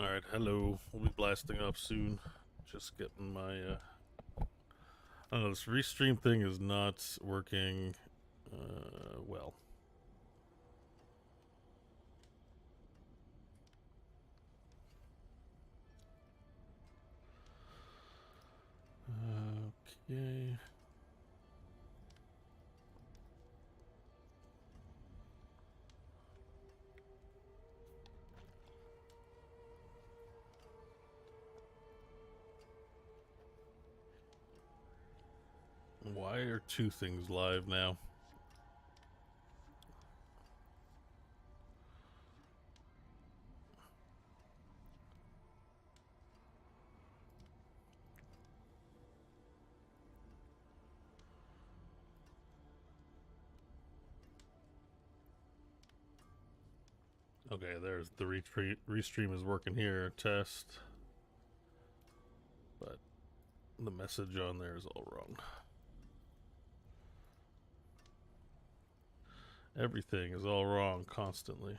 Alright, hello. We'll be blasting off soon. Just getting my, I don't know, this restream thing is not working, well. Okay. Why are two things live now? Okay, there's the restream is working here. Test. But the message on there is all wrong. Everything is all wrong constantly.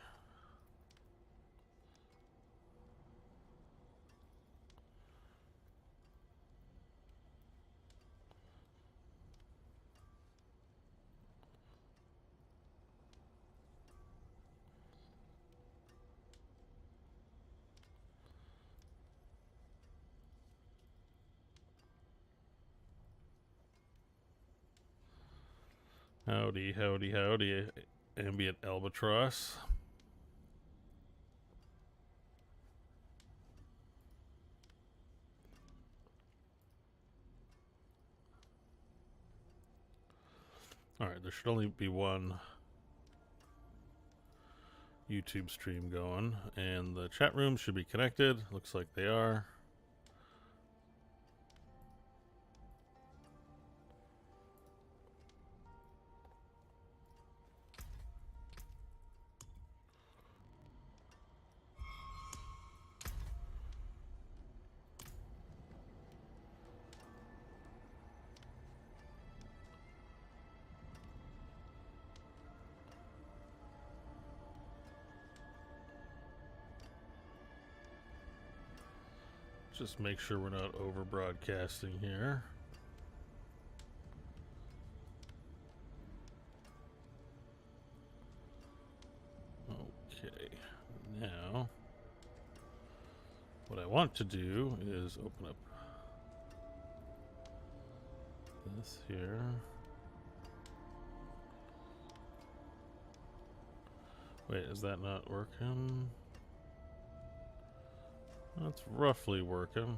Howdy, howdy, howdy, ambient albatross. Alright, there should only be one YouTube stream going, and the chat room should be connected. Looks like they are. Just make sure we're not over broadcasting here. Okay, now what I want to do is open up this here. Wait, is that not working? That's roughly working.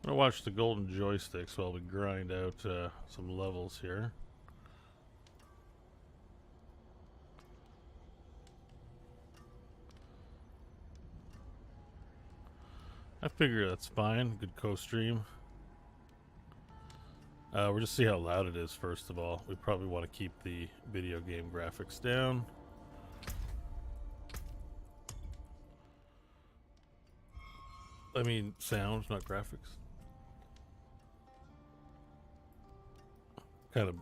I'm gonna watch the golden joysticks while we grind out some levels here. I figure that's fine. Good co-stream. We'll just see how loud it is first of all. We probably want to keep the video game graphics down. I mean sound, not graphics. Kind of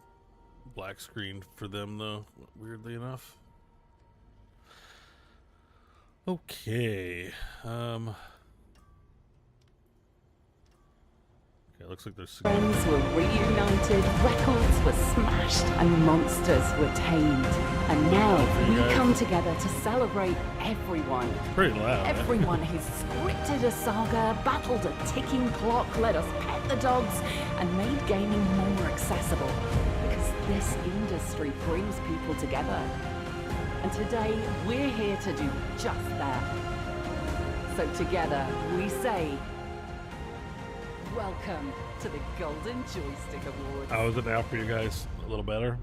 black screened for them though, weirdly enough. Okay. Okay, looks like there's friends were reunited, records were smashed, and monsters were tamed. And now we come together to celebrate everyone. Pretty loud. Everyone who's scripted a saga, battled a ticking clock, let us pet the dogs, and made gaming more accessible. Because this industry brings people together. And today, we're here to do just that. So together, we say, welcome to the Golden Joystick Awards. How is it now for you guys? A little better?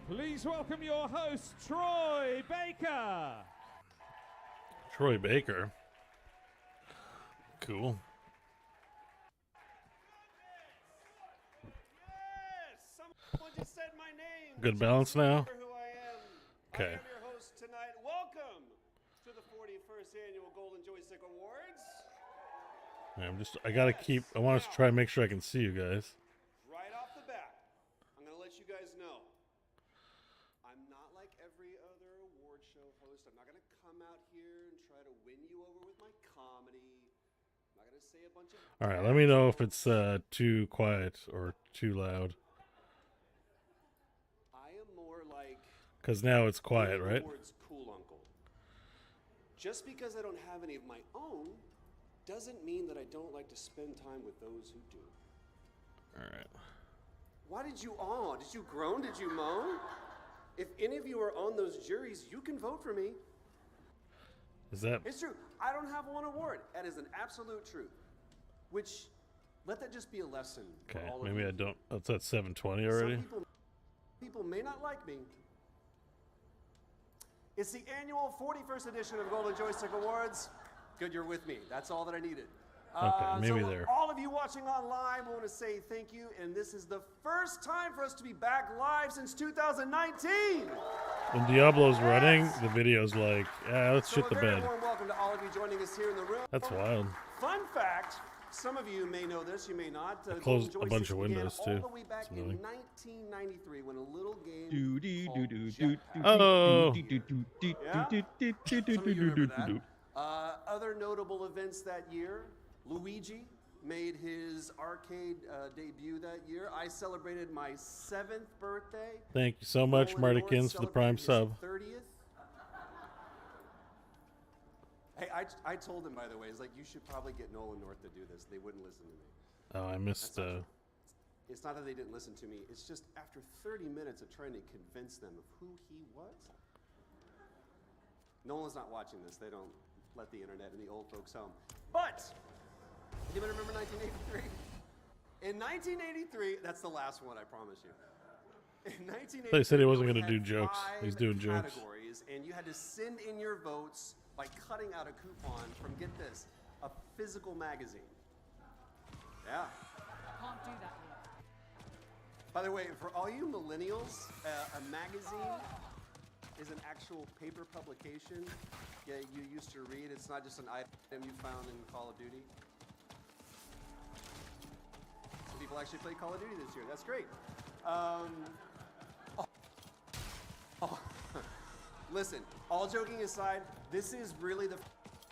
Please welcome your host, Troy Baker. Troy Baker. Cool. Good balance now? Remember who I am. Okay. I am your host tonight. Welcome to the 41st Annual Golden Joystick Awards. I want to try and make sure I can see you guys. Right off the bat, I'm going to let you guys know. I'm not like every other award show host. I'm not going to come out here and try to win you over with my comedy. I'm not going to say a bunch of... All right, let me know if it's too quiet or too loud. I am more like... Because now it's quiet, right? Awards cool uncle. Just because I don't have any of my own doesn't mean that I don't like to spend time with those who do. All right. Why did you awe? Did you groan? Did you moan? If any of you are on those juries, you can vote for me. Is that... It's true. I don't have one award. That is an absolute truth. Which, let that just be a lesson for Okay, all of maybe you. I don't... Oh, it's at 7:20 already? Some people may not like me. It's the annual 41st edition of Golden Joystick Awards. Good, you're with me. That's all that I needed. Okay, maybe so there. all of you watching online, we want to say thank you. And this is the first time for us to be back live since 2019. When Diablo's running, the video's like, let's So shit a the very bed. warm welcome to all of you joining us here in the room. That's wild. Fun fact, some of you may know this, you may not. closed Golden a bunch of Joysticks began windows, too. all the way back It's in annoying. 1993 when a little game Oh. Some of you remember that. Other notable events that year, Luigi made his arcade debut that year. I celebrated my 7th birthday. Thank you so much, Nolan Martikins, North for the Prime celebrated sub. his 30th. Hey, I told him, by the way, it's like, you should probably get Nolan North to do this. They wouldn't listen to me. Oh, I missed... It's not that they didn't listen to me. It's just after 30 minutes of trying to convince them of who he was. Nolan's not watching this. They don't let the internet and the old folks home. But, you better remember 1983. In 1983, that's the last one, I promise you. In 1983, They said he wasn't we gonna do had jokes. He's 5 doing jokes. categories, and you had to send in your votes by cutting out a coupon from, get this, a physical magazine. Yeah. Can't do that yet. By the way, for all you millennials, a magazine is an actual paper publication. Yeah, you used to read. It's not just an item you found in Call of Duty. Some people actually played Call of Duty this year. That's great. Listen, all joking aside, this is really the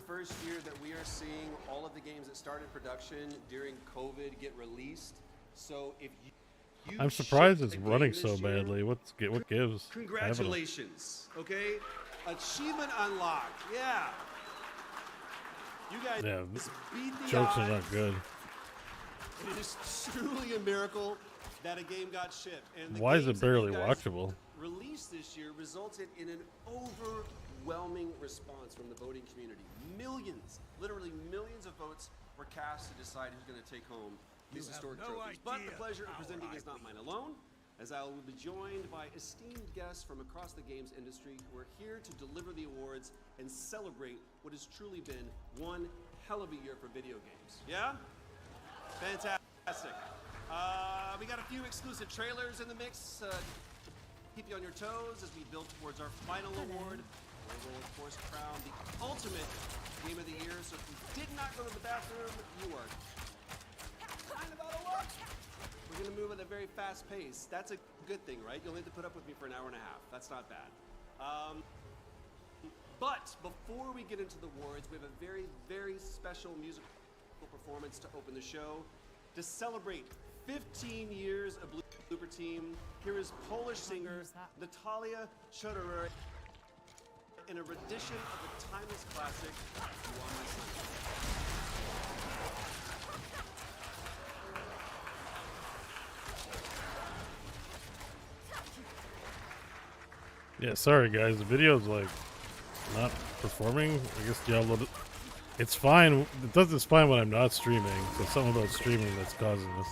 first year that we are seeing all of the games that started production during COVID get released. So if you I'm surprised shipped it's a game running this so year, badly. What gives? congratulations, okay? Achievement unlocked, yeah. You guys Yeah, beat the jokes are odds. not good. It is truly a miracle that a game got shipped. And the Why is it games that barely you guys watchable? released this year resulted in an overwhelming response from the voting community. Millions, literally millions of votes were cast to decide who's going to take home these historic trophies. But the pleasure of presenting is not mine alone, as I will be joined by esteemed guests from across the games industry who are here to deliver the awards and celebrate what has truly been one hell of a year for video games. Yeah? Fantastic. We got a few exclusive trailers in the mix. Keep you on your toes as we build towards our final award. We will, of course, crown the ultimate game of the year. So if you did not go to the bathroom, you are kind of out of luck. We're going to move at a very fast pace. That's a good thing, right? You'll need to put up with me for an hour and a half. That's not bad. But before we get into the awards, we have a very, very special musical performance to open the show. To celebrate 15 years of Blooper Team, here is Polish singer Natalia Chodorer in a rendition of the timeless classic, You Are My Sunshine. Yeah, sorry guys, the video's like not performing. I guess Diablo. It's fine. It's fine when I'm not streaming. So something about streaming that's causing this.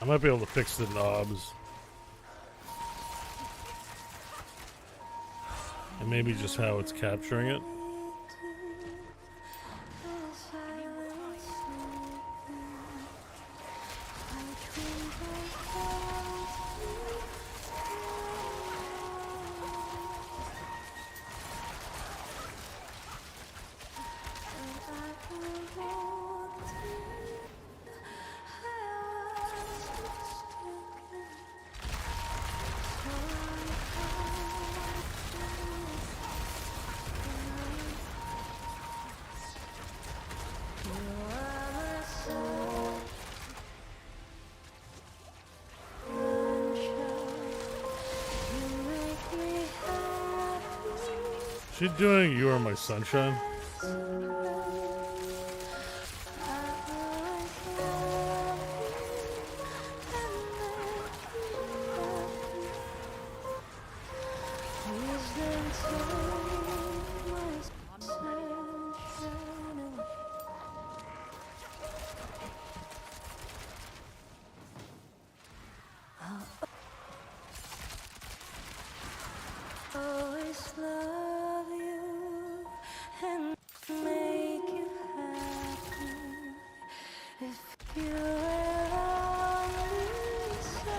might be able to fix the knobs. And maybe just how it's capturing it. She doing You Are My Sunshine? Always love you and make you happy. If you were only so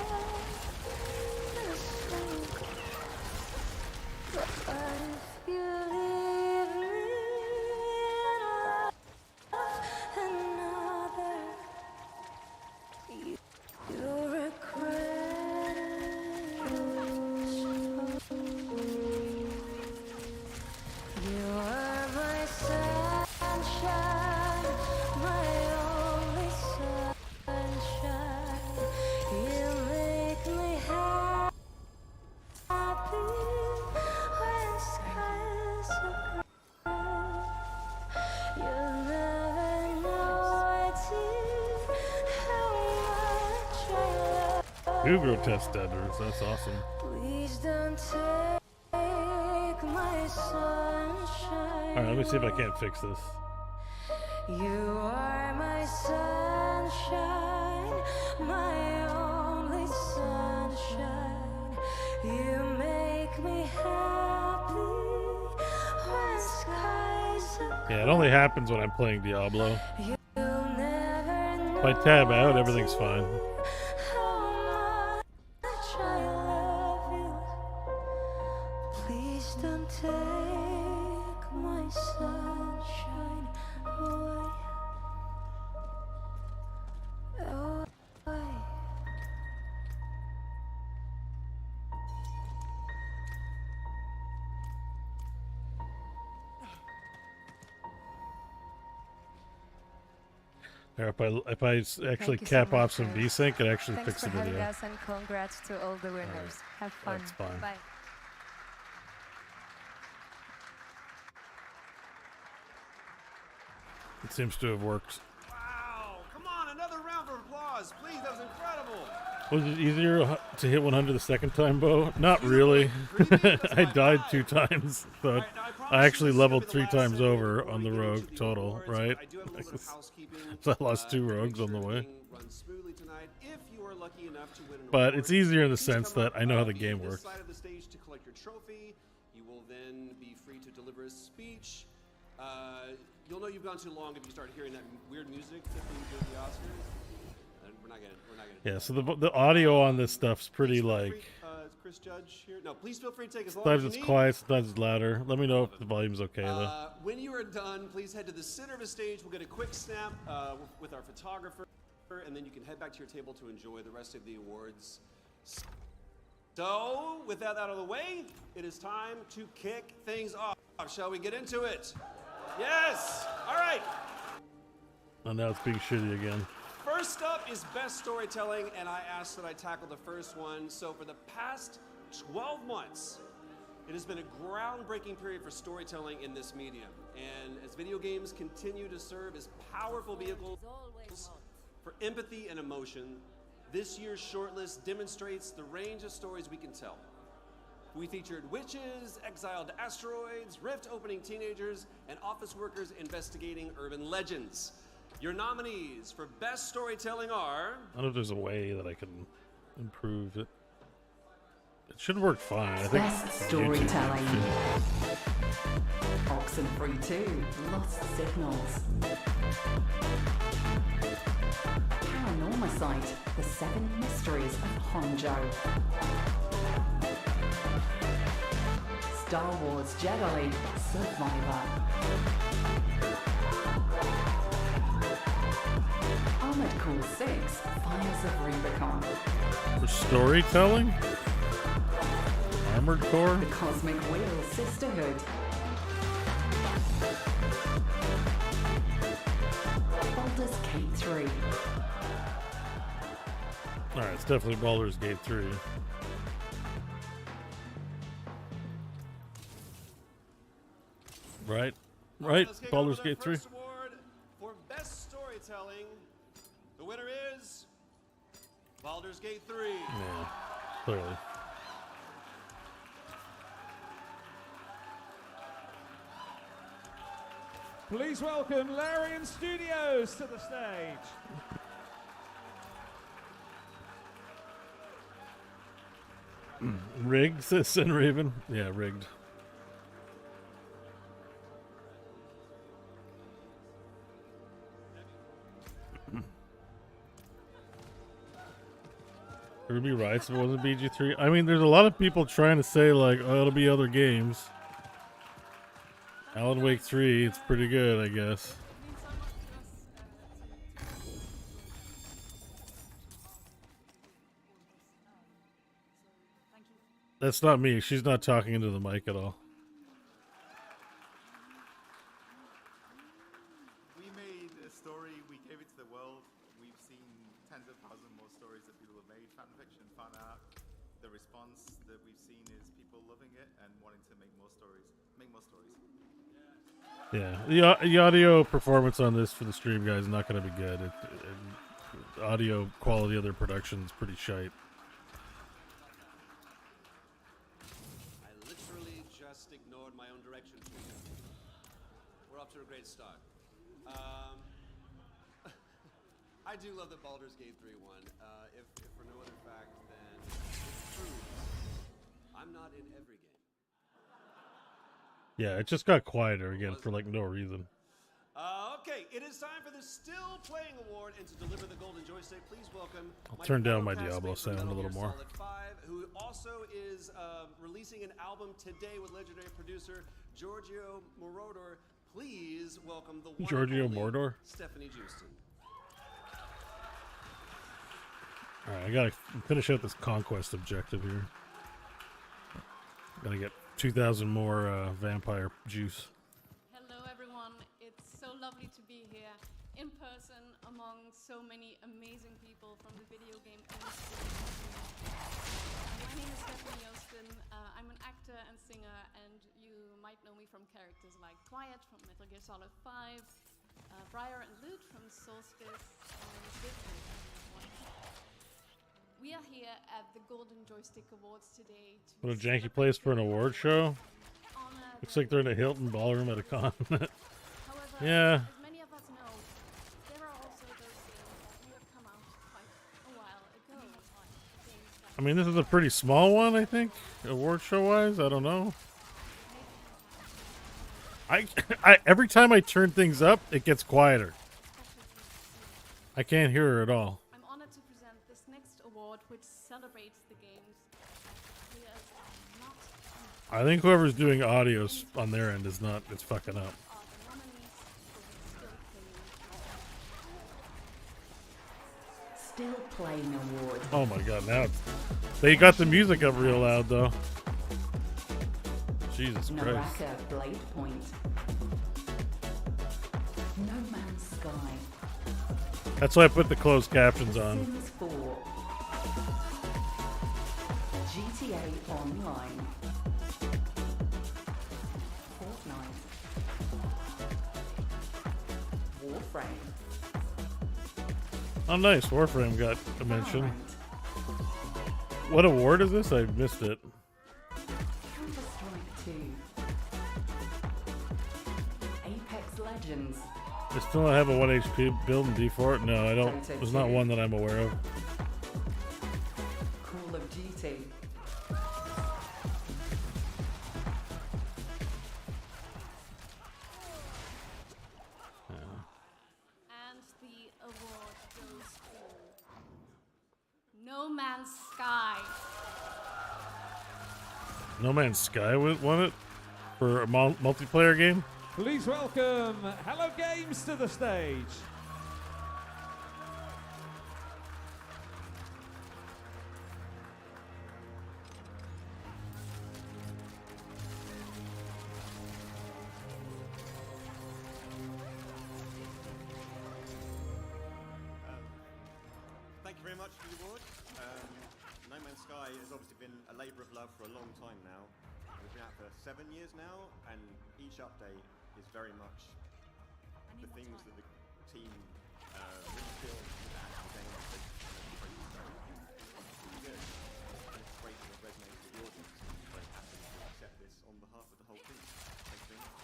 but if you leave me another, you'll regret it. You are my sunshine, my only sunshine. You make me happy when skies are gray. You'll never know, dear, how much I love. Google test deaders, that's awesome. Please don't take my sunshine. Alright, let me see if I can't fix this. You are my sunshine, my only sunshine. You make me happy when skies are Yeah, it only happens when I'm playing Diablo. You'll never know If I tab out, everything's fine. how much I love you. Please don't take my sunshine away. Away. Or if I actually Thank you so cap much, off some guys. VSync, it actually Thanks fixes for the having video. us, and congrats to all the winners. Have fun. That's fine. Bye. It seems to have worked. Wow! Come on, another round of applause, please. That was incredible. Was it easier to hit 100 the second time, Bo? Not really. I died 2 times, but I actually leveled 3 times over on the rogue total, right? So I lost 2 rogues on the way. But it's easier in the sense that I know how the game works. Side of the stage to collect your trophy. You will then be free to deliver a speech. You'll know you've gone too long if you start hearing that weird music that we do at the Oscars. We're not gonna. Yeah, so the audio on this stuff's pretty like. Chris Judge here. No, please feel free to take as long Sometimes as you it's need. quiet, sometimes it's louder. Let me know if the volume's okay though. When you are done, please head to the center of the stage. We'll get a quick snap with our photographer, and then you can head back to your table to enjoy the rest of the awards. So, with that out of the way, it is time to kick things off. Shall we get into it? Yes! All right. And now it's being shitty again. First up is best storytelling, and I asked that I tackle the first one. So for the past 12 months, it has been a groundbreaking period for storytelling in this medium. And as video games continue to serve as powerful vehicles for empathy and emotion, this year's shortlist demonstrates the range of stories we can tell. We featured witches, exiled asteroids, rift-opening teenagers, and office workers investigating urban legends. Your nominees for Best Storytelling are... I don't know if there's a way that I can improve it. It should work fine. I think Best YouTube- storytelling. Oxenfree 2, Lost Signals. Paranormicite, The Seven Mysteries of Honjo. Star Wars Jedi, Survivor. Armored Core 6, Fires of Rubicon. For storytelling? Armored Core? The Cosmic Wheel Sisterhood. Baldur's Gate 3. Alright, it's definitely Baldur's Gate 3. Right? Right? Let's kick Baldur's off with Gate our 3? first award for Best Storytelling. The winner is Baldur's Gate 3. Yeah, clearly. Please welcome Larian Studios to the stage. Rigged, says Sin Raven. Yeah, rigged. Ruby writes if it wasn't BG3. I mean, there's a lot of people trying to say, like, oh, it'll be other games. Alan Wake 3, it's pretty good, I guess. That's not me. She's not talking into the mic at all. We made a story, we gave it to the world. We've seen tens of thousands more stories that people have made, fan fiction, fan art. The response that we've seen is people loving it and wanting to make more stories. Yeah, the audio performance on this for the stream, guys, is not going to be good. The audio quality of their production is pretty shite. I literally just ignored my own directions. We're off to a great start. I do love the Baldur's Gate 3 one. If for no other fact than it proves I'm not in every game. Yeah, it just got quieter again for like no reason. Okay, it is time for the Still Playing Award, and to deliver the golden joystick, please welcome. I'll turn down my fellow Diablo castmate from sound a Metal little Gear more. Solid 5, who also is releasing an album today with legendary producer Giorgio Moroder. Please welcome the one and Giorgio only Moroder? Stephanie Houston. Alright, I gotta finish out this conquest objective here. Gotta get 2,000 more vampire juice. Hello everyone, it's so lovely to be here in person among so many amazing people from the video game industry. My name is Stephanie Houston. I'm an actor and singer, and you might know me from characters like Quiet from Metal Gear Solid 5, Briar and Lute from Solstice, and Victor from 1. We are here at the Golden Joystick Awards today to What a janky place for an award show. honor Looks like they're in a Hilton ballroom at a con. However, Yeah. as many of us know, there are also those games that have come out quite a while ago. Games that I mean, this is a pretty small one, I think, award show-wise. I don't know. I every time I turn things up, it gets quieter. I can't hear her at all. I'm honored to present this next award, which celebrates the games we are not I think whoever's doing audio on their end is not. It's fucking up. are the nominees for the Still Playing. Still Playing Award. Oh my god! Now they got the music up real loud though. Jesus Christ! Naraka Blade Point. No Man's Sky. That's why I put the closed captions on. Sims 4. GTA Online. Fortnite. Warframe. Oh, nice. Warframe got a mention. Valorant. What award is this? I missed it. Counter-Strike 2. Apex Legends. I still don't have a 1 HP build in D4. No, I don't. There's not one that I'm aware of. Call of Duty. And the award goes to No Man's Sky. No Man's Sky won it for a multiplayer game. Please welcome Hello Games to the stage. Thank you very much for the award. No Man's Sky has obviously been a labour of love for a long time now. We've been out for 7 years now, and each update is very much the things that the team really feel with the actual game. Really good. And it's great that it resonates with the audience. I'm very happy to accept this on behalf of the whole team. Thanks very much.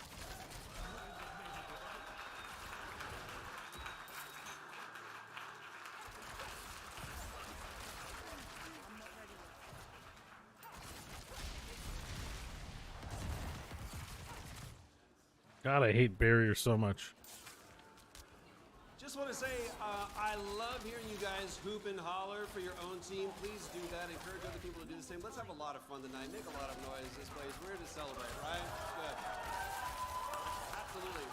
God, I hate barriers so much. Just want to say, I love hearing you guys hoop and holler for your own team. Please do that. Encourage other people to do the same. Let's have a lot of fun tonight. Make a lot of noise. This place, we're here to celebrate, right? Good. Absolutely.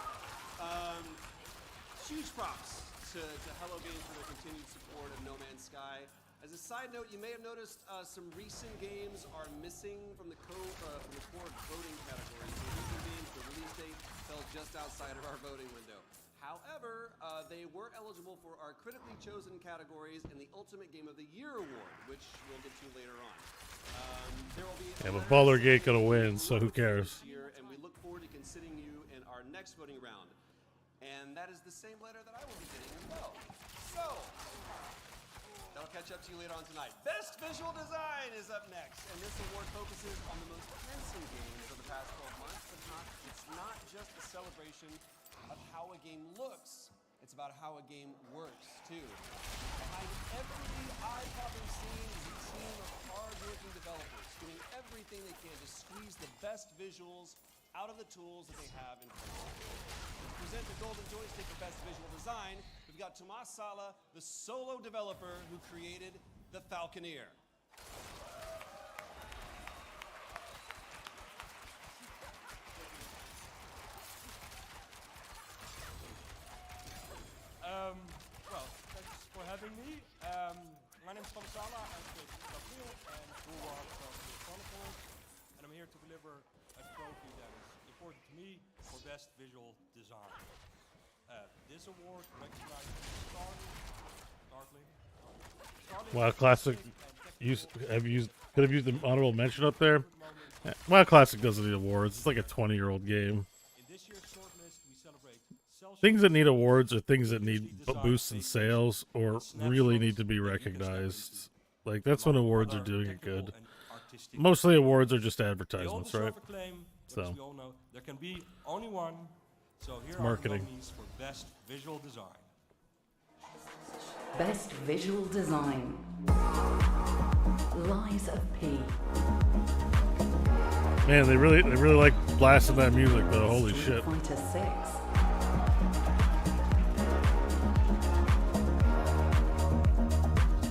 Huge props to Hello Games for their continued support of No Man's Sky. As a side note, you may have noticed some recent games are missing from the core voting categories. So recent games, the release date fell just outside of our voting window. However, they were eligible for our critically chosen categories and the Ultimate Game of the Year award, which we'll get to later on. There will be Yeah, but Baldur's Gate gonna win, so who cares? this year, and we look forward to considering you in our next voting round. And that is the same letter that I will be getting as well. So, that'll catch up to you later on tonight. Best Visual Design is up next, and this award focuses on the most handsome games of the past 12 months, but it's not just a celebration of how a game looks. It's about how a game works, too. Behind every eye-popping scene is a team of hard-working developers doing everything they can to squeeze the best visuals out of the tools that they have in front of them. To present the Golden Joystick for Best Visual Design, we've got Tomas Sala, the solo developer who created the Falconeer. Well, thanks for having me. My name is Tomas Sala. I'm the Falconeer and Bulwark of the Chronicles, and I'm here to deliver a trophy that is important to me for Best Visual Design. This award recognizes startling. WoW Classic could have used the honorable mention up there. WoW Classic doesn't need awards. It's like a 20-year-old game. In this year's shortlist, we celebrate Things that need awards are things that need boosts in sales or really need to be recognized. Like, that's when awards are doing it good. Mostly awards are just advertisements, right? So, we all know there can be only one. So here are marketing. the nominees for Best Visual Design. Best Visual Design. Lies of P. Man, they really like blasting that music though. Holy shit. Fighter 6.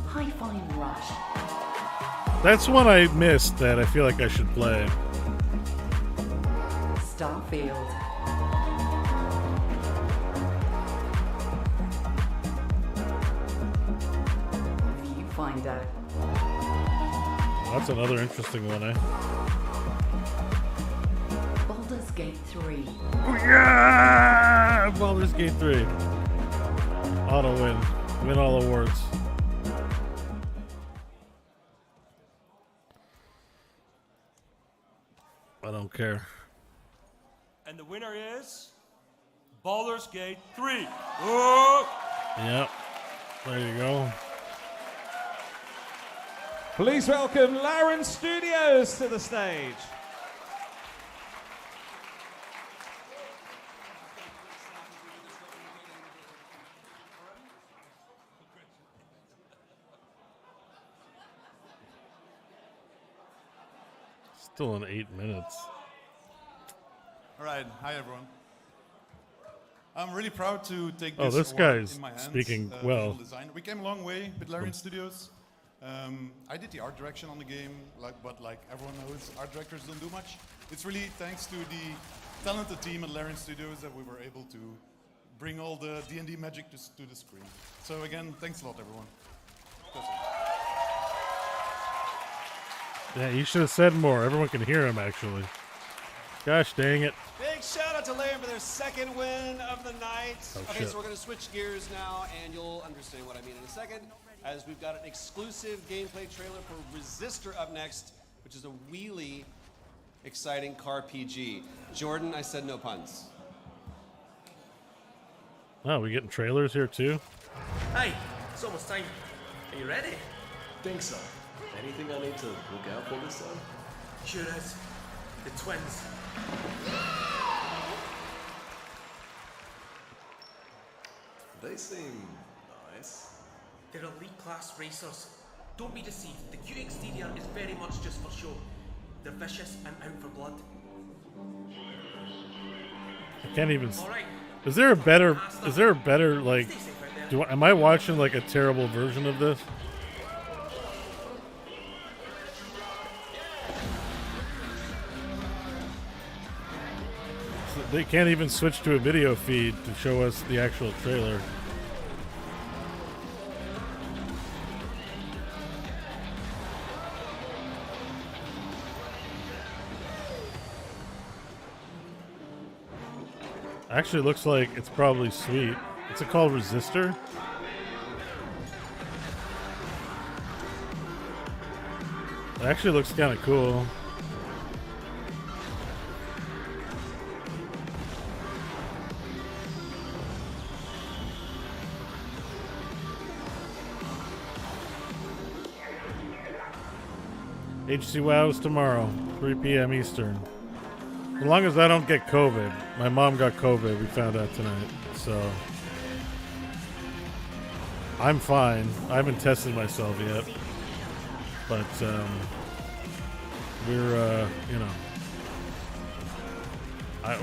Hi-Fi Rush. That's one I missed that I feel like I should play. Starfield. Viewfinder. That's another interesting one, eh? Baldur's Gate 3. Yeah! Baldur's Gate 3. Auto win. Win all awards. I don't care. And the winner is Baldur's Gate 3. Oh! Yep. There you go. Please welcome Laren Studios to the stage. Still in 8 minutes. All right, hi everyone. I'm really proud to take Oh, this this award guy's in my hands. speaking visual well. design. We came a long way with Larian Studios. I did the art direction on the game, but like everyone knows, art directors don't do much. It's really thanks to the talented team at Larian Studios that we were able to bring all the D&D magic to the screen. So again, thanks a lot, everyone. Yeah, you should have said more. Everyone can hear him, actually. Gosh dang it. Big shout out to Larian for their second win of the night. Oh, Okay, shit. so we're going to switch gears now, and you'll understand what I mean in a second, as we've got an exclusive gameplay trailer for Resistor up next, which is a really exciting car PG. Jordan, I said no puns. Oh, we getting trailers here, too? Hey, it's almost time. Are you ready? Think so. Anything I need to look out for this time? Sure is. The twins. They seem nice. They're elite class racers. Don't be deceived. The cute exterior is very much just for show. They're vicious and out for blood. I can't even... All right. Is there a better, like... Am I watching, like, a terrible version of this? So they can't even switch to a video feed to show us the actual trailer. Actually, looks like it's probably sweet. What's it called? Resistor? It actually looks kind of cool. HC WoW's tomorrow, 3 p.m. Eastern. As long as I don't get COVID. My mom got COVID, we found out tonight. So I'm fine. I haven't tested myself yet. But we're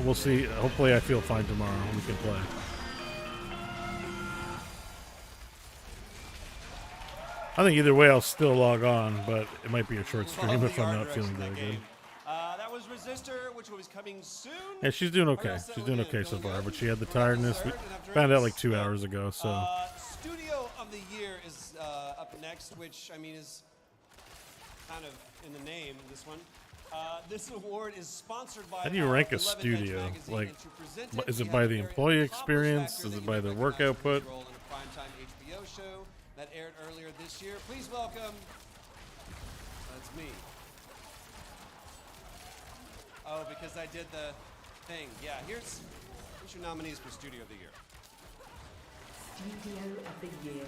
we'll see. Hopefully I feel fine tomorrow. We can play. I think either way I'll still log on, but it might be a short stream if I'm not feeling very good. That was Resistor, which was coming soon. Yeah, she's doing okay. She's doing okay so far, but she had the tiredness. We found out like 2 hours ago, so. Studio of the Year is up next, which, I mean, is kind of in the name, this one. This award is sponsored by... How do you rank a studio? Like, is it by the employee experience? Is it by their work output? ...in a primetime HBO show that aired earlier this year. Please welcome... That's me. Oh, because I did the thing. Yeah, here's your nominees for Studio of the Year. Studio of the Year.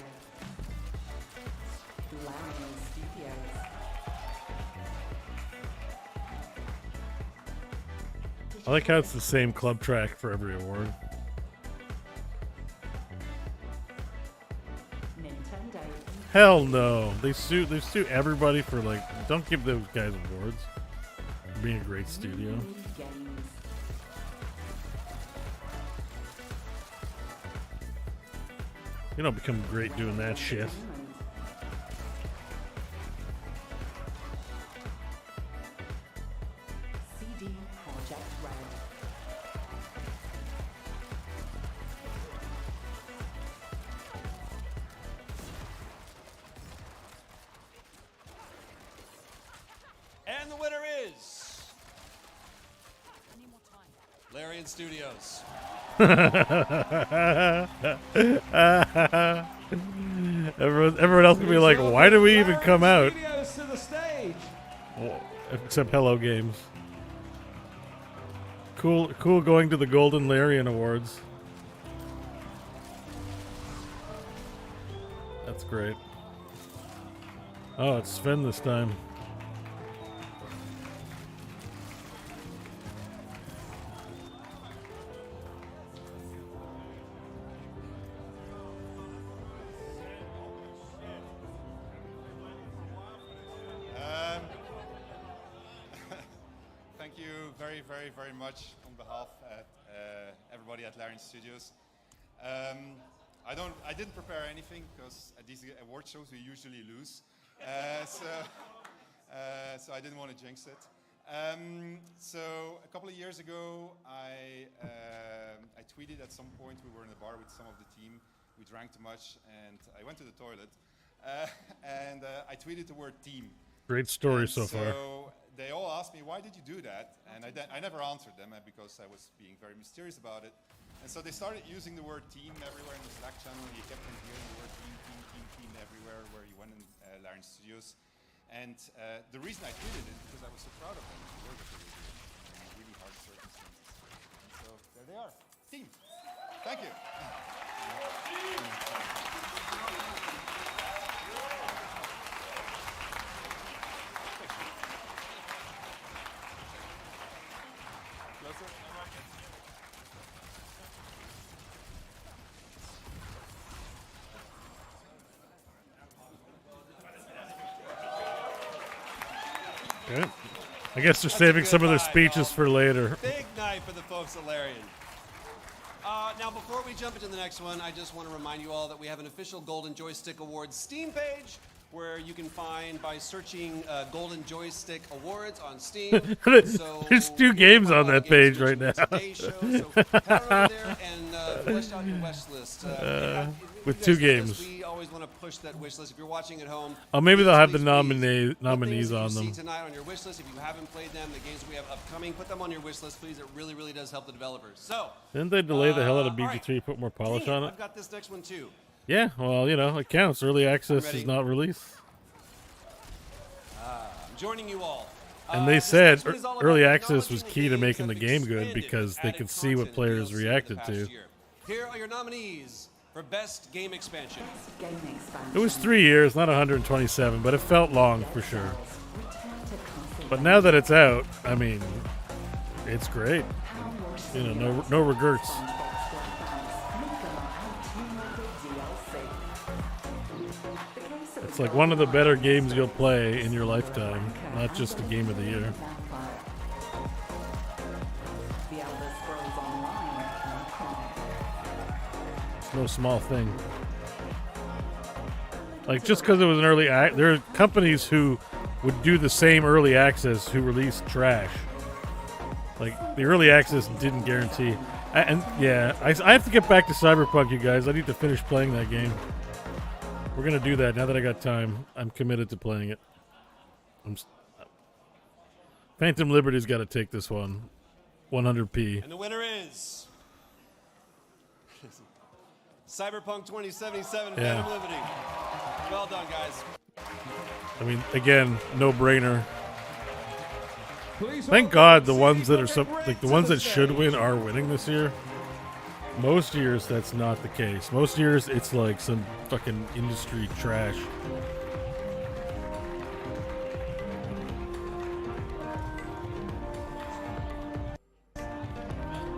Larian Studios. I like how it's the same club track for every award. Nintendo. Hell no. They sue everybody for, like, don't give those guys awards for being a great studio. Games. You don't become great doing that shit. CD Projekt Red. And the winner is... Larian Studios. Everyone else can be like, why do we even come out? Studios to the stage. Well, except Hello Games. Cool going to the Golden Larian Awards. That's great. Oh, it's Sven this time. very, very, very much on behalf of everybody at Larian Studios. I didn't prepare anything because at these award shows we usually lose, so I didn't want to jinx it. So a couple of years ago, I tweeted at some point. We were in a bar with some of the team. We drank too much, and I went to the toilet, and I tweeted the word team. Great story so So far. they all asked me, why did you do that? And I never answered them because I was being very mysterious about it. And so they started using the word team everywhere in the Slack channel. You kept on hearing the word team, team, team, team everywhere where you went in Larian Studios. And the reason I tweeted it is because I was so proud of them to work with them in really hard circumstances. And so there they are. Team. Thank you. Okay. I guess they're saving some of their speeches for later. Big night for the folks at Larian. Now, before we jump into the next one, I just want to remind you all that we have an official Golden Joystick Awards Steam page where you can find by searching Golden Joystick Awards on Steam. There's 2 games on that page right now. So head over there and flesh out your wish list. With 2 games. We always want to push that wish list. If you're watching at home, Oh, maybe they'll have the please, nominees on you them. see tonight on your wish list. If you haven't played them, the games we have upcoming, put them on your wish list, please. It really, really does help the developers. So, Didn't they delay the hell out of all right. BG3, put more polish on it? I've got this next one too. Yeah, well, you know, it counts. Early access ready. is not released. I'm joining you all. And they This said next one is all about early access acknowledging was the key to games making that the have game good expanded because with they added could see what content players DLC in the reacted past to. year. Here are your nominees for Best Game Expansion. Game expansion. It was 3 years, not 127, but it felt long for sure. But now that it's out, I mean, it's great. You know, no regrets. It's like one of the better games you'll play in your lifetime, not just a game of the year. It's no small thing. Like, just because it was an early there are companies who would do the same early access who released trash. Like, the early access didn't guarantee. And yeah, I have to get back to Cyberpunk, you guys. I need to finish playing that game. We're gonna do that now that I got time. I'm committed to playing it. Phantom Liberty's got to take this one. 100p. And the winner is Cyberpunk 2077 Yeah. Phantom Liberty. Well done, guys. I mean, again, no brainer. Thank God the ones that are like the ones that should win are winning this year. Most years that's not the case. Most years it's like some fucking industry trash.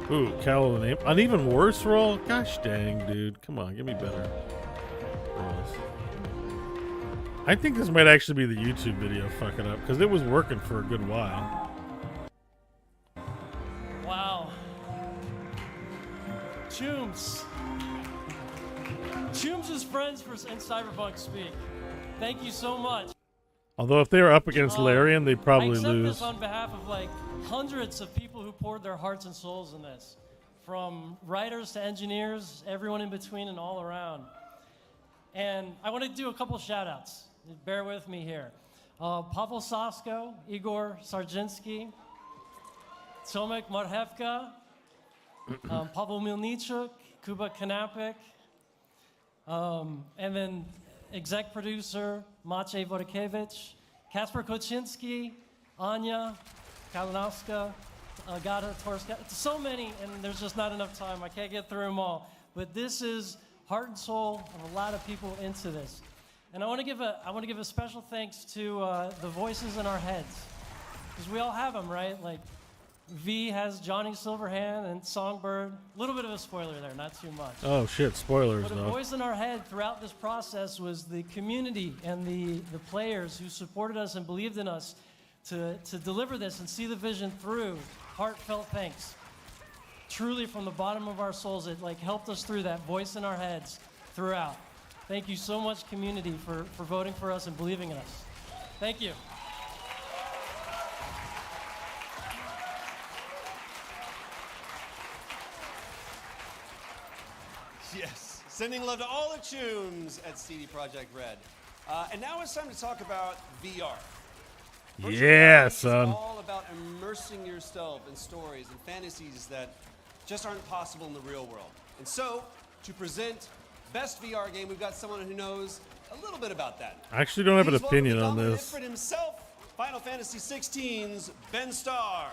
Ooh, Cal and an even worse roll? Gosh dang, dude. Come on, give me better rolls. I think this might actually be the YouTube video fucking up because it was working for a good while. Wow. Chooms. Chooms is friends in Cyberpunk speak. Thank you so much. Although if they were up against Larian, they'd probably I accept lose. this on behalf of like hundreds of people who poured their hearts and souls in this. From writers to engineers, everyone in between and all around. And I want to do a couple shout outs. Bear with me here. Pavel Sasko, Igor Sarjinsky, Tomek Marhevka, Pavel Milnichuk, Kuba Kanapik, and then exec producer Maciej Wodakevich, Kasper Koczynski, Anya Kalinowska, Agata Torska. So many, and there's just not enough time. I can't get through them all. But this is heart and soul of a lot of people into this. And I want to give a special thanks to the voices in our heads, because we all have them, right? Like V has Johnny Silverhand and Songbird. A little bit of a spoiler there, not too much. Oh shit, spoilers But a though. voice in our head throughout this process was the community and the players who supported us and believed in us to deliver this and see the vision through heartfelt thanks. Truly, from the bottom of our souls, it like helped us through that voice in our heads throughout. Thank you so much, community, for voting for us and believing in us. Thank you. Yes, sending love to all the tunes at CD Projekt Red. And now it's time to talk about VR. Yeah, son. It's all about immersing yourself in stories and fantasies that just aren't possible in the real world. And so, to present Best VR Game, we've got someone who knows a little bit about that. I actually don't have an Please welcome opinion the on dominant this. expert himself, Final Fantasy XVI's Ben Starr.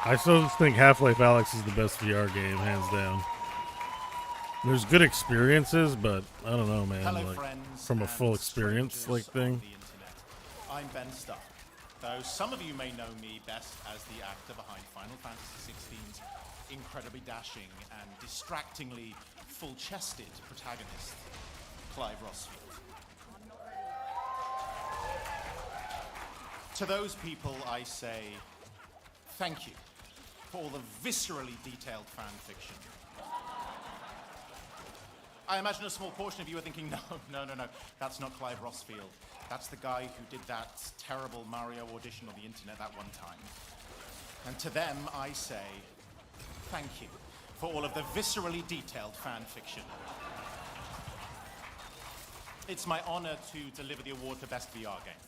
I still think Half-Life Alyx is the best VR game, hands down. There's good experiences, but I don't know, man. Hello, like, friends from a and full experience like thing. the internet. I'm Ben Starr, though some of you may know me best as the actor behind Final Fantasy XVI's incredibly dashing and distractingly full-chested protagonist, Clive Rossfield. To those people, I say thank you for all the viscerally detailed fan fiction. I imagine a small portion of you are thinking, no, that's not Clive Rossfield. That's the guy who did that terrible Mario audition on the internet that one time. And to them, I say, thank you for all of the viscerally detailed fan fiction. It's my honor to deliver the award for Best VR Game,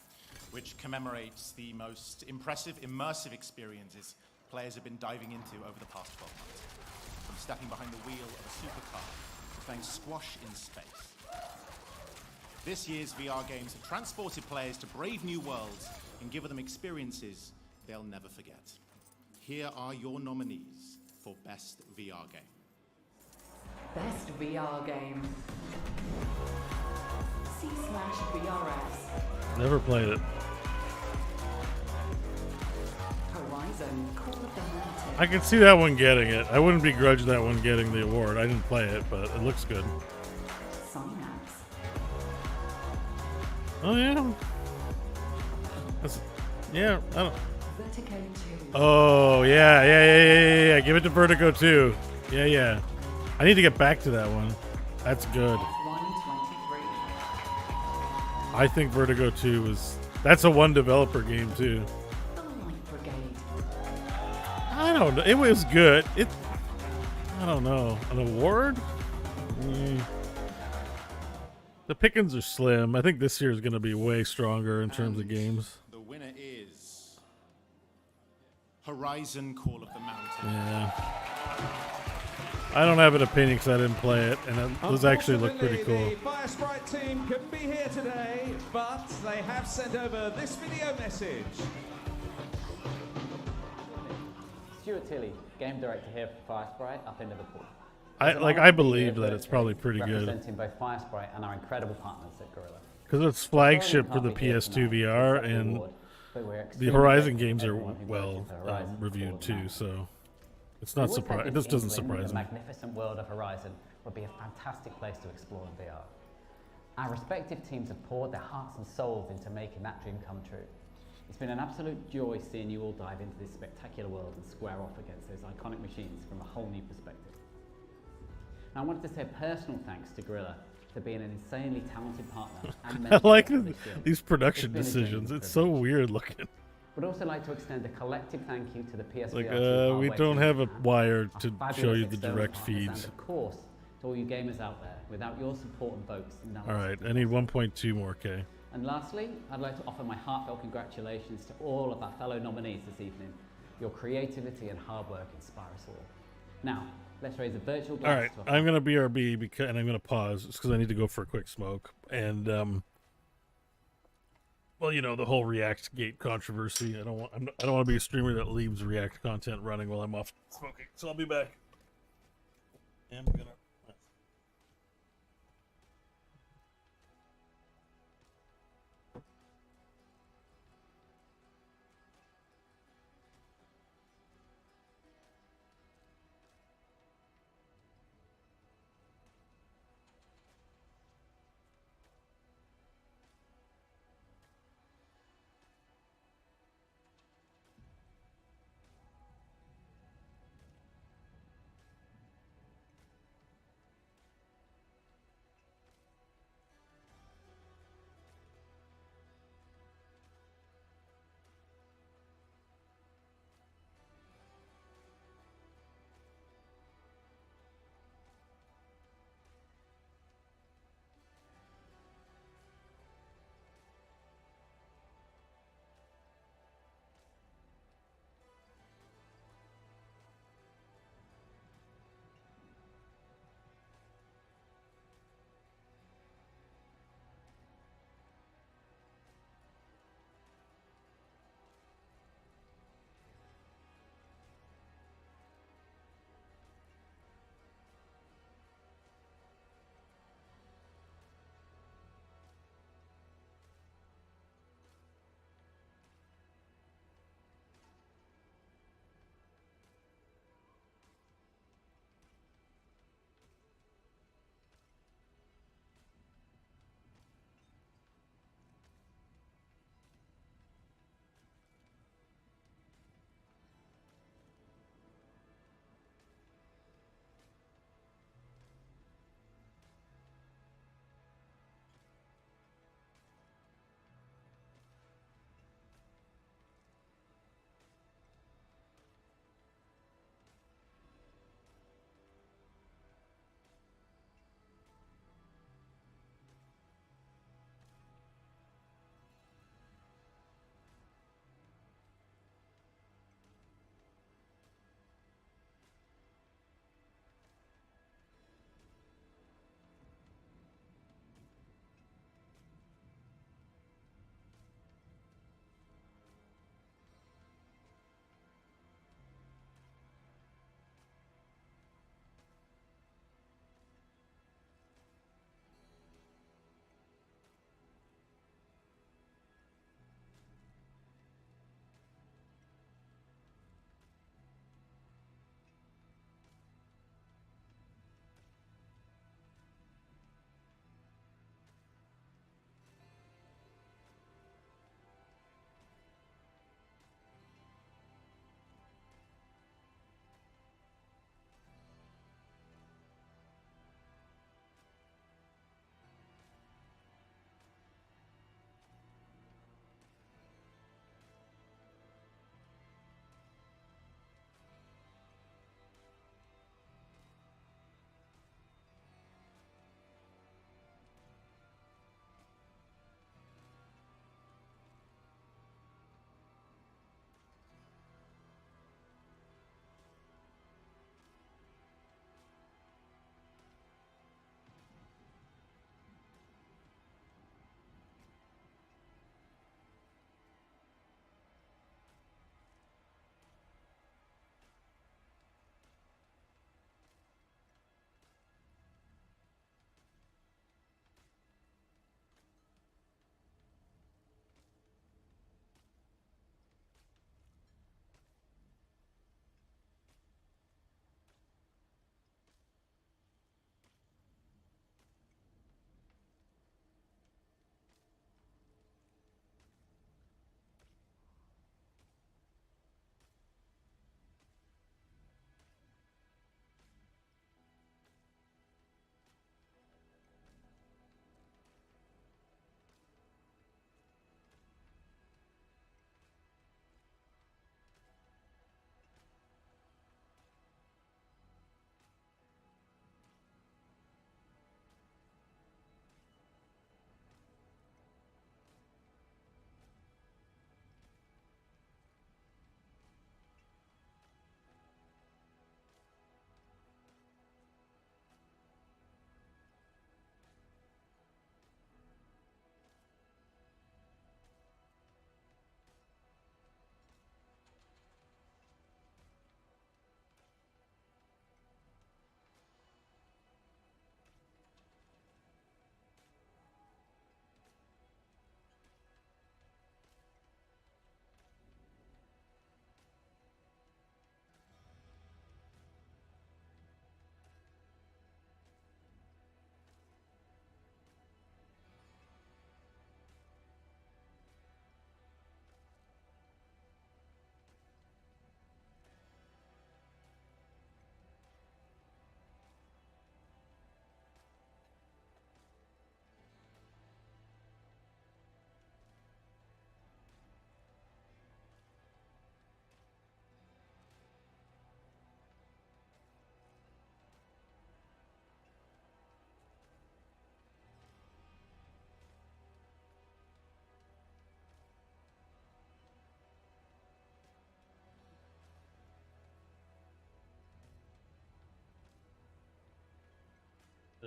which commemorates the most impressive, immersive experiences players have been diving into over the past 12 months. From stepping behind the wheel of a supercar to playing squash in space. This year's VR games have transported players to brave new worlds and given them experiences they'll never forget. Here are your nominees for Best VR Game. Best VR Game. C/VRS. Never played it. Horizon Call of the Mountain. I can see that one getting it. I wouldn't begrudge that one getting the award. I didn't play it, but it looks good. Synapse. Oh yeah. Yeah. I don't. Vertigo 2. Oh yeah. Give it to Vertigo 2. Yeah. I need to get back to that one. That's good. 123. I think Vertigo 2 was. That's a one developer game too. The Light Brigade. I don't know. It was good. I don't know. An award? The pickings are slim. I think this year is going to be way stronger in terms of games. The winner is Horizon Call of the Mountain. Yeah. I don't have an opinion because I didn't play it, and it does actually look pretty cool. The Fire Sprite team couldn't be here today, but they have sent over this video message. Stuart Tilley, game director here for Fire Sprite up in Liverpool. I believe that it's probably pretty good. Representing both Fire Sprite and our incredible partners at Gorilla. Because it's flagship for the PS2 VR, and the Horizon games are well reviewed too, so it's not surprising. It just doesn't surprise The me. magnificent world of Horizon would be a fantastic place to explore in VR. Our respective teams have poured their hearts and souls into making that dream come true. It's been an absolute joy seeing you all dive into this spectacular world and square off against those iconic machines from a whole new perspective. Now, I wanted to say a personal thanks to Gorilla for being an insanely talented partner and I mentor like for this game. these production It's been a decisions. genuine It's so privilege. weird looking. Would also like to extend a collective thank you to the PSVR Like, team, our we web don't team, have a and wire our to fabulous show you the external direct partners, feeds. And of course, to all you gamers out there, without your support and votes, none of All us right, would I be need possible. 1.2 more K. And lastly, I'd like to offer my heartfelt congratulations to all of our fellow nominees this evening. Your creativity and hard work inspire us all. Now, let's raise a virtual glass. All right, to our I'm gonna BRB and I'm gonna pause just because I need to go for a quick smoke. And well, you know, the whole React Gate controversy. I don't want to be a streamer that leaves React content running while I'm off smoking. So I'll be back. And I'm gonna.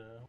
Yeah.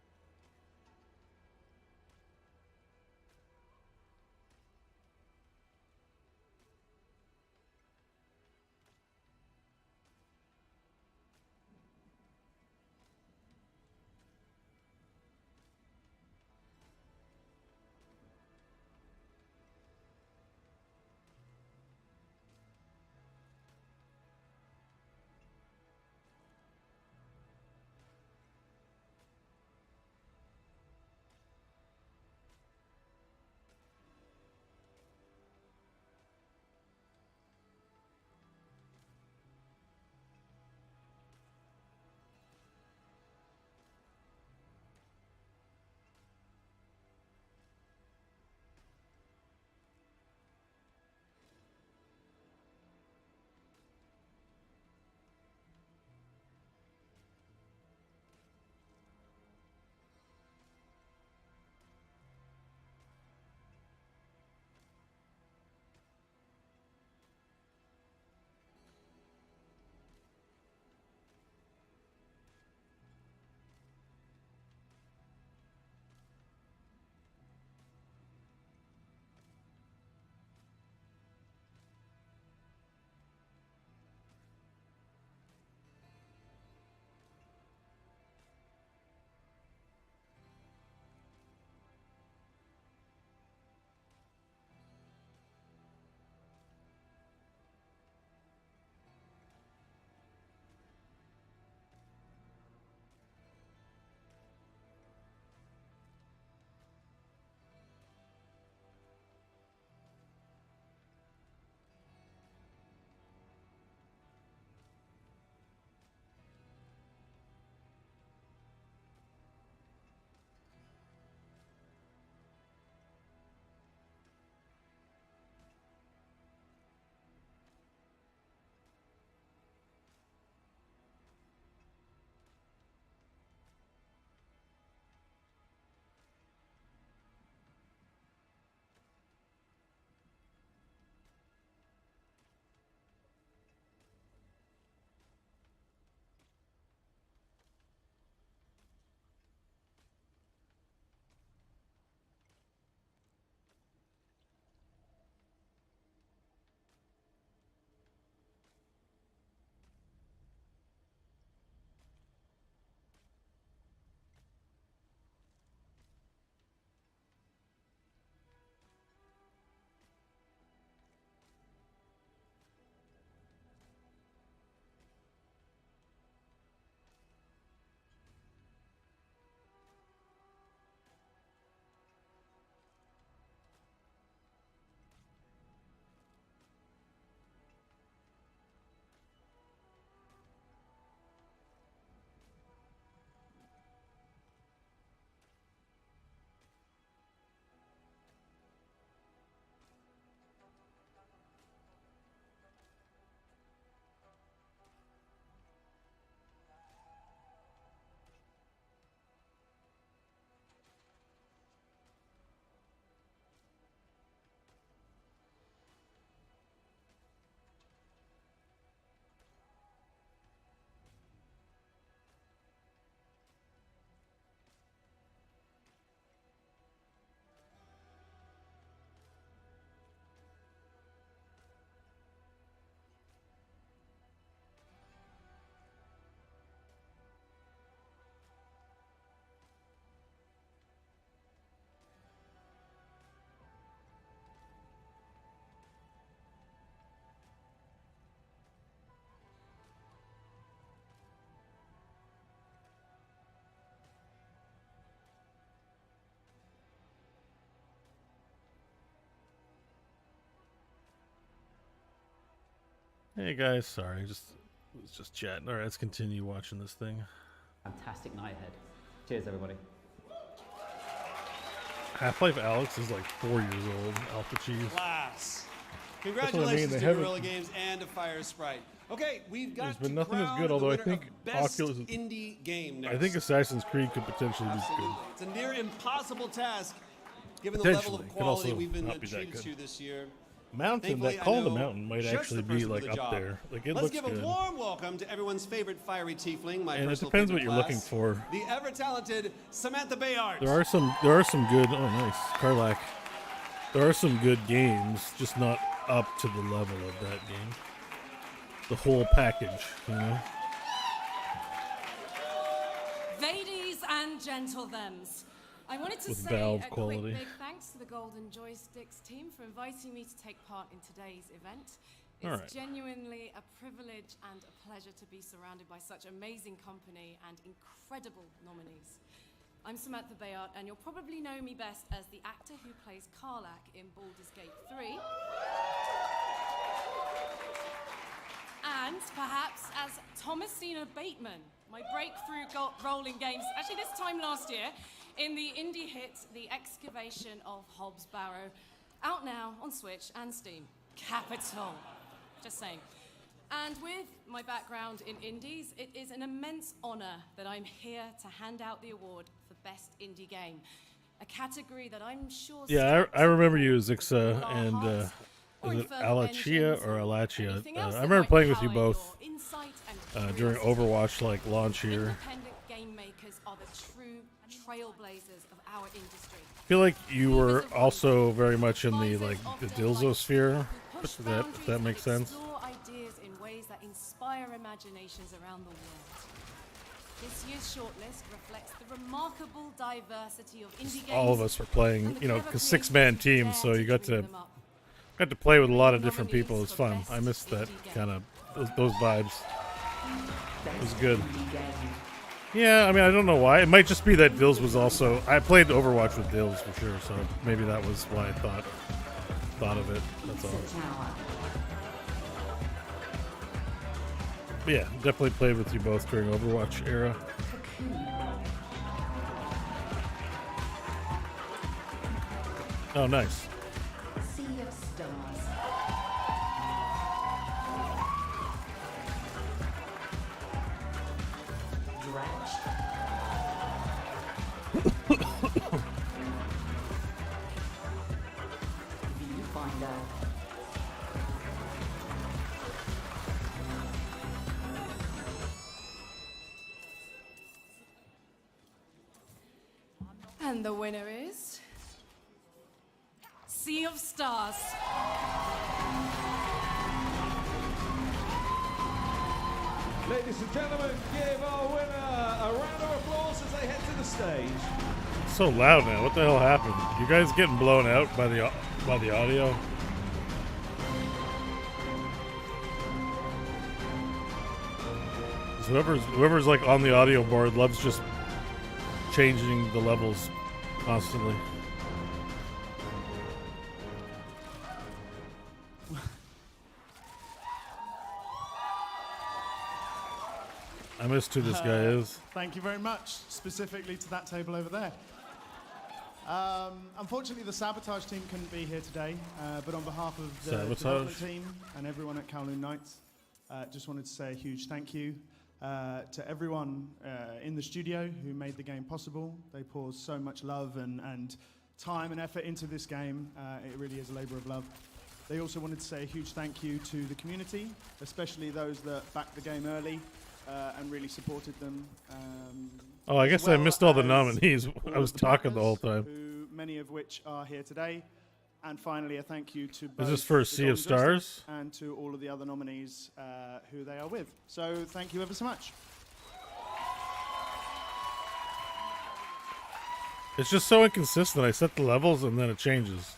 Hey guys, sorry, was just chatting. All right, let's continue watching this thing. Fantastic night ahead. Cheers, everybody. Half-Life Alex is like 4 years old. Alpha Cheese. Class. That's what I mean, Congratulations they to haven't- Guerrilla Games and to Fire Sprite. Okay, we've got There's been to nothing as crown good, the although I winner think of best Oculus is, indie game next. I think Assassin's Creed could potentially be good. It's a near impossible task given the level Potentially. of Could quality also we've been not be that treated good. to this year. mountain, Thankfully, that I call the know mountain might just actually the be person for like the up job. there. Like it Let's looks give good. a warm welcome to everyone's favorite fiery tiefling, my And it personal depends favorite what you're looking class, for. the ever-talented Samantha Bayard. There are some good. Oh, nice, Karlak. There are some good games, just not up to the level of that game. The whole package, you know. Ladies and gentlethems, I wanted to With say Valve a quality. quick big thanks to the Golden Joysticks team for inviting me to take part in today's event. It's All right. genuinely a privilege and a pleasure to be surrounded by such amazing company and incredible nominees. I'm Samantha Bayard, and you'll probably know me best as the actor who plays Karlak in Baldur's Gate 3. And perhaps as Thomasina Bateman, my breakthrough role in games, actually this time last year, in the indie hit The Excavation of Hobbs Barrow, out now on Switch and Steam. Capital. Just saying. And with my background in indies, it is an immense honor that I'm here to hand out the award for Best Indie Game, a category that I'm sure... Yeah, I remember you, Zixa, and is it Alachia or Alachia? I remember playing with you both during Overwatch like launch here. Independent game makers are the true trailblazers of our industry. I feel like you were also very much in the Dilzo sphere, if that makes sense. Explore ideas in ways that inspire imaginations around the world. This year's shortlist reflects the remarkable diversity of indie games. All of us were playing, you know, because 6-man teams, so you got to play with a lot of different people. It was fun. I missed that kind of those vibes. It was good. Yeah, I mean, I don't know why. It might just be that Dills was also... I played Overwatch with Dills for sure, so maybe that was why I thought of it. That's all. But yeah, definitely played with you both during Overwatch era. Oh, nice. Sea of Stars. Viewfinder. And the winner is... Sea of Stars. Ladies and gentlemen, give our winner a round of applause as they head to the stage. It's so loud now. What the hell happened? You guys getting blown out by the audio? Whoever's like on the audio board loves just changing the levels constantly. I missed who this guy is. Thank you very much, specifically to that table over there. Unfortunately, the Sabotage team couldn't be here today, but on behalf of the development team and everyone at Kowloon Knights, just wanted to say a huge thank you to everyone in the studio who made the game possible. They poured so much love and time and effort into this game. It really is a labor of love. They also wanted to say a huge thank you to the community, especially those that backed the game early and really supported them. Oh, I guess I missed all the nominees. I was talking the whole time. Many of which are here today. And finally, a thank you to both Is this for the Sea of Golden Joysticks Stars? and to all of the other nominees who they are with. So thank you ever so much. It's just so inconsistent. I set the levels and then it changes.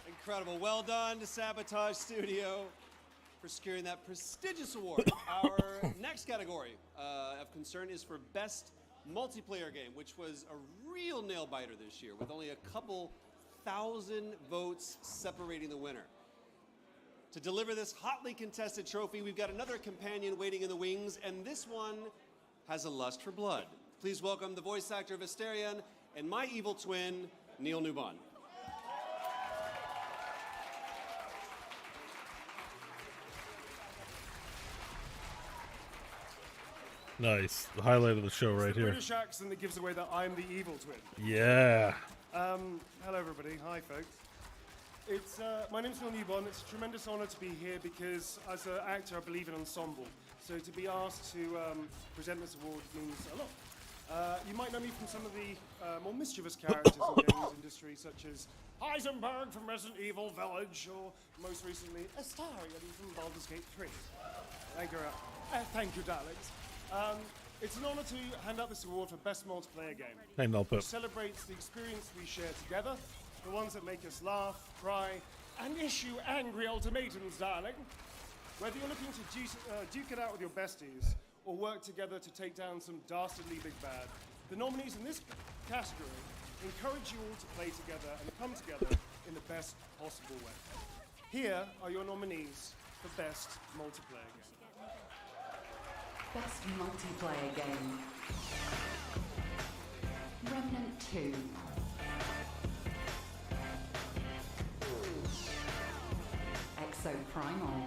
Incredible. Well done to Sabotage Studio for securing that prestigious award. Our next category of concern is for Best Multiplayer Game, which was a real nail-biter this year, with only a couple thousand votes separating the winner. To deliver this hotly contested trophy, we've got another companion waiting in the wings, and this one has a lust for blood. Please welcome the voice actor of Asterion and my evil twin, Neil Newbon. Nice. The highlight of the show right here. British accent that gives away that I'm the evil twin. Yeah. Hello, everybody. Hi, folks. It's my name's Neil Newborn. It's a tremendous honour to be here because as an actor, I believe in ensemble. So to be asked to present this award means a lot. You might know me from some of the more mischievous characters in the games industry, such as Heisenberg from Resident Evil Village, or most recently, Astarion from Baldur's Gate 3. Thank you, darlings. It's an honour to hand out this award for Best Multiplayer Game. Hey, no which pip. celebrates the experience we share together, the ones that make us laugh, cry, and issue angry ultimatums, darling. Whether you're looking to duke it out with your besties, or work together to take down some dastardly big bad, the nominees in this category encourage you all to play together and come together in the best possible way. Here are your nominees for Best Multiplayer Game. Best multiplayer game. Remnant 2. Exoprimal.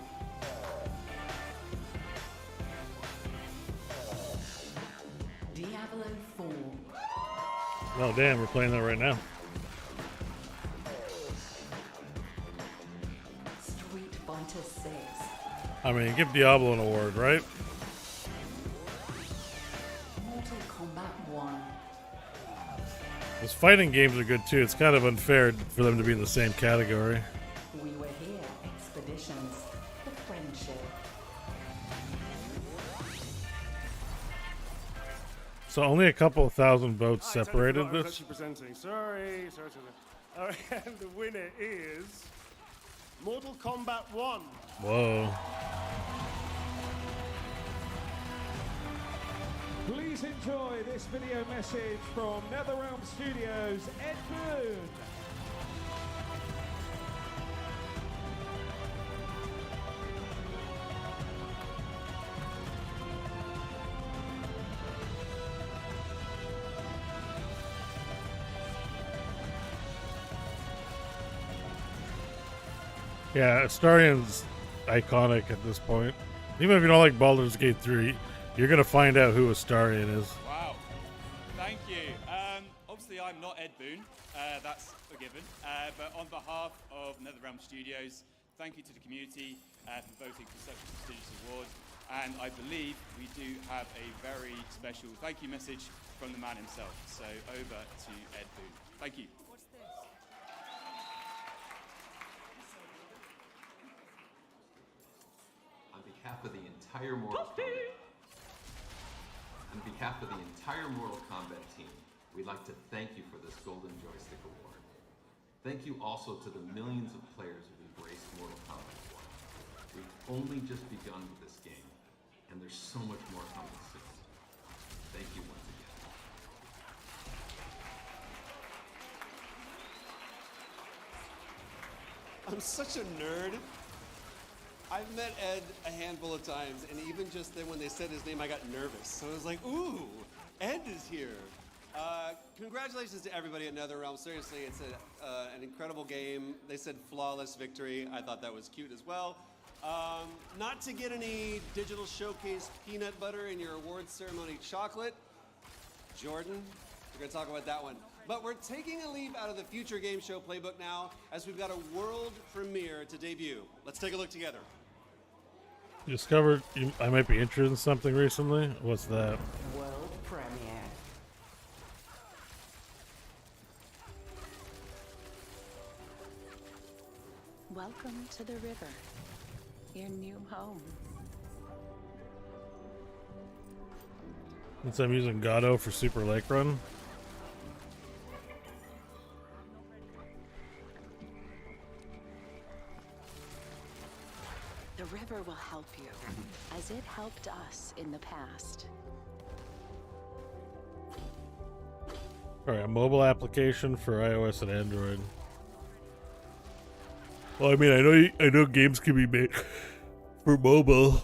Diablo 4. Oh damn, we're playing that right now. Street Fighter 6. I mean, give Diablo an award, right? Mortal Kombat 1. Those fighting games are good too. It's kind of unfair for them to be in the same category. We Were Here. Expeditions. The Friendship. So only a couple of thousand votes I totally separated forgot I was this. actually presenting. Sorry. All right, and the winner is Mortal Kombat 1. Whoa. Please enjoy this video message from NetherRealm Studios, Ed Boon. Yeah, Astarion's iconic at this point. Even if you don't like Baldur's Gate 3, you're gonna find out who Astarion is. Wow, thank you. Obviously, I'm not Ed Boon, that's a given. But on behalf of NetherRealm Studios, thank you to the community for voting for such a prestigious award. And I believe we do have a very special thank you message from the man himself. So over to Ed Boon. Thank you. On behalf of the entire Mortal Kombat, team, we'd like to thank you for this Golden Joystick Award. Thank you also to the millions of players who've embraced Mortal Kombat 4. We've only just begun with this game, and there's so much more coming soon. Thank you once again. I'm such a nerd. I've met Ed a handful of times, and even just then when they said his name, I got nervous. So I was like, ooh, Ed is here. Congratulations to everybody at NetherRealm. Seriously, it's an incredible game. They said flawless victory. I thought that was cute as well. Not to get any digital showcase peanut butter in your awards ceremony chocolate. Jordan, we're going to talk about that one. But we're taking a leaf out of the future game show playbook now, as we've got a world premiere to debut. Let's take a look together. You discovered I might be interested in something recently. What's that? World premiere. Welcome to the river, your new home. Since I'm using Godot for Super Lake Run. The river will help you, as it helped us in the past. Alright, a mobile application for iOS and Android. Well, I mean, I know games can be made for mobile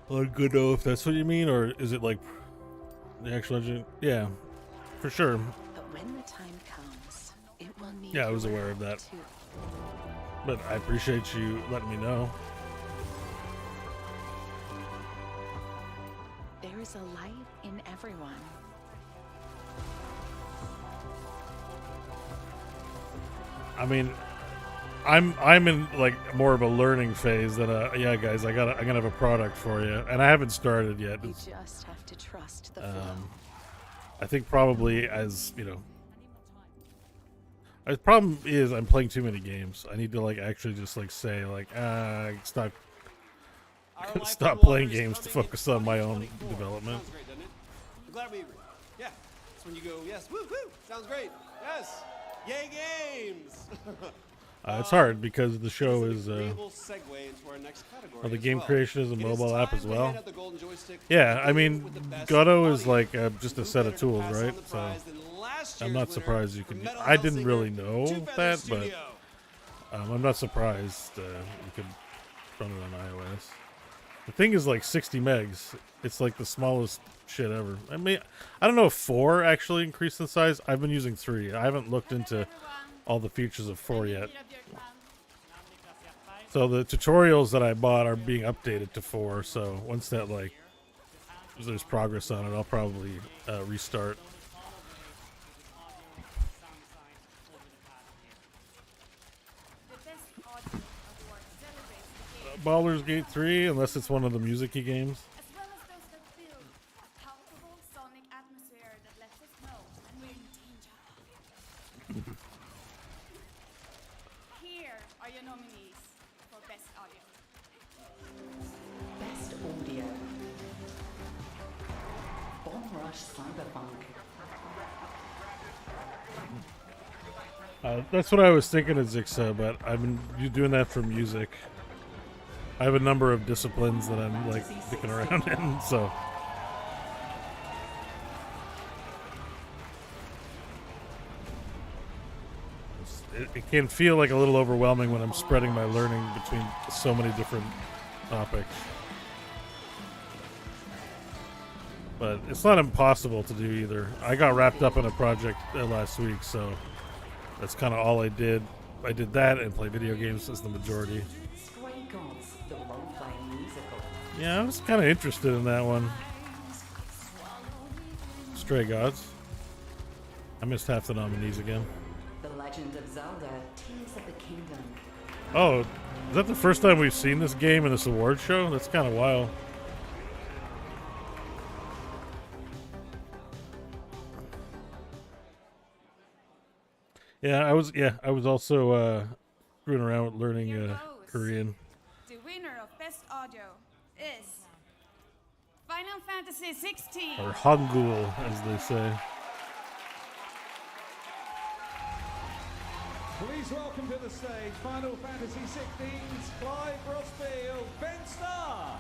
on Godot, if that's what you mean, or is it like the actual engine? Yeah, for sure. But when the time comes, it will need Yeah, I was your aware of help that. too. But I appreciate you letting me know. There is a light in everyone. I mean, I'm in like more of a learning phase than yeah, guys. I'm gonna have a product for you, and I haven't started yet. You just have to trust the flow. I think probably as you know, the problem is I'm playing too many games. I need to like actually just like say like stop playing games to focus on my own development. Sounds great, doesn't it? I'm glad we agree. Yeah, it's when you go, yes, woo, woo, sounds great. Yes, yay games. It's hard because the show is agreeable segue into our next category the as game well. creation is a It mobile app as time to well. hand out the golden joystick Yeah, to I the mean, with the best Godot is audio. like just a set of tools, pass on right? the So prize than last I'm year's not winner, surprised you from can. Metal I didn't Singer, really know Two Feather that, Studio. but I'm not surprised you could run it on iOS. The thing is like 60 megs. It's like the smallest shit ever. I mean, I don't know if 4 actually increased in size. I've been using 3. I haven't looked into all the features of 4 yet. So the tutorials that I bought are being updated to 4. So once that like there's progress on it, I'll probably restart. Baldur's Gate 3, unless it's one of the music-y games. As well as those that build a palpable sonic atmosphere that lets us know when we're in danger. Here are your nominees for Best Audio. Best audio. Bomb Rush Cyberpunk. That's what I was thinking of Zixa, but I've been doing that for music. I have a number of disciplines that I'm like sticking around in, so. It can feel like a little overwhelming when I'm spreading my learning between so many different topics. But it's not impossible to do either. I got wrapped up in a project last week, so that's kind of all I did. I did that and play video games as the majority. Stray Gods, the role-playing musical. Yeah, I was kind of interested in that one. Stray Gods. I missed half the nominees again. The Legend of Zelda, Tears of the Kingdom. Oh, is that the first time we've seen this game in this award show? That's kind of wild. Yeah, I was also screwing around with learning Korean. The winner of Best Audio is Final Fantasy 16. Or Hangul, as they say. Please welcome to the stage Final Fantasy 16's Clive Rossfield, Ben Starr.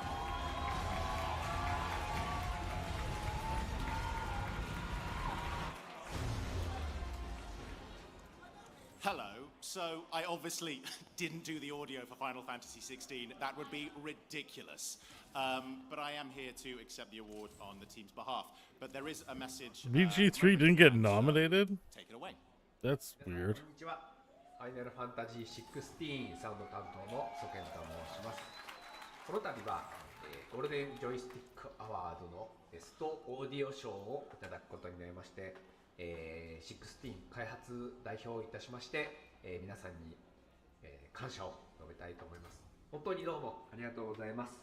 Hello. So I obviously didn't do the audio for Final Fantasy 16. That would be ridiculous. But I am here to accept the award on the team's behalf. But there is a message. VG3 didn't get nominated? Take it away. That's weird. こんにちは。ファイナルファンタジー16サウンド担当のソケンと申します。この度は、ゴールデンジョイスティックアワードのベストオーディオ賞をいただくことになりまして、16開発代表をいたしまして、皆さんに、感謝を述べたいと思います。本当にどうもありがとうございます。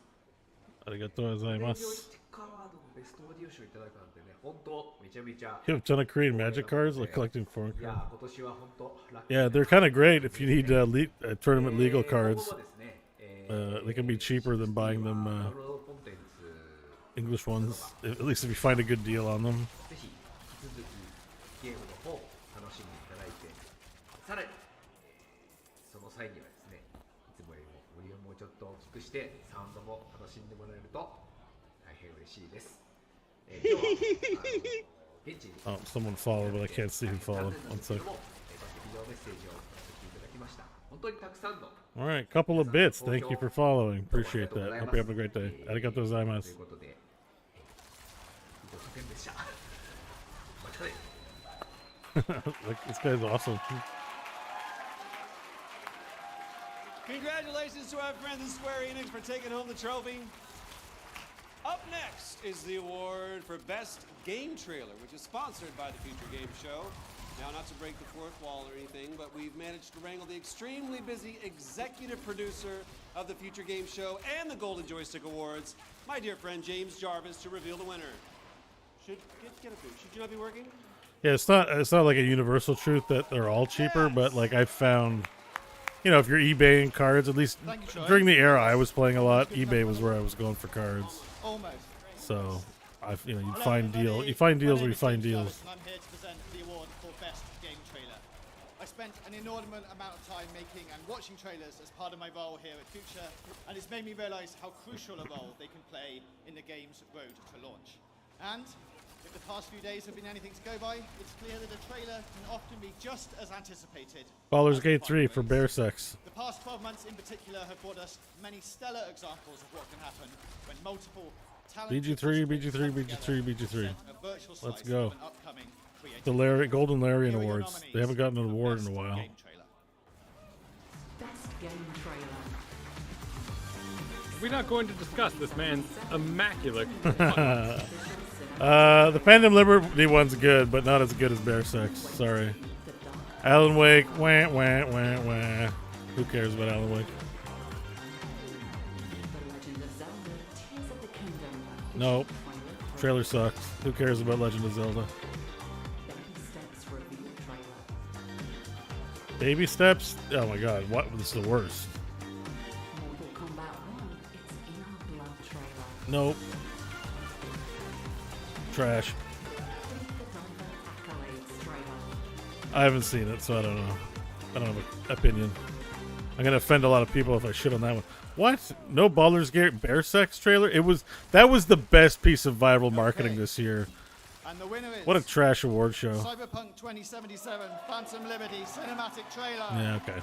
ありがとうございます。ゴールデンジョイスティックアワードのベストオーディオ賞をいただくなんてね、本当めちゃめちゃ。You have a ton of Korean magic cards, like collecting foreign いや、 cards. 今年は本当ラッキー Yeah, they're kind of great if you need tournament legal cards. They can be cheaper than buying them English ones, at least if you find a good deal on them. ぜひ引き続きゲームの方楽しんでいただいて、さらにその際にはですね、いつもよりもボリュームをちょっと大きくしてサウンドも楽しんでもらえると大変嬉しいです。今日は現地に Oh, someone followed, but I can't see who followed. One sec. ビデオメッセージを送っていただきました。本当にたくさんの All right, couple of bits. Thank you for following. Appreciate that. Hope you have a great day. Arigatou gozaimasu. ということで、以上ソケンでした。またね。Like, this guy's awesome. Congratulations to our friends at Square Enix for taking home the trophy. Up next is the award for Best Game Trailer, which is sponsored by the Future Game Show. Now, not to break the fourth wall or anything, but we've managed to wrangle the extremely busy executive producer of the Future Game Show and the Golden Joystick Awards, my dear friend James Jarvis, to reveal the winner. Should get a food. Should you not be working? Yeah, it's not like a universal truth that they're all cheaper, but like I found, you know, if you're eBaying cards, at least during the era I was playing a lot, eBay was where I was going for cards. So, you find deals where you find deals. I'm here to present the award for Best Game Trailer. I spent an inordinate amount of time making and watching trailers as part of my role here at Future, and it's made me realize how crucial a role they can play in the game's road to launch. And if the past few days have been anything to go by, it's clear that a trailer can often be just as anticipated. Baldur's Gate 3 for bear sex. The past 12 months in particular have brought us many stellar examples of what can happen when multiple BG3, BG3, BG3, BG3. Let's go. The Golden Larian Awards. They haven't gotten an award in a while. Best game trailer. We're not going to discuss this man's immaculate. The Phantom Liberty one's good, but not as good as Bear Sex. Sorry. Alan Wake. Wah, wah, wah, wah. Who cares about Alan Wake? Nope. Trailer sucks. Who cares about Legend of Zelda? Baby Steps? Oh my god, what? This is the worst. Nope. Trash. I haven't seen it, so I don't know. I don't have an opinion. I'm gonna offend a lot of people if I shit on that one. What? No Baldur's Gate Bear Sex trailer? That was the best piece of viral marketing this year. And the winner is what a trash award show. Cyberpunk 2077 Phantom Liberty cinematic trailer. Yeah, okay.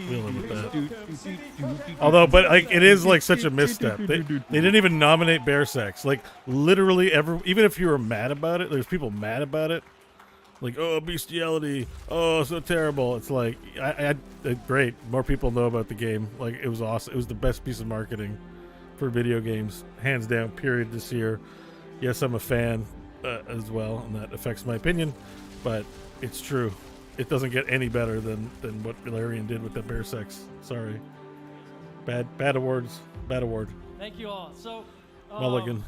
We'll live with that. Although, but like, it is like such a misstep. They didn't even nominate Bear Sex. Like, literally, even if you were mad about it, there's people mad about it. Like, oh, bestiality. Oh, so terrible. It's like, great. More people know about the game. Like, it was awesome. It was the best piece of marketing for video games, hands down. Period. This year. Yes, I'm a fan as well, and that affects my opinion. But it's true. It doesn't get any better than what Larian did with that Bear Sex. Sorry. Bad awards. Bad award. Thank you all. So, Mulligan.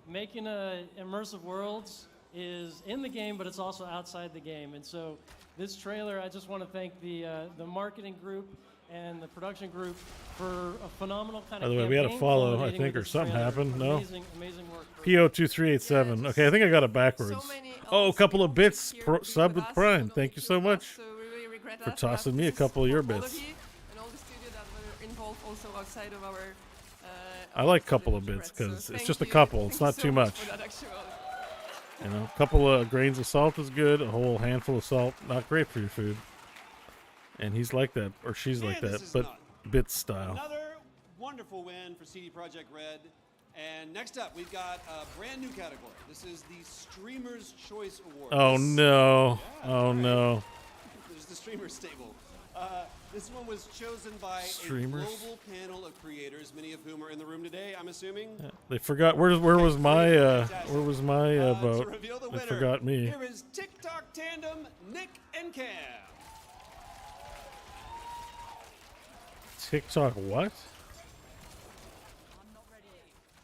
Making immersive worlds is in the game, but it's also outside the game. And so this trailer, I just want to thank the marketing group and the production group for a phenomenal kind of By the way, we had a follow, I think, or something happened. No? Amazing work. PO2387. Okay, I think I got it backwards. Oh, a couple of bits subbed with Prime. Thank you so much for tossing me a couple of your bits. I like couple of bits because it's just a couple. It's not too much. You know, a couple of grains of salt is good. A whole handful of salt, not great for your food. And he's like that, or she's like that, but bits style. Another wonderful win for CD Projekt Red. And next up, we've got a brand new category. This is the Streamer's Choice Award. Oh no! Oh no! There's the Streamer stable. This one was chosen by Streamers? a global panel of creators, many of whom are in the room today, I'm assuming. Yeah, they forgot. Where was my vote? They forgot me. Here is TikTok tandem Nick and Cam. TikTok what?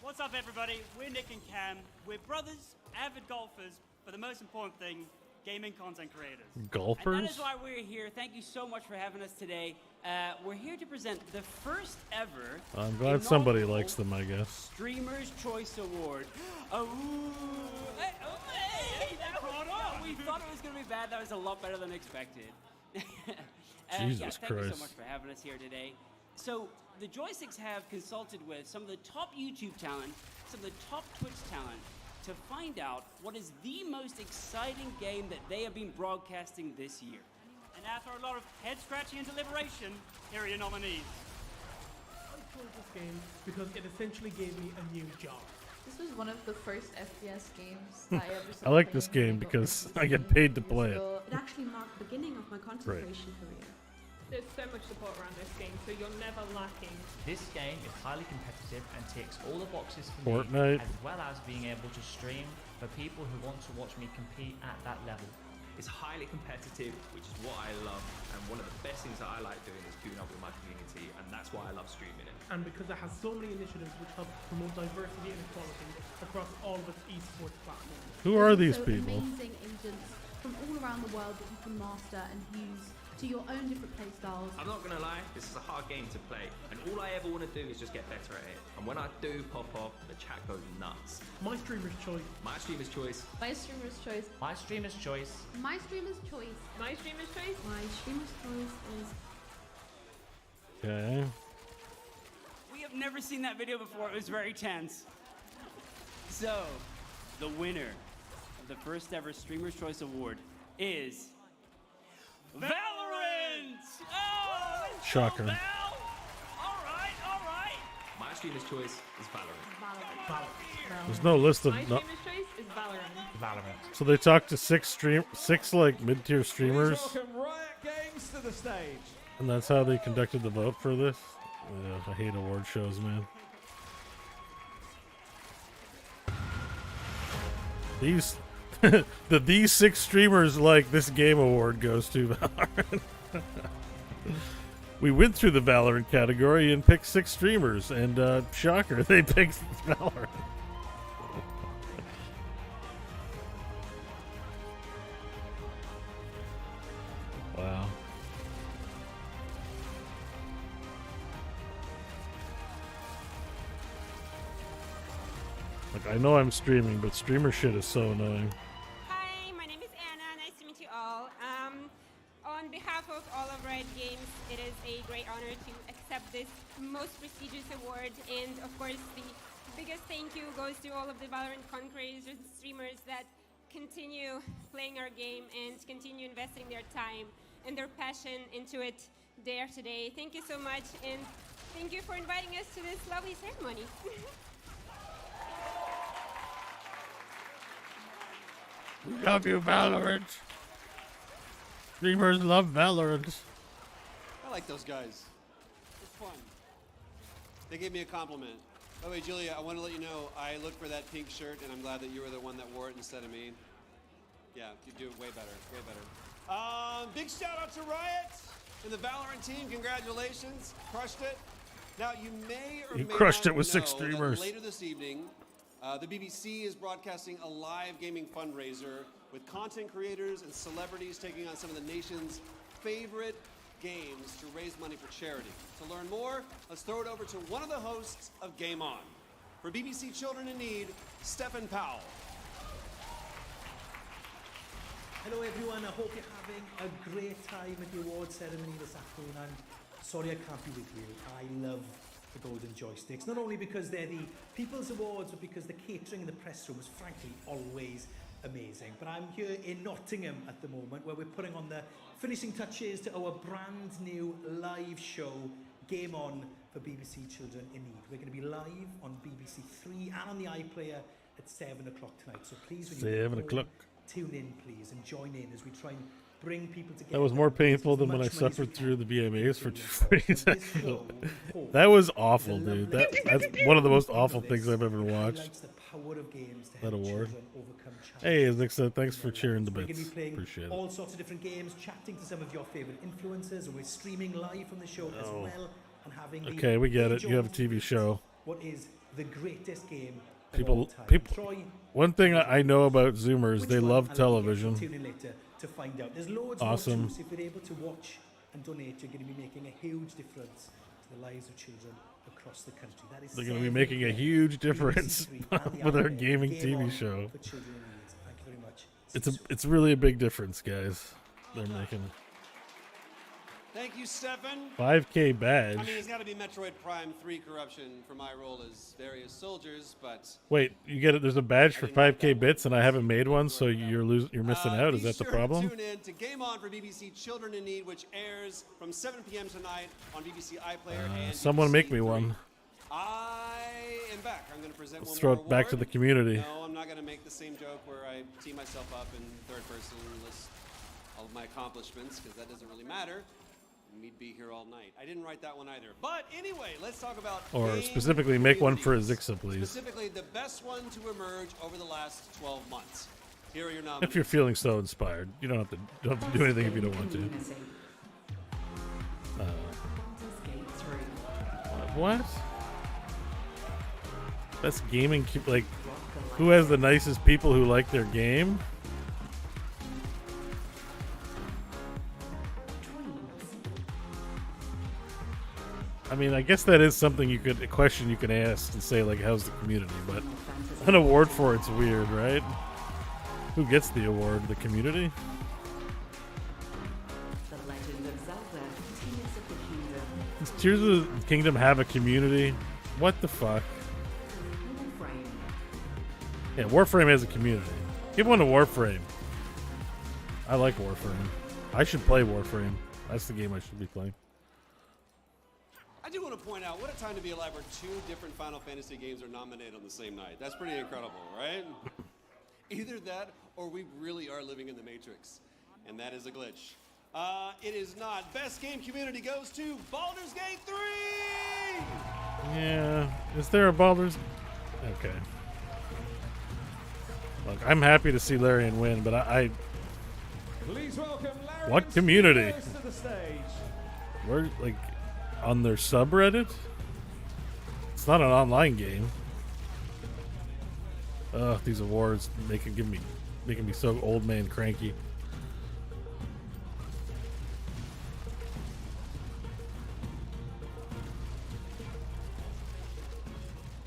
What's up, everybody? We're Nick and Cam. We're brothers, avid golfers, but the most important thing, gaming content creators. Golfers? And that is why we're here. Thank you so much for having us today. We're here to present the first ever I'm glad somebody likes them, I guess. Streamer's Choice Award. Oh, hey, that was, we thought it was going to be bad. That was a lot better than expected. Jesus thank you Christ. so much for having us here today. So, the Joysticks have consulted with some of the top YouTube talent, some of the top Twitch talent, to find out what is the most exciting game that they have been broadcasting this year. And after a lot of head-scratching and deliberation, here are your nominees. I chose this game because it essentially gave me a new job. This was one of the first FPS games that I ever saw. I like this game because I get paid to play it. It actually marked the beginning of my content creation career. There's so much support around this game, so you're never lacking. This game is highly competitive and ticks all the boxes for Fortnite. me, as well as being able to stream for people who want to watch me compete at that level. It's highly competitive, which is what I love, and one of the best things that I like doing is queuing up with my community, and that's why I love streaming it. And because it has so many initiatives which help promote diversity and equality across all of its esports platforms. Who are these So people? amazing agents from all around the world that you can master and use to your own different play styles. I'm not gonna lie, this is a hard game to play, and all I ever want to do is just get better at it. And when I do pop off, the chat goes nuts. My streamer's choice. My streamer's choice. My streamer's choice. My streamer's choice. My streamer's choice. My streamer's choice. My streamer's choice is. Okay. We have never seen that video before. It was very tense. So, the winner of the first ever Streamer's Choice Award is Valorant! Oh, it's Shocker. Val! All right. My streamer's choice is Valorant. There's no list of. My No, streamer's choice is Valorant. Valorant. so they talked to six like mid-tier streamers, Welcome Riot Games to the stage. and that's how they conducted the vote for this. I hate award shows, man. These six streamers like this game award goes to Valorant. We went through the Valorant category and picked six streamers, and shocker, they picked Valorant. Wow. Like, I know I'm streaming, but streamer shit is so annoying. Hi, my name is Anna. Nice to meet you all. On behalf of all of Riot Games, it is a great honor to accept this most prestigious award. And of course, the biggest thank you goes to all of the Valorant conquerors and streamers that continue playing our game and continue investing their time and their passion into it day after day. Thank you so much, and thank you for inviting us to this lovely ceremony. We love you, Valorant. Streamers love Valorant. I like those guys. It's fun. They gave me a compliment. By the way, Julia, I want to let you know I looked for that pink shirt, and I'm glad that you were the one that wore it instead of me. Yeah, you do it way better, way better. Big shout out to Riot and the Valorant team. Congratulations, crushed it. Now you may or You may crushed not it with know six that streamers. later this evening, the BBC is broadcasting a live gaming fundraiser with content creators and celebrities taking on some of the nation's favorite games to raise money for charity. To learn more, let's throw it over to one of the hosts of Game On. For BBC Children in Need, Stephen Powell. Hello everyone, I hope you're having a great time at the award ceremony this afternoon, and sorry I can't be with you. I love the Golden Joysticks, not only because they're the People's Awards, but because the catering in the press room is frankly always amazing. But I'm here in Nottingham at the moment, where we're putting on the finishing touches to our brand new live show, Game On, for BBC Children in Need. We're going to be live on BBC Three and on the iPlayer at 7 o'clock tonight. So please, when you 7 o'clock. tune in, please, and join in as we try and bring people together. That was more painful than when I suffered through the VMAs for 2 seconds. That was awful, dude. That's one of the most awful things I've ever watched. That award. Hey, as Nick said, thanks for cheering the We're going bits. to be playing Appreciate it. all sorts of different games, chatting to some of your favorite influencers, and we're streaming live from the show as Oh. well, and having the Okay, we get it. age You have a old TV show. What is the greatest game of all People, time? people. Troy, One thing I know about Zoomers, which they one? love I'll television. Tune in later to find out. There's loads Awesome. more too, so if you're able to watch and donate, you're going to be making a huge difference to the lives of children across the country. That is They're going to be 7 making a p.m. huge BBC difference Three and the with our iPlayer. gaming Game TV On show. for children in need. Thank you very much. It's really a big difference, guys. They're making Thank you, Stefan. 5K badge. I mean, it's got to be Metroid Prime 3 corruption for my role as various soldiers, but Wait, you get it? There's a badge for 5K bits, and I haven't made one, so you're missing out. Is be that the sure problem? To tune in to Game On for BBC Children in Need, which airs from 7 p.m. tonight on BBC iPlayer and Someone BBC make me Three. one. I am back. I'm going to present Let's one throw more it back to award. the community. No, I'm not going to make the same joke where I tee myself up in third person and list all of my accomplishments, because that doesn't really matter. We'd be here all night. I didn't write that one either. But anyway, let's talk about Or game specifically make one for communities. Azixa, please. Specifically, the best one to emerge over the last 12 months. Here are your nominees. If you're feeling so inspired, you don't have to do anything if you don't want to. What? Best gaming, like, who has the nicest people who like their game? I mean, I guess that is something a question you can ask and say, like, how's the community? But an award for it's weird, right? Who gets the award? The community? Does Tears of the Kingdom have a community? What the fuck? Yeah, Warframe has a community. Give one to Warframe. I like Warframe. I should play Warframe. That's the game I should be playing. I do want to point out, what a time to be alive where 2 different Final Fantasy games are nominated on the same night. That's pretty incredible, right? Either that, or we really are living in the Matrix. And that is a glitch. It is not. Best game community goes to Baldur's Gate 3! Yeah. Is there a Baldur's? Okay. Look, I'm happy to see Larian win, but I Please welcome Larry what community? to the stage. We're like on their subreddit? It's not an online game. Ugh, these awards making me so old man cranky.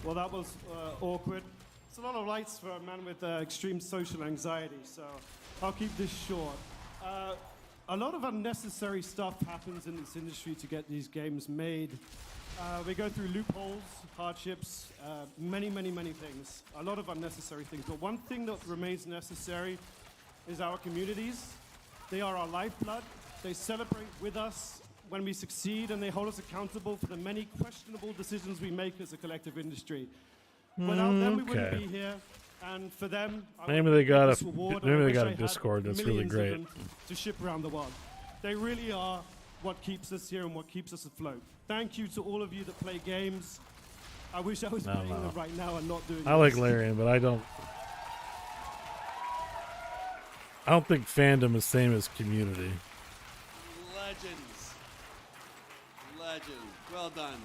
Well, that was awkward. It's a lot of lights for a man with extreme social anxiety, so I'll keep this short. A lot of unnecessary stuff happens in this industry to get these games made. We go through loopholes, hardships, many things. A lot of unnecessary things. But one thing that remains necessary is our communities. They are our lifeblood. They celebrate with us when we succeed, and they hold us accountable for the many questionable decisions we make as a collective industry. Without them, we wouldn't be here. And for them, Maybe they got a Discord that's really great. To ship around the world. They really are what keeps us here and what keeps us afloat. Thank you to all of you that play games. I wish I was playing them right now and not doing I like this. Larian, but I don't think fandom is same as community. Legends. Well done.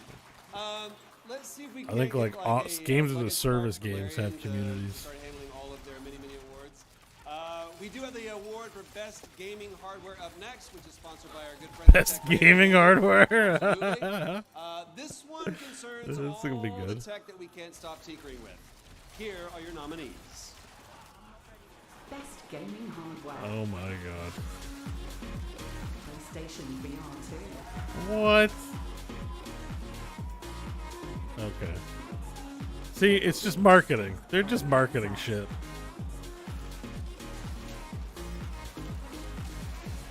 Let's see if we can I think get, like games as a service games have communities. Start handling all of their many awards. We do have the award for best gaming hardware up next, which is sponsored by our good friends. Best gaming hardware. This one concerns This is gonna be all good. the tech that we can't stop tinkering with. Here are your nominees. Best gaming hardware. Oh my god. PlayStation VR 2. What? Okay. See, it's just marketing. They're just marketing shit.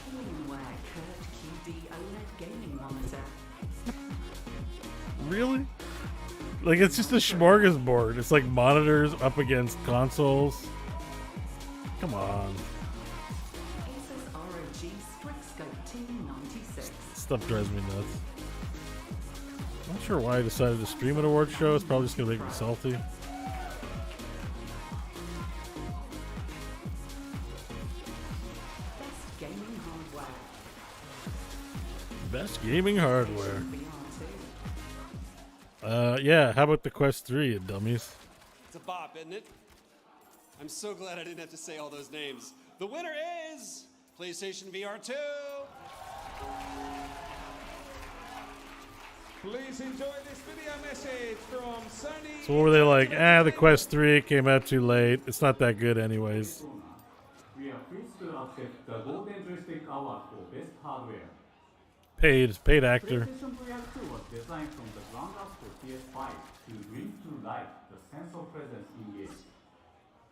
Alienware Curved QD OLED gaming monitor. Really? Like, it's just a smorgasbord. It's like monitors up against consoles. Come on. Asus ROG Strixscope T96. Stuff drives me nuts. I'm not sure why I decided to stream an award show. It's probably just gonna make me salty. Best gaming hardware. Best gaming hardware. Yeah, how about the Quest 3, you dummies? It's a bop, isn't it? I'm so glad I didn't have to say all those names. The winner is PlayStation VR 2. Please enjoy this video message from Sony. So what were they like? The Quest 3 came out too late. It's not that good anyways. We are pleased to accept the Golden Joystick Award for Best Hardware. Paid actor. PlayStation VR 2 was designed from the ground up for PS5 to bring to life the sense of presence in games,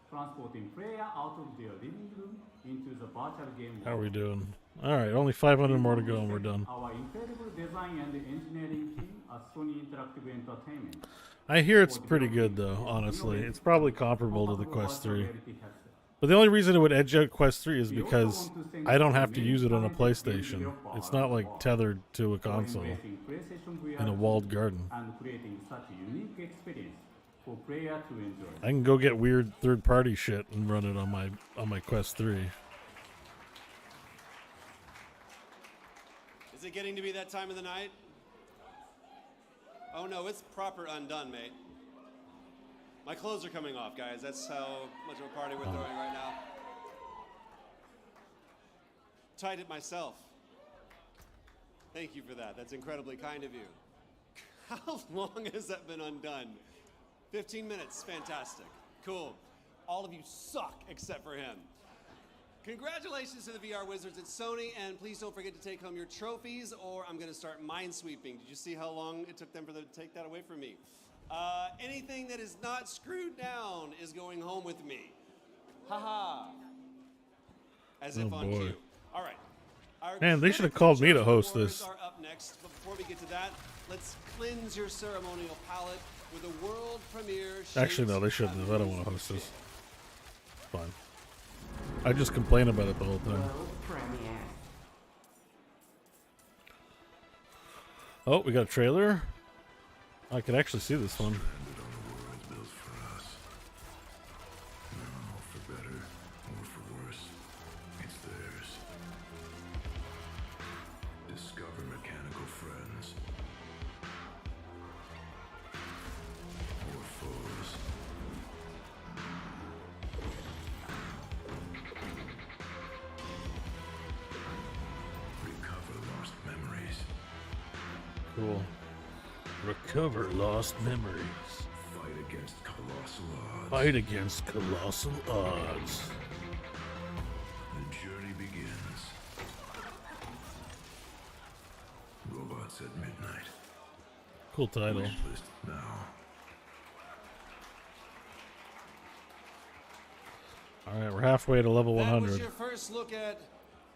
transporting player out of their living room into the virtual game world. How are we doing? Alright, only 500 more to go and we're done. Our incredible design and engineering team at Sony Interactive Entertainment. I hear it's pretty good though, honestly. It's probably comparable to the Quest 3. But the only reason it would edge out Quest 3 is because I don't have to use it on a PlayStation. It's not like tethered to a console in a walled garden. And creating such a unique experience for player to enjoy. I can go get weird third-party shit and run it on my Quest 3. Is it getting to be that time of the night? Oh no, it's proper undone, mate. My clothes are coming off, guys. That's how much of a party we're throwing right now. Tied it myself. Thank you for that. That's incredibly kind of you. How long has that been undone? 15 minutes. Fantastic. Cool. All of you suck except for him. Congratulations to the VR wizards at Sony, and please don't forget to take home your trophies, or I'm going to start minesweeping. Did you see how long it took them to take that away from me? Anything that is not screwed down is going home with me. Haha. As if on cue. All right. Our Man, they should have called me to host this. are up next, but before we get to that, let's cleanse your ceremonial palate with a world premiere. Actually, no, they shouldn't have. I don't want to host this. Fine. I just complain about it the whole time. Oh, we got a trailer. I can actually see this one. Cool. Recover lost memories. Fight against colossal odds. Fight against colossal odds. The journey begins. Robots at midnight. Cool title. Wishlist now. Alright, we're halfway to level 100. That was your first look at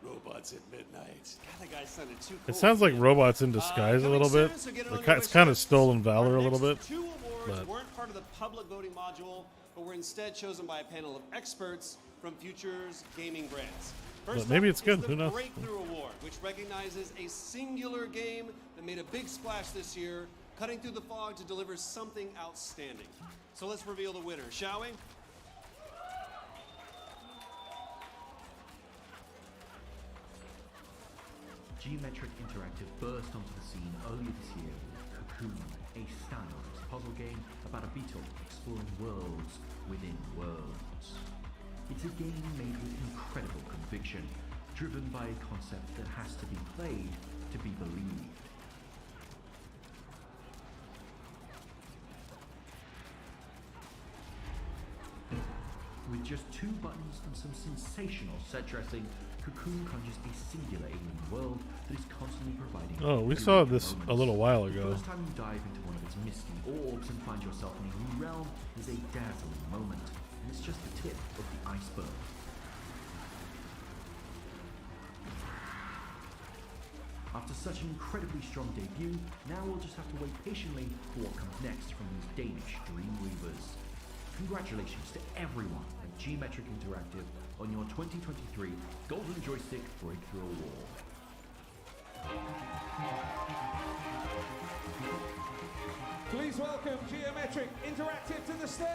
Robots at Midnight. God, that guy sounded too cool. It sounds like Robots in Disguise a little bit. It's kind of Stolen Valor a little bit. Two awards But weren't part of the public voting module, but were instead chosen by a panel of experts from Futures gaming brands. First maybe up it's good. is Who the knows? Breakthrough Award, which recognizes a singular game that made a big splash this year, cutting through the fog to deliver something outstanding. So let's reveal the winner, shall we? Geometric Interactive burst onto the scene earlier this year with Cocoon, a standardized puzzle game about a beetle exploring worlds within worlds. It's a game made with incredible conviction, driven by a concept that has to be played to be believed. With just 2 buttons and some sensational set dressing, Cocoon conjures a singular alien world that is constantly providing. Oh, we saw this a little while ago. The first time you dive into one of its misty orbs and find yourself in a new realm is a dazzling moment, and it's just the tip of the iceberg. After such an incredibly strong debut, now we'll just have to wait patiently for what comes next from these Danish Dreamweavers. Congratulations to everyone at Geometric Interactive on your 2023 Golden Joystick Breakthrough Award. Please welcome Geometric Interactive to the stage.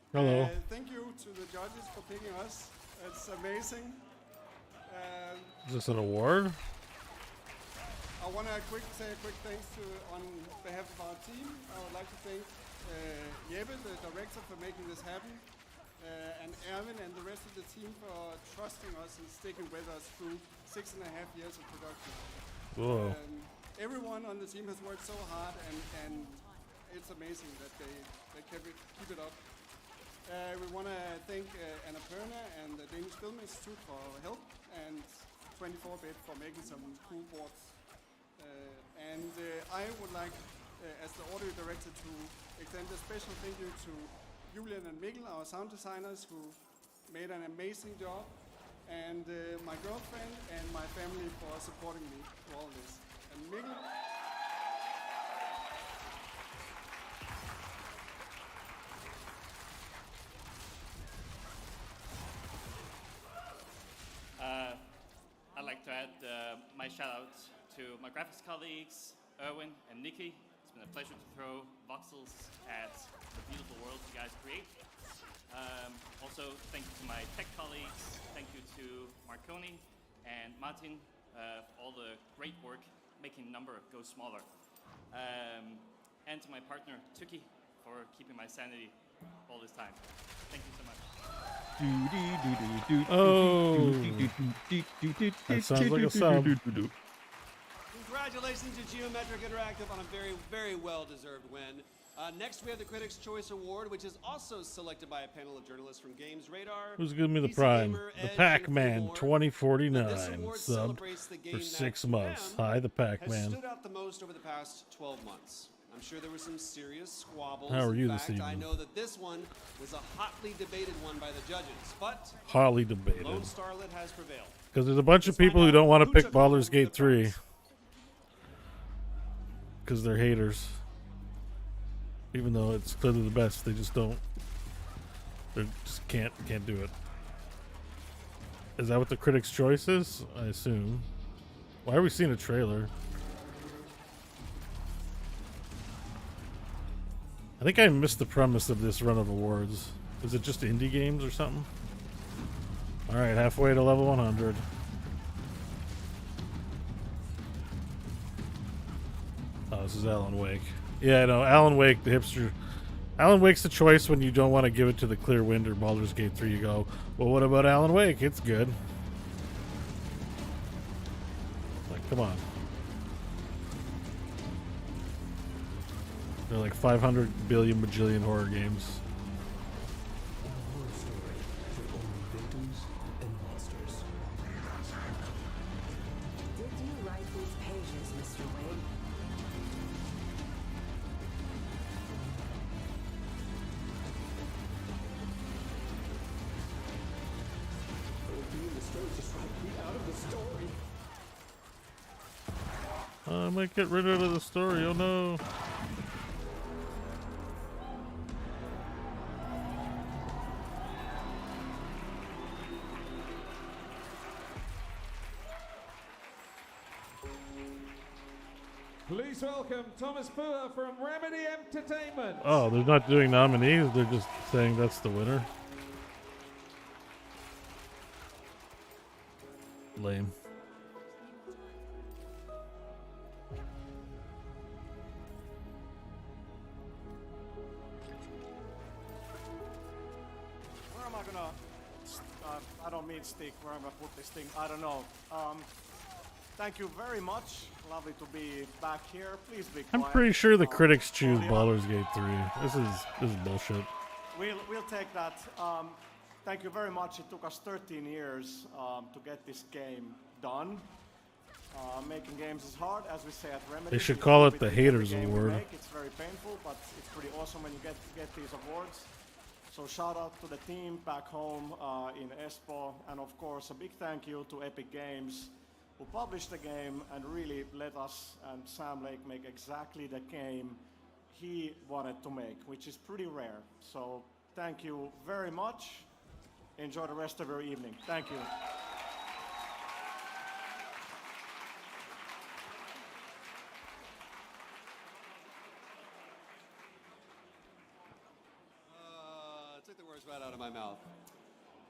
Hello. Thank you to the judges for picking us. It's amazing. Is this an award? I want to say a quick thanks on behalf of our team. I would like to thank Jeppe, the director, for making this happen, and Erwin and the rest of the team for trusting us and sticking with us through 6.5 years of production. Whoa. Everyone on the team has worked so hard, and it's amazing that they keep it up. We want to thank Annapurna and the Danish Film Institute for help, and 24-bit for making some cool boards. And I would like, as the audio director, to extend a special thank you to Julian and Mikkel, our sound designers, who made an amazing job, and my girlfriend and my family for supporting me through all this. And Mikkel. I'd like to add my shout out to my graphics colleagues, Erwin and Nikki. It's been a pleasure to throw voxels at the beautiful world you guys create. Also, thank you to my tech colleagues. Thank you to Marconi and Martin for all the great work making number go smaller. And to my partner, Tuki, for keeping my sanity all this time. Thank you so much. Oh, that sounds like a sub. Congratulations to Geometric Interactive on a very, very well-deserved win. Next, we have the Critics' Choice Award, which is also selected by a panel of journalists from Games Radar. Who's giving me the PC prime? Gamer, The Edge, Pac-Man and a few more. 2049 This award subbed celebrates the game for that, 6 to months. them, Hi, the has Pac-Man. stood out the most over the past 12 months. I'm sure there were some serious squabbles. How are you In this fact, I evening? know that this one was a hotly debated one by the judges, but Hotly debated. Lone Starlet has prevailed. Because there's a bunch of people who don't want to pick Baldur's Gate 3. Because they're haters. Even though it's clearly the best, they just don't. They just can't do it. Is that what the critics' choice is? I assume. Why are we seeing a trailer? I think I missed the premise of this run of awards. Is it just indie games or something? Alright, halfway to level 100. Oh, this is Alan Wake. Yeah, I know. Alan Wake, the hipster. Alan Wake's the choice when you don't want to give it to the Clear Wind or Baldur's Gate 3. You go, well, what about Alan Wake? It's good. Like, come on. They're like 500 billion bajillion horror games. Horror story for only victims and monsters. Did you write these pages, Mr. Wade? Being the story just write me out of the story. I might get rid of the story. Oh no. Please welcome Thomas Fuller from Remedy Entertainment. Oh, they're not doing nominees. They're just saying that's the winner. Lame. Where am I gonna? I don't mean stick. Where am I put this thing? I don't know. Thank you very much. Lovely to be back here. Please be quiet. I'm pretty sure the critics choose Baldur's Gate 3. This is bullshit. We'll take that. Thank you very much. It took us 13 years to get this game done. Making games is hard, as we say at Remedy. They should We call love it the in every Haters game we Award. make. It's very painful, but it's pretty awesome when you get these awards. So shout out to the team back home in Espoo, and of course a big thank you to Epic Games, who published the game and really let us and Sam Lake make exactly the game he wanted to make, which is pretty rare. So thank you very much. Enjoy the rest of your evening. Thank you. Took the words right out of my mouth.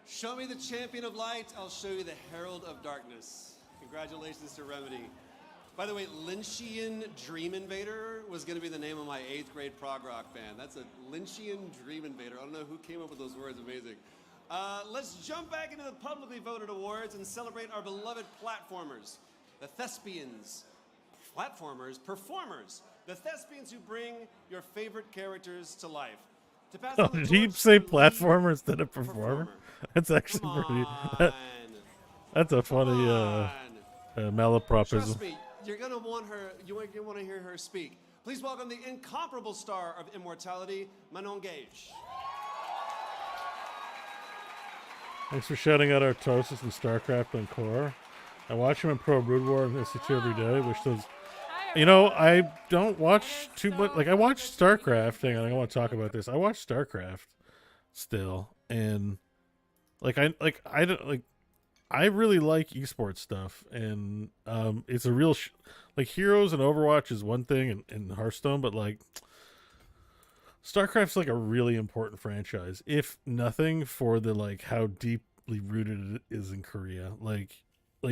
Show me the champion of light, I'll show you the herald of darkness. Congratulations to Remedy. By the way, Lynchian Dream Invader was going to be the name of my 8th grade prog rock band. That's a Lynchian Dream Invader. I don't know who came up with those words. Amazing. Let's jump back into the publicly voted awards and celebrate our beloved platformers, the thespians, performers, the thespians who bring your favorite characters to life. To pass Oh, on the did he torch say to the platformer instead of performer? That's actually pretty. That's a funny malapropism. Trust me, you're gonna want her. You want to hear her speak. Please welcome the incomparable star of Immortality, Manon Gage. Thanks for shouting out Artosis and StarCraft and Core. I watch him in Pro Brood War and SC2 every day. Wish those. You know, I don't watch too much. Like, I watch StarCraft. Hang on, I want to talk about this. I watch StarCraft still, and I really like esports stuff, and it's a real like Heroes and Overwatch is one thing, and Hearthstone, but like StarCraft's like a really important franchise, if nothing for the like how deeply rooted it is in Korea. Like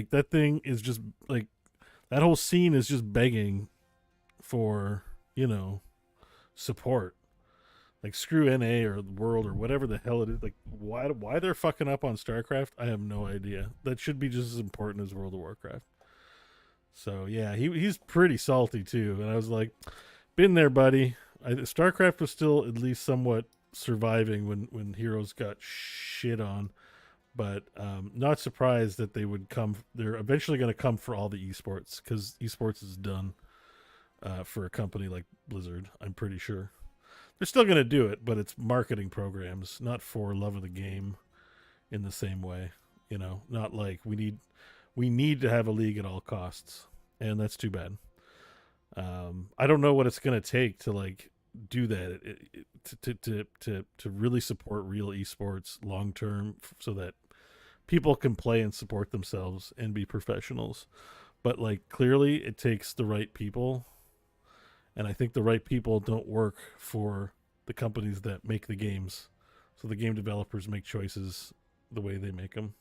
that thing is just like that whole scene is just begging for, you know, support. Like, screw NA or the world or whatever the hell it is. Like, why they're fucking up on StarCraft, I have no idea. That should be just as important as World of Warcraft. So, yeah, he's pretty salty, too. And I was like, been there, buddy. StarCraft was still at least somewhat surviving when Heroes got shit on. But not surprised that they would come. They're eventually going to come for all the esports, because esports is done for a company like Blizzard, I'm pretty sure. They're still going to do it, but it's marketing programs, not for love of the game in the same way. You know, not like we need to have a league at all costs, and that's too bad. I don't know what it's going to take to like do that to really support real esports long term, so that people can play and support themselves and be professionals. But like, clearly it takes the right people. And I think the right people don't work for the companies that make the games. So the game developers make choices the way they make them.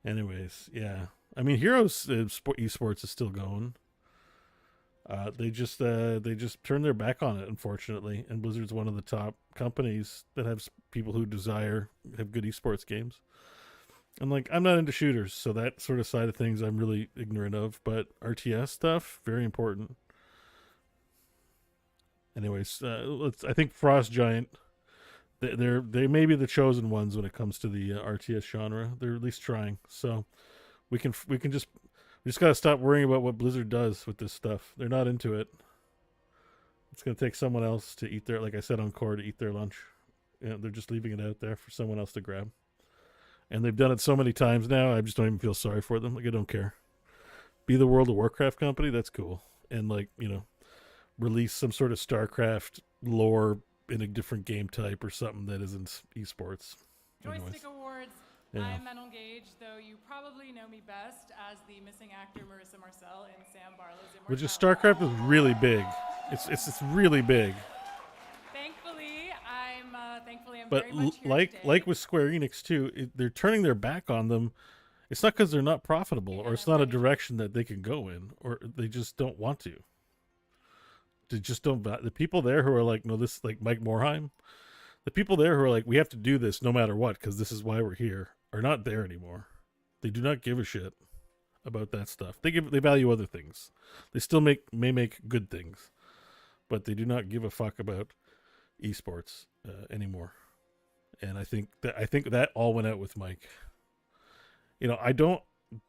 Anyways, yeah. I mean, Heroes esports is still going. They just turned their back on it, unfortunately. And Blizzard's one of the top companies that have people who have good esports games. And like, I'm not into shooters, so that sort of side of things I'm really ignorant of. But RTS stuff, very important. Anyways, I think Frost Giant, they may be the chosen ones when it comes to the RTS genre. They're at least trying. So we just got to stop worrying about what Blizzard does with this stuff. They're not into it. It's going to take someone else to eat like I said on Core, to eat their lunch. You know, they're just leaving it out there for someone else to grab. And they've done it so many times now, I just don't even feel sorry for them. Like, I don't care. Be the World of Warcraft company, that's cool. And like, you know, release some sort of StarCraft lore in a different game type or something that isn't esports. Joystick Awards. Yeah. I'm Manon Gage, though you probably know me best as the missing actor Marissa Marcel in Sam Barlow's Immortality. Which is StarCraft is really big. It's really big. Thankfully, I'm But very much here like today. with Square Enix too, they're turning their back on them. It's not because they're not profitable, or it's not a direction that they can go in, or they just don't want to. They just don't. The people there who are like, no, this, like Mike Morheim, the people there who are like, we have to do this no matter what because this is why we're here, are not there anymore. They do not give a shit about that stuff. They value other things. They still may make good things, but they do not give a fuck about esports anymore. And I think that all went out with Mike. You know,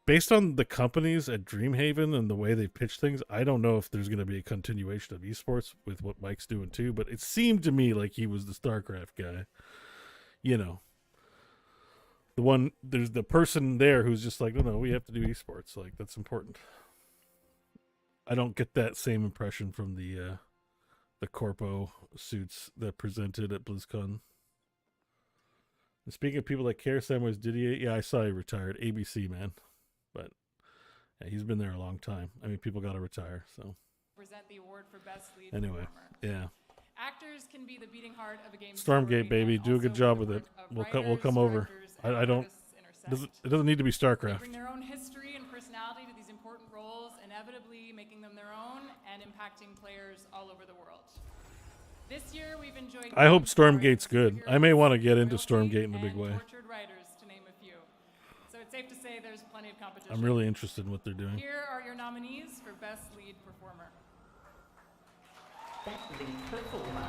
based on the companies at Dreamhaven and the way they pitch things, I don't know if there's going to be a continuation of esports with what Mike's doing too, but it seemed to me like he was the StarCraft guy. You know, there's the person there who's just like, no, we have to do esports. Like, that's important. I don't get that same impression from the corpo suits that presented at BlizzCon. And speaking of people that care, Samwise Didier, yeah, I saw he retired. ABC, man. But yeah, he's been there a long time. I mean, people got to retire, so. Present the award for best lead Anyway, performer. yeah. Actors can be the beating heart of a game. Stormgate, baby, do a good job with it. We'll come over. I don't. It doesn't need to be They StarCraft. bring their own history and personality to these important roles, inevitably making them their own and impacting players all over the world. This year, we've enjoyed. I hope Stormgate's good. I may want to get into Stormgate in a big way. Tortured writers, to name a few. So it's safe to say there's plenty of competition. I'm really interested in what they're doing. Here are your nominees for Best Lead Performer. Best Lead Performer.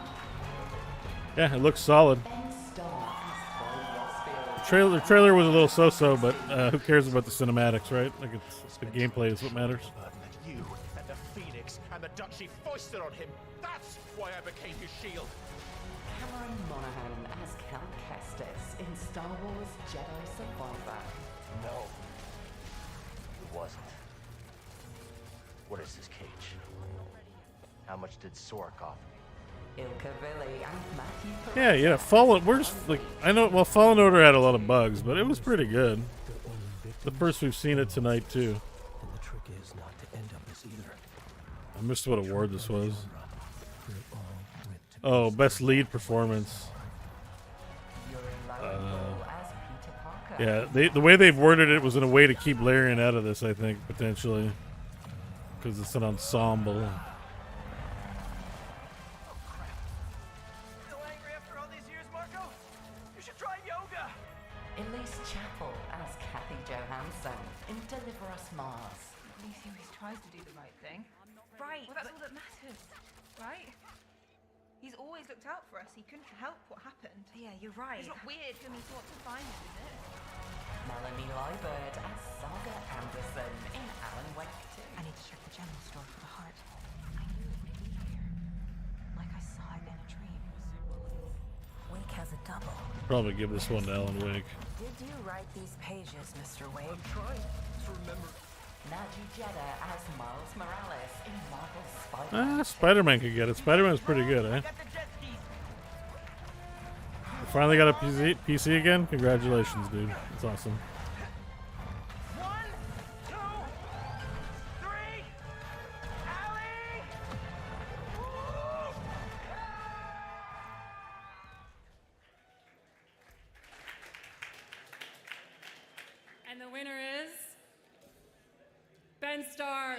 Yeah, it looks solid. Ben Starr as The trailer was a little so-so, but who cares about the cinematics, right? Like, the gameplay is what matters. duchy foisted on him. That's why I became his shield. Cameron Monaghan as Count Kestis in Star Wars Jedi Survivor. No. It wasn't. What is this cage? How much did Sork offer me? Ilka Villi and Matthew Yeah, yeah. Fallen. Where's like I know. Well, Fallen Order had a lot of bugs, but it was pretty good. The first we've seen it tonight too. And the trick is not to end up as either. I missed what award this was. Oh, best lead performance. Yeah, the way they've worded it was in a way to keep Larian out of this, I think, potentially, because it's an ensemble. Elise Chapel as Kathy Johansson in Deliver Us Mars. Elise always tries to do the right thing. Right. Well, that's all that matters, right? He's always looked out for us. He couldn't help what happened. Yeah, you're right. It's not weird for me to want to find him, is it? Melanie Liebert as Saga Anderson in Alan Wake 2. I need to check the general store for the heart. I knew it would be here. Like I saw it in a dream. Wake has a double. Probably give this one to Alan Wake. Did you write these pages, Mr. Wade? I'm trying to remember. Najee Jeddah as Miles Morales in Marvel's Spider-Man. Spider-Man could get it. Spider-Man's pretty good, eh? You finally got a PC again? Congratulations, dude. That's awesome. 1, 2, 3, Allie! And the winner is Ben Starr.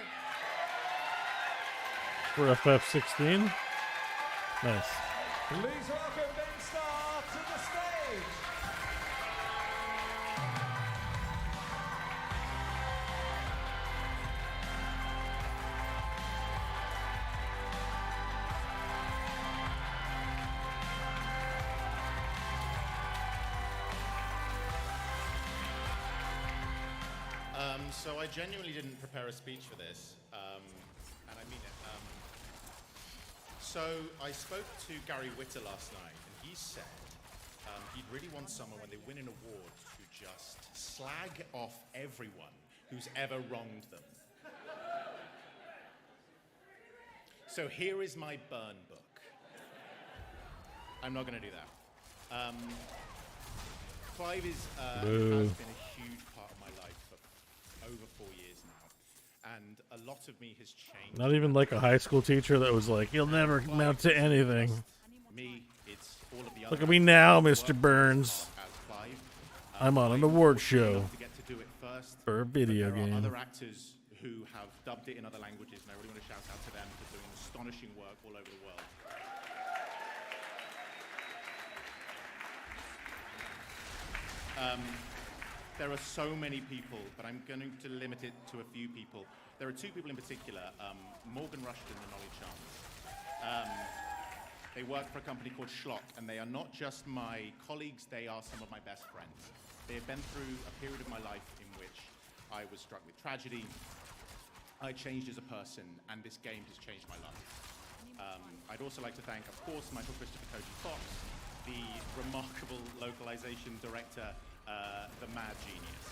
For FF16. Nice. Please welcome Ben Starr to the stage. So I genuinely didn't prepare a speech for this, and I mean it. So I spoke to Gary Witter last night, and he said he'd really want someone when they win an award to just slag off everyone who's ever wronged them. So here is my burn book. I'm not going to do that. Clive has been a huge part of my life for over 4 years now, and a lot of me has changed. Not even like a high school teacher that was like, "You'll never amount to anything." Me, it's all of the other. Look at me now, Mr. Burns. I'm on an award show to get to do it first, for a video there game. are other actors who have dubbed it in other languages, and I really want to shout out to them for doing astonishing work all over the world. There are so many people, but I'm going to limit it to a few people. There are two people in particular, Morgan Rushton and Ollie Chance. They work for a company called Schlock, and they are not just my colleagues, they are some of my best friends. They have been through a period of my life in which I was struck with tragedy, I changed as a person, and this game has changed my life. I'd also like to thank, of course, Michael Christopher Koji Fox, the remarkable localization director, the mad genius.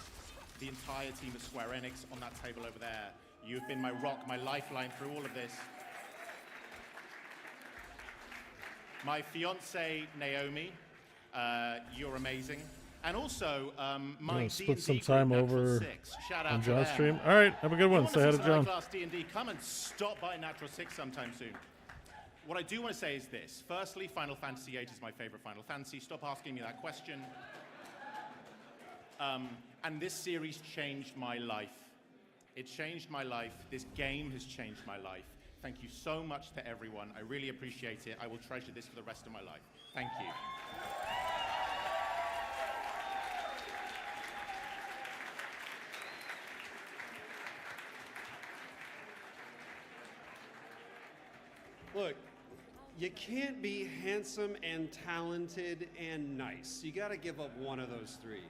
The entire team of Square Enix on that table over there. You've been my rock, my lifeline through all of this. My fiance Naomi, you're amazing. And also, my split D&D some group, time Natural over Six. Shout out on to John's them. stream. All right, have a good one. If you Say hi want to to John. class D&D, come and stop by Natural Six sometime soon. What I do want to say is this. Firstly, Final Fantasy VIII is my favorite Final Fantasy. Stop asking me that question. And this series changed my life. It changed my life. This game has changed my life. Thank you so much to everyone. I really appreciate it. I will treasure this for the rest of my life. Thank you. Look, you can't be handsome and talented and nice. You gotta give up one of those three.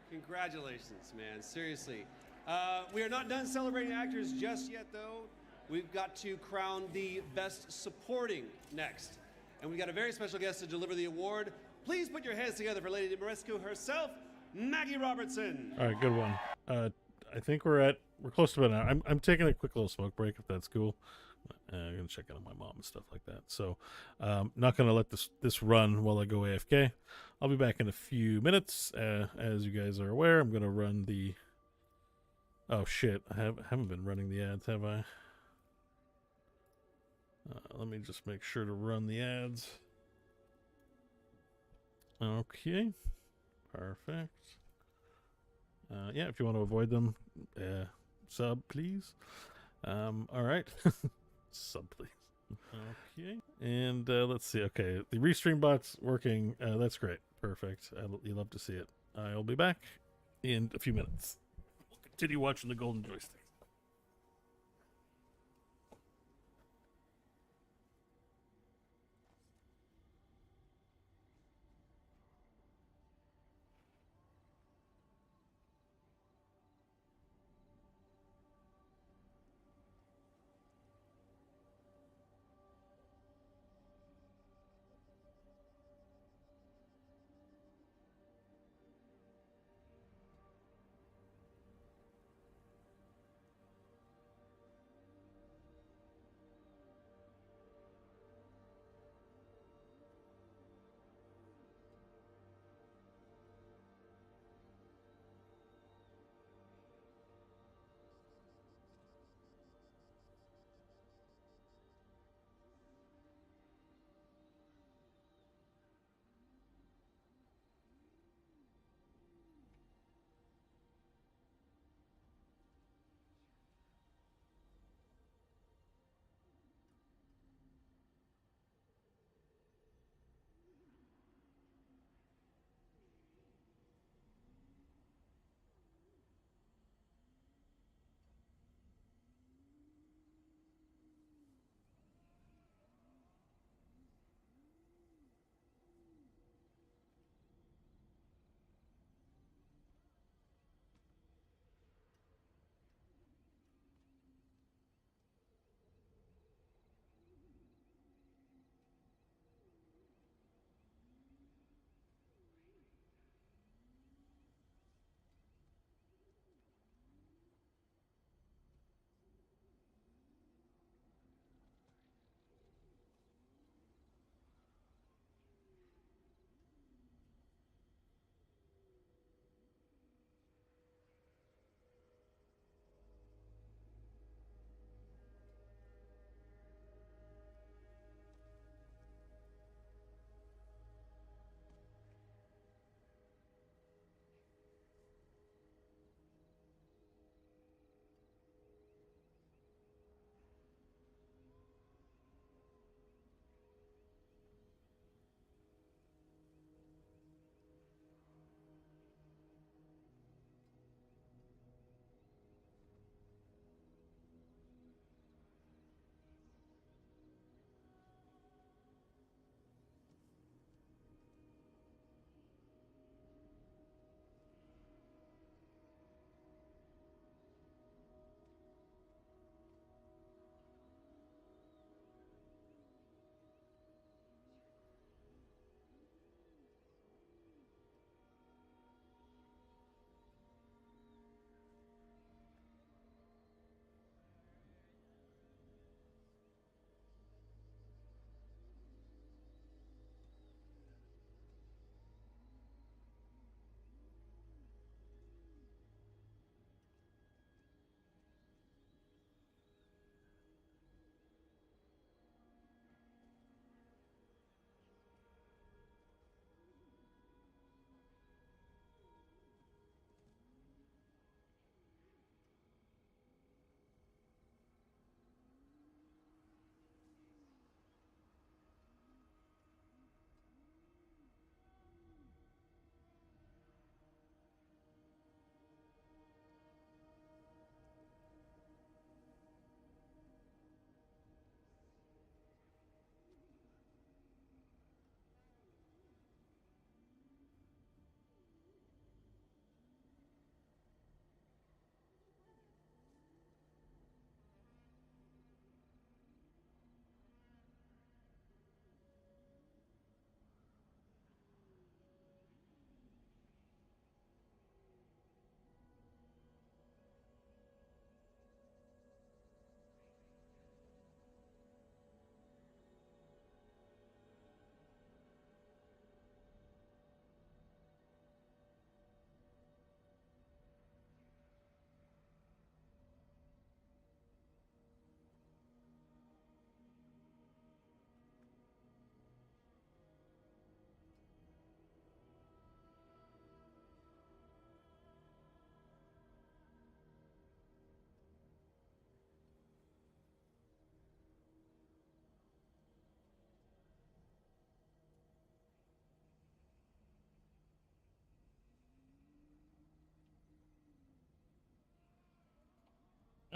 Congratulations, man, seriously. We are not done celebrating actors just yet, though. we've got to crown the best supporting next. And we've got a very special guest to deliver the award. Please put your hands together for Lady Dimitrescu herself, Maggie Robertson. All right, good one. I think we're close to it now. I'm taking a quick little smoke break if that's cool. I'm gonna check in on my mom and stuff like that. So, not gonna let this run while I go AFK. I'll be back in a few minutes. As you guys are aware, I'm gonna run the. Oh shit! I haven't been running the ads, have I? Let me just make sure to run the ads. Okay, perfect. Yeah, if you want to avoid them, sub please. All right, sub please. Okay, and let's see. Okay, the restream bot's working. That's great. Perfect. You love to see it. I'll be back in a few minutes. We'll continue watching the golden joystick.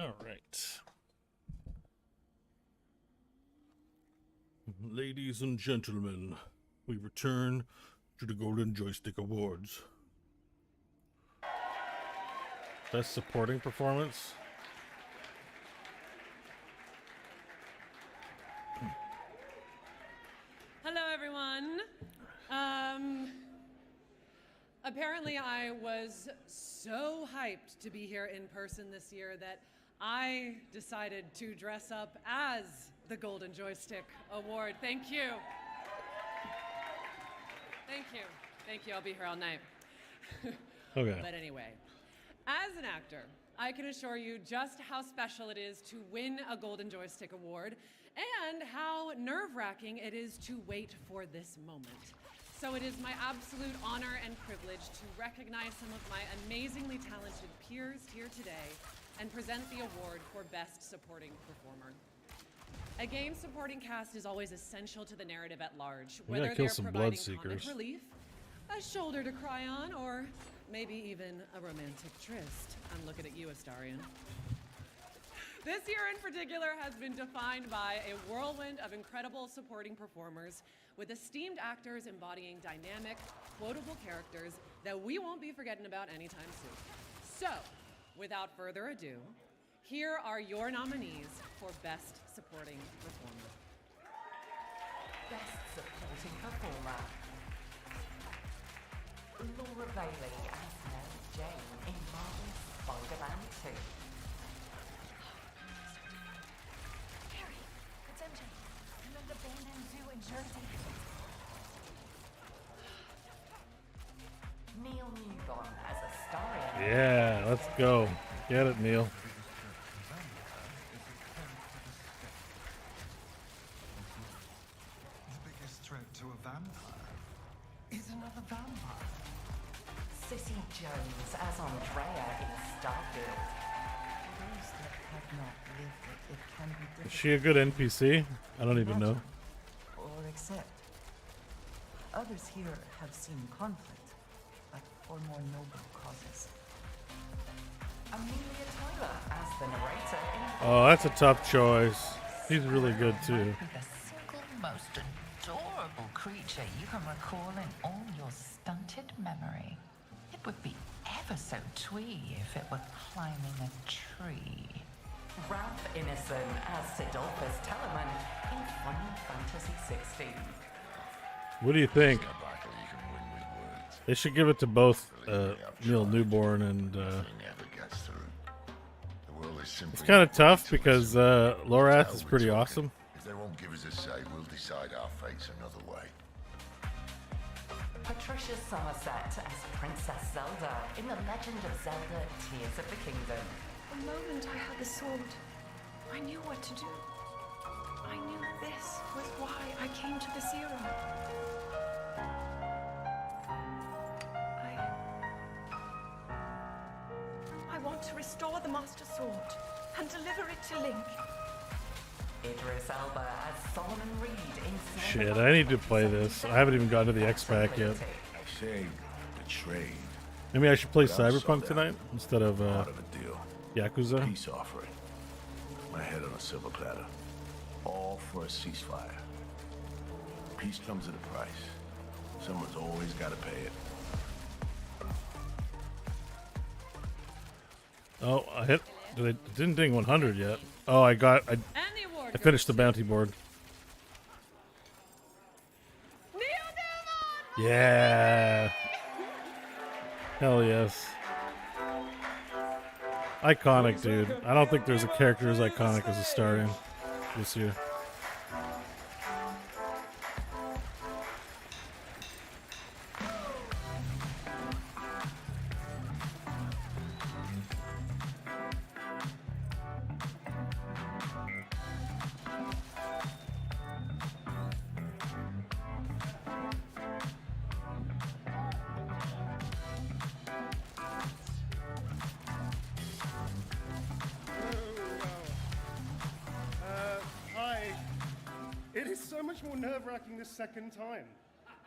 All right. Ladies and gentlemen, we return to the Golden Joystick Awards. Best supporting performance. Hello, everyone. Apparently, I was so hyped to be here in person this year that I decided to dress up as the Golden Joystick Award. Thank you. Thank you. Thank you. I'll be here all night. Okay. But anyway, as an actor, I can assure you just how special it is to win a Golden Joystick Award and how nerve-wracking it is to wait for this moment. So it is my absolute honor and privilege to recognize some of my amazingly talented peers here today and present the award for Best Supporting Performer. A game's supporting cast is always essential to the narrative at large, We gotta whether kill they're some providing Bloodseekers. comic relief, a shoulder to cry on, or maybe even a romantic tryst. I'm looking at you, Astarion. This year in particular has been defined by a whirlwind of incredible supporting performers with esteemed actors embodying dynamic, quotable characters that we won't be forgetting about anytime soon. So, without further ado, here are your nominees for Best Supporting Performer. Best Supporting Performer. Laura Bailey as Mary Jane in Marvel's Spider-Man 2. Harry, it's MJ. Remember abandoned zoo in Jersey? Neil Newborn as Astarion. Yeah, let's go. Get it, Neil. The biggest threat to a vampire is another vampire. Sissy Jones as Andrea in Starfield. Those that have not lived it, it can be Is difficult she a good NPC? I don't even know. or accept. Others here have seen conflict, but for more noble causes. Amelia Tyler as the narrator in Oh, that's a tough choice. He's really good too. The single most adorable creature you can recall in all your stunted memory. It would be ever so twee if it were climbing a tree. Ralph Ineson as Sidolphus Telemann in Final Fantasy 16. What do you think? They should give it to both Neil Newborn and. It's kind of tough because Lorath is pretty awesome. If they won't give us a say, we'll decide our fates another way. Patricia Somerset as Princess Zelda in The Legend of Zelda Tears of the Kingdom. The moment I had the sword, I knew what to do. I knew this was why I came to this era. I want to restore the Master Sword and deliver it to Link. Idris Elba as Solomon Reed in Shit, I need to play this. I haven't even gotten to the X-Pack yet. I say betrayed. Maybe I should play But I'm Cyberpunk sold out. tonight instead of Part of a deal. Yakuza. Peace offering. My head on a silver platter. All for a ceasefire. Peace comes at a price. Someone's always got to pay it. Oh, I hit. It didn't ding 100 yet. Oh, I finished the bounty board. Yeah. Hell yes. Iconic, dude. I don't think there's a character as iconic as Astarion this year. Hi. It is so much more nerve-wracking the second time.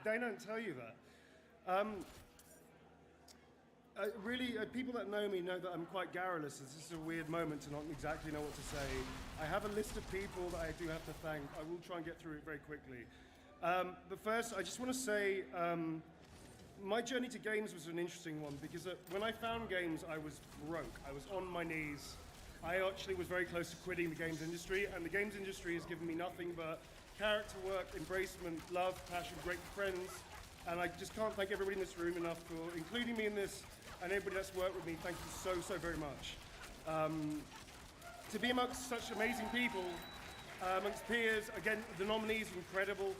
They don't tell you that. Really, people that know me know that I'm quite garrulous. This is a weird moment to not exactly know what to say. I have a list of people that I do have to thank. I will try and get through it very quickly. But first, I just want to say, my journey to games was an interesting one because when I found games, I was broke. I was on my knees. I actually was very close to quitting the games industry, and the games industry has given me nothing but character work, embracement, love, passion, great friends, and I just can't thank everybody in this room enough for including me in this, and everybody that's worked with me. Thank you so, so very much. To be amongst such amazing people, amongst peers, again, the nominees are incredible.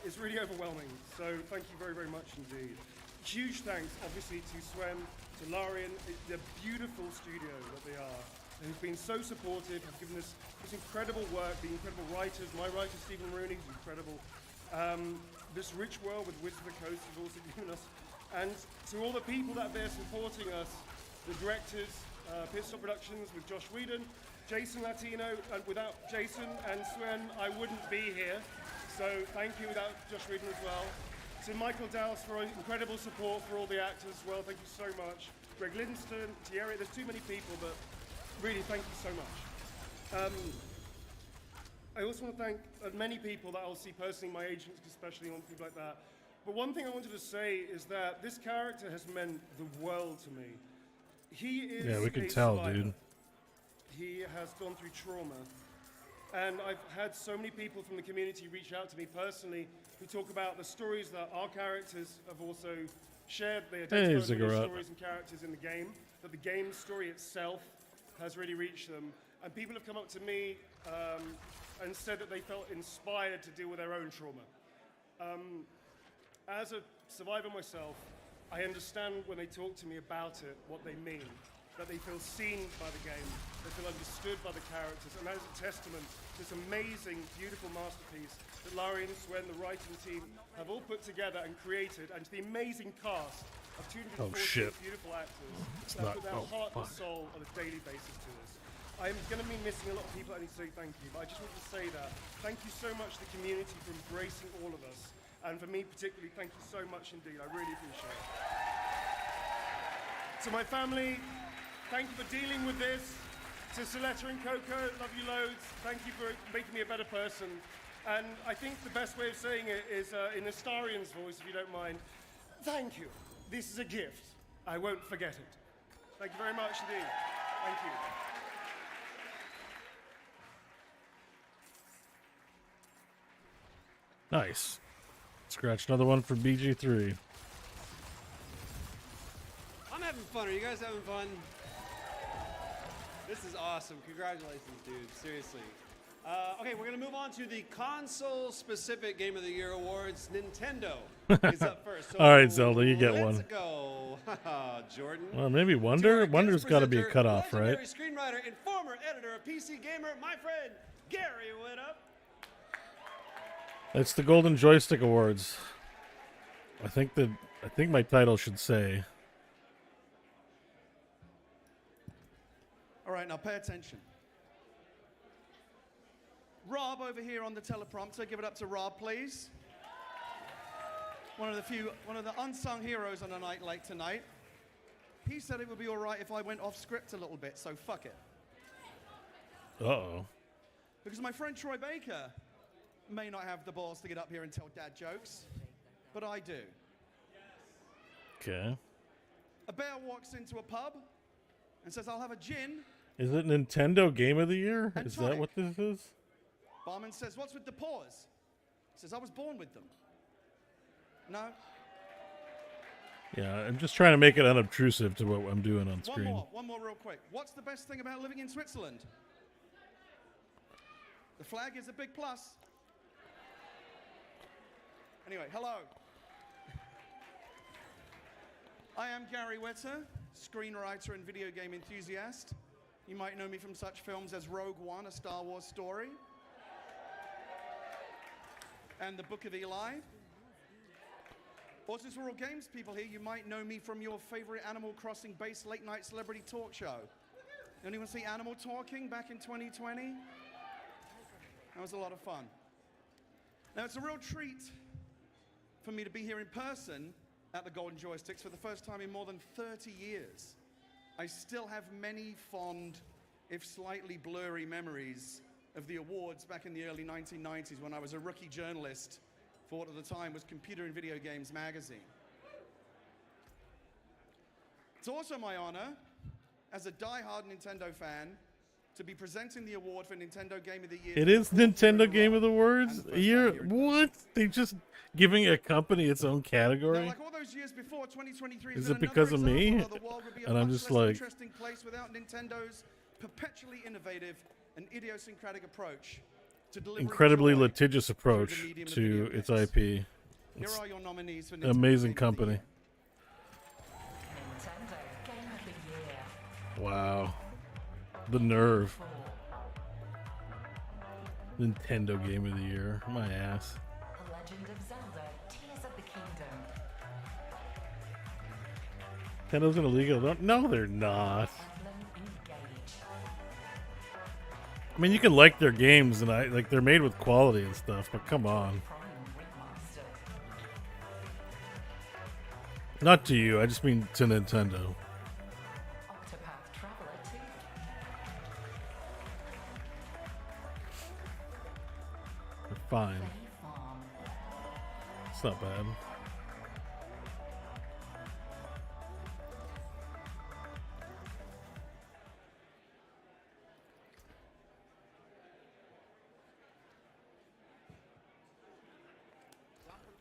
It's really overwhelming, so thank you very, very much indeed. Huge thanks, obviously, to Swen, to Larian, the beautiful studio that they are, who's been so supportive, have given us this incredible work, the incredible writers. My writer, Stephen Rooney, is incredible. This rich world with Wizards of the Coast has also given us, and to all the people that are there supporting us, the directors, Pit Stop Productions with Josh Whedon, Jason Latino, and without Jason and Swen, I wouldn't be here. So thank you without Josh Whedon as well. To Michael Dowse for incredible support for all the actors as well, thank you so much. Greg Livingston, Thierry, there's too many people, but really thank you so much. I also want to thank many people that I'll see personally, my agents especially, and people like that. But one thing I wanted to say is that this character has meant the world to me. He is yeah, we can a tell, survivor. dude. He has gone through trauma. And I've had so many people from the community reach out to me personally who talk about the stories that our characters have also shared. They identify with the stories and characters in the game, that the game story itself has really reached them. And people have come up to me and said that they felt inspired to deal with their own trauma. As a survivor myself, I understand when they talk to me about it, what they mean. That they feel seen by the game, they feel understood by the characters, and that is a testament to this amazing, beautiful masterpiece that Larian, Swen, the writing team have all put together and created, and to the amazing cast of 240 beautiful actors that put their heart and soul on a daily basis to us. I'm going to be missing a lot of people. I need to say thank you, but I just want to say that thank you so much to the community for embracing all of us, and for me particularly, thank you so much indeed. I really appreciate it. To my family, thank you for dealing with this. To Soletta and Coco, love you loads. Thank you for making me a better person. And I think the best way of saying it is in Astarian's voice, if you don't mind. Thank you. This is a gift. I won't forget it. Thank you very much indeed. Thank you. Nice. Scratch another one for BG3. I'm having fun. Are you guys having fun? This is awesome. Congratulations, dude. Seriously. Okay, we're going to move on to the console-specific Game of the Year awards. Nintendo is up first. So all right, Zelda, you get one. Let's go. Jordan. Well, maybe Wonder? Wonder's got to be a cutoff, right? Legendary screenwriter and former editor of PC Gamer, my friend Gary Whitta. It's the Golden Joystick Awards. I think my title should say. All right, now pay attention. Rob over here on the teleprompter, give it up to Rob, please. One of the unsung heroes on a night like tonight. He said it would be all right if I went off script a little bit, so fuck it. Uh-oh. Because my friend Troy Baker may not have the balls to get up here and tell dad jokes, but I do. Okay. A bear walks into a pub and says, "I'll have a gin." Is it Nintendo Game of the Year? Is that what this is? Barman says, "What's with the paws?" He says, "I was born with them." No? Yeah, I'm just trying to make it unobtrusive to what I'm doing on screen. One more real quick. What's the best thing about living in Switzerland? The flag is a big plus. Anyway, hello. I am Gary Whitta, screenwriter and video game enthusiast. You might know me from such films as Rogue One, A Star Wars Story, and The Book of Eli. Or since we're all games people here, you might know me from your favorite Animal Crossing-based late-night celebrity talk show. Anyone see Animal Talking back in 2020? That was a lot of fun. Now, it's a real treat for me to be here in person at the Golden Joysticks for the first time in more than 30 years. I still have many fond, if slightly blurry, memories of the awards back in the early 1990s when I was a rookie journalist for what at the time was Computer and Video Games magazine. It's also my honor, as a die-hard Nintendo fan, to be presenting the award for Nintendo Game of the Year. It is Nintendo Game of the Words year. What? They just giving a company its own category? Now, like all those years before, 2023 Is been it because of another me? example of the world would be a And I'm much just less like, interesting place without Nintendo's perpetually innovative and idiosyncratic approach to delivering incredibly joy litigious through approach the medium of to video its games. IP. Here It's are your nominees for an Nintendo amazing Game of the company. Year. Nintendo Game of the Year. Wow. The nerve. Nintendo Game of the Year. My ass. The Legend of Zelda: Tears of the Kingdom. Nintendo's gonna legal. No, they're not. I mean, you can like their games, and they're made with quality and stuff, but come on. Not to you. I just mean to Nintendo. Octopath Traveler 2. They're fine. It's not bad.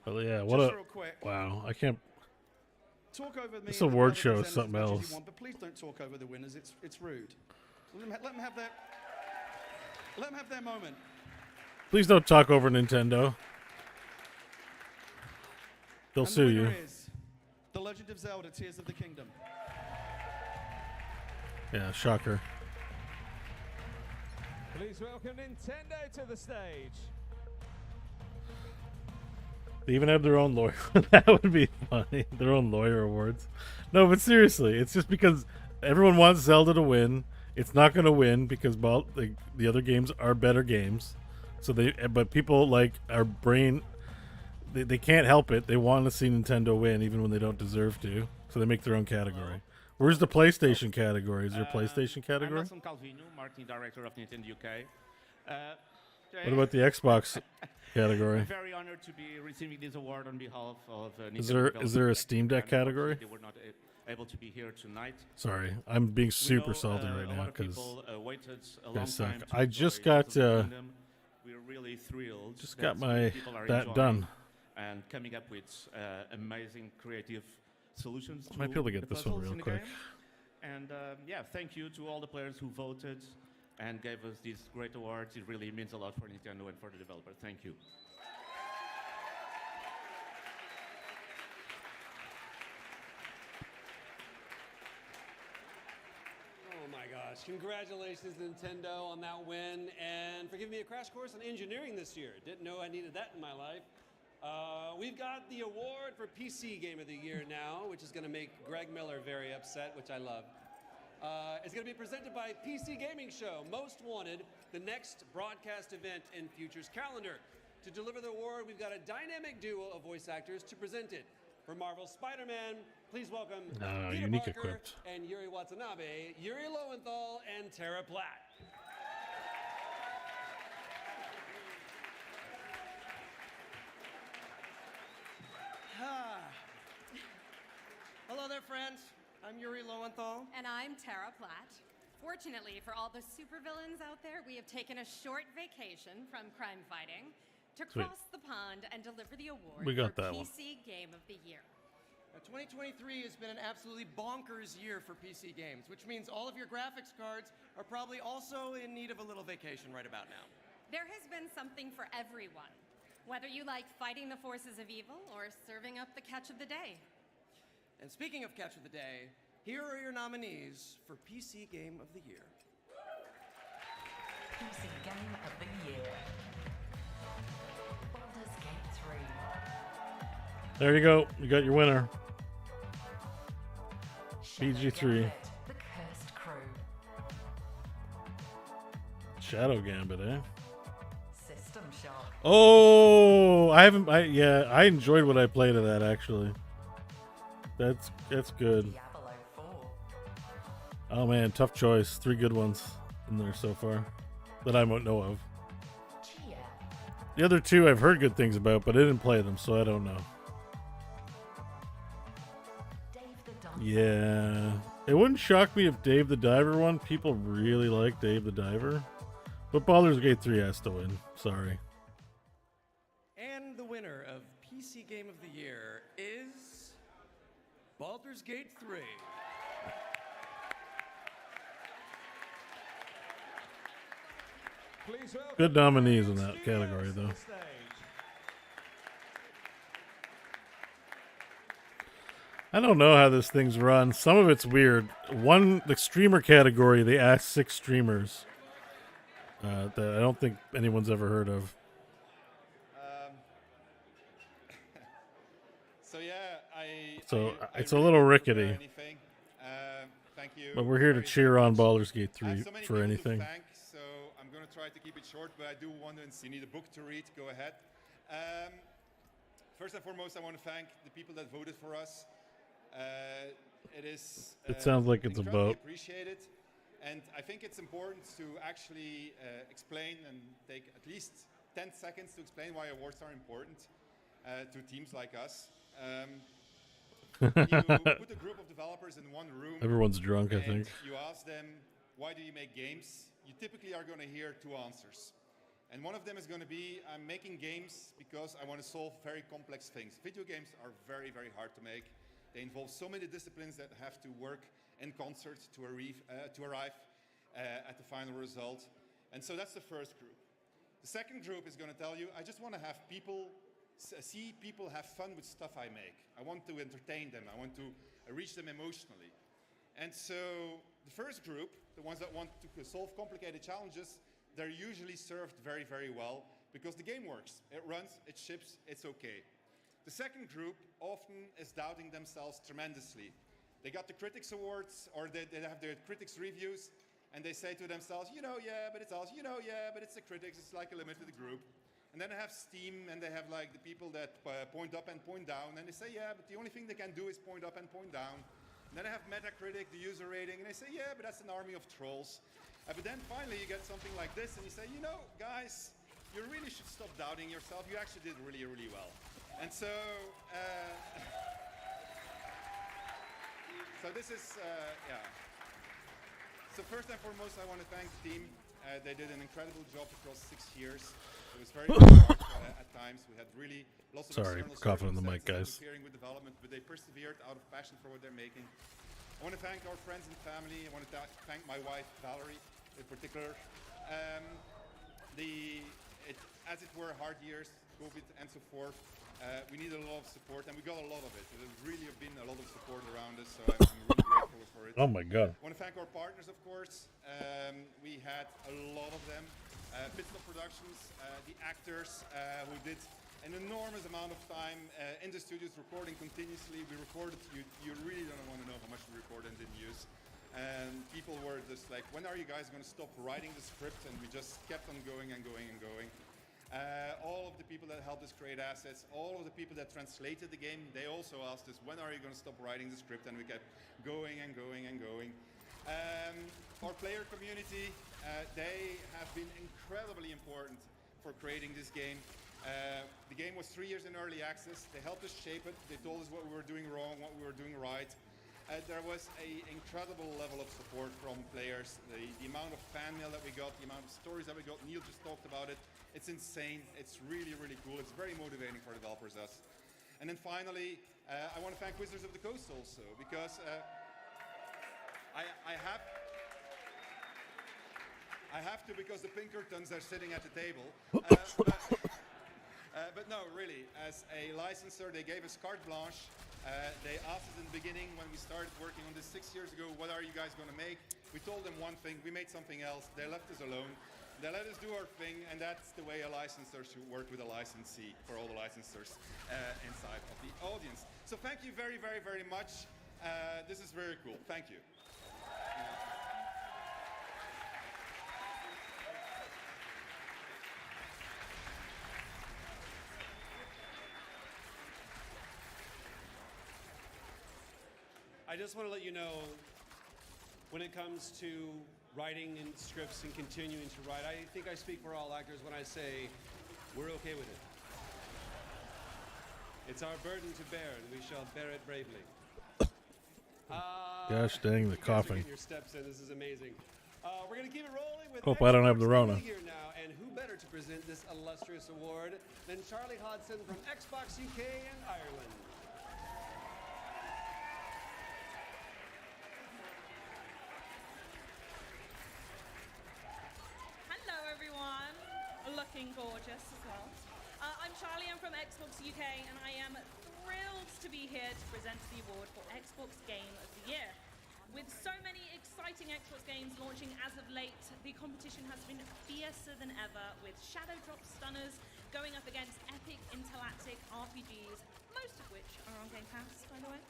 But yeah, what Just a real quick. wow! I can't. Talk over me. This and the award other show is presenters something as much as else. you want, but please don't talk over the winners. It's rude. Let them have their. Let them have their moment. Please don't talk over Nintendo. They'll And the sue winner you. is The Legend of Zelda: Tears of the Kingdom. Yeah, shocker. Please welcome Nintendo to the stage. They even have their own lawyer. That would be funny. Their own lawyer awards. No, but seriously, it's just because everyone wants Zelda to win. It's not going to win because the other games are better games. So but people like our brain. They can't help it. They want to see Nintendo win even when they don't deserve to. So they make their own category. Where's the PlayStation category? Is there a PlayStation category? I'm Nelson Calvino, marketing director of Nintendo UK. What about the Xbox category? I'm very honored to be receiving this award on behalf of Nintendo. Is there a Steam Deck category? They were not able to be here tonight. Sorry, I'm being super salty right now because I just got We're really thrilled. just that got so many my people are that enjoying done. and coming up with amazing creative solutions. I might be able to get the this one puzzles real in the quick. game. And yeah, thank you to all the players who voted and gave us these great awards. It really means a lot for Nintendo and for the developer. Thank you. Oh my gosh, congratulations Nintendo on that win and for giving me a crash course on engineering this year. Didn't know I needed that in my life. We've got the award for PC Game of the Year now, which is going to make Greg Miller very upset, which I love. It's going to be presented by PC Gaming Show, Most Wanted, the next broadcast event in Future's calendar. To deliver the award, we've got a dynamic duo of voice actors to present it. For Marvel's Spider-Man, please welcome Peter unique Parker equipped. and Yuri Watanabe, Yuri Lowenthal, and Tara Platt. Hello there, friends. I'm Yuri Lowenthal. And I'm Tara Platt. Fortunately for all the supervillains out there, we have taken a short vacation from crime fighting to Sweet. cross the pond and deliver the award We got for that one. PC Game of the Year. 2023 has been an absolutely bonkers year for PC games, which means all of your graphics cards are probably also in need of a little vacation right about now. There has been something for everyone, whether you like fighting the forces of evil or serving up the catch of the day. And speaking of catch of the day, here are your nominees for PC Game of the Year. PC Game of the Year. Baldur's Gate 3. There you go. You got your winner. BG3. The Cursed Crew. Shadow Gambit, eh? System Shock. Oh, I enjoyed what I played of that actually. That's good. Diablo 4. Oh man, tough choice. 3 good ones in there so far that I won't know of. Chia. The other 2 I've heard good things about, but I didn't play them, so I don't know. Dave the Diver. Yeah. It wouldn't shock me if Dave the Diver won. People really like Dave the Diver. But Baldur's Gate 3 has to win. Sorry. And the winner of PC Game of the Year is Baldur's Gate 3. Please welcome Good nominees in that category, though. I don't know how this thing's run. Some of it's weird. The streamer category, they asked 6 streamers that I don't think anyone's ever heard of. So yeah, It's a little rickety. anything. Thank you. But we're here to cheer on Baldur's Gate 3 so many for people anything. To thank, so I'm going to try to keep it short, but I do want to, you need a book to read, go ahead. First and foremost, I want to thank the people that voted for us. It is It sounds like it's a incredibly boat. appreciated, and I think it's important to actually explain and take at least 10 seconds to explain why awards are important to teams like us. You put a group of developers in one room. Everyone's drunk, I and think. You ask them, why do you make games? You typically are going to hear 2 answers. And one of them is going to be, I'm making games because I want to solve very complex things. Video games are very, very hard to make. They involve so many disciplines that have to work in concert to arrive at the final result. And so that's the first group. The second group is going to tell you, I just want to have see people have fun with stuff I make. I want to entertain them. I want to reach them emotionally. And so the first group, the ones that want to solve complicated challenges, they're usually served very, very well because the game works. It runs, it ships, it's okay. The second group often is doubting themselves tremendously. They got the critics awards or they have their critics reviews and they say to themselves, yeah, but it's us, yeah, but it's the critics, it's like a limited group. And then they have Steam, and they have like the people that point up and point down, and they say, yeah, but the only thing they can do is point up and point down. And then they have Metacritic, the user rating, and they say, yeah, but that's an army of trolls. But then finally you get something like this, and you say, guys, you really should stop doubting yourself. You actually did really, really well. And so, so this is, yeah. So first and foremost, I want to thank the team. They did an incredible job across 6 years. It was very hard at times. We had really lots of Sorry, external coughing on the mic, circumstances guys. interfering with development, but they persevered out of passion for what they're making. I want to thank our friends and family. I want to thank my wife, Valerie, in particular. As it were hard years, COVID and so forth, we needed a lot of support, and we got a lot of it. There's really been a lot of support around us, so I'm really grateful for it. Oh my God. I want to thank our partners, of course. We had a lot of them. Pitstop Productions, the actors who did an enormous amount of time in the studios recording continuously. We recorded, you really don't want to know how much we recorded and didn't use. And people were just like, when are you guys going to stop writing the script? And we just kept on going and going and going. All of the people that helped us create assets, all of the people that translated the game, they also asked us, when are you going to stop writing the script? And we kept going and going and going. Our player community, they have been incredibly important for creating this game. The game was 3 years in early access. They helped us shape it. They told us what we were doing wrong, what we were doing right. There was an incredible level of support from players. The amount of fan mail that we got, the amount of stories that we got, Neil just talked about it. It's insane. It's really, really cool. It's very motivating for developers, us. And then finally, I want to thank Wizards of the Coast also, because I have to, because the Pinkertons are sitting at the table. But no, really, as a licensor, they gave us carte blanche. They asked us in the beginning when we started working on this 6 years ago, what are you guys going to make? We told them one thing, we made something else. They left us alone. They let us do our thing, and that's the way a licensor should work with a licensee for all the licensors inside of the audience. So thank you very, very, very much. This is very cool. Thank you. I just want to let you know, when it comes to writing and scripts and continuing to write, I think I speak for all actors when I say we're okay with it. It's our burden to bear, and we shall bear it bravely. Gosh dang, the You guys are coughing. getting your steps in. This is amazing. We're going to keep it rolling with Hope I don't have the Xbox Game Rona. of the Year now, and who better to present this illustrious award than Charlie Hodson from Xbox UK and Ireland. Hello, everyone. Looking gorgeous as well. I'm Charlie. I'm from Xbox UK, and I am thrilled to be here to present the award for Xbox Game of the Year. With so many exciting Xbox games launching as of late, the competition has been fiercer than ever, with Shadow Drop stunners going up against epic intergalactic RPGs, most of which are on Game Pass, by the way.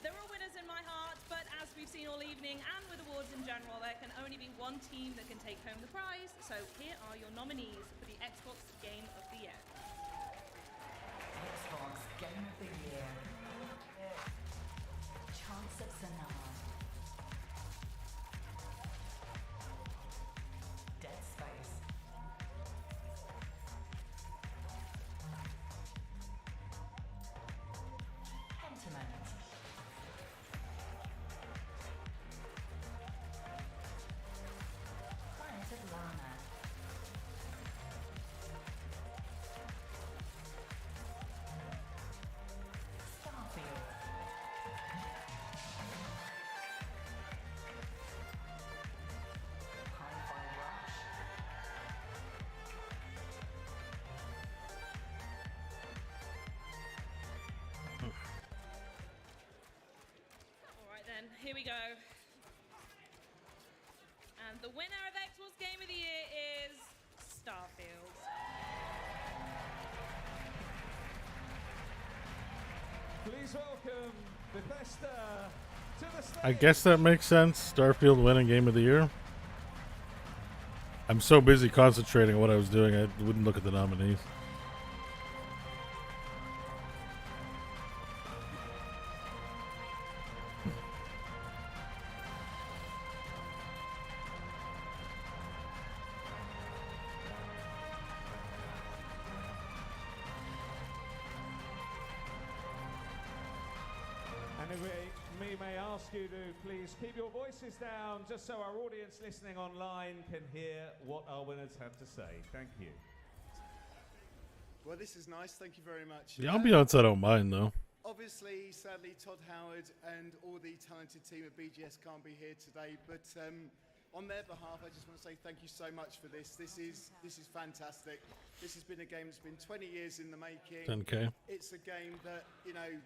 There are winners in my heart, but as we've seen all evening, and with awards in general, there can only be one team that can take home the prize. So here are your nominees for the Xbox Game of the Year. Xbox Game of the Year. Chance of Sanaa. Dead Space. Pentiment. Planet of Lana. Starfield. Hi-Fi Rush. All right then, here we go. And the winner of Xbox Game of the Year is Starfield. Please welcome Bethesda to the stage. I guess that makes sense. Starfield winning Game of the Year. I'm so busy concentrating on what I was doing, I wouldn't look at the nominees. And if we may ask you to please keep your voices down, just so our audience listening online can hear what our winners have to say. Thank you. Well, this is nice. Thank you very much. The ambiance I don't mind though. Obviously, sadly, Todd Howard and all the talented team at BGS can't be here today, but on their behalf, I just want to say thank you so much for this. This is fantastic. This has been a game that's been 20 years in the making. 10K. It's a game that, you know,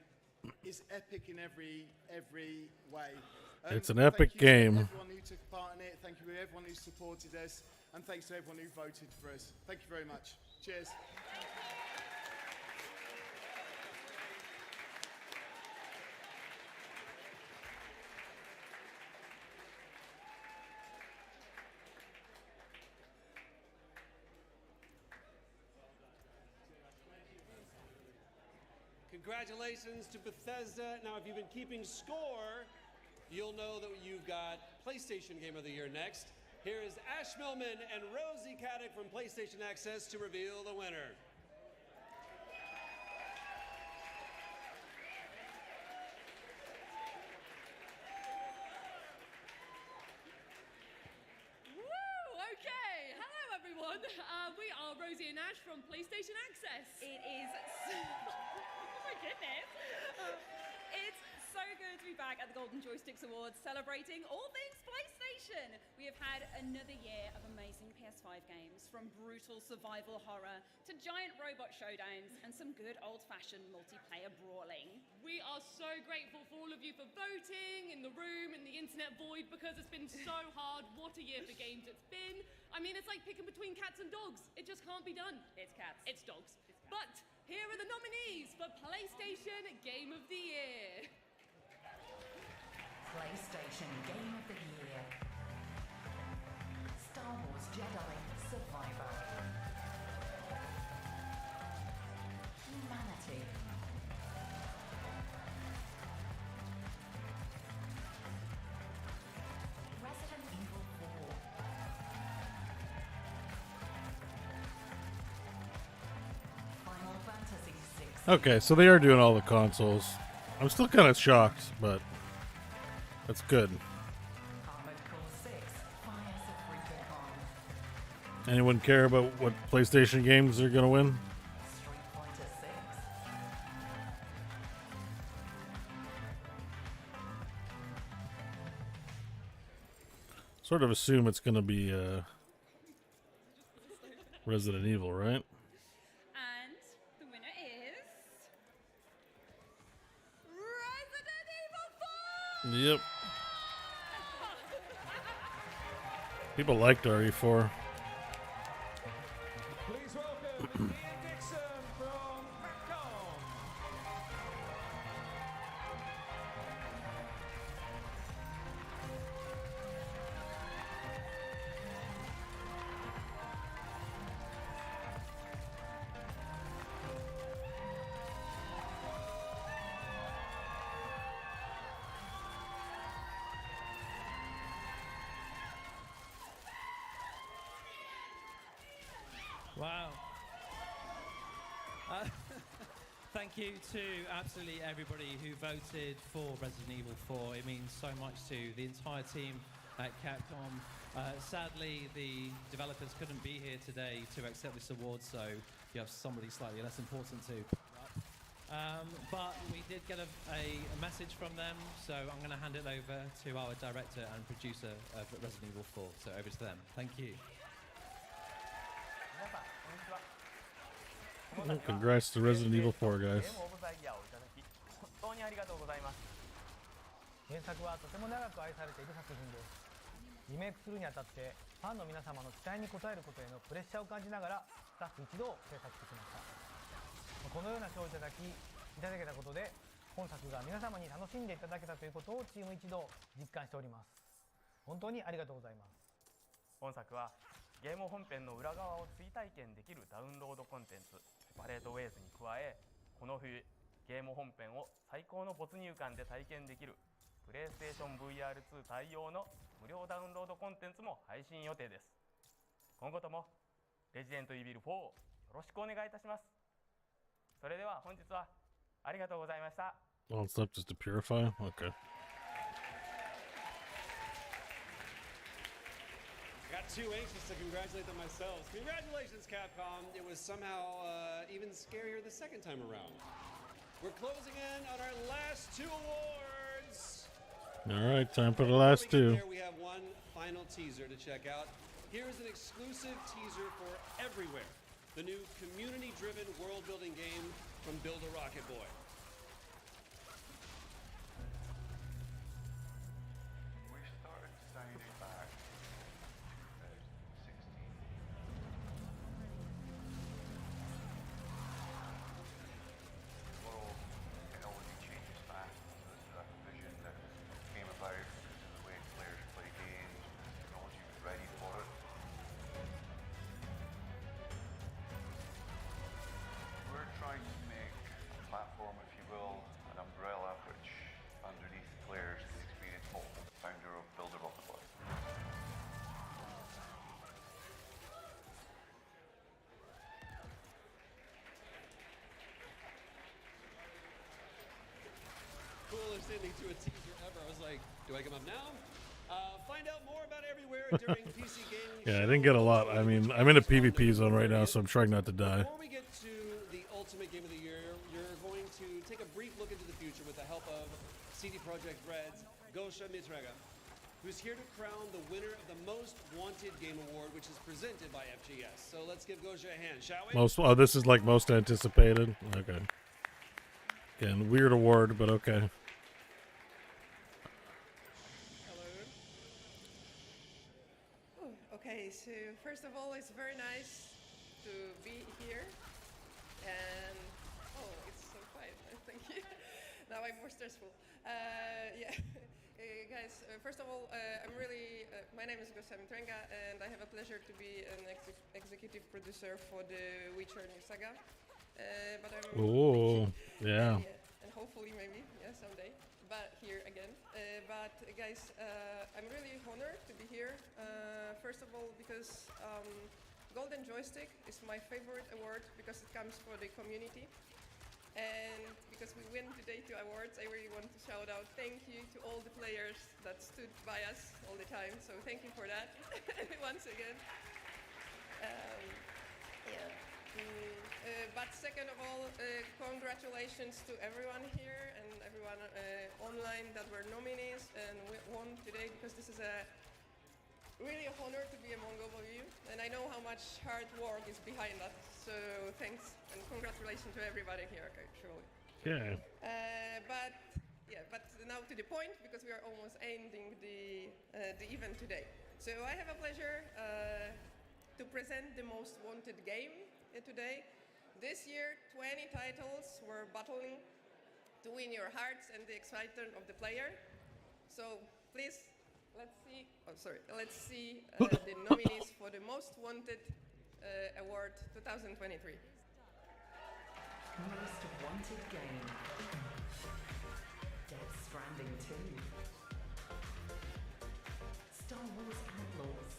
is epic in every way. It's an epic thank you game. to everyone who took part in it. Thank you to everyone who supported us, and thanks to everyone who voted for us. Thank you very much. Cheers. Congratulations to Bethesda. Now, if you've been keeping score, you'll know that you've got PlayStation Game of the Year next. Here is Ash Millman and Rosie Caddick from PlayStation Access to reveal the winner. Woo! Okay. Hello, everyone. We are Rosie and Ash from PlayStation Access. It is oh my goodness. It's so good to be back at the Golden Joysticks Awards celebrating all things PlayStation. We have had another year of amazing PS5 games, from brutal survival horror to giant robot showdowns and some good old-fashioned multiplayer brawling. We are so grateful for all of you for voting in the room, in the internet void, because it's been so hard. What a year for games it's been. I mean, it's like picking between cats and dogs. It just can't be done. It's cats. It's dogs. But here are the nominees for PlayStation Game of the Year. PlayStation Game of the Year. Star Wars Jedi Survivor. Humanity. Okay, so they are doing all the consoles. I'm still kind of shocked, but that's good. Anyone care about what PlayStation games are gonna win? Sort of assume it's gonna be Resident Evil, right? And the winner is Resident Evil 4! Yep. People liked RE4. Please welcome Ian Dixon from Capcom. Wow. Thank you to absolutely everybody who voted for Resident Evil 4. It means so much to the entire team at Capcom. Sadly, the developers couldn't be here today to accept this award, so you have somebody slightly less important to pick up. But we did get a message from them, so I'm going to hand it over to our director and producer of Resident Evil 4. So over to them. Thank you. Well, congrats to Resident Evil 4, guys. 本当にありがとうございます。原作はとても長く愛されている作品です。リメイクするにあたってファンの皆様の期待に応えることへのプレッシャーを感じながらスタッフ一同制作してきました。このような賞をいただけたことで本作が皆様に楽しんでいただけたということをチーム一同実感しております。本当にありがとうございます。本作はゲーム本編の裏側を追体験できるダウンロードコンテンツパレードウェイズに加え、この冬ゲーム本編を最高の没入感で体験できるプレイステーション VR2 対応の無料ダウンロードコンテンツも配信予定です。今後ともレジデントイービル4をよろしくお願いいたします。それでは本日はありがとうございました。 Well, it's up just to purify? Okay. Got too anxious to congratulate them myself. Congratulations, Capcom. It was somehow even scarier the second time around. We're closing in on our last two awards. All right, time for the last two. We have one final teaser to check out. Here is an exclusive teaser for Everywhere, the new community-driven world-building game from Build a Rocket Boy. We started designing back in 2016. The world technology changes fast. There's a vision that came about because of the way players play games. Technology was ready for it. We're trying to make a platform, if you will, an umbrella which underneath players can experience all. Founder of Builder of the Boy. Coolest ending to a teaser ever. I was like, do I come up now? Find out more about Everywhere during PC Gaming. Yeah, I didn't get a lot. I mean, I'm in a PvP zone right now, so I'm trying not to die. Before we get to the ultimate game of the year, you're going to take a brief look into the future with the help of CD Projekt Red's Gosha Mitrega, who's here to crown the winner of the Most Wanted Game Award, which is presented by FGS. So let's give Gosha a hand, shall we? Oh, this is like most anticipated. Okay. Again, weird award, but okay. Okay, so first of all, it's very nice to be here, and oh, it's so quiet. Thank you. Now I'm more stressful. Yeah, guys. First of all, my name is Gosha Mitrenga, and I have a pleasure to be an executive producer for the Witcher New Saga. But I'm Oh, yeah. and hopefully maybe someday. But here again. But guys, I'm really honored to be here. First of all, because Golden Joystick is my favorite award because it comes for the community. And because we win today 2 awards, I really want to shout out thank you to all the players that stood by us all the time. So thank you for that once again. But second of all, congratulations to everyone here and everyone online that were nominees and won today, because this is really an honor to be among all of you. And I know how much hard work is behind that. So thanks and congratulations to everybody here, actually. Yeah. But now to the point, because we are almost ending the event today. So I have a pleasure to present the most wanted game today. This year, 20 titles were battling to win your hearts and the excitement of the player. So please, let's see the nominees for the most wanted award 2023. Most wanted game. Death Stranding 2. Star Wars Outlaws.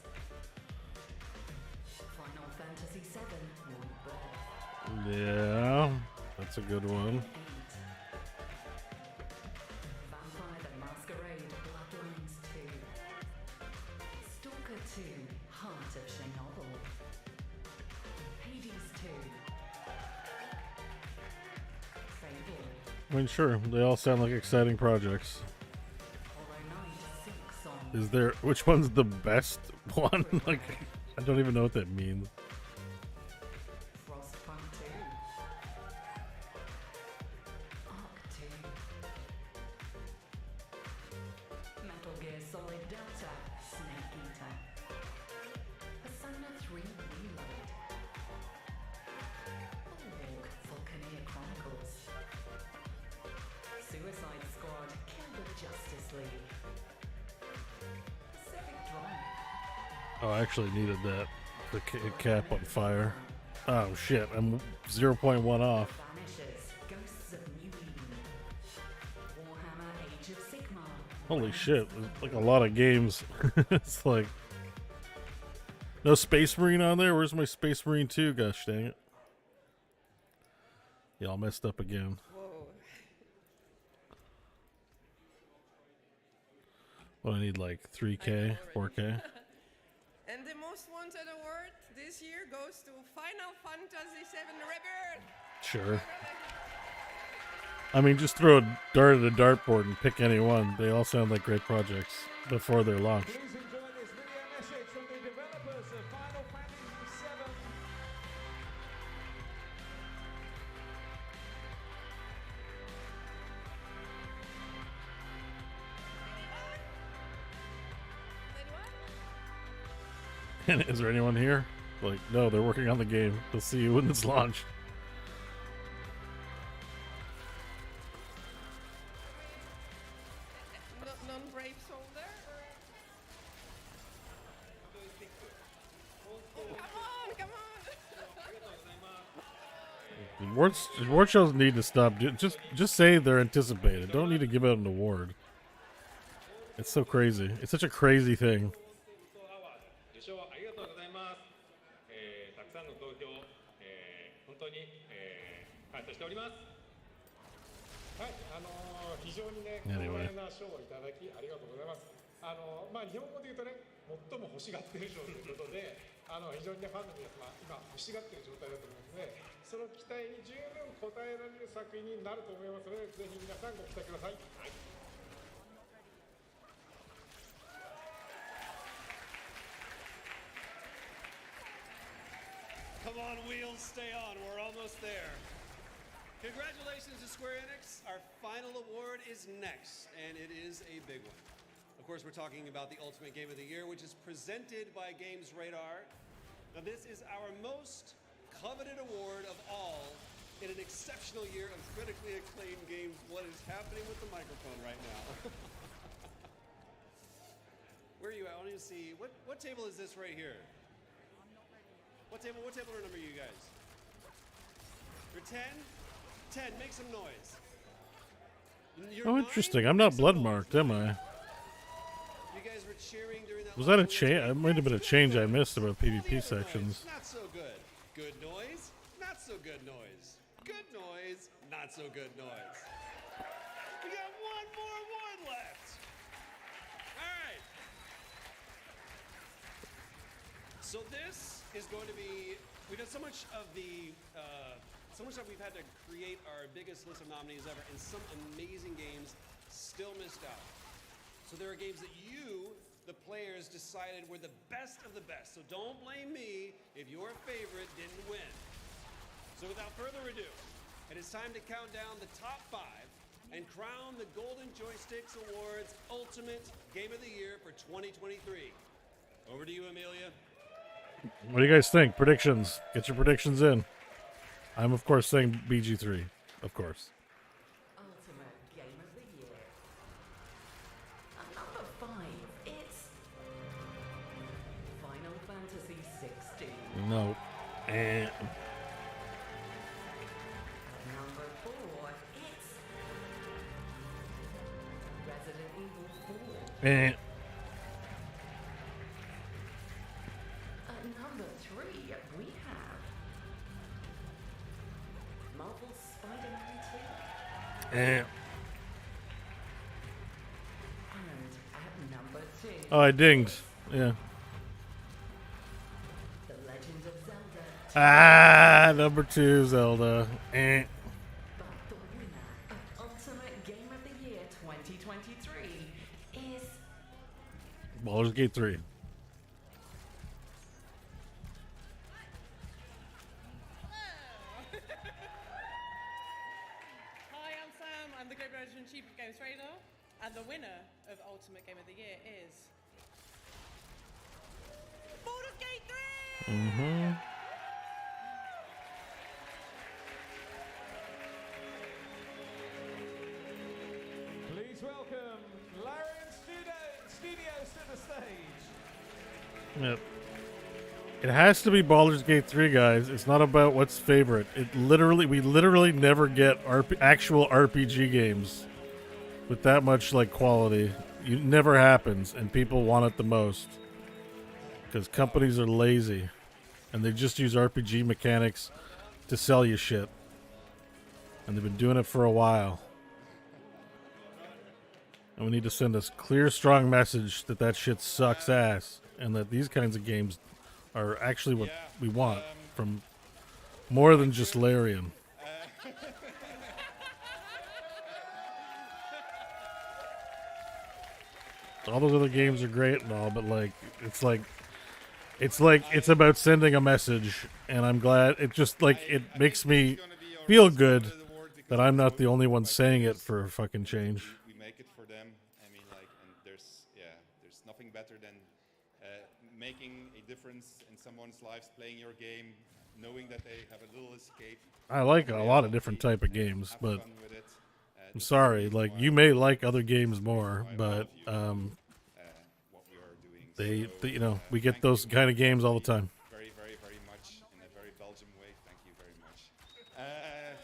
Final Fantasy VII Rebirth. Yeah, that's a good one. Vampire the Masquerade Bloodlines 2. Stalker 2 Heart of Chernobyl. Hades 2. Fable. I mean, sure, they all sound like exciting projects. Is there, which one's the best one? Like, I don't even know what that means. Frostpunk 2. Arc 2. Metal Gear Solid Delta Snake Eater. Persona 3 Reload. Bulwark Volcania Chronicles. Suicide Squad Kill the Justice League. Pacific Drive. Oh, I actually needed that. The cap on fire. Oh shit, I'm 0.1 off. Vanishes Ghosts of New Eden. Warhammer Age of Sigmar. Holy shit, there's like a lot of games. It's like... No Space Marine on there? Where's my Space Marine 2? Gosh dang it. Y'all messed up again. Whoa. What, I need like 3K, 4K? And the most wanted award this year goes to Final Fantasy VII Rebirth. Sure. I mean, just throw a dart at a dartboard and pick any one. They all sound like great projects before they're launched. Please enjoy this video message from the developers of Final Fantasy VII. And is there anyone here? Like, no, they're working on the game. They'll see you when it's launched. Non-brave soul there? Oh, come on! Award shows need to stop. Just say they're anticipated. Don't need to give out an award. It's so crazy. It's such a crazy thing. 受賞ありがとうございます。たくさんの投票、本当に、感謝しております。はい、非常にね、光栄な賞をいただきありがとうございます。日本語で言うとね、最も欲しがっている賞ということで、非常にね、ファンの皆様、今欲しがっている状態だと思うので、その期待に十分応えられる作品になると思いますので、ぜひ皆さんご期待ください。はい。Come on, wheels, stay on. We're almost there. Congratulations to Square Enix. Our final award is next, and it is a big one. Of course, we're talking about the Ultimate Game of the Year, which is presented by Games Radar. Now, this is our most coveted award of all in an exceptional year of critically acclaimed games. What is happening with the microphone right now? Where are you at? I want to see. What table is this right here? What table number are you guys? You're 10? 10, make some noise. Oh, interesting. I'm not blood marked, am I? You guys were cheering during that. Was that a change? It might have been a change I missed about PvP sections. Not so good. Good noise, not so good noise. good noise, not so good noise. We got one more award left. All right. So this is going to be, we've done so much of the, so much that we've had to create our biggest list of nominees ever, and some amazing games still missed out. So there are games that you, the players, decided were the best of the best. So don't blame me if your favorite didn't win. So without further ado, it is time to count down the top 5 and crown the Golden Joysticks Awards Ultimate Game of the Year for 2023. Over to you, Amelia. What do you guys think? Predictions. Get your predictions in. I'm, of course, saying BG3. Of course. Ultimate Game of the Year. At number 5, it's Final Fantasy 16. No. At number 4, it's Resident Evil 4. At number 3, we have Marvel Spider-Man 2. Eh. And at number 2, Oh, I dinged. Yeah. The Legend of Zelda. Ah, number 2, Zelda. But the winner of Ultimate Game of the Year 2023 is Baldur's Gate 3. Hi, I'm Sam. I'm the Global Editor in Chief of Games Radar, and the winner of Ultimate Game of the Year is Baldur's Gate 3. Mm-hmm. Please welcome Larian Studios to the stage. Yep. It has to be Baldur's Gate 3, guys. It's not about what's favorite. We literally never get actual RPG games with that much like quality. It never happens, and people want it the most because companies are lazy, and they just use RPG mechanics to sell you shit. And they've been doing it for a while. And we need to send a clear, strong message that that shit sucks ass, and that these kinds of games are actually what we want from more than just Larian. All those other games are great and all, but it's about sending a message, and I'm glad it makes me feel good that I'm not the only one saying it for a fucking change. We make it for them. I mean, and there's nothing better than making a difference in someone's lives, playing your game, knowing that they have a little escape. I like a lot of different type of games, but I'm sorry, you may like other games more, but we get those kind of games all the time. Very, very, very much in a very Belgian way. Thank you very much.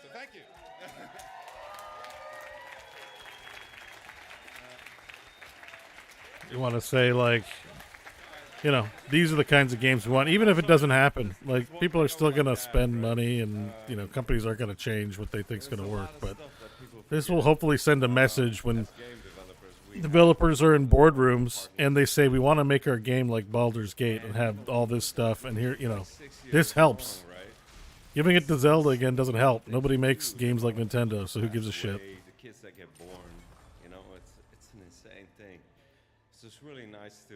So thank you. You want to say these are the kinds of games we want, even if it doesn't happen. People are still gonna spend money, and companies aren't gonna change what they think is gonna work. But this will hopefully send a message when developers are in boardrooms and they say we want to make our game like Baldur's Gate and have all this stuff. And here, this helps. Giving it to Zelda again doesn't help. Nobody makes games like Nintendo, so who gives a shit? The kids that get born, it's an insane thing. So it's really nice to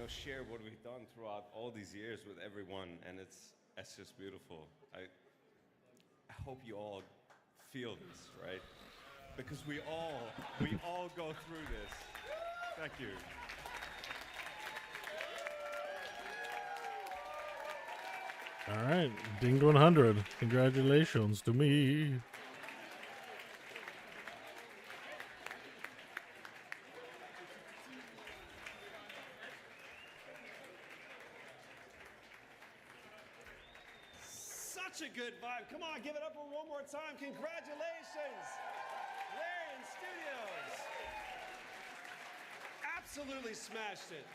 share what we've done throughout all these years with everyone, and it's just beautiful. I hope you all feel this, right? Because we all go through this. Thank you. All right, dinged 100. Congratulations to me. Such a good vibe. Come on, give it up for one more time. Congratulations, Larian Studios. Absolutely smashed it.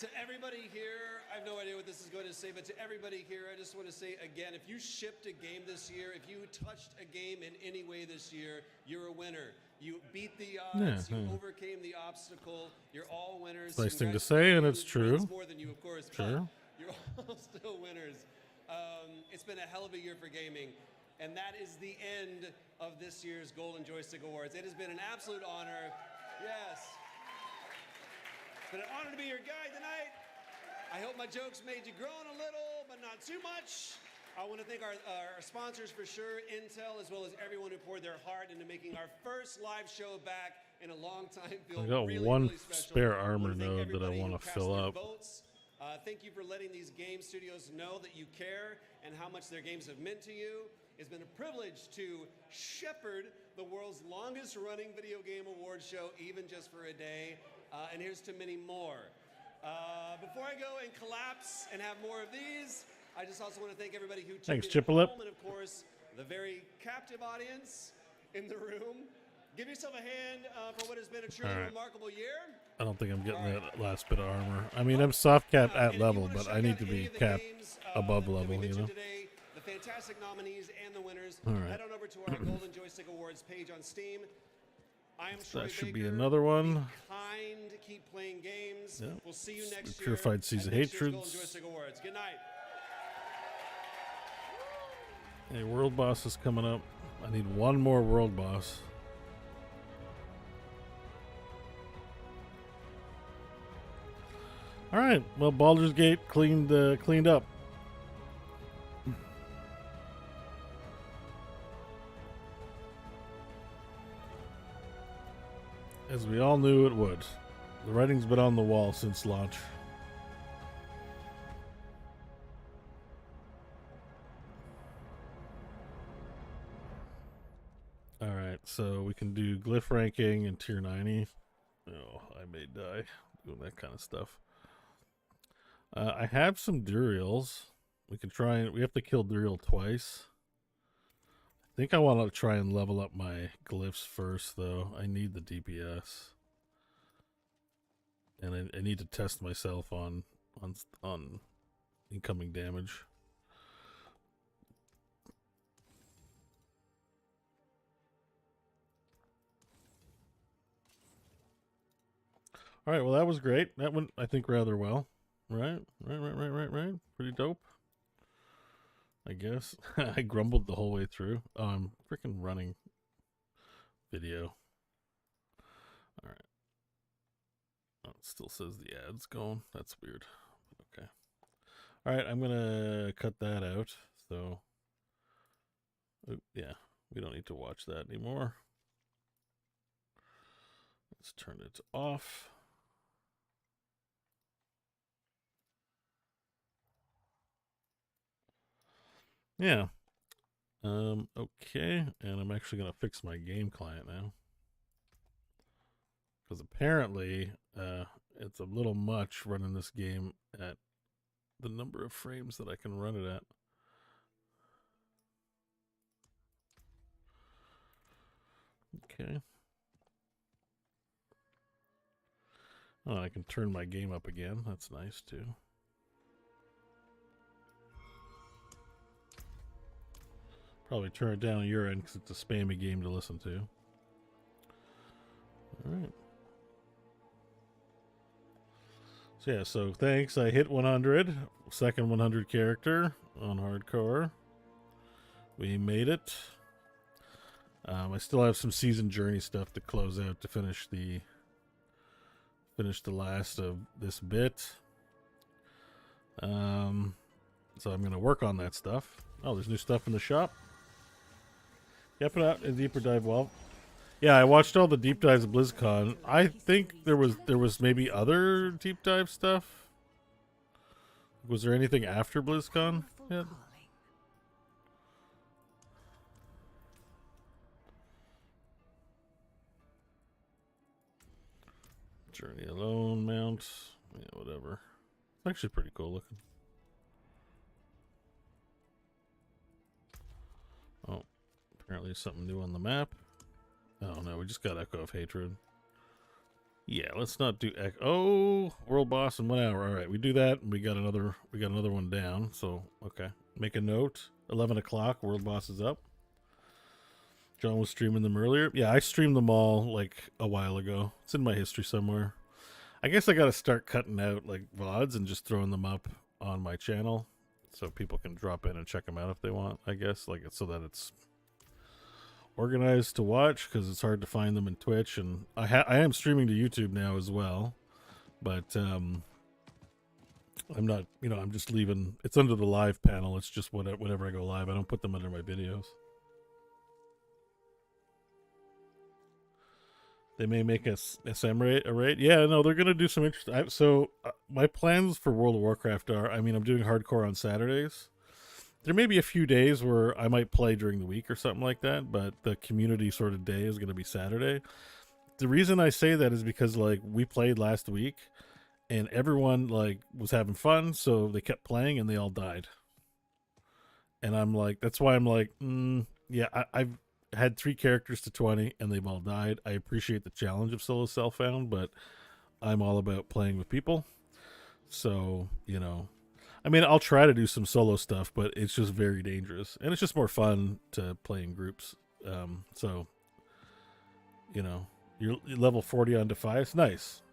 To everybody here, I have no idea what this is going to say, but to everybody here, I just want to say again, if you shipped a game this year, if you touched a game in any way this year, you're a winner. You beat the odds, you overcame the obstacle, you're all winners. It's a nice thing to say, and it's true. More than you, of course, sure. But you're all still winners. It's been a hell of a year for gaming, and that is the end of this year's Golden Joystick Awards. It has been an absolute honor. Yes. It's been an honor to be your guide tonight. I hope my jokes made you groan a little, but not too much. I want to thank our sponsors for sure, Intel, as well as everyone who poured their heart into making our first live show back in a long time. I got one spare armor node that I want to fill up. Thank you for letting these game studios know that you care and how much their games have meant to you. It's been a privilege to shepherd the world's longest running video game award show, even just for a day. And here's to many more. Before I go and collapse and have more of these, I just also want to thank everybody who tuned in at home, and of course, the very captive audience in the room. Give yourself a hand for what has been a truly remarkable year. I don't think I'm getting that last bit of armor. I mean, I'm soft capped at level, but I need to be capped above level, you know? Today, the fantastic nominees and the winners. All right. Head on over to our Golden Joystick Awards page on Steam. I am Troy That should Baker. be another one. Be kind, keep playing games. Yep. We'll see you next year. Purified Seas of at next year's Hatreds. Golden Joystick Awards. Good night. Hey, world boss is coming up. I need one more world boss. All right. Well, Baldur's Gate cleaned up. As we all knew it would. The writing's been on the wall since launch. Alright, so we can do glyph ranking and tier 90. Oh, I may die doing that kind of stuff. I have some Duriels. We can try and we have to kill Duriel twice. I think I want to try and level up my glyphs first, though. I need the DPS, and I need to test myself on incoming damage. All right, well that was great. That went, I think, rather well. Right. Pretty dope. I guess. I grumbled the whole way through. Oh, I'm freaking running video. Alright. Oh, it still says the ad's going. That's weird. Okay. Alright, I'm gonna cut that out. So, yeah, we don't need to watch that anymore. Let's turn it off. Yeah. Okay, and I'm actually going to fix my game client now. Because apparently, it's a little much running this game at the number of frames that I can run it at. Okay. Oh, I can turn my game up again. That's nice, too. Probably turn it down on your end because it's a spammy game to listen to. Alright. So yeah, so thanks. I hit 100. Second 100 character on hardcore. We made it. I still have some season journey stuff to close out to finish the last of this bit. So I'm going to work on that stuff. Oh, there's new stuff in the shop. Yep, a deeper dive. Well, yeah, I watched all the deep dives of BlizzCon. I think there was maybe other deep dive stuff. Was there anything after BlizzCon? Yeah. Journey alone mount. Yeah, whatever. It's actually pretty cool looking. Oh, apparently something new on the map. Oh no, we just got Echo of Hatred. Yeah, let's not do oh, world boss in 1 hour. All right, we do that, and we got another one down. So okay, make a note. 11 o'clock, world boss is up. John was streaming them earlier. Yeah, I streamed them all like a while ago. It's in my history somewhere. I guess I got to start cutting out like VODs and just throwing them up on my channel so people can drop in and check them out if they want. I guess like so that it's organized to watch, because it's hard to find them in Twitch, and I am streaming to YouTube now as well, but I'm not, I'm just leaving. It's under the live panel. It's just whenever I go live, I don't put them under my videos. They may make a SM raid. Yeah, no, they're gonna do some interesting. So my plans for World of Warcraft are, I'm doing hardcore on Saturdays. There may be a few days where I might play during the week or something like that, but the community sort of day is going to be Saturday. The reason I say that is because like we played last week and everyone like was having fun, so they kept playing and they all died. And I'm like, that's why I'm like, yeah, I've had 3 characters to 20 and they've all died. I appreciate the challenge of solo self-found, but I'm all about playing with people. So, I'll try to do some solo stuff, but it's just very dangerous. And it's just more fun to play in groups. So, you're level 40 on Defias. Nice.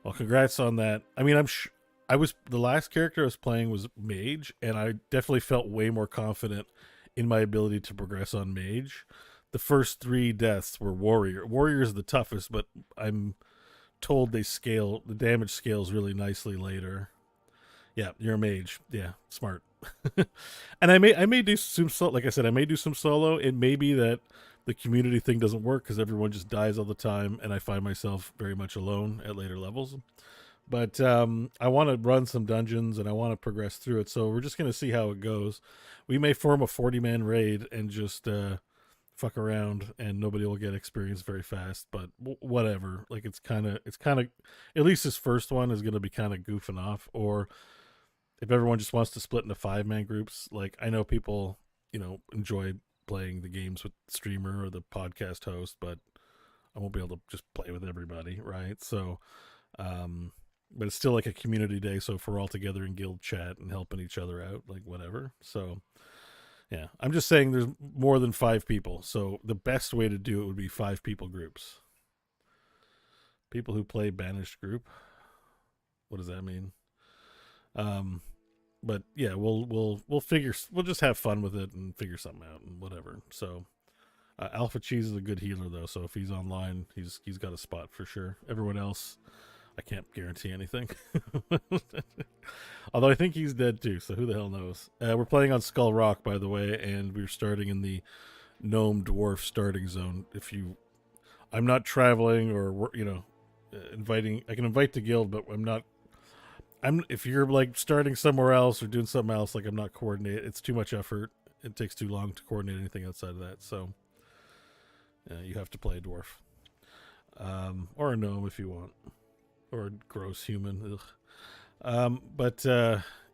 Well, congrats on that. The last character I was playing was Mage, and I definitely felt way more confident in my ability to progress on Mage. The first 3 deaths were Warrior. Warrior is the toughest, but I'm told the damage scales really nicely later. Yeah, you're a mage. Yeah, smart. And I may do some solo. Like I said, I may do some solo. It may be that the community thing doesn't work because everyone just dies all the time, and I find myself very much alone at later levels. But I want to run some dungeons, and I want to progress through it. So we're just going to see how it goes. We may form a 40-man raid and just fuck around, and nobody will get experience very fast. But whatever. Like it's kind of. At least this first one is going to be kind of goofing off, or if everyone just wants to split into 5-man groups, like I know people, enjoy playing the games with the streamer or the podcast host, but I won't be able to just play with everybody, right? So, but it's still like a community day, so if we're all together in guild chat and helping each other out, like whatever. So, yeah, I'm just saying there's more than 5 people, so the best way to do it would be 5-people groups. People who play banished group. What does that mean? But yeah, we'll just have fun with it and figure something out and whatever. So Alpha Cheese is a good healer though, so if he's online, he's got a spot for sure. Everyone else, I can't guarantee anything. Although I think he's dead too, so who the hell knows. We're playing on Skull Rock, by the way, and we're starting in the Gnome Dwarf starting zone. I'm not traveling or inviting. I can invite the guild, but if you're like starting somewhere else or doing something else, like I'm not coordinated. It's too much effort. It takes too long to coordinate anything outside of that. So you have to play a dwarf, or a gnome if you want, or a gross human. But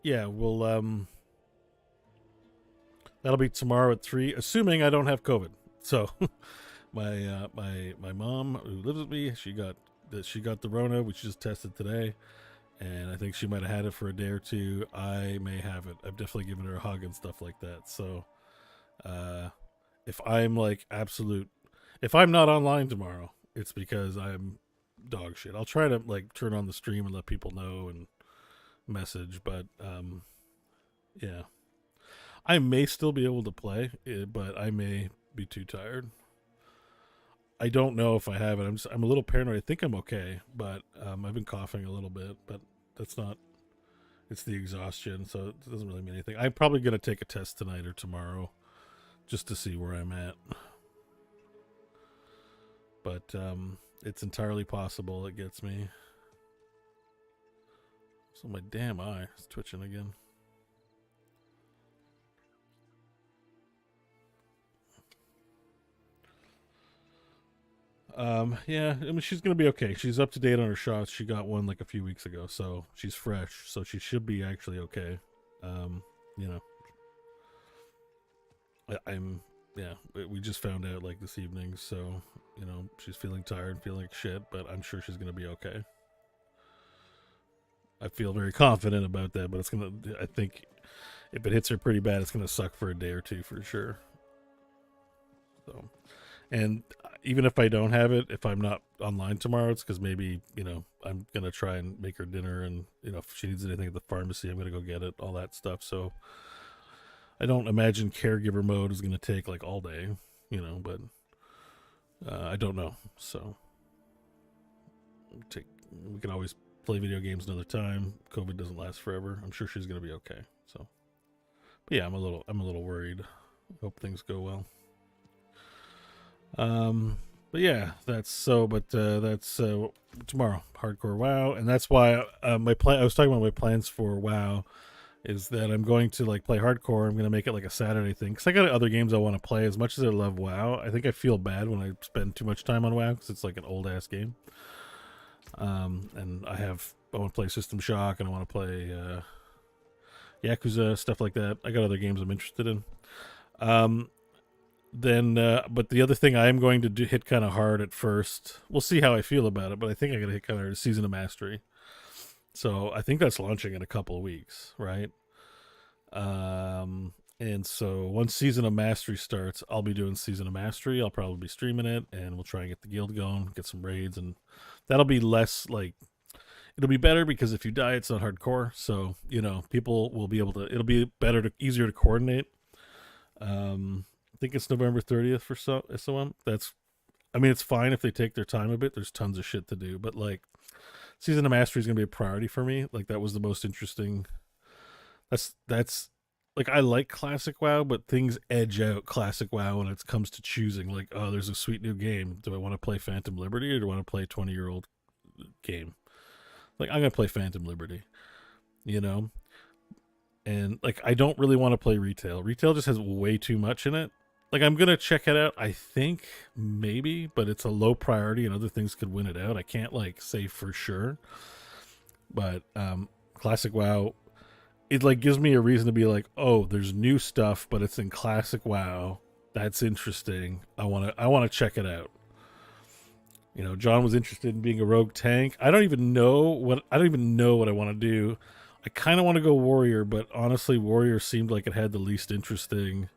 yeah, we'll that'll be tomorrow at 3, assuming I don't have COVID. So my mom who lives with me, she got the Rona, which just tested today. And I think she might have had it for a day or 2. I may have it. I've definitely given her a hug and stuff like that. So, if I'm not online tomorrow, it's because I'm dog shit. I'll try to like turn on the stream and let people know and message, but yeah, I may still be able to play, but I may be too tired. I don't know if I have it. I'm a little paranoid. I think I'm okay, but I've been coughing a little bit, but that's not, it's the exhaustion, so it doesn't really mean anything. I'm probably going to take a test tonight or tomorrow just to see where I'm at. But it's entirely possible it gets me. So my damn eye is twitching again. Yeah, I mean, she's gonna be okay. She's up to date on her shots. She got one like a few weeks ago, so she's fresh. So she should be actually okay. You know, yeah, we just found out like this evening, so you know she's feeling tired, feeling like shit, but I'm sure she's gonna be okay. I feel very confident about that, but I think if it hits her pretty bad, it's gonna suck for a day or two for sure. So, and even if I don't have it, if I'm not online tomorrow, it's because maybe, you know, I'm gonna try and make her dinner, and you know, if she needs anything at the pharmacy, I'm gonna go get it, all that stuff. So I don't imagine caregiver mode is gonna take like all day, you know, but I don't know. So we can always play video games another time. COVID doesn't last forever. I'm sure she's gonna be okay. So, but yeah, I'm a little worried. Hope things go well. But yeah, that's tomorrow, hardcore WoW, and that's why I was talking about my plans for WoW is that I'm going to like play hardcore. I'm going to make it like a Saturday thing because I got other games I want to play. As much as I love WoW, I think I feel bad when I spend too much time on WoW because it's like an old ass game. And I want to play System Shock, and I want to play Yakuza, stuff like that. I got other games I'm interested in. But the other thing I am going to hit kind of hard at first. We'll see how I feel about it, but I think I'm going to hit kind of hard is Season of Mastery. So I think that's launching in a couple of weeks, right? And so once Season of Mastery starts, I'll be doing Season of Mastery. I'll probably be streaming it, and we'll try and get the guild going, get some raids, and that'll be less like, it'll be better because if you die, it's not hardcore. So, you know, people will be able to, it'll be easier to coordinate. I think it's November 30th for SOM. It's fine if they take their time a bit. There's tons of shit to do, but like Season of Mastery is going to be a priority for me. Like that was the most interesting. That's like, I like classic WoW, but things edge out classic WoW when it comes to choosing like, oh, there's a sweet new game. Do I want to play Phantom Liberty or do I want to play a 20-year-old game? Like, I'm going to play Phantom Liberty, you know? And like, I don't really want to play retail. Retail just has way too much in it. Like, I'm going to check it out, I think, maybe, but it's a low priority and other things could win it out. I can't, like, say for sure. But Classic WoW, it, like, gives me a reason to be like, oh, there's new stuff, but it's in Classic WoW. That's interesting. I want to check it out. You know, John was interested in being a rogue tank. I don't even know what I want to do. I kind of want to go warrior, but honestly, warrior seemed like it had the least interesting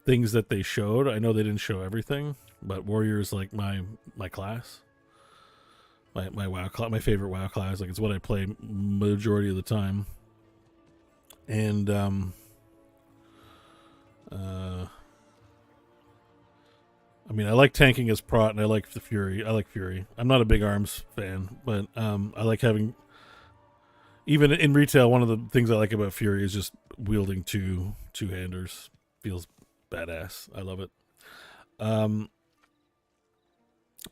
things that they showed. I know they didn't show everything, but warrior is like my class, my WoW class, my favorite WoW class. Like, it's what I play majority of the time. And I mean, I like tanking as prot, and I like the Fury. I like Fury. I'm not a big arms fan, but I like having. Even in retail, one of the things I like about Fury is just wielding two-handers. Feels badass. I love it. But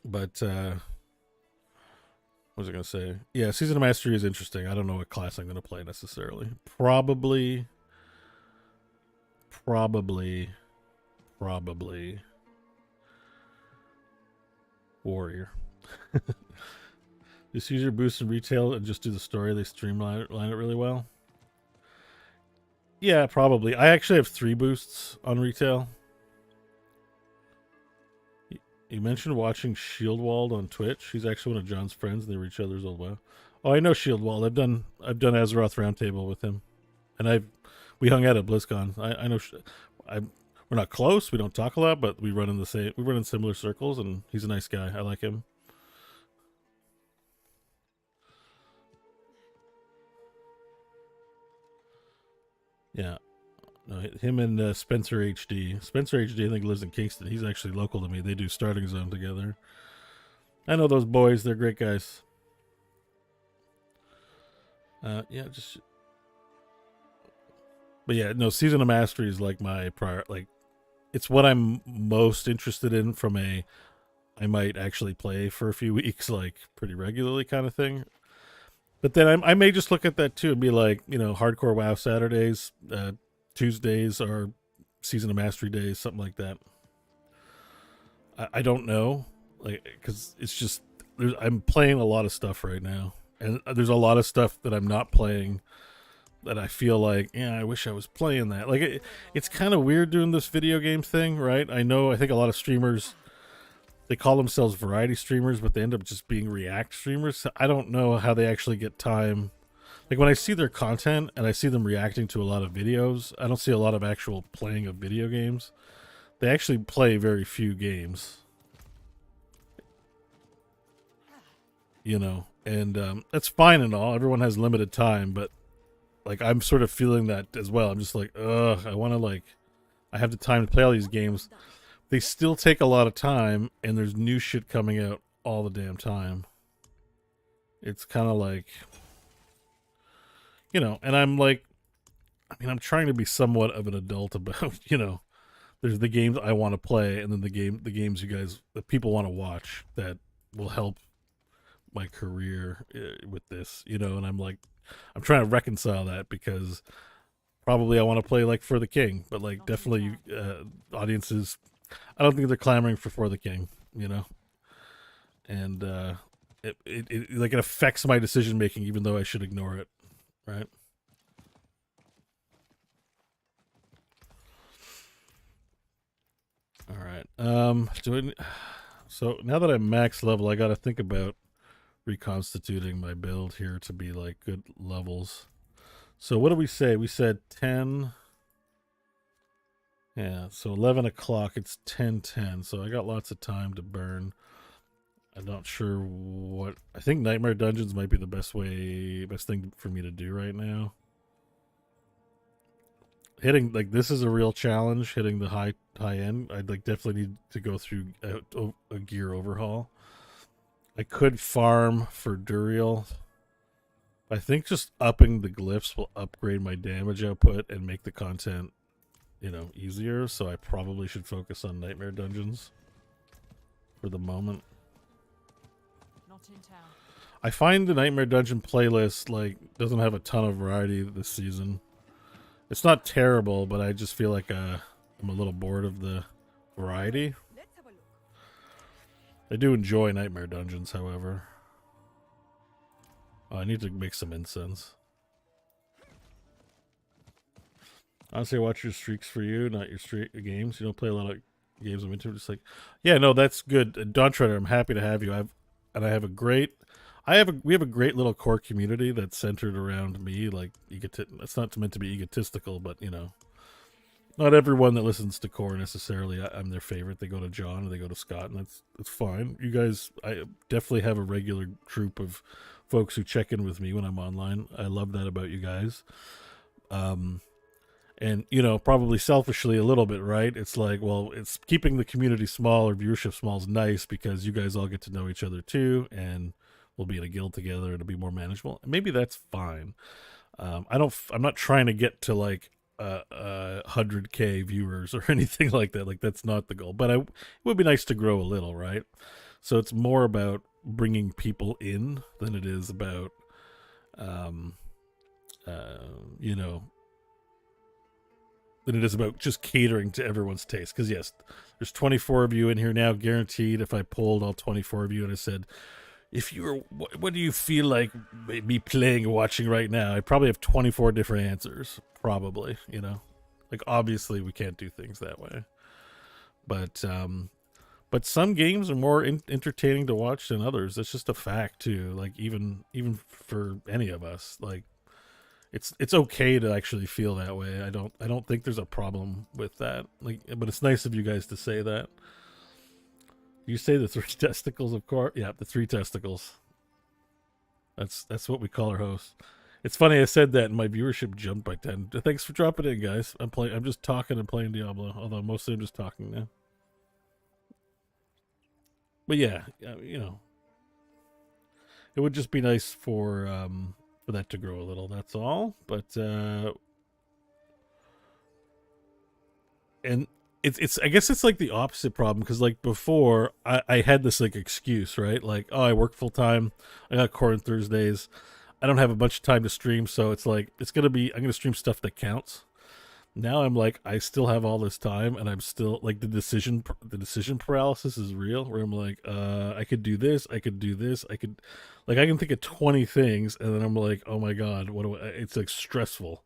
what was I going to say? Yeah, Season of Mastery is interesting. I don't know what class I'm going to play necessarily. Probably warrior. Just use your boost in retail and just do the story. They streamline it really well. Yeah, probably. I actually have 3 boosts on retail. You mentioned watching Shieldwald on Twitch. He's actually one of John's friends, and they were each other's old WoW. Oh, I know Shieldwald. I've done Azeroth Roundtable with him, and we hung out at BlizzCon. I know. We're not close. We don't talk a lot, but we run in similar circles, and he's a nice guy. I like him. Yeah. No, him and Spencer HD. Spencer HD, I think, lives in Kingston. He's actually local to me. They do Starting Zone together. I know those boys. They're great guys. Yeah, just... But yeah, no, Season of Mastery is like my prior... Like, it's what I'm most interested in from I might actually play for a few weeks, like, pretty regularly kind of thing. But then I may just look at that too and be like, you know, hardcore WoW Saturdays, Tuesdays are Season of Mastery days, something like that. I don't know, like, because it's just I'm playing a lot of stuff right now, and there's a lot of stuff that I'm not playing that I feel like, yeah, I wish I was playing that. Like, it's kind of weird doing this video game thing, right? I think a lot of streamers, they call themselves variety streamers, but they end up just being react streamers. So I don't know how they actually get time. Like, when I see their content and I see them reacting to a lot of videos, I don't see a lot of actual playing of video games. They actually play very few games. You know, and that's fine and all. Everyone has limited time, but like, I'm sort of feeling that as well. I'm just like, I want to, like, I have the time to play all these games. They still take a lot of time, and there's new shit coming out all the damn time. It's kind of like, you know, and I'm like, I mean, I'm trying to be somewhat of an adult about, you know, there's the games I want to play, and then the games you guys, that people want to watch that will help my career with this, you know. And I'm like, I'm trying to reconcile that, because probably I want to play like For the King, but like definitely audiences, I don't think they're clamoring for For the King, you know. And it affects my decision making, even though I should ignore it, right? All right. So now that I'm max level, I got to think about reconstituting my build here to be like good levels. So what did we say? We said 10. Yeah, so 11 o'clock, it's 10:10. So I got lots of time to burn. I'm not sure what, I think Nightmare Dungeons might be the best thing for me to do right now. Hitting, like, this is a real challenge, hitting the high end. I'd like definitely need to go through a gear overhaul. I could farm for Duriel. I think just upping the glyphs will upgrade my damage output and make the content, you know, easier. So I probably should focus on Nightmare Dungeons for the moment. Not in town. I find the Nightmare Dungeon playlist, like, doesn't have a ton of variety this season. It's not terrible, but I just feel like I'm a little bored of the variety. I do enjoy Nightmare Dungeons, however. Oh, I need to make some incense. Honestly, I watch your streaks for you, not your games. You don't play a lot of games I'm into. Just like, yeah, no, that's good. Don Treader, I'm happy to have you. We have a great little core community that's centered around me. Like, it's not meant to be egotistical, but, you know, not everyone that listens to core necessarily I'm their favorite. They go to John or they go to Scott, and that's fine. You guys, I definitely have a regular troop of folks who check in with me when I'm online. I love that about you guys. And, you know, probably selfishly a little bit, right? It's like, well, it's keeping the community small or viewership small is nice, because you guys all get to know each other too, and we'll be in a guild together. It'll be more manageable. Maybe that's fine. I'm not trying to get to like 100K viewers or anything like that. Like, that's not the goal, but it would be nice to grow a little, right? So it's more about bringing people in than it is about, you know, than it is about just catering to everyone's taste. Because yes, there's 24 of you in here now, guaranteed. If I polled all 24 of you and I said, if you were, what do you feel like me playing and watching right now? I probably have 24 different answers, probably, you know. Like, obviously we can't do things that way, but some games are more entertaining to watch than others. That's just a fact too. Like, even for any of us, like, it's okay to actually feel that way. I don't think there's a problem with that. Like, but it's nice of you guys to say that. You say the 3 testicles, of course. Yeah, the 3 testicles. That's what we call our host. It's funny, I said that and my viewership jumped by 10. Thanks for dropping in, guys. I'm just talking and playing Diablo, although mostly I'm just talking now. But yeah, you know, it would just be nice for that to grow a little. That's all. But and it's I guess it's like the opposite problem, because like before I had this like excuse, right? Like, oh, I work full time, I got core on Thursdays, I don't have a bunch of time to stream, so it's like I'm gonna stream stuff that counts. Now I'm like, I still have all this time, and I'm still like the decision paralysis is real. Where I'm like, I could do this, I could do this, I could, like, I can think of 20 things, and then I'm like, oh my god, what do I? It's like stressful,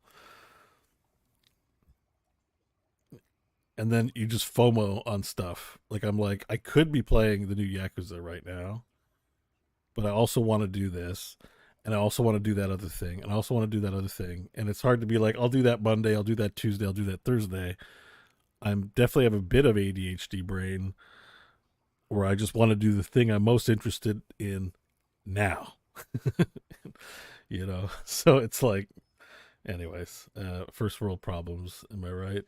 and then you just FOMO on stuff. Like I'm like, I could be playing the new Yakuza right now, but I also want to do this, and I also want to do that other thing, and I also want to do that other thing, and it's hard to be like, I'll do that Monday, I'll do that Tuesday, I'll do that Thursday. I'm definitely have a bit of ADHD brain where I just want to do the thing I'm most interested in now. You know, so it's like, anyways, first world problems. Am I right?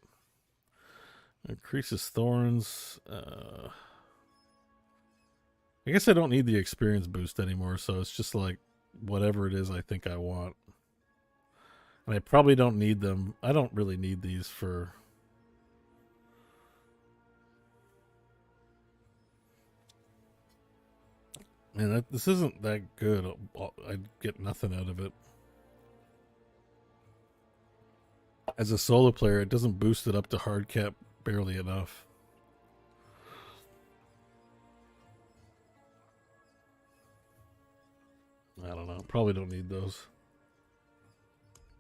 Increases thorns. I guess I don't need the experience boost anymore, so it's just like whatever it is I think I want. And I probably don't need them. I don't really need these for... Man, this isn't that good. I'd get nothing out of it. As a solo player, it doesn't boost it up to hard cap barely enough. I don't know. Probably don't need those.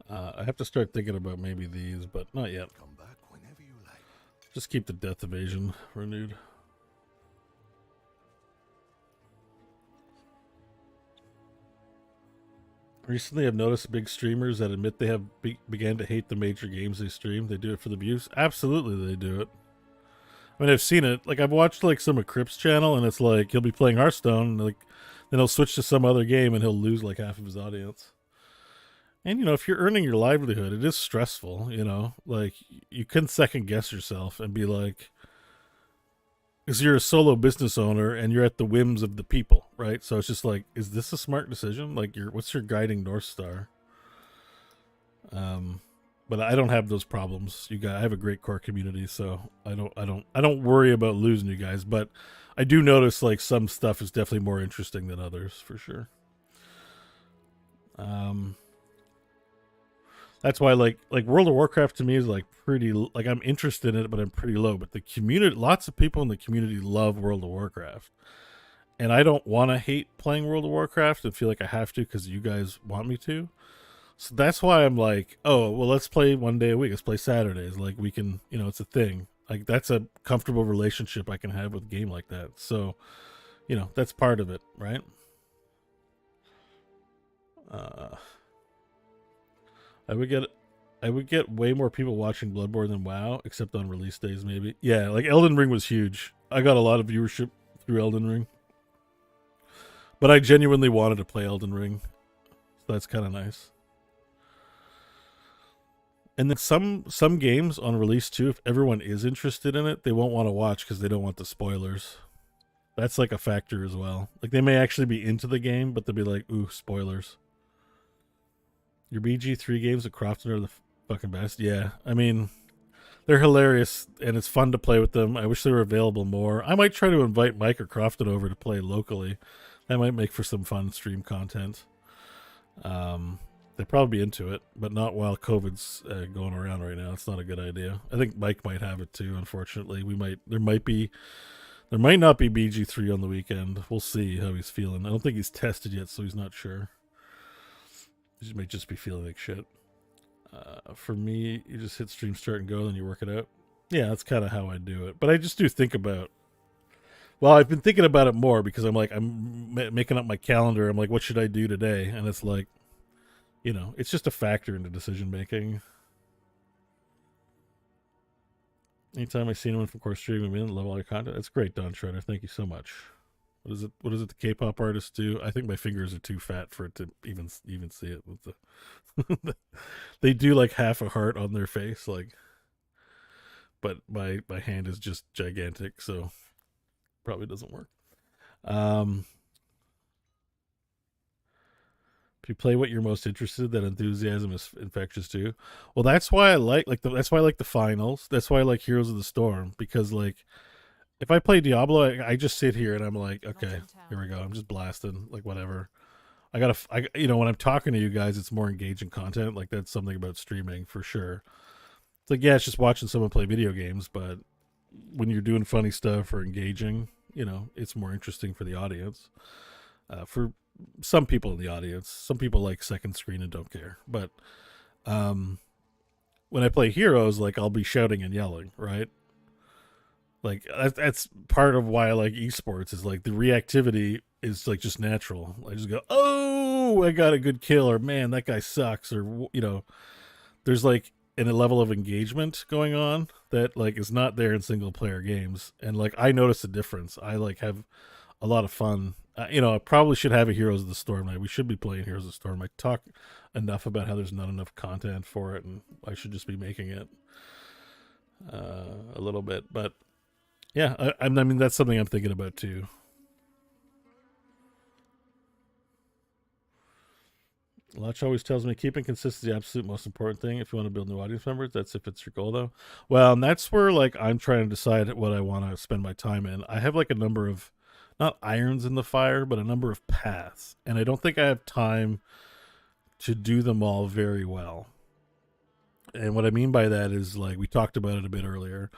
I have to start thinking about maybe these, but not yet. Come back whenever you like. Just keep the death evasion renewed. Recently, I've noticed big streamers that admit they have began to hate the major games they stream. They do it for the views. Absolutely, they do it. I mean, I've seen it. Like, I've watched like some of Crip's channel, and it's like he'll be playing Hearthstone, and like then he'll switch to some other game, and he'll lose like half of his audience. And you know, if you're earning your livelihood, it is stressful. You know, like you couldn't second guess yourself and be like, because you're a solo business owner and you're at the whims of the people, right? So it's just like, is this a smart decision? Like, what's your guiding North Star? But I don't have those problems. I have a great core community, so I don't worry about losing you guys. But I do notice like some stuff is definitely more interesting than others, for sure. That's why like World of Warcraft to me is like pretty, like I'm interested in it, but I'm pretty low. But the community, lots of people in the community love World of Warcraft. And I don't want to hate playing World of Warcraft and feel like I have to because you guys want me to. So that's why I'm like, oh, well, let's play one day a week. Let's play Saturdays. Like we can, you know, it's a thing. Like that's a comfortable relationship I can have with a game like that. So, you know, that's part of it, right? I would get way more people watching Bloodborne than WoW, except on release days, maybe. Yeah, like Elden Ring was huge. I got a lot of viewership through Elden Ring. But I genuinely wanted to play Elden Ring. So that's kind of nice. And then some games on release too, if everyone is interested in it, they won't want to watch because they don't want the spoilers. That's like a factor as well. Like they may actually be into the game, but they'll be like, ooh, spoilers. Your BG3 games at Crofton are the fucking best. Yeah, I mean, they're hilarious, and it's fun to play with them. I wish they were available more. I might try to invite Mike or Crofton over to play locally. That might make for some fun stream content. They'd probably be into it, but not while COVID's going around right now. It's not a good idea. I think Mike might have it too, unfortunately. There might not be BG3 on the weekend. We'll see how he's feeling. I don't think he's tested yet, so he's not sure. He might just be feeling like shit. For me, you just hit stream start and go, then you work it out. Yeah, that's kind of how I do it. But I just do think about... Well, I've been thinking about it more because I'm like, I'm making up my calendar. I'm like, what should I do today? And it's like, you know, it's just a factor into decision making. Anytime I see anyone from course streaming, I love all your content. It's great, Don Shredder. Thank you so much. What is it the K-pop artists do? I think my fingers are too fat for it to even see it with the they do like half a heart on their face, like, but my hand is just gigantic, so probably doesn't work. If you play what you're most interested, that enthusiasm is infectious too. Well, that's why I like that's why I like the finals. That's why I like Heroes of the Storm, because like if I play Diablo, I just sit here and I'm like, okay, here we go. I'm just blasting, like whatever. You know, when I'm talking to you guys, it's more engaging content. Like that's something about streaming for sure. It's like, yeah, it's just watching someone play video games, but when you're doing funny stuff or engaging, it's more interesting for the audience. For some people in the audience, some people like second screen and don't care. But when I play Heroes, like, I'll be shouting and yelling, right? Like, that's part of why I like esports, is like the reactivity is like just natural. I just go, oh, I got a good kill, or man, that guy sucks, or there's like a level of engagement going on that like is not there in single player games, and like I notice a difference. I like have a lot of fun. I probably should have a Heroes of the Storm night. We should be playing Heroes of the Storm. I talk enough about how there's not enough content for it, and I should just be making it a little bit. But yeah, I mean, that's something I'm thinking about too. Lach always tells me keeping consistency is the absolute most important thing if you want to build new audience members. That's if it's your goal, though. Well, and that's where like I'm trying to decide what I want to spend my time in. I have like a number of, not irons in the fire, but a number of paths, and I don't think I have time to do them all very well. And what I mean by that is, like, we talked about it a bit earlier.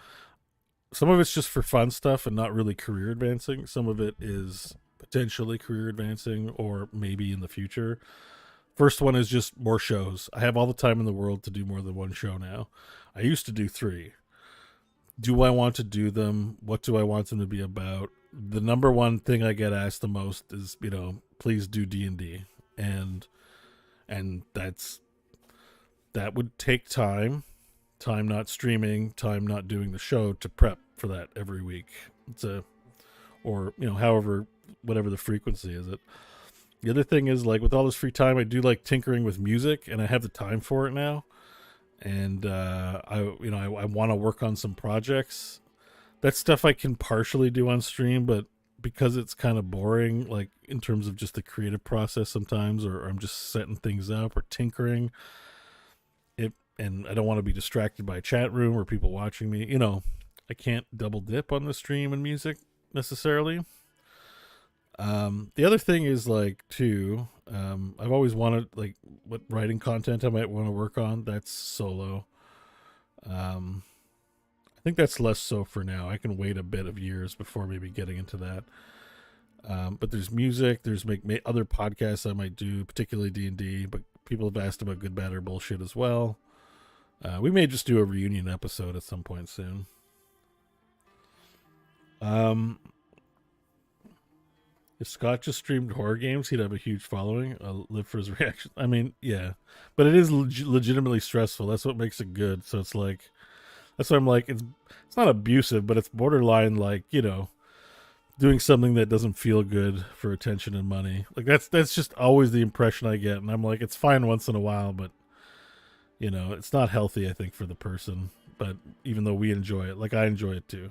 Some of it's just for fun stuff and not really career advancing. Some of it is potentially career advancing or maybe in the future. First one is just more shows. I have all the time in the world to do more than one show now. I used to do 3. Do I want to do them? What do I want them to be about? The number one thing I get asked the most is, please do D&D. And that would take time not streaming, time not doing the show to prep for that every week. However, whatever the frequency is it. The other thing is, like, with all this free time, I do like tinkering with music, and I have the time for it now. And I want to work on some projects. That's stuff I can partially do on stream, but because it's kind of boring, like in terms of just the creative process sometimes, or I'm just setting things up or tinkering, and I don't want to be distracted by a chat room or people watching me. I can't double dip on the stream and music necessarily. The other thing is, like, too, I've always wanted, like, what writing content I might want to work on. That's solo. I think that's less so for now. I can wait a bit of years before maybe getting into that. But there's music, there's other podcasts I might do, particularly D&D, but people have asked about good, bad, or bullshit as well. We may just do a reunion episode at some point soon. If Scott just streamed horror games, he'd have a huge following. I'll live for his reaction. I mean, yeah, but it is legitimately stressful. That's what makes it good. So it's like, that's why I'm like, it's not abusive, but it's borderline, like, doing something that doesn't feel good for attention and money. Like, that's just always the impression I get. And I'm like, it's fine once in a while, but it's not healthy, I think, for the person. But even though we enjoy it, like, I enjoy it too.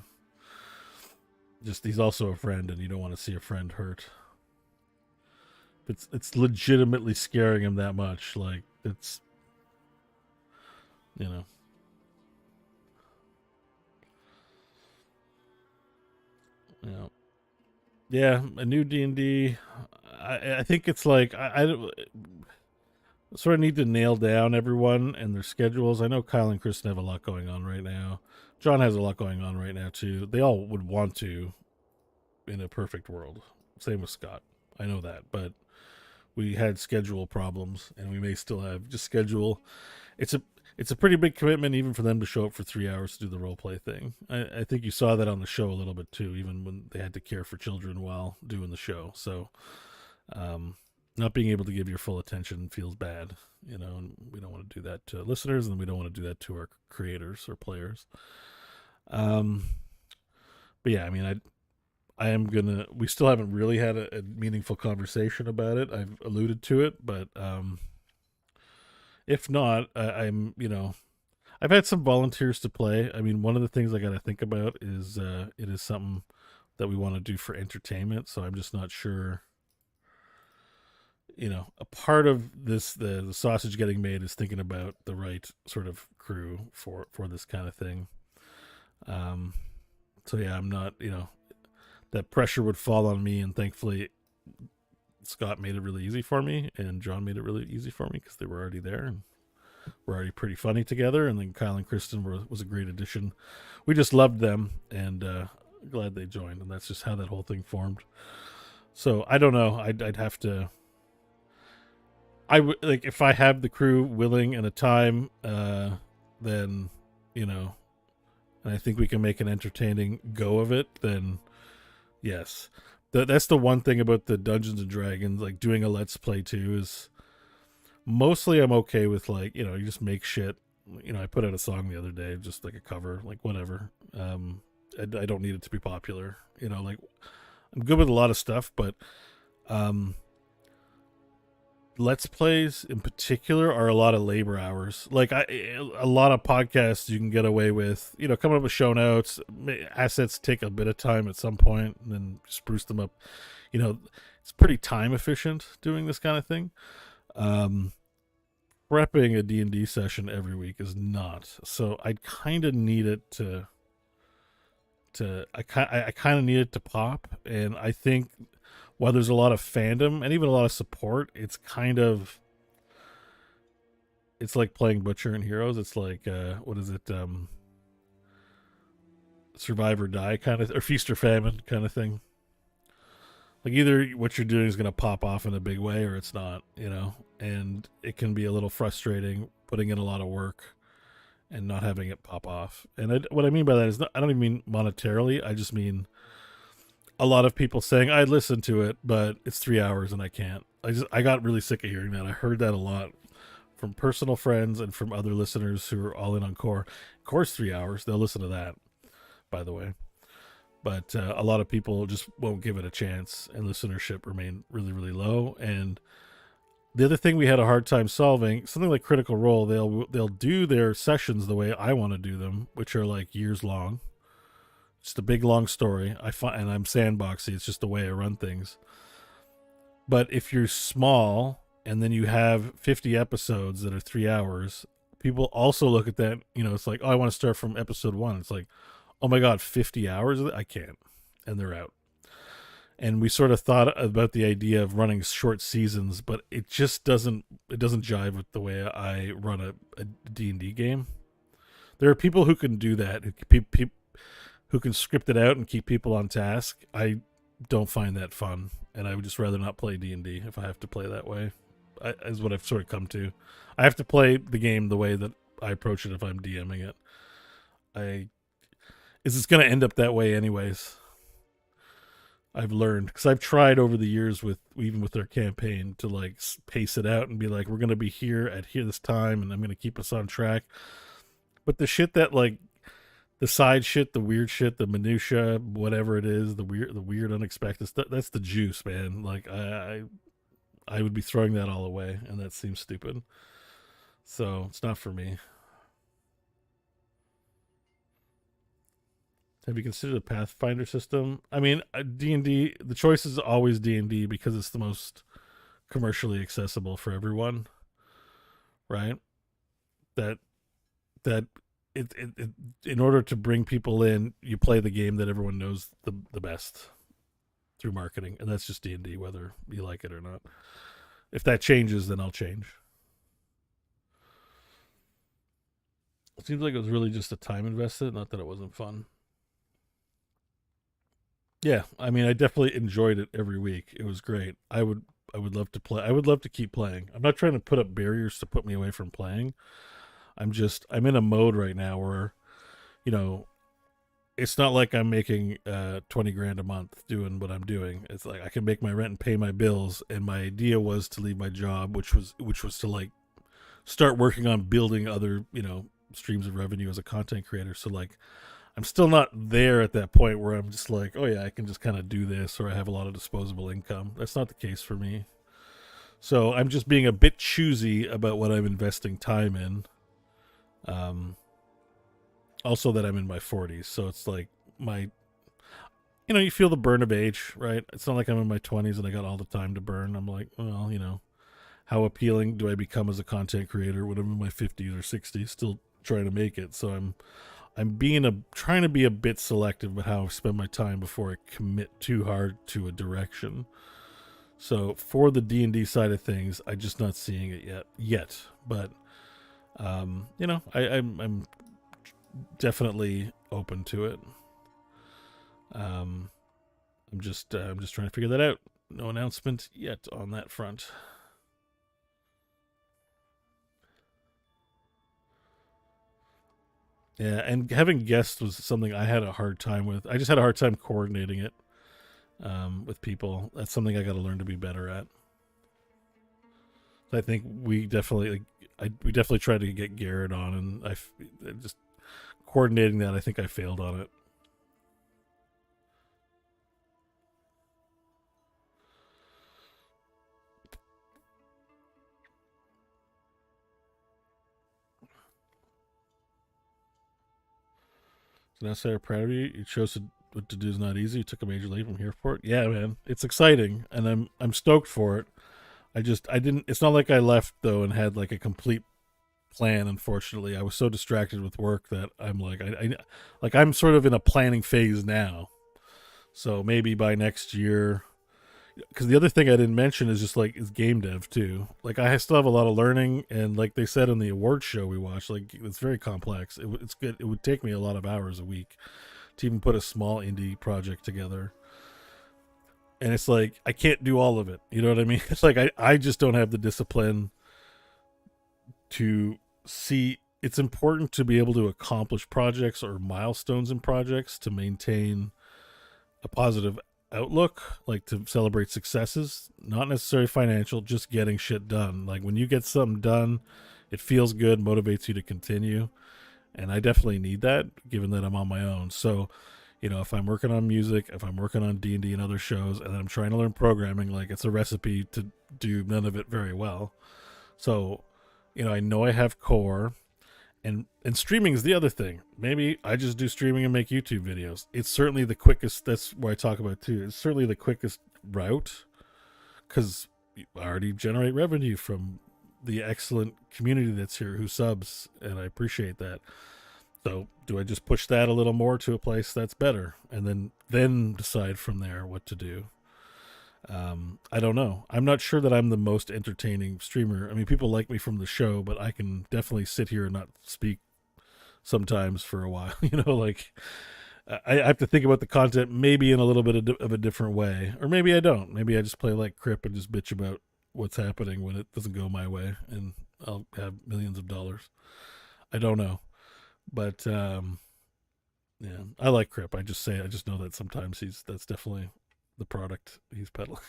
Just, he's also a friend, and you don't want to see a friend hurt. It's legitimately scaring him that much. Like, it's, yeah, a new D&D. I think it's like, I sort of need to nail down everyone and their schedules. I know Kyle and Kristen have a lot going on right now. John has a lot going on right now too. They all would want to in a perfect world. Same with Scott. I know that, but we had schedule problems, and we may still have just schedule. It's a pretty big commitment even for them to show up for 3 hours to do the role play thing. I think you saw that on the show a little bit too, even when they had to care for children while doing the show. So not being able to give your full attention feels bad, and we don't want to do that to listeners, and we don't want to do that to our creators or players. But yeah, I mean, we still haven't really had a meaningful conversation about it. I've alluded to it, but if not, I'm, I've had some volunteers to play. I mean, one of the things I got to think about is it is something that we want to do for entertainment. So I'm just not sure. A part of this, the sausage getting made, is thinking about the right sort of crew for this kind of thing. So yeah, I'm not, that pressure would fall on me, and thankfully Scott made it really easy for me, and John made it really easy for me because they were already there. And were already pretty funny together, and then Kyle and Kristen was a great addition. We just loved them, and glad they joined, and that's just how that whole thing formed. So I don't know. I'd have to. I would like if I have the crew willing and a time, then and I think we can make an entertaining go of it. Then yes, that's the one thing about the Dungeons and Dragons, like doing a let's play too, is mostly I'm okay with you just make shit. I put out a song the other day, just like a cover, like whatever. I don't need it to be popular. Like I'm good with a lot of stuff, but let's plays in particular are a lot of labor hours. Like a lot of podcasts you can get away with, coming up with show notes. Assets take a bit of time at some point, and then spruce them up. It's pretty time efficient doing this kind of thing. Prepping a D&D session every week is not. So I kind of need it to I kind of need it to pop, and I think while there's a lot of fandom and even a lot of support, it's like playing Butcher and Heroes. It's like what is it? Survive or die kind of, or feast or famine kind of thing. Like either what you're doing is going to pop off in a big way or it's not, and it can be a little frustrating putting in a lot of work and not having it pop off. And what I mean by that is I don't even mean monetarily. I just mean a lot of people saying I'd listen to it, but it's 3 hours and I can't. I got really sick of hearing that. I heard that a lot from personal friends and from other listeners who are all in on Core. Core's 3 hours. They'll listen to that, by the way. But a lot of people just won't give it a chance, and listenership remain really, really low. And the other thing we had a hard time solving, something like Critical Role, they'll do their sessions the way I want to do them, which are like years long. It's a big long story. And I'm sandboxy. It's just the way I run things. But if you're small and then you have 50 episodes that are 3 hours, people also look at that. It's like, oh, I want to start from episode 1. It's like, oh my God, 50 hours? I can't. And they're out. And we sort of thought about the idea of running short seasons, but it just doesn't jive with the way I run a D&D game. There are people who can do that, who can script it out and keep people on task. I don't find that fun, and I would just rather not play D&D if I have to play that way. Is what I've sort of come to. I have to play the game the way that I approach it if I'm DMing it. It's going to end up that way anyways. I've learned, because I've tried over the years even with their campaign to like pace it out and be like, we're going to be here at this time and I'm going to keep us on track. But the shit that like the side shit, the weird shit, the minutia, whatever it is, the weird unexpected stuff, that's the juice, man. Like I would be throwing that all away, and that seems stupid. So it's not for me. Have you considered a Pathfinder system? I mean, D&D, the choice is always D&D because it's the most commercially accessible for everyone, right? That it in order to bring people in, you play the game that everyone knows the best through marketing, and that's just D&D, whether you like it or not. If that changes, then I'll change. It seems like it was really just a time invested, not that it wasn't fun. Yeah, I mean, I definitely enjoyed it every week. It was great. I would love to play. I would love to keep playing. I'm not trying to put up barriers to put me away from playing. I'm in a mode right now where, it's not like I'm making 20 grand a month doing what I'm doing. It's like I can make my rent and pay my bills. And my idea was to leave my job, which was to like start working on building other, streams of revenue as a content creator. So like, I'm still not there at that point where I'm just like, oh yeah, I can just kind of do this, or I have a lot of disposable income. That's not the case for me. So I'm just being a bit choosy about what I'm investing time in. Also that I'm in my 40s, so it's like you feel the burn of age, right? It's not like I'm in my 20s and I got all the time to burn. I'm like, well, how appealing do I become as a content creator when I'm in my 50s or 60s, still trying to make it? So I'm trying to be a bit selective about how I spend my time before I commit too hard to a direction. So for the D&D side of things, I'm just not seeing it yet. But You know, I'm definitely open to it. I'm just trying to figure that out. No announcement yet on that front. Yeah, and having guests was something I had a hard time with. I just had a hard time coordinating it with people. That's something I got to learn to be better at. I think we definitely we definitely tried to get Garrett on, and I just coordinating that. I think I failed on it. So now, Sarah, proud of you. You chose what to do is not easy. You took a major leap from here for it. Yeah, man, it's exciting, and I'm stoked for it. I didn't. It's not like I left though and had like a complete plan. Unfortunately, I was so distracted with work that I'm like I'm sort of in a planning phase now. So maybe by next year, because the other thing I didn't mention is just like is game dev too. Like I still have a lot of learning, and like they said in the award show we watched, like it's very complex. It's good. It would take me a lot of hours a week to even put a small indie project together. And it's like I can't do all of it. You know what I mean? It's like I just don't have the discipline to see. It's important to be able to accomplish projects or milestones in projects to maintain a positive outlook, like to celebrate successes, not necessarily financial, just getting shit done. Like when you get something done, it feels good, motivates you to continue. And I definitely need that given that I'm on my own. So, you know, if I'm working on music, if I'm working on D&D and other shows, and I'm trying to learn programming, like it's a recipe to do none of it very well. So, you know I have core, and streaming is the other thing. Maybe I just do streaming and make YouTube videos. It's certainly the quickest. That's where I talk about too. It's certainly the quickest route because I already generate revenue from the excellent community that's here who subs, and I appreciate that. So do I just push that a little more to a place that's better, and then decide from there what to do? I don't know. I'm not sure that I'm the most entertaining streamer. I mean, people like me from the show, but I can definitely sit here and not speak sometimes for a while. You know, like I have to think about the content maybe in a little bit of a different way, or maybe I don't. Maybe I just play like Crip and just bitch about what's happening when it doesn't go my way, and I'll have millions of dollars. I don't know, but yeah, I like Crip. I just know that sometimes that's definitely the product he's peddling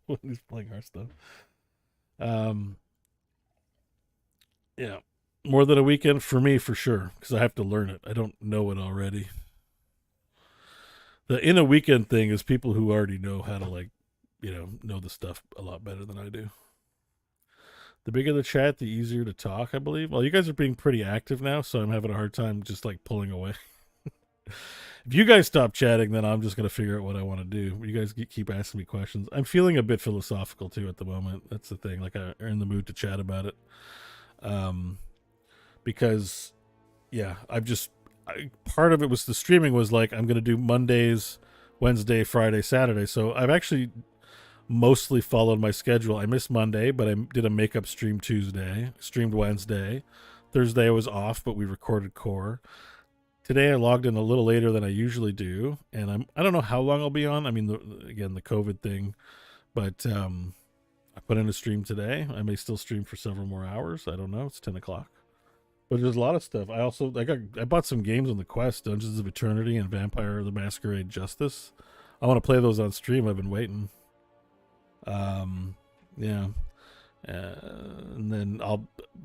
when he's playing Hearthstone. Yeah, more than a weekend for me for sure because I have to learn it. I don't know it already. The in a weekend thing is people who already know how to know the stuff a lot better than I do. The bigger the chat, the easier to talk, I believe. Well, you guys are being pretty active now, so I'm having a hard time just like pulling away. If you guys stop chatting, then I'm just going to figure out what I want to do. You guys keep asking me questions. I'm feeling a bit philosophical too at the moment. That's the thing. Like I'm in the mood to chat about it. Because yeah, part of it was the streaming was like, I'm going to do Mondays, Wednesday, Friday, Saturday. So I've actually mostly followed my schedule. I missed Monday, but I did a makeup stream Tuesday, streamed Wednesday. Thursday I was off, but we recorded core. Today I logged in a little later than I usually do, and I don't know how long I'll be on. I mean, the COVID thing, but I put in a stream today. I may still stream for several more hours. I don't know. It's 10 o'clock, but there's a lot of stuff. I bought some games on the Quest, Dungeons of Eternity and Vampire the Masquerade Justice. I want to play those on stream. I've been waiting. Yeah. And then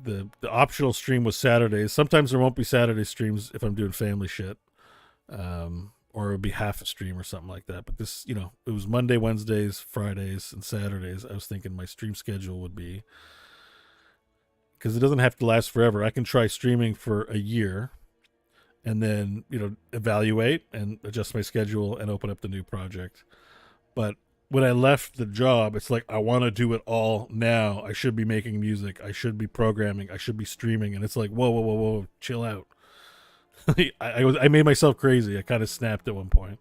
the optional stream was Saturdays. Sometimes there won't be Saturday streams if I'm doing family shit, or it would be half a stream or something like that. But this, it was Monday, Wednesdays, Fridays, and Saturdays. I was thinking my stream schedule would be, because it doesn't have to last forever. I can try streaming for a year, and then evaluate and adjust my schedule and open up the new project. But when I left the job, it's like I want to do it all now. I should be making music. I should be programming. I should be streaming. And it's like, whoa, chill out. I made myself crazy. I kind of snapped at one point.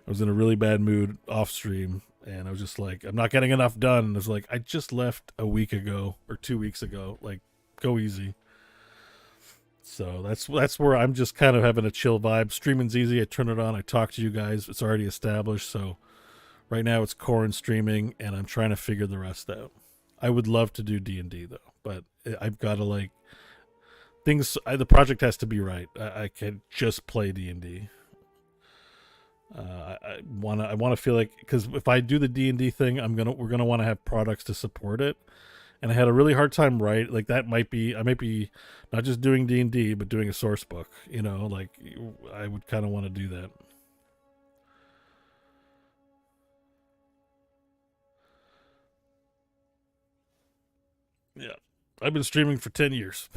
I was in a really bad mood off stream, and I was just like, I'm not getting enough done. And it's like, I just left a week ago or 2 weeks ago. Like, go easy. So that's where I'm just kind of having a chill vibe. Streaming's easy. I turn it on. I talk to you guys. It's already established. So right now it's core and streaming, and I'm trying to figure the rest out. I would love to do D&D though, but I've got to like things. The project has to be right. I can't just play D&D. I wanna feel like, because if I do the D&D thing, we're gonna want to have products to support it. And I had a really hard time, right? Like I might be not just doing D&D, but doing a source book, you know, like I would kind of want to do that. Yeah. I've been streaming for 10 years.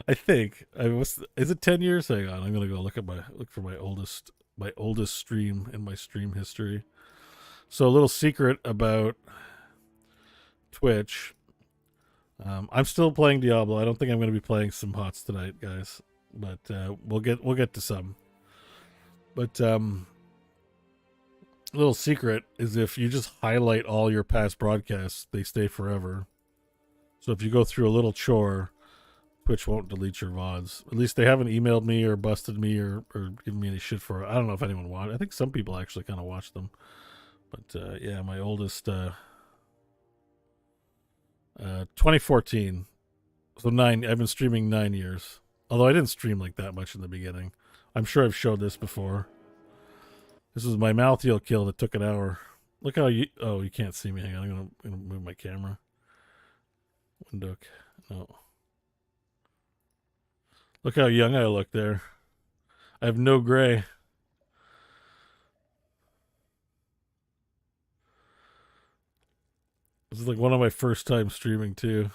I think is it 10 years? Hang on. I'm going to go look for my oldest stream in my stream history. So a little secret about Twitch. I'm still playing Diablo. I don't think I'm going to be playing some HOTS tonight, guys, but we'll get to some. But a little secret is if you just highlight all your past broadcasts, they stay forever. So if you go through a little chore, Twitch won't delete your VODs. At least they haven't emailed me or busted me or given me any shit for it. I don't know if anyone watched. I think some people actually kind of watch them. But yeah, my oldest 2014. So I've been streaming 9 years. Although I didn't stream like that much in the beginning. I'm sure I've showed this before. This is my mouthfeel kill that took an hour. Look how you can't see me. Hang on, I'm gonna move my camera. Window. No. Look how young I look there. I have no gray. This is like one of my first time streaming too.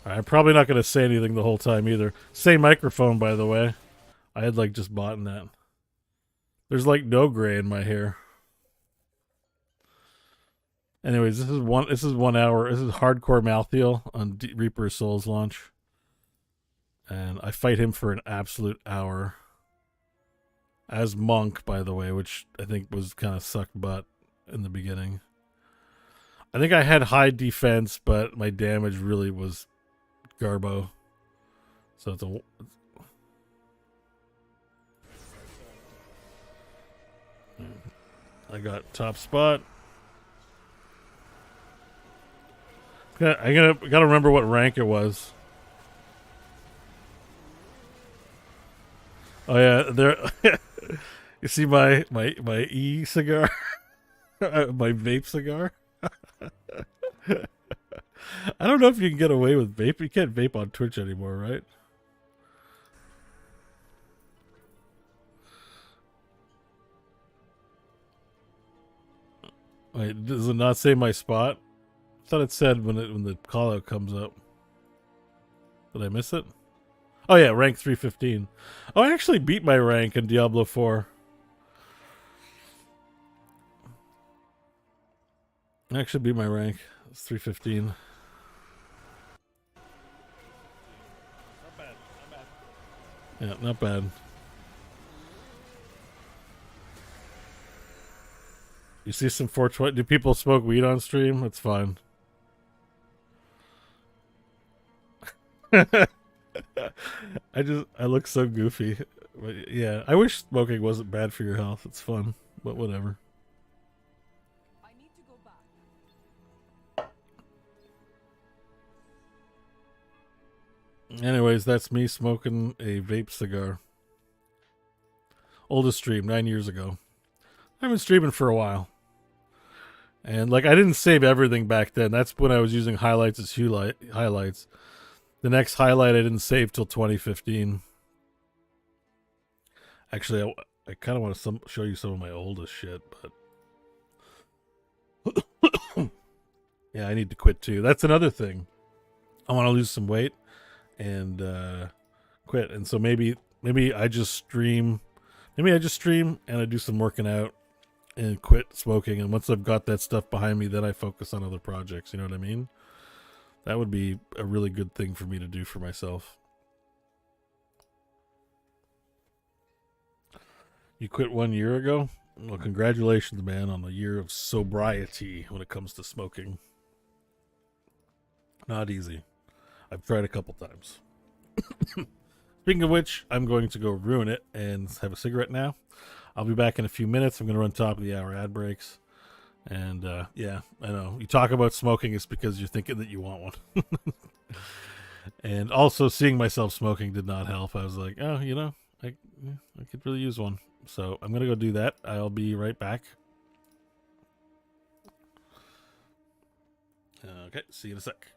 I'm probably not going to say anything the whole time either. Same microphone, by the way. I had like just bought that. There's like no gray in my hair. Anyways, this is 1 hour. This is hardcore mouthfeel on Reaper Souls launch. And I fight him for an absolute hour. As Monk, by the way, which I think was kind of sucked butt in the beginning. I think I had high defense, but my damage really was Garbo. So it's I got top spot. I gotta remember what rank it was. Oh yeah, there. You see my e cigar, my vape cigar. I don't know if you can get away with vape. You can't vape on Twitch anymore, right? Wait, does it not say my spot? I thought it said when the call out comes up. Did I miss it? Oh yeah, rank 315. Oh, I actually beat my rank in Diablo 4. I actually beat my rank. It's 315. Not bad. Yeah, not bad. You see some 420? Do people smoke weed on stream? That's fine. I look so goofy. But yeah, I wish smoking wasn't bad for your health. It's fun, but whatever. I need to go back. Anyways, that's me smoking a vape cigar. Oldest stream, 9 years ago. I've been streaming for a while. And like I didn't save everything back then. That's when I was using highlights as highlights. The next highlight I didn't save till 2015. Actually, I kind of want to show you some of my oldest shit, but yeah, I need to quit too. That's another thing. I want to lose some weight and quit. And so maybe I just stream. Maybe I just stream and I do some working out and quit smoking. And once I've got that stuff behind me, then I focus on other projects. You know what I mean? That would be a really good thing for me to do for myself. You quit 1 year ago? Well, congratulations, man, on the year of sobriety when it comes to smoking. Not easy. I've tried a couple times. Speaking of which, I'm going to go ruin it and have a cigarette now. I'll be back in a few minutes. I'm going to run top of the hour ad breaks. And yeah, I know. You talk about smoking, it's because you're thinking that you want one. And also seeing myself smoking did not help. I was like, oh, you know, I could really use one. So I'm going to go do that. I'll be right back. Okay, see you in a sec.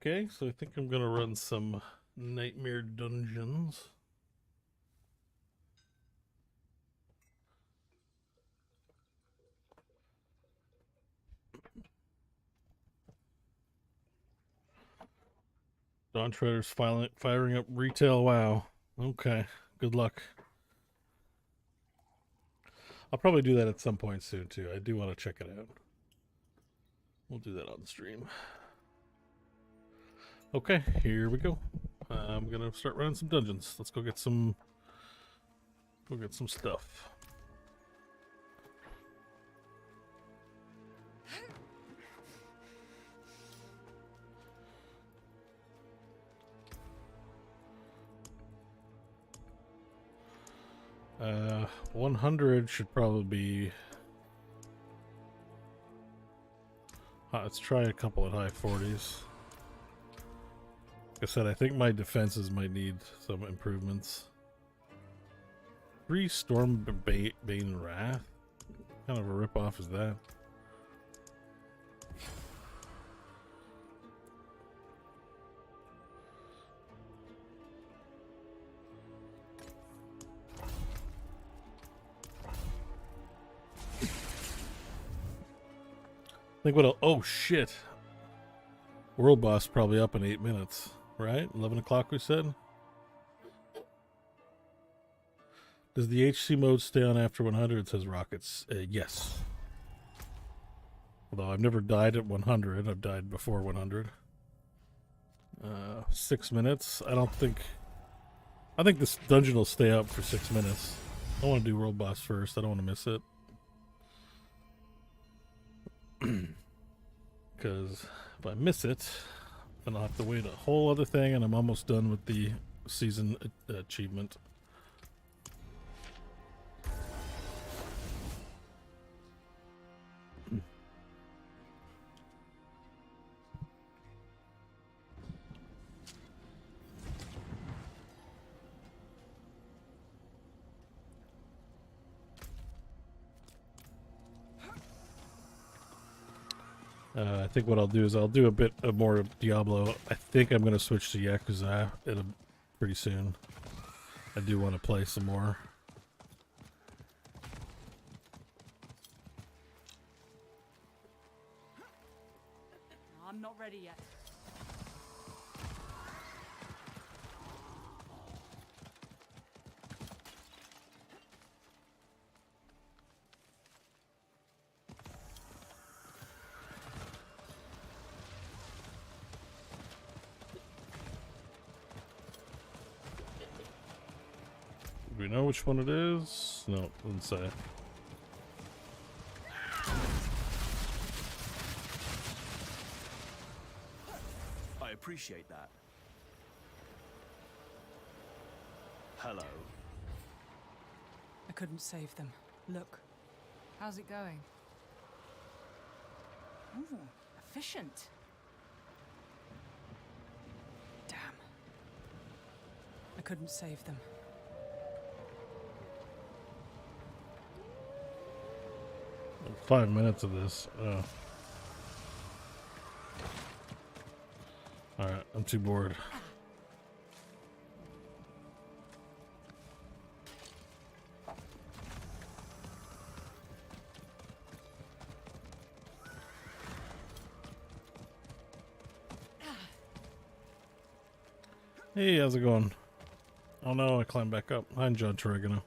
Okay, so I think I'm gonna run some nightmare dungeons. Dawn Treader's firing up retail. Wow. Okay. Good luck. I'll probably do that at some point soon too. I do want to check it out. We'll do that on stream. Okay, here we go. I'm gonna start running some dungeons. Let's go get some. Go get some stuff. Uh, 100 should probably be. Let's try a couple at high 40s. Like I said, I think my defenses might need some improvements. 3 Stormbane Wrath? What kind of a ripoff is that? Think what? Oh shit! World boss probably up in 8 minutes, right? 11 o'clock we said. Does the HC mode stay on after 100? Says Rockets. Yes. Although I've never died at 100. I've died before 100. 6 minutes. I think this dungeon will stay up for 6 minutes. I want to do world boss first. I don't want to miss it. Because if I miss it, then I'll have to wait a whole other thing, and I'm almost done with the season achievement. I think what I'll do is I'll do a bit of more Diablo. I think I'm going to switch to Yakuza pretty soon. I do want to play some more. I'm not ready yet. Do we know which one it is? No, it doesn't say. I appreciate that. Hello. I couldn't save them. Look. How's it going? Ooh, efficient. Damn. I couldn't save them. 5 minutes of this. Oh. Alright, I'm too bored. Hey, how's it going? Oh no, I climbed back up. Hi, John Torregano.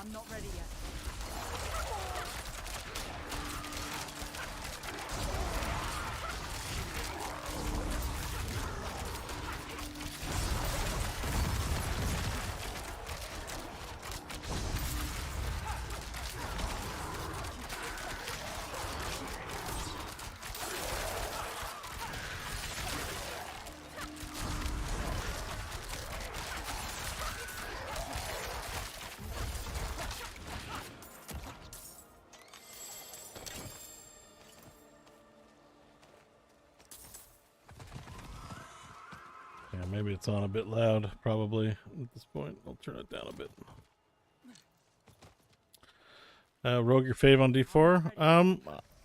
I'm not ready yet. Yeah, maybe it's on a bit loud, probably, at this point. I'll turn it down a bit. Rogue your fave on D4.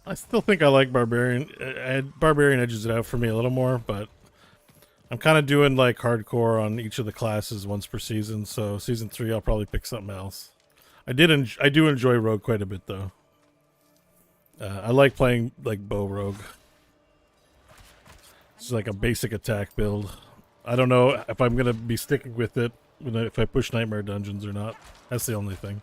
I still think I like Barbarian. Barbarian edges it out for me a little more, but I'm kind of doing like hardcore on each of the classes once per season. So season 3, I'll probably pick something else. I do enjoy Rogue quite a bit though. I like playing like bow Rogue. It's like a basic attack build. I don't know if I'm gonna be sticking with it if I push Nightmare Dungeons or not. That's the only thing.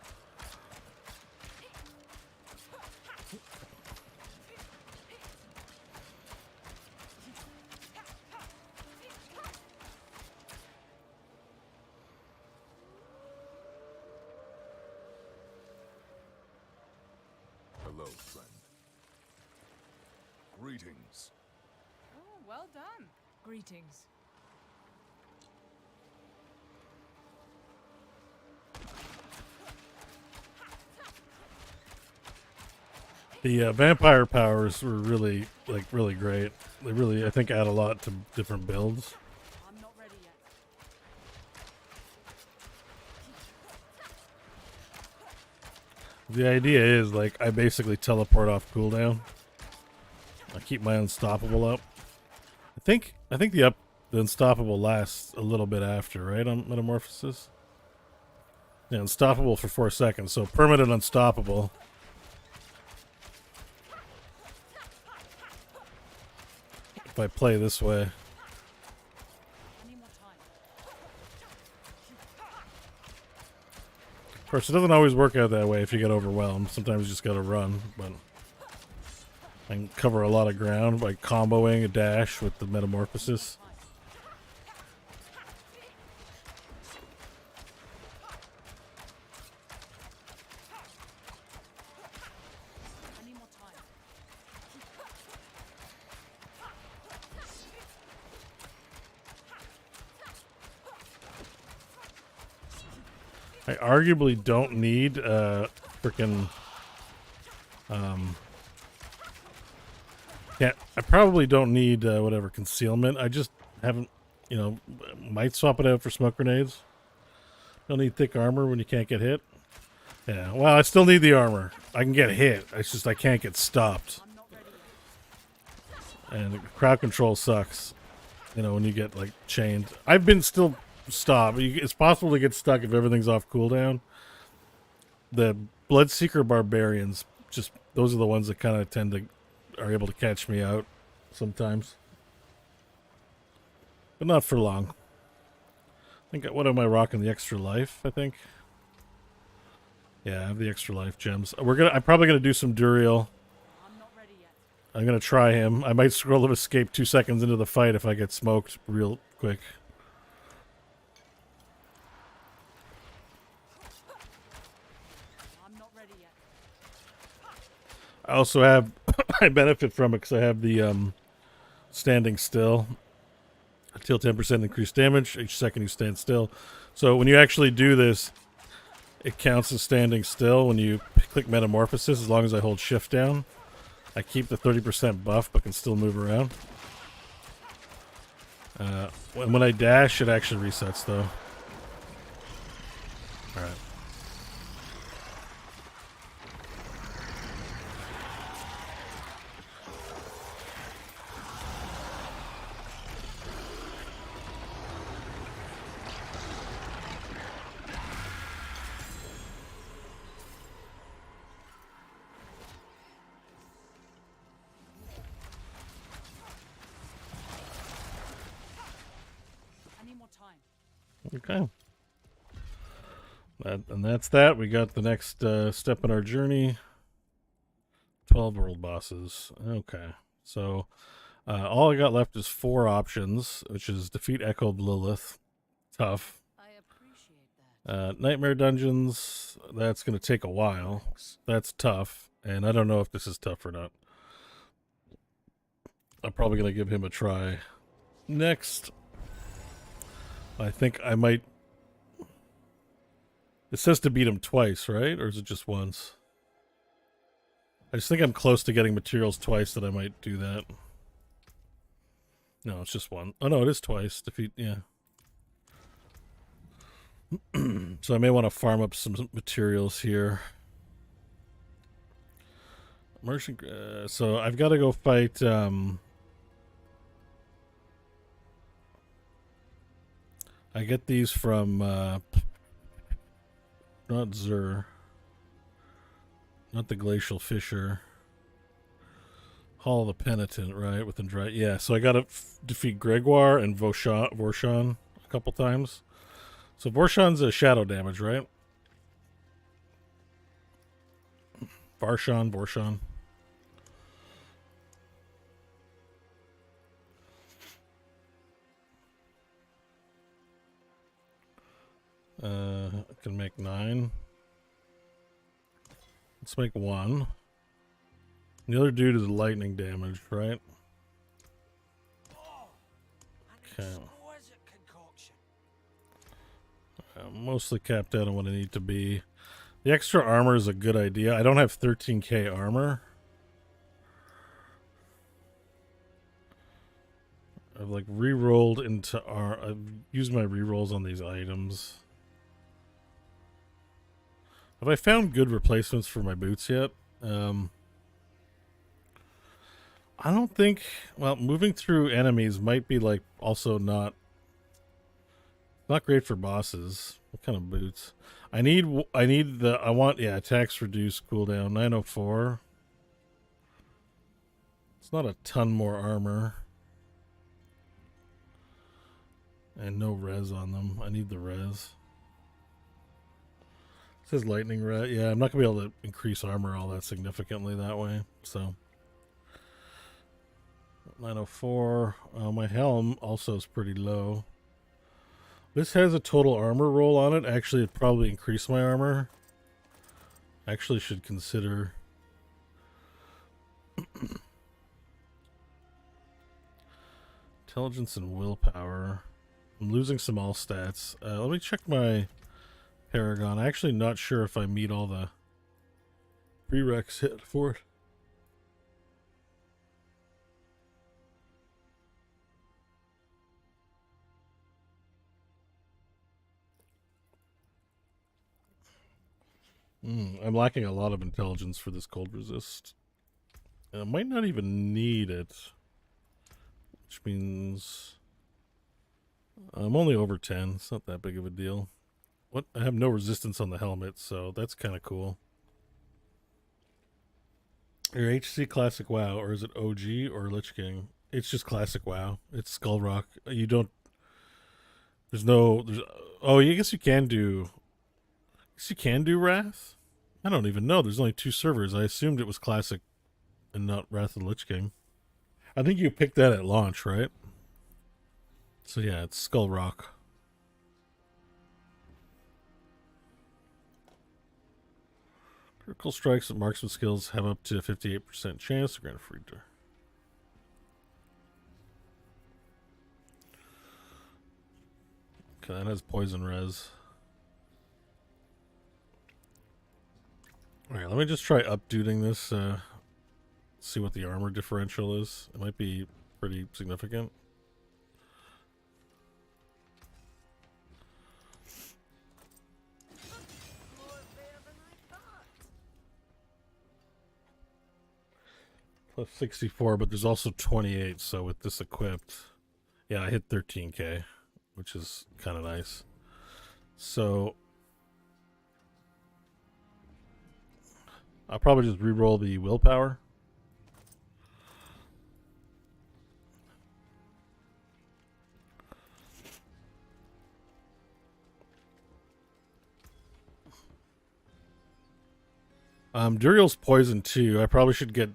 Hello, friend. Greetings. Oh, well done. Greetings. The vampire powers were really great. They really, I think, add a lot to different builds. I'm not ready yet. The idea is like I basically teleport off cooldown. I keep my unstoppable up. I think the unstoppable lasts a little bit after, right? On Metamorphosis. Yeah, unstoppable for 4 seconds. So permanent unstoppable. If I play this way. Of course, it doesn't always work out that way if you get overwhelmed. Sometimes you just gotta run, but I can cover a lot of ground by comboing a dash with the Metamorphosis. I arguably don't need frickin' yeah, I probably don't need whatever concealment. I just haven't, might swap it out for smoke grenades. Don't need thick armor when you can't get hit. Yeah, well, I still need the armor. I can get hit. It's just I can't get stopped. And the crowd control sucks. When you get like chained. I've been still stopped. It's possible to get stuck if everything's off cooldown. The Bloodseeker Barbarians, just those are the ones that kind of are able to catch me out sometimes. But not for long. I think, what am I rocking? The extra life, I think. Yeah, I have the extra life gems. I'm probably gonna do some Duriel. I'm gonna try him. I might scroll of escape 2 seconds into the fight if I get smoked real quick. I also have, I benefit from it because I have the standing still. Deal 10% increased damage each second you stand still. So when you actually do this, it counts as standing still when you click Metamorphosis, as long as I hold shift down. I keep the 30% buff, but can still move around. When I dash, it actually resets, though. Alright. Okay. And that's that. We got the next step in our journey. 12 world bosses. Okay. So all I got left is 4 options, which is defeat Echoed Lilith. Tough. I appreciate that. Nightmare Dungeons. That's going to take a while. That's tough. And I don't know if this is tough or not. I'm probably going to give him a try. Next. I think I might... It says to beat him twice, right? Or is it just once? I just think I'm close to getting materials twice that I might do that. No, it's just one. Oh, no, it is twice. Defeat, yeah. So I may want to farm up some materials here. Merchant. So I've got to go fight. I get these from not Zur, not the Glacial Fisher. Hall of the Penitent, right? With the dry. Yeah, so I got to defeat Gregoire and Vorshan a couple times. So Vorshan's a shadow damage, right? Vorshan. I can make 9. Let's make 1. The other dude is lightning damage, right? Okay. I'm mostly capped out on what I need to be. The extra armor is a good idea. I don't have 13k armor. I've like re-rolled into I've used my re-rolls on these items. Have I found good replacements for my boots yet? I don't think. Well, moving through enemies might be like also not great for bosses. What kind of boots? I want attacks reduced cooldown 904. It's not a ton more armor. And no res on them. I need the res. It says lightning res. Yeah, I'm not gonna be able to increase armor all that significantly that way. So 904. My helm also is pretty low. This has a total armor roll on it. Actually, it'd probably increase my armor. Actually, should consider. Intelligence and willpower. I'm losing some all stats. Let me check my Paragon. I'm actually not sure if I meet all the prereqs hit for it. I'm lacking a lot of intelligence for this cold resist. And I might not even need it. Which means I'm only over 10. It's not that big of a deal. What? I have no resistance on the helmet, so that's kind of cool. Your HC Classic WoW, or is it OG or Lich King? It's just Classic WoW. It's Skull Rock. You don't... Oh, I guess you can do... Wrath? I don't even know. There's only 2 servers. I assumed it was Classic and not Wrath of the Lich King. I think you picked that at launch, right? So yeah, it's Skull Rock. Critical strikes and marksman skills have up to 58% chance to grant a free door. Okay, that has poison res. Alright, let me just try upduting this, see what the armor differential is. It might be pretty significant. Plus 64, but there's also 28, so with this equipped, yeah, I hit 13k, which is kind of nice. So I'll probably just re-roll the willpower. Duriel's poison too. I probably should get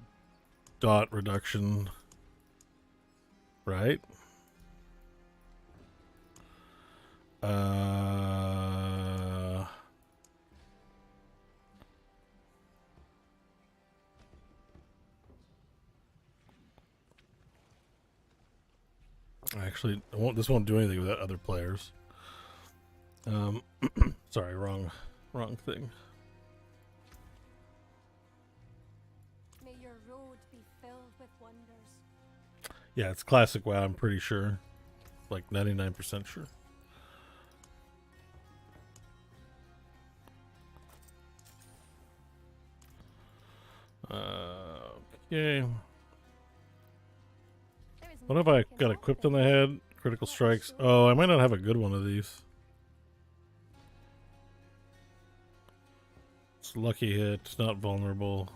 dot reduction. Right? Actually, this won't do anything with other players. Sorry, wrong thing. May your road be filled with wonders. Yeah, it's Classic WoW, I'm pretty sure. Like 99% sure. Yay. What have I got equipped on the head? Critical strikes. Oh, I might not have a good one of these. It's lucky hit, not vulnerable.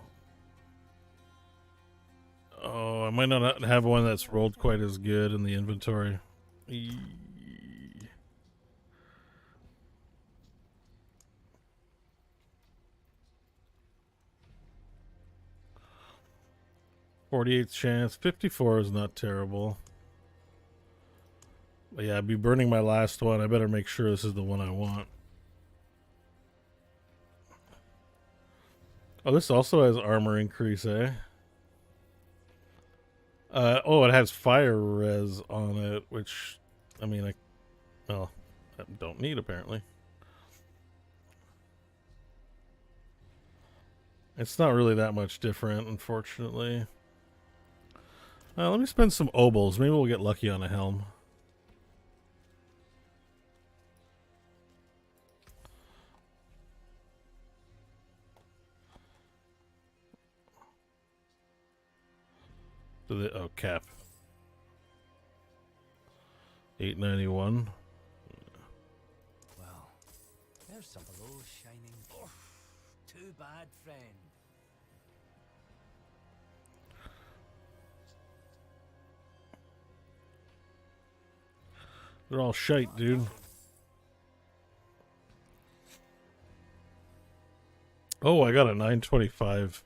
Oh, I might not have one that's rolled quite as good in the inventory. 48th chance. 54 is not terrible. But yeah, I'd be burning my last one. I better make sure this is the one I want. Oh, this also has armor increase, eh? Oh, it has fire res on it, which, I mean, I don't need apparently. It's not really that much different, unfortunately. Let me spend some obols. Maybe we'll get lucky on a helm. Oh, cap. 891. Well, there's some below shining. Oh, too bad, friend. They're all shite, dude. Oh, I got a 925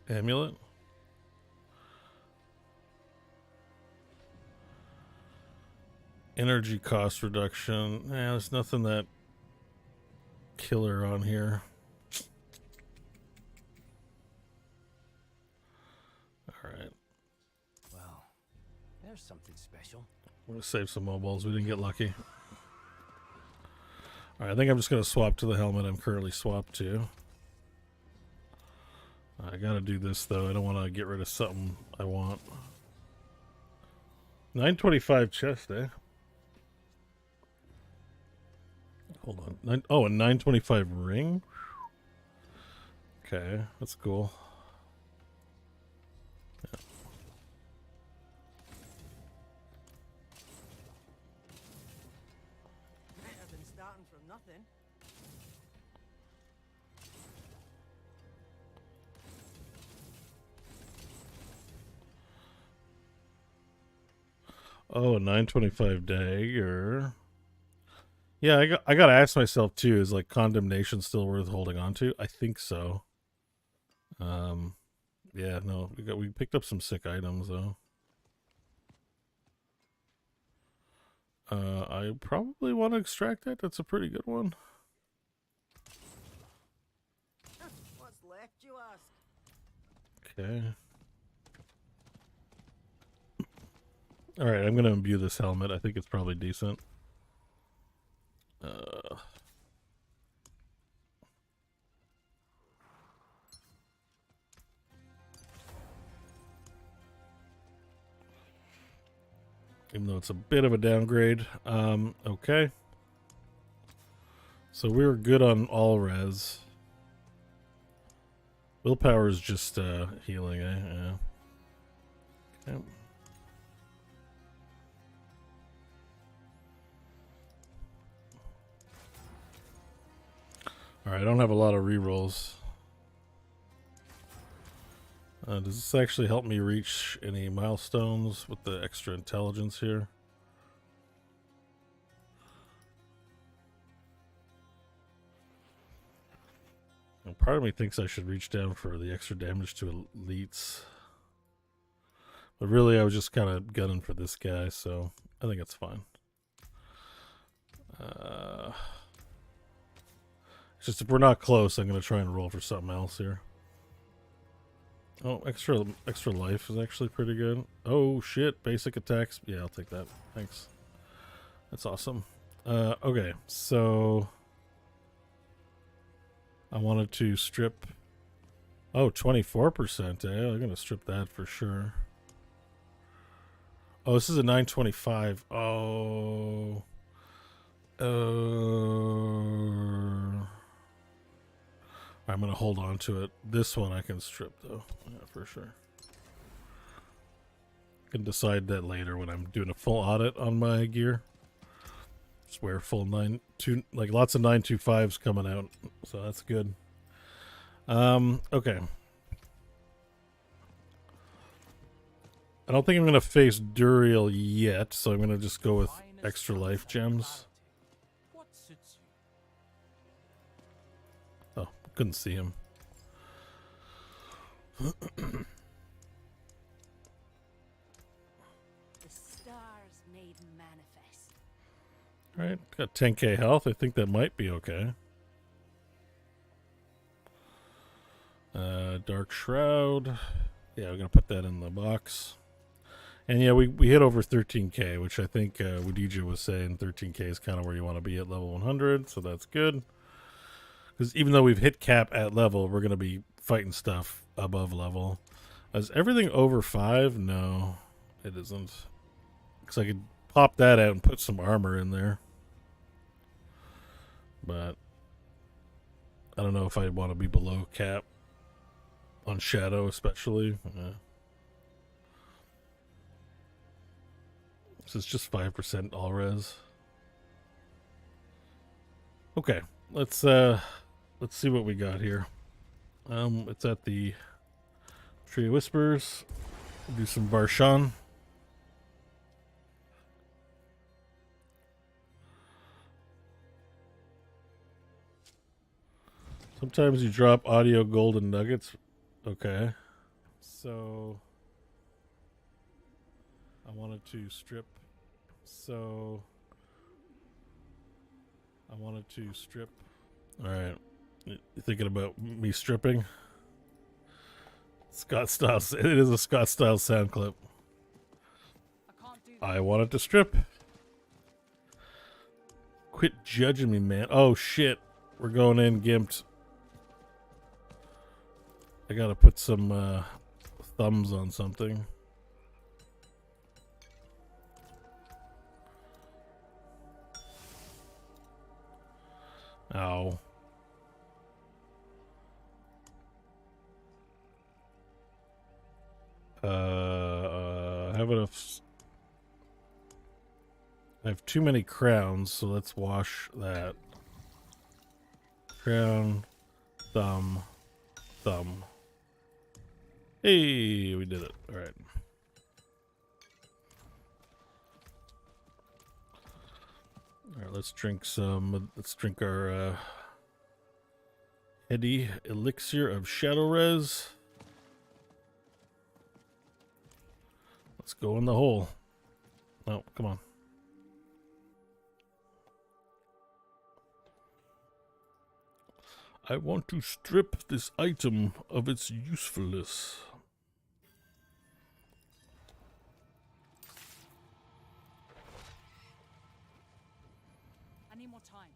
amulet. Energy cost reduction. Yeah, there's nothing that killer on here. Alright. Well, there's something special. I'm going to save some mobiles. We didn't get lucky. Alright, I think I'm just going to swap to the helmet I'm currently swapped to. I got to do this, though. I don't want to get rid of something I want. 925 chest, eh? Hold on. Oh, a 925 ring? Okay, that's cool. Yeah. Better than starting from nothing. Oh, a 925 dagger. Yeah, I gotta ask myself too, is like condemnation still worth holding on to? I think so. Yeah, no, we picked up some sick items though. I probably want to extract that. That's a pretty good one. What's left, you ask? Okay. Alright, I'm gonna imbue this helmet. I think it's probably decent. Even though it's a bit of a downgrade. Okay. So we were good on all res. Willpower is just healing, eh? Yeah. Okay. Alright, I don't have a lot of rerolls. Does this actually help me reach any milestones with the extra intelligence here? And part of me thinks I should reach down for the extra damage to elites. But really, I was just kind of gunning for this guy, so I think it's fine. It's just if we're not close, I'm going to try and roll for something else here. Oh, extra life is actually pretty good. Oh shit, basic attacks. Yeah, I'll take that. Thanks. That's awesome. Okay, so I wanted to strip. Oh, 24%. I'm gonna strip that for sure. Oh, this is a 925. Oh. I'm gonna hold on to it. This one I can strip though, yeah, for sure. Can decide that later when I'm doing a full audit on my gear. Swear full 9.2, like lots of 925s coming out, so that's good. Okay. I don't think I'm gonna face Duriel yet, so I'm gonna just go with extra life gems. Oh, couldn't see him. Alright, got 10k health. I think that might be okay. Dark Shroud. Yeah, we're gonna put that in the box. And yeah, we hit over 13k, which I think Wadija was saying 13k is kind of where you want to be at level 100, so that's good. Because even though we've hit cap at level, we're gonna be fighting stuff above level. Is everything over 5? No, it isn't. Because I could pop that out and put some armor in there. But I don't know if I'd want to be below cap on Shadow, especially. Yeah. So it's just 5% all res. Okay, let's see what we got here. It's at the Tree of Whispers. We'll do some Barshan. Sometimes you drop audio golden nuggets. Okay. So I wanted to strip. Alright. You thinking about me stripping? Scott Styles. It is a Scott Styles sound clip. I wanted to strip. Quit judging me, man. Oh shit. We're going in gimped. I gotta put some thumbs on something. Ow. I have too many crowns, so let's wash that. Crown, thumb, thumb. Hey, we did it. All right. All right, let's drink some. Let's drink our heady elixir of shadow res. Let's go in the hole. Oh, come on. I want to strip this item of its usefulness. I need more time.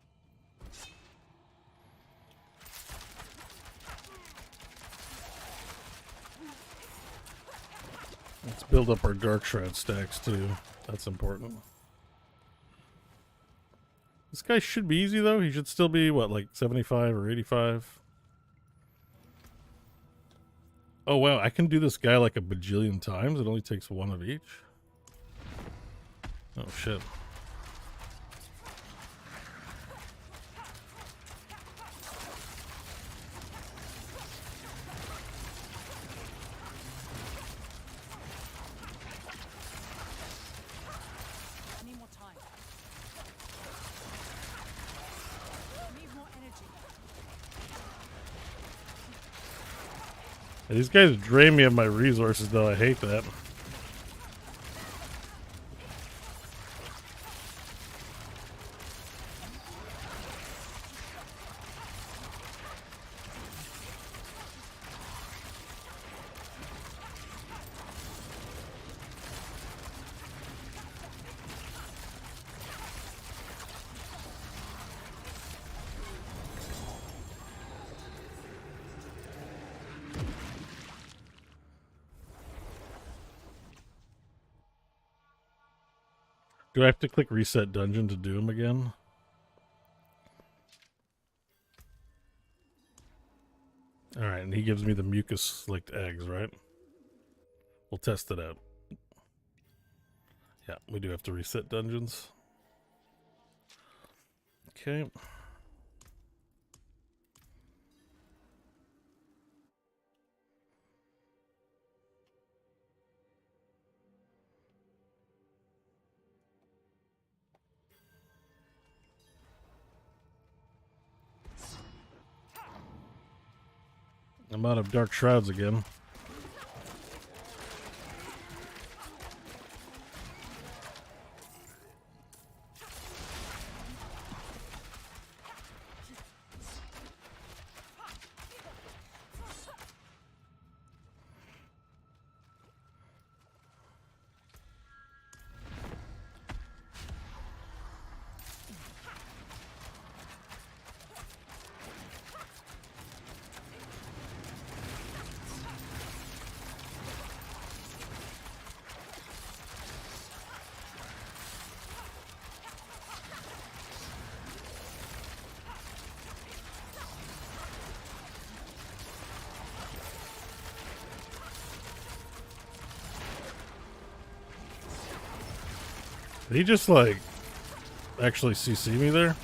Let's build up our Dark Shroud stacks too. That's important. This guy should be easy though. He should still be what, like 75 or 85? Oh wow, I can do this guy like a bajillion times. It only takes one of each. Oh shit. I need more time. I need more energy. These guys drain me of my resources though. I hate that. Do I have to click reset dungeon to do them again? Alright, and he gives me the mucus-licked eggs, right? We'll test it out. Yeah, we do have to reset dungeons. Okay. I'm out of dark shrouds again. Did he just, like, actually CC me there?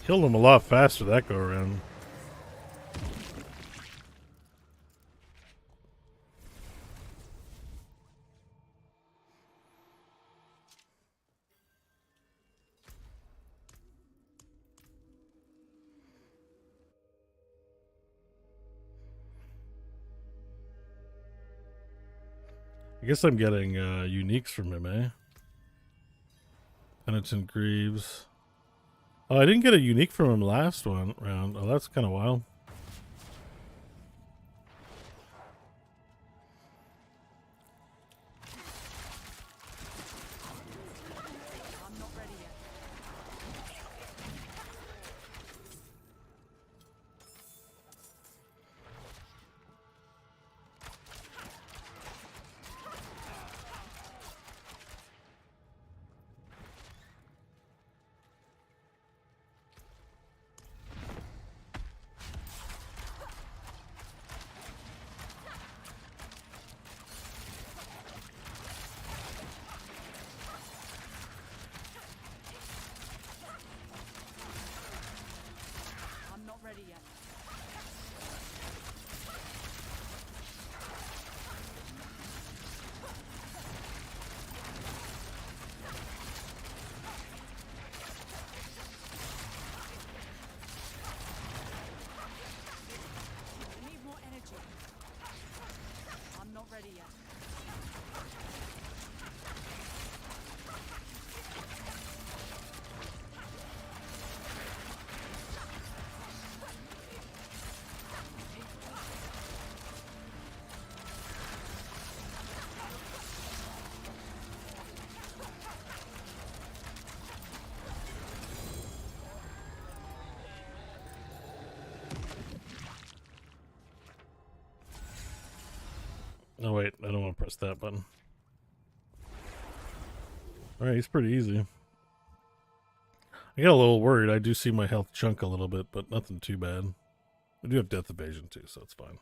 Killed him a lot faster that go around. I guess I'm getting uniques from him, eh? Penitent Greaves. Oh, I didn't get a unique from him last round. Oh, that's kind of wild. Oh wait, I don't want to press that button. Alright, he's pretty easy. I got a little worried. I do see my health chunk a little bit, but nothing too bad. I do have death evasion too, so it's fine.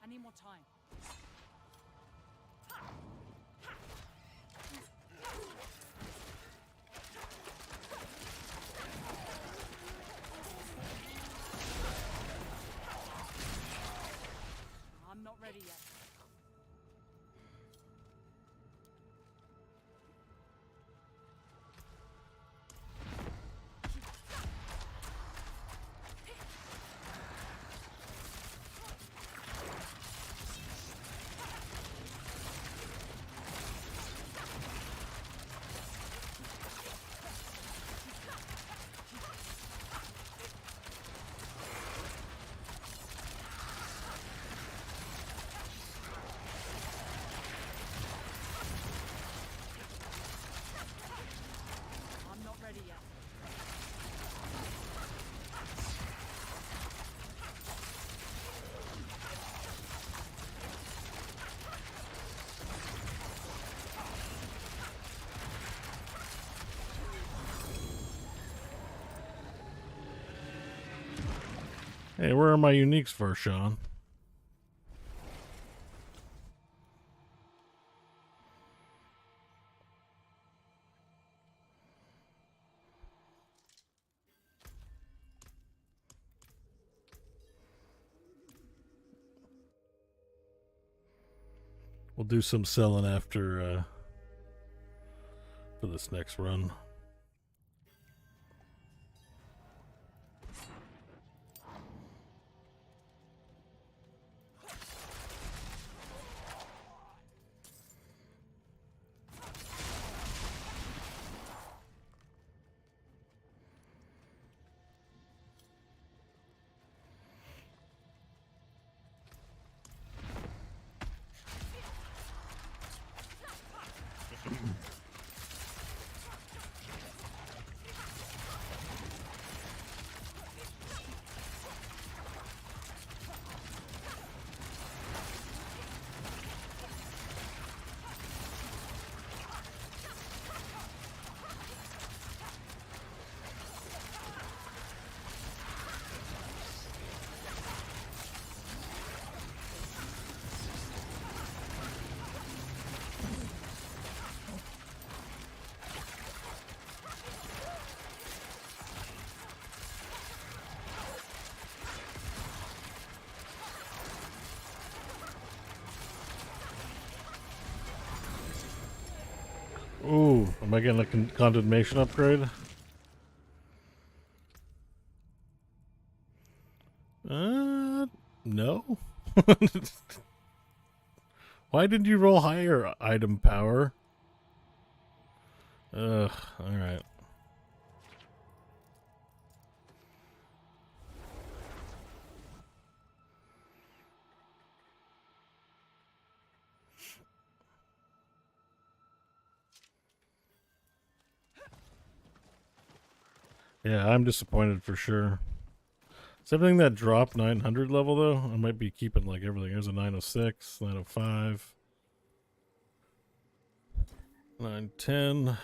I need more time. I'm not ready yet. Hey, where are my uniques for, Sean? We'll do some selling after for this next run. Ooh, am I getting a condemnation upgrade? No. Why did you roll higher item power? Ugh, alright. Yeah, I'm disappointed for sure. Is everything that dropped 900 level though? I might be keeping like everything. There's a 906, 905, 910,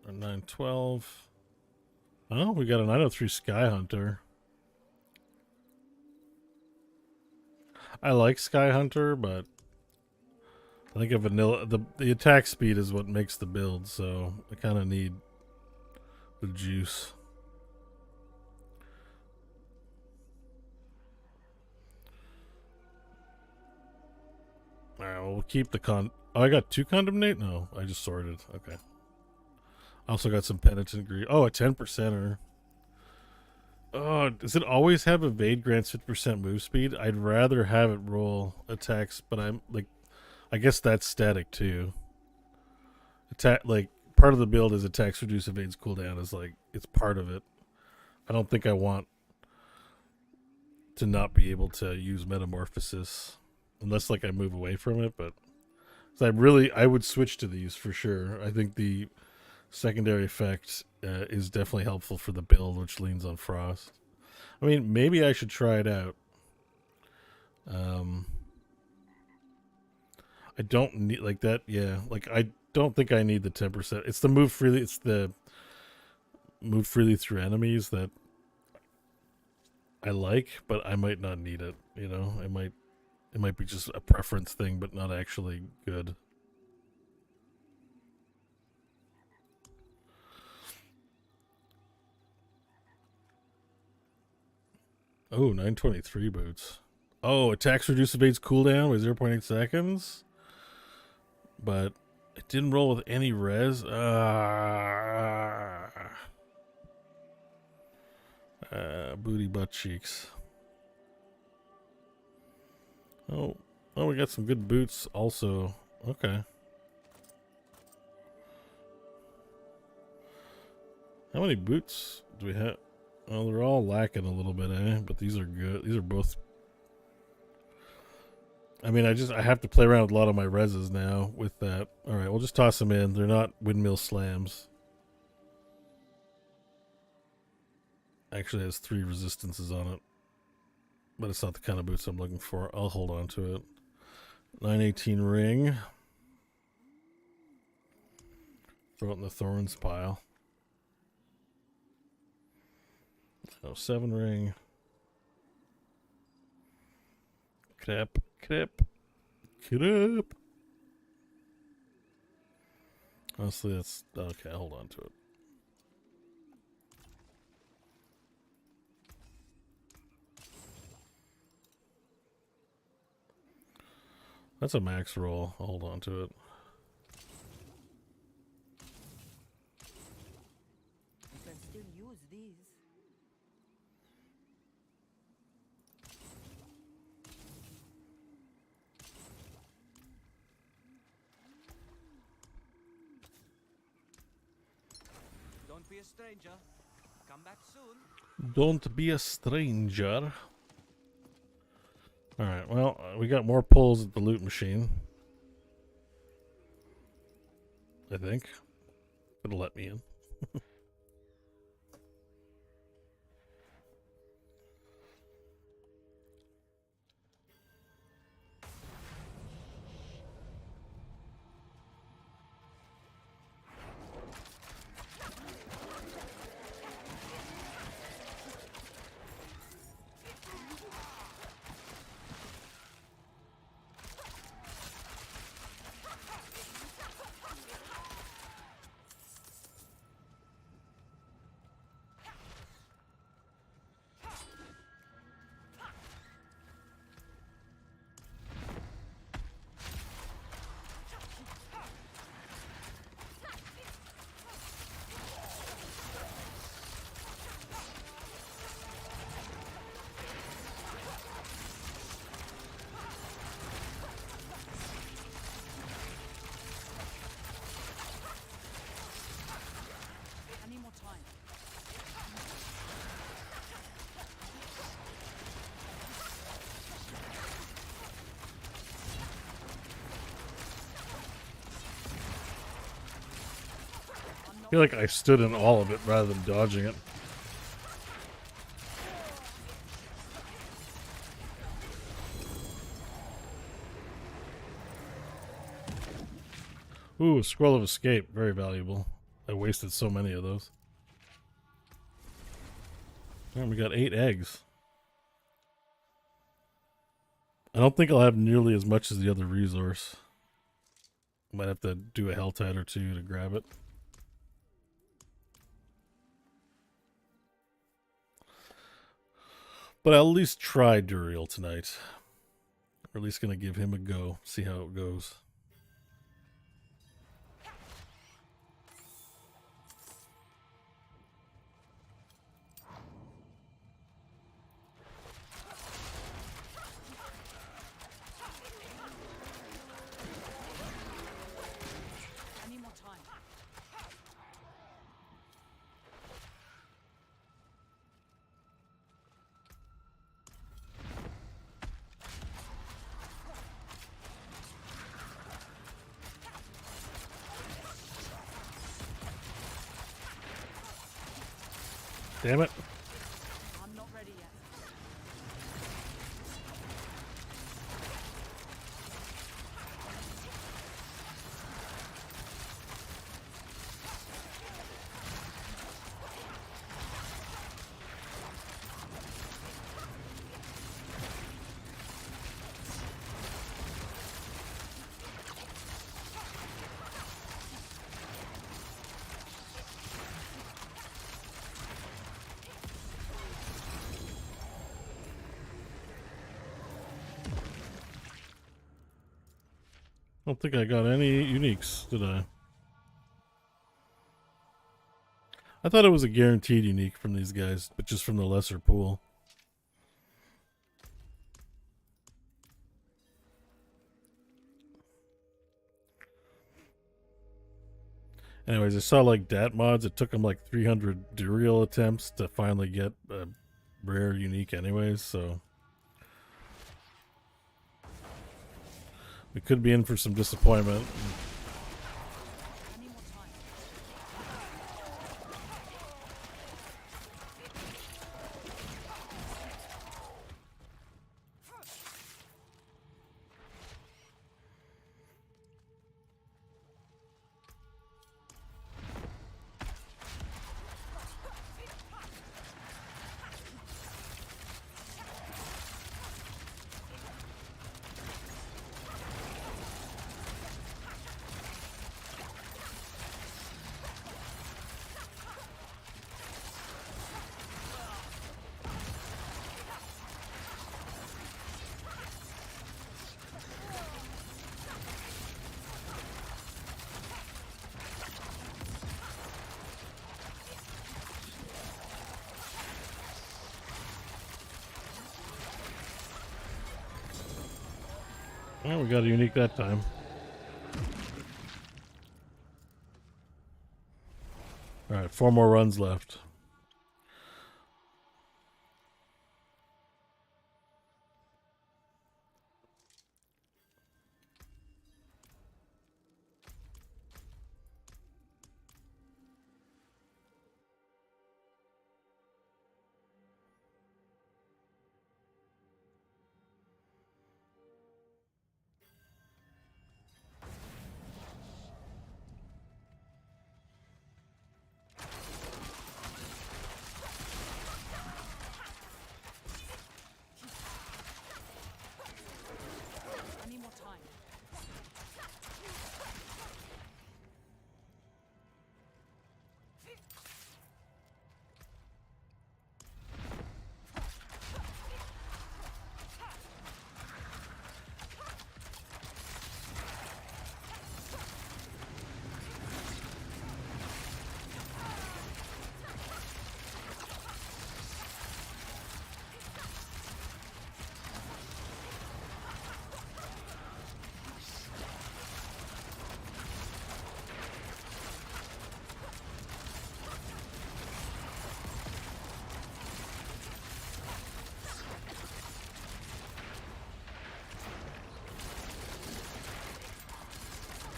or 912. Oh, we got a 903 Sky Hunter. I like Sky Hunter, but I think a vanilla the attack speed is what makes the build, so I kind of need the juice. Alright, well, we'll keep the Oh, I got 2 condemnate? No, I just sorted. Okay. I also got some penitent greed. Oh, a 10%er. Oh, does it always have evade grants 50% move speed? I'd rather have it roll attacks, but I'm like, I guess that's static too. Attack, like, part of the build is attacks reduce evades cooldown is like, it's part of it. I don't think I want to not be able to use metamorphosis unless like I move away from it, but I would switch to these for sure. I think the secondary effect is definitely helpful for the build, which leans on frost. I mean, maybe I should try it out. I don't need like that. Yeah, like I don't think I need the 10%. It's the move freely. It's the move freely through enemies that I like, but I might not need it. You know, it might be just a preference thing, but not actually good. Oh, 923 boots. Oh, attacks reduce evades cooldown by 0.8 seconds. But it didn't roll with any res. Booty butt cheeks. Oh, we got some good boots also. Okay. How many boots do we have? Well, they're all lacking a little bit, eh? But these are good. These are both. I mean, I have to play around with a lot of my reses now with that. All right, we'll just toss them in. They're not windmill slams. Actually has 3 resistances on it. But it's not the kind of boots I'm looking for. I'll hold on to it. 918 ring. Throw it in the thorns pile. 7 ring. Crap. Honestly, that's okay. Hold on to it. That's a max roll. Hold on to it. You can still use these. Don't be a stranger. Come back soon. Don't be a stranger. Alright, well, we got more pulls at the loot machine. I think. It'll let me in. I need more time. I feel like I stood in all of it rather than dodging it. Ooh, Scroll of Escape. Very valuable. I wasted so many of those. And we got 8 eggs. I don't think I'll have nearly as much as the other resource. Might have to do a Helltide or 2 to grab it. But I'll at least try Duriel tonight. Or at least gonna give him a go. See how it goes. I need more time. Damn it. I'm not ready yet. I don't think I got any uniques, did I? I thought it was a guaranteed unique from these guys, but just from the lesser pool. Anyways, I saw like DAT mods. It took them like 300 Duriel attempts to finally get a rare unique anyways, so we could be in for some disappointment. Well, we got a unique that time. Alright, 4 more runs left. I need more time.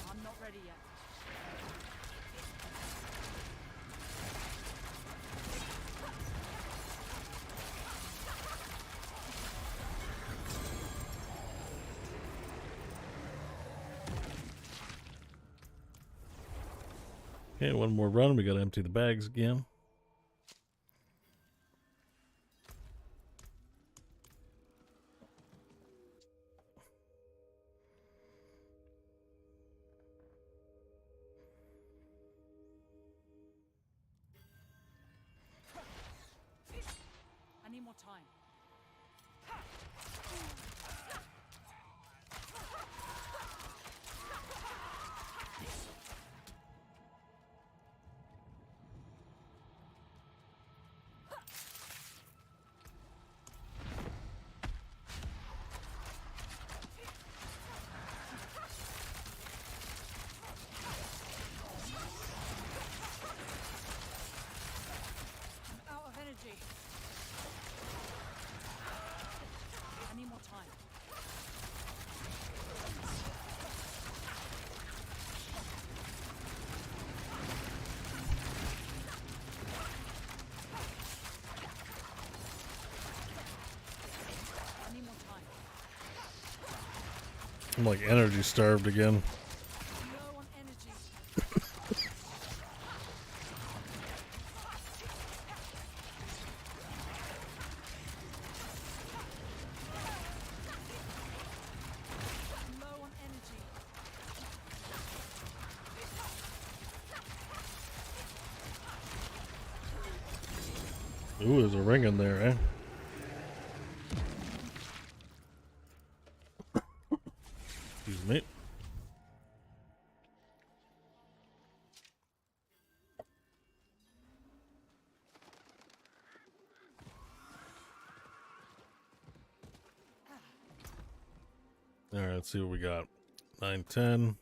I'm not ready yet. Okay, one more run. We gotta empty the bags again. I need more time. I'm out of energy. I need more time. I need more time. I'm like energy starved again. Low on energy. Low on energy. Ooh, there's a ring in there, eh? Excuse me. Alright, let's see what we got. 9, 10.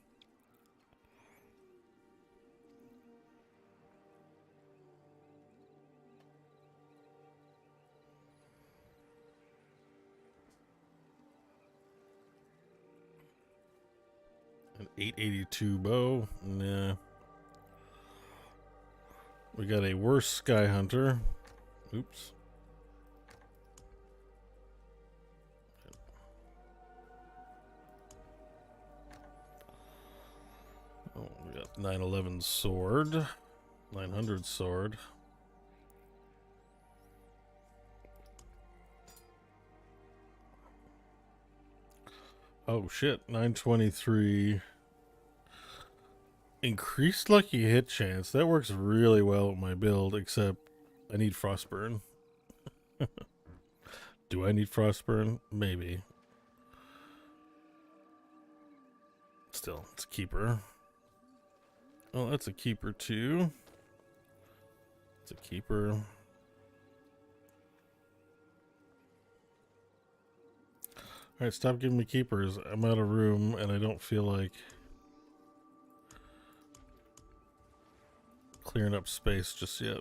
An 882 bow. Nah. We got a worse Sky Hunter. Oops. Oh, we got 911 sword. 900 sword. Oh shit, 923. Increased lucky hit chance. That works really well with my build, except I need Frostburn. Do I need Frostburn? Maybe. Still, it's a keeper. Oh, that's a keeper too. It's a keeper. Alright, stop giving me keepers. I'm out of room and I don't feel like clearing up space just yet.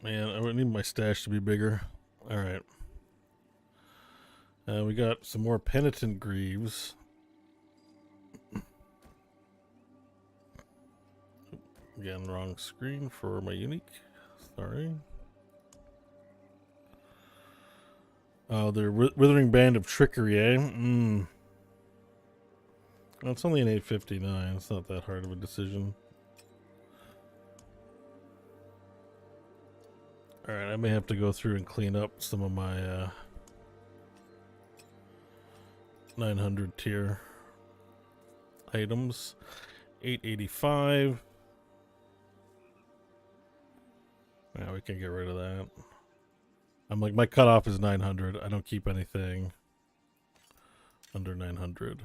Man, I would need my stash to be bigger. Alright. We got some more penitent greaves. Again, wrong screen for my unique. Sorry. Oh, the Withering Band of Trickery, eh? Well, it's only an 859. It's not that hard of a decision. Alright, I may have to go through and clean up some of my 900 tier items. 885. Yeah, we can get rid of that. I'm like, my cutoff is 900. I don't keep anything under 900.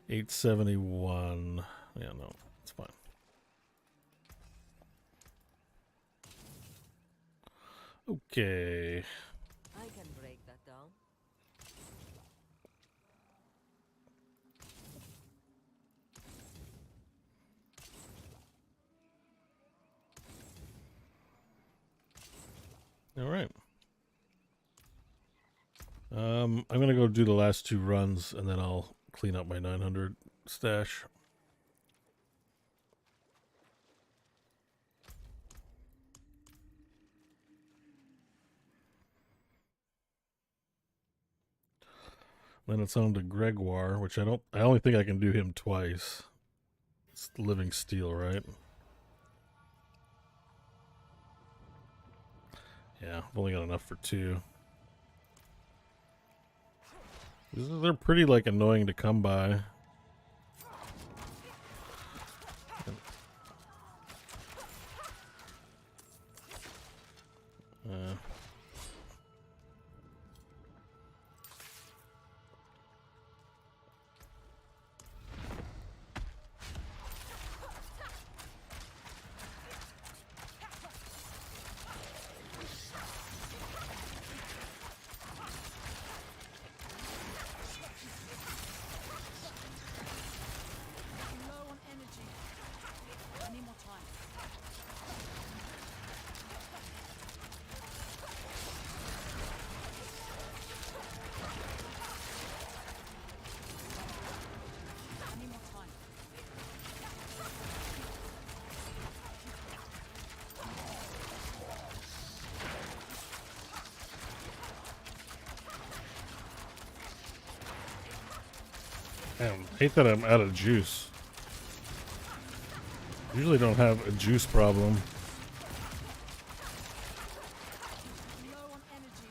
871. Yeah, no, it's fine. Okay. I can break that down. All right. I'm gonna go do the last two runs and then I'll clean up my 900 stash. Then it's on to Gregoire, which I only think I can do him twice. It's living steel, right? Yeah, I've only got enough for two. They're pretty, like, annoying to come by. Low on energy. I need more time. I need more time. Damn, hate that I'm out of juice. Usually don't have a juice problem. Low on energy.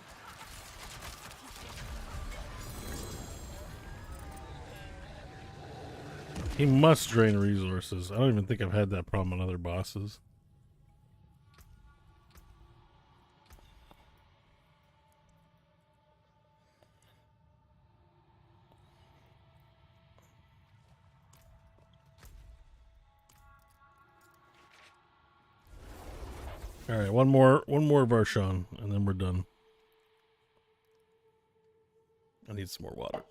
He must drain resources. I don't even think I've had that problem on other bosses. All right, one more Varshan, and then we're done. I need some more water.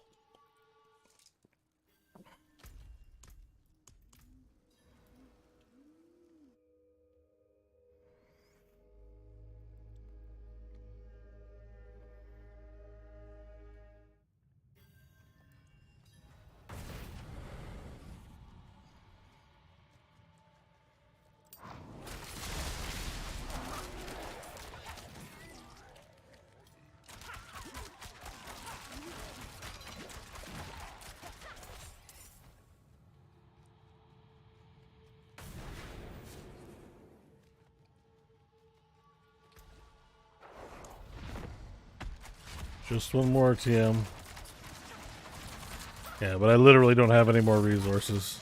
Just one more TM. Yeah, but I literally don't have any more resources.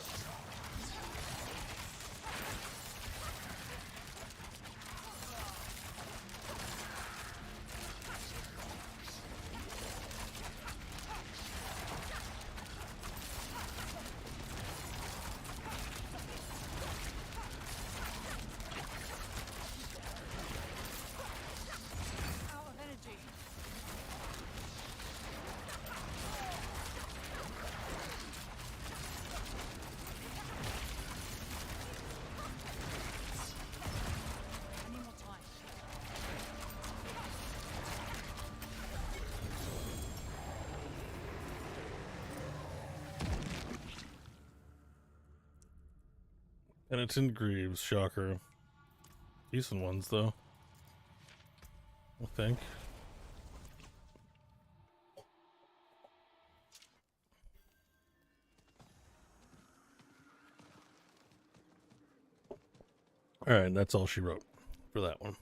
And it's in Greaves, shocker. Decent ones, though. I think. Alright, that's all she wrote for that one.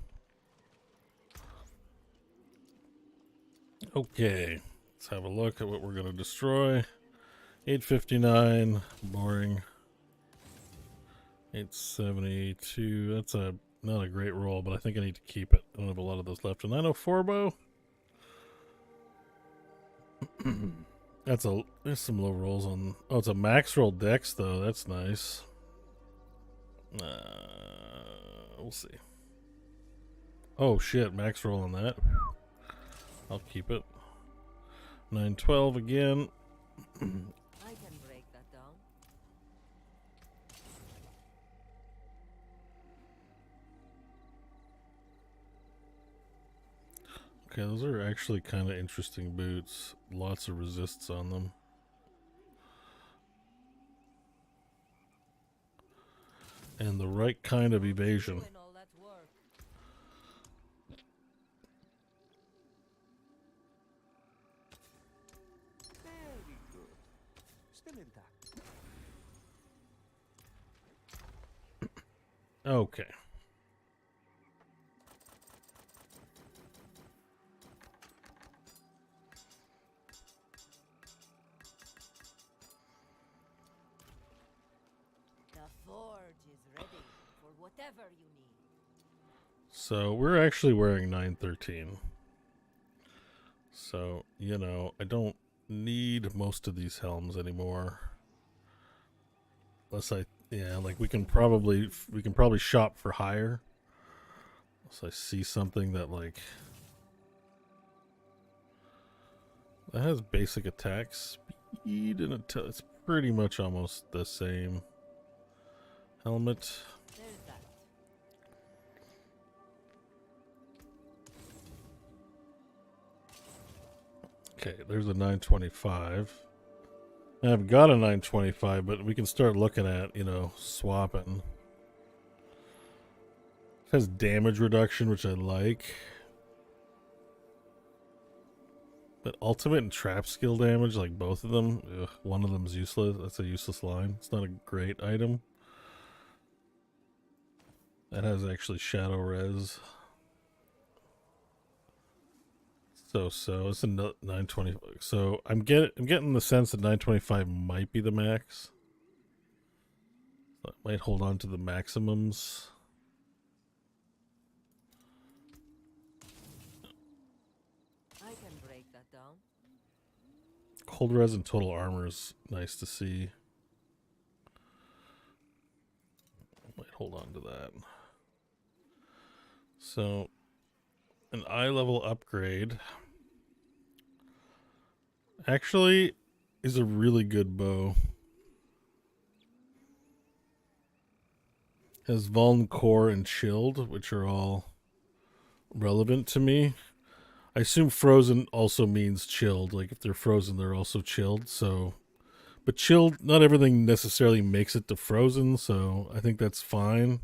Okay, let's have a look at what we're going to destroy. 859, boring. 872, that's not a great roll, but I think I need to keep it. I don't have a lot of those left. A 904 bow. There's some low rolls on. Oh, it's a max roll dex though. That's nice. We'll see. Oh shit, max roll on that. I'll keep it. 912 again. I can break that down. Okay, those are actually kind of interesting boots. Lots of resists on them. And the right kind of evasion. Very good. Still intact. Okay. The forge is ready for whatever you need. So we're actually wearing 913. So, you know, I don't need most of these helms anymore. Unless like we can probably shop for higher. Unless I see something that like that has basic attack speed and it's pretty much almost the same. Helmet. There's that. Okay, there's a 925. I've got a 925, but we can start looking at, you know, swapping. It has damage reduction, which I like. But ultimate and trap skill damage, like both of them, ugh, one of them's useless. That's a useless line. It's not a great item. That has actually shadow res. So it's a 920. So I'm getting the sense that 925 might be the max. So I might hold on to the maximums. I can break that down. Cold res and total armor is nice to see. I might hold on to that. So an eye level upgrade actually is a really good bow. Has Vuln, Core, and Chilled, which are all relevant to me. I assume frozen also means chilled. Like if they're frozen, they're also chilled. So, but chilled, not everything necessarily makes it to frozen. So I think that's fine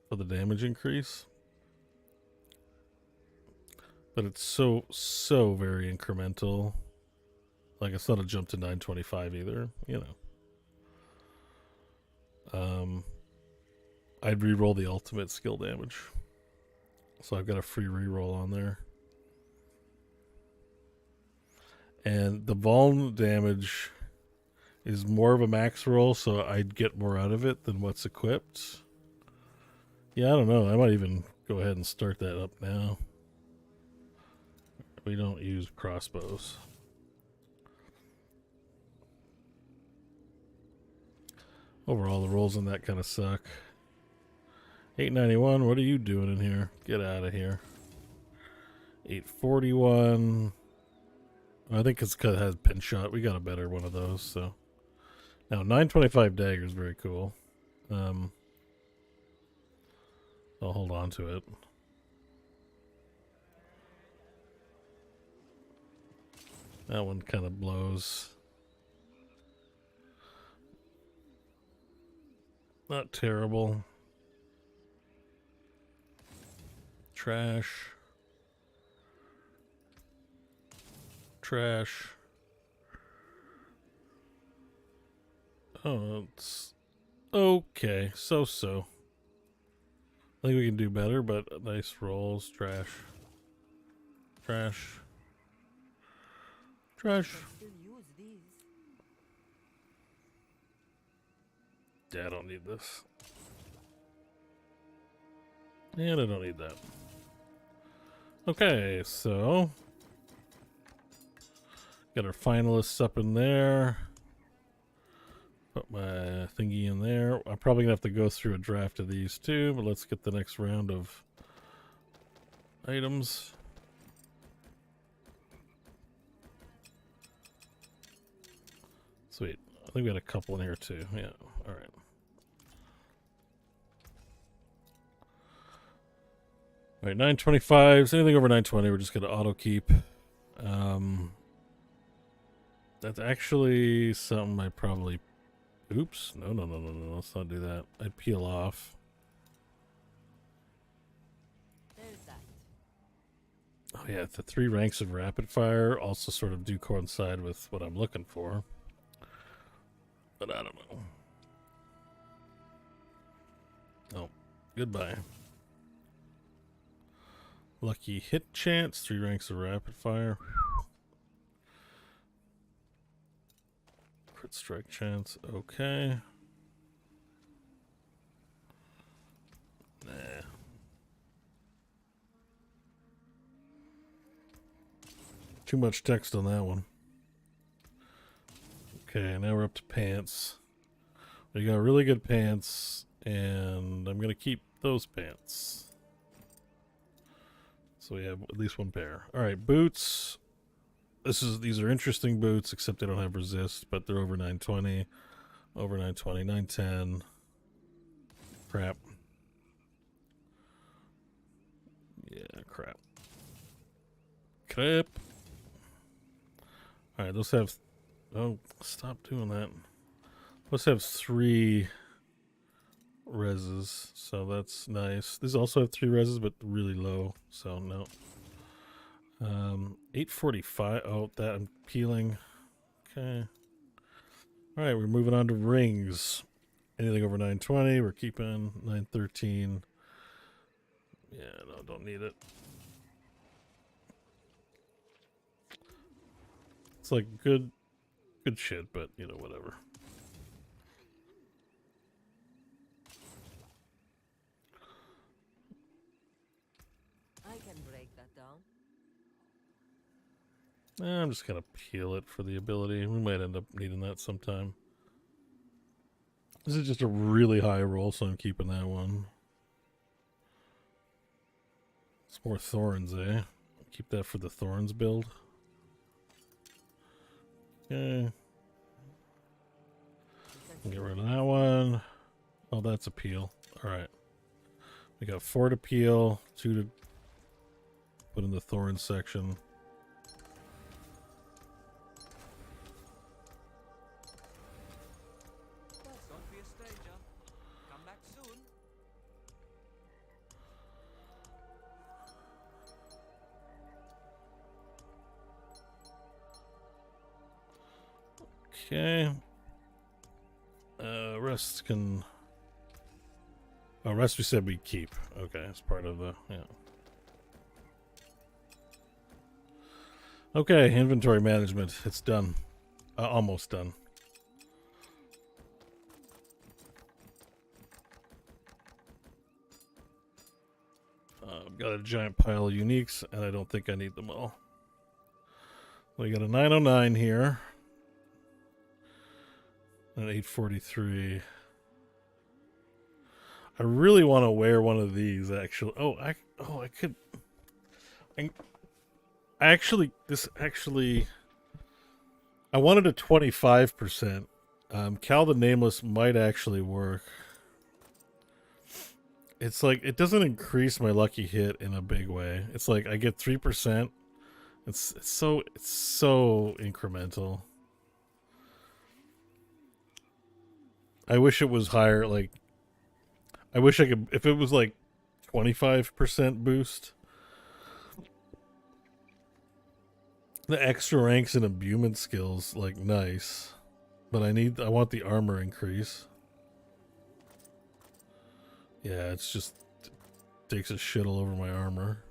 for the damage increase. But it's so very incremental. Like it's not a jump to 925 either, you know. I'd re-roll the ultimate skill damage. So I've got a free re-roll on there. And the vuln damage is more of a max roll, so I'd get more out of it than what's equipped. Yeah, I don't know. I might even go ahead and start that up now. We don't use crossbows. Overall, the rolls on that kind of suck. 891, what are you doing in here? Get out of here. 841. I think it's because it has pin shot. We got a better one of those, so. Now, 925 dagger is very cool. I'll hold on to it. That one kind of blows. Not terrible. Trash. Trash. Oh, it's okay. So-so. I think we can do better, but nice rolls. Trash. Trash. Trash. Yeah, I don't need this. And I don't need that. Okay, so got our finalists up in there. Put my thingy in there. I'm probably gonna have to go through a draft of these too, but let's get the next round of items. Sweet. I think we had a couple in here too. Yeah, alright. Alright, 925s. Anything over 920, we're just gonna auto keep. That's actually something I probably... Oops. No. Let's not do that. I'd peel off. Oh yeah, the 3 ranks of rapid fire also sort of do coincide with what I'm looking for. But I don't know. Oh, goodbye. Lucky hit chance, 3 ranks of rapid fire. Crit strike chance, okay. Nah. Too much text on that one. Okay, now we're up to pants. We got really good pants, and I'm gonna keep those pants. So we have at least 1 pair. Alright, boots. These are interesting boots, except they don't have resist, but they're over 920. Over 920, 910. Crap. Yeah, crap. Crap. Alright, those have... Oh, stop doing that. Let's have 3 reses, so that's nice. These also have 3 reses, but really low, so no. 845. Oh, that I'm peeling. Okay. Alright, we're moving on to rings. Anything over 920, we're keeping 913. Yeah, no, don't need it. It's like good shit, but you know, whatever. I can break that down. I'm just gonna peel it for the ability. We might end up needing that sometime. This is just a really high roll, so I'm keeping that one. It's more thorns, eh? Keep that for the thorns build. Okay. Get rid of that one. Oh, that's a peel. Alright. We got 4 to peel, 2 to put in the thorns section. Don't be a stranger. Come back soon. Okay. Rest can... Oh, rest we said we keep. Okay, it's part of the... Yeah. Okay, inventory management. It's done. Almost done. I've got a giant pile of uniques, and I don't think I need them all. We got a 909 here. An 843. I really want to wear one of these, actually. I could... I wanted a 25%. Cal the Nameless might actually work. It's like, it doesn't increase my lucky hit in a big way. It's like, I get 3%. It's so incremental. I wish it was higher, like, I wish I could, if it was like 25% boost. The extra ranks and imbuement skills, like, nice. But I want the armor increase. Yeah, it's just takes a shit all over my armor.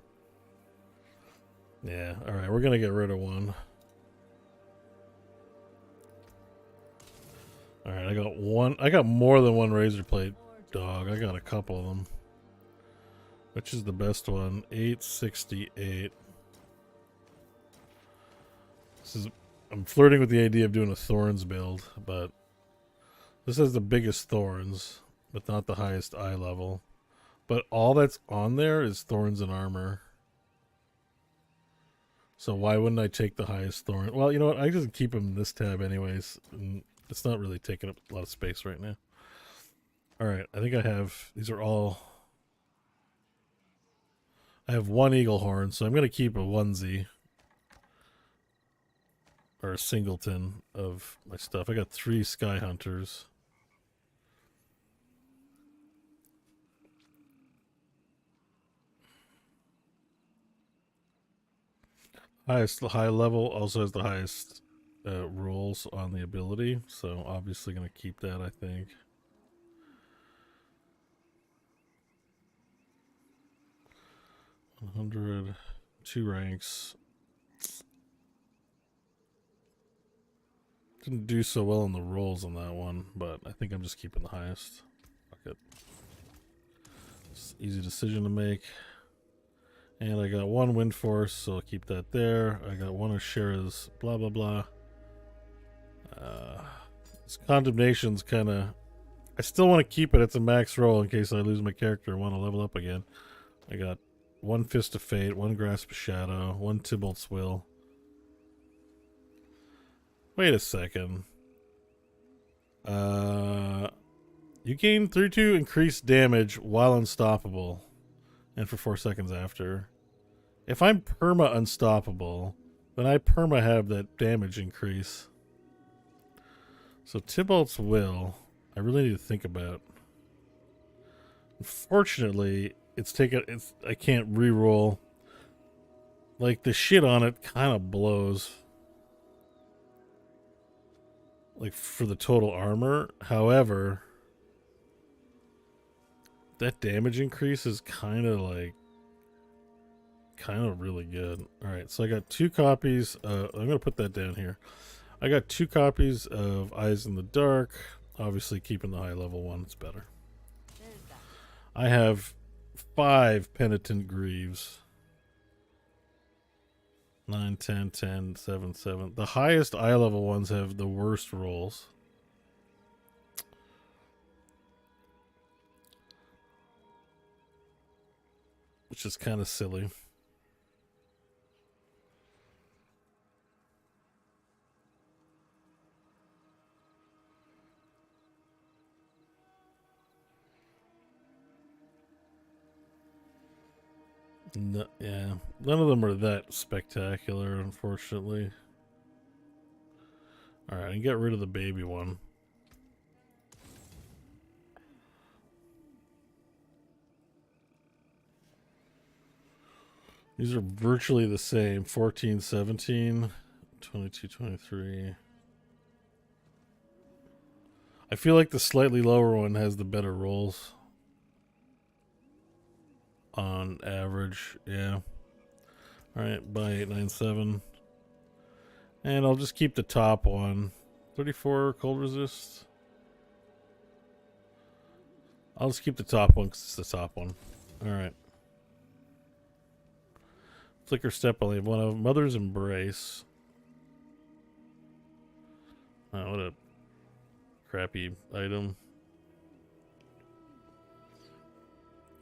Yeah, alright, we're gonna get rid of one. Alright, I got more than one razor plate dog. I got a couple of them. Which is the best one? 868. I'm flirting with the idea of doing a thorns build, but this has the biggest thorns, but not the highest eye level. But all that's on there is thorns and armor. So why wouldn't I take the highest thorn? Well, you know what? I just keep them in this tab anyways. And it's not really taking up a lot of space right now. Alright, I think I have... These are all... I have one eagle horn, so I'm going to keep a onesie. Or a singleton of my stuff. I got 3 sky hunters. High level also has the highest rolls on the ability, so obviously going to keep that, I think. $100, 2 ranks. Didn't do so well on the rolls on that one, but I think I'm just keeping the highest. Fuck it. It's an easy decision to make. And I got 1 wind force, so I'll keep that there. I got 1 of Shara's blah blah blah. This condemnation's kind of... I still want to keep it at the max roll in case I lose my character and want to level up again. I got 1 Fist of Fate, 1 Grasp of Shadow, 1 Tybalt's Will. Wait a second. You gain 3-2 increased damage while unstoppable. And for 4 seconds after. If I'm perma unstoppable, then I perma have that damage increase. So Tybalt's Will, I really need to think about. Unfortunately, I can't re-roll. Like, the shit on it kind of blows. Like, for the total armor. However, that damage increase is kind of really good. Alright, so I got 2 copies. I'm going to put that down here. I got 2 copies of Eyes in the Dark. Obviously, keeping the high level one. It's better. I have 5 Penitent Greaves. 9, 10, 10, 7, 7. The highest eye level ones have the worst rolls. Which is kind of silly. No, yeah, none of them are that spectacular, unfortunately. Alright, I can get rid of the baby one. These are virtually the same. 14, 17, 22, 23. I feel like the slightly lower one has the better rolls. On average, yeah. Alright, buy 897. And I'll just keep the top one. 34 cold resist. I'll just keep the top one because it's the top one. Alright. Flicker Step, I only have one of Mother's Embrace. Oh, what a crappy item.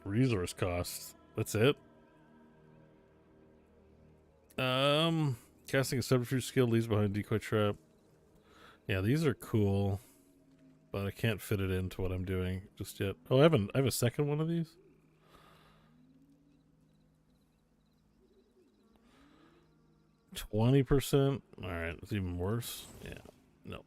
Resource costs. That's it. Casting a subterfuge skill leaves behind decoy trap. Yeah, these are cool, but I can't fit it into what I'm doing just yet. Oh, I have a second one of these. $20%. All right, it's even worse. Yeah, no.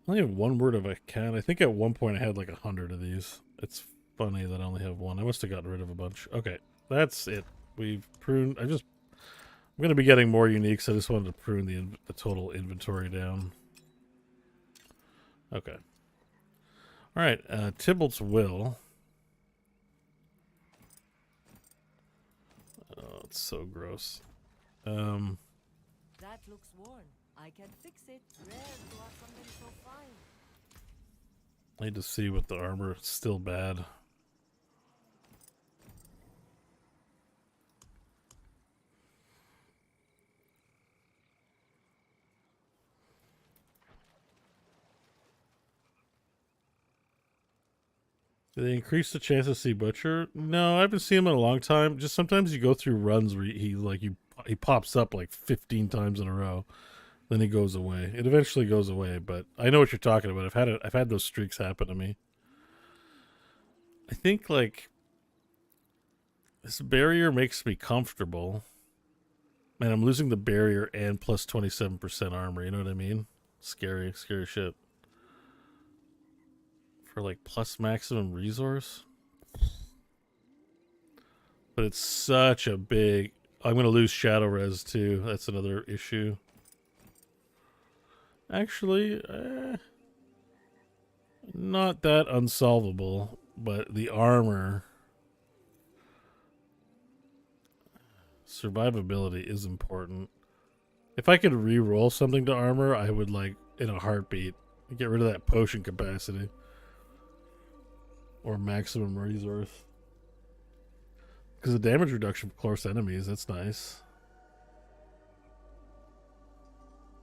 only have one word if I can. I think at one point I had like 100 of these. It's funny that I only have one. I must have gotten rid of a bunch. Okay, that's it. We've pruned. I'm going to be getting more uniques. I just wanted to prune the total inventory down. Okay. All right. Tybalt's Will. Oh, it's so gross. That looks worn. I can fix it. Rare to have something so fine. I need to see what the armor is still bad. Do they increase the chance to see Butcher? No, I haven't seen him in a long time. Just sometimes you go through runs where he pops up like 15 times in a row, then he goes away. It eventually goes away, but I know what you're talking about. I've had those streaks happen to me. I think like this barrier makes me comfortable, and I'm losing the barrier and plus 27% armor. You know what I mean? Scary shit. For like plus maximum resource. But it's such a big... I'm going to lose shadow res too. That's another issue. Actually, not that unsolvable, but the armor... Survivability is important. If I could re-roll something to armor, I would like, in a heartbeat, get rid of that potion capacity. Or maximum resource. Because the damage reduction for close enemies, that's nice.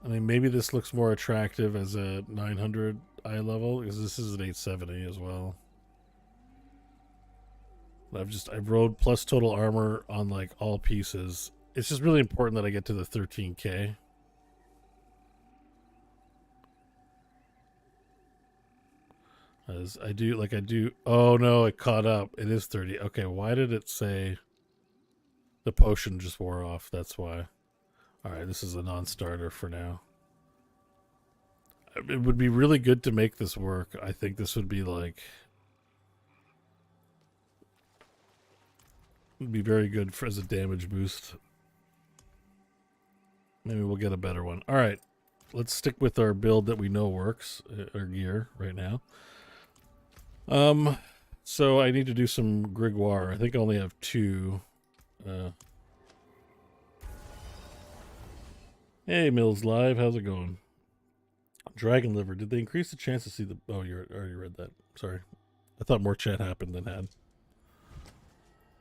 I mean, maybe this looks more attractive as a 900 eye level, because this is an 870 as well. But I've rolled plus total armor on like all pieces. It's just really important that I get to the 13k. As I do. Oh no, it caught up. It is 30. Okay, why did it say the potion just wore off? That's why. Alright, this is a non-starter for now. It would be really good to make this work. I think this would be like... Would be very good as a damage boost. Maybe we'll get a better one. Alright, let's stick with our build that we know works. Our gear right now. So I need to do some Grimoire. I think I only have 2. Hey, Mills Live, how's it going? Dragon Liver, did they increase the chance to see the... Oh, you already read that. Sorry. I thought more chat happened than had.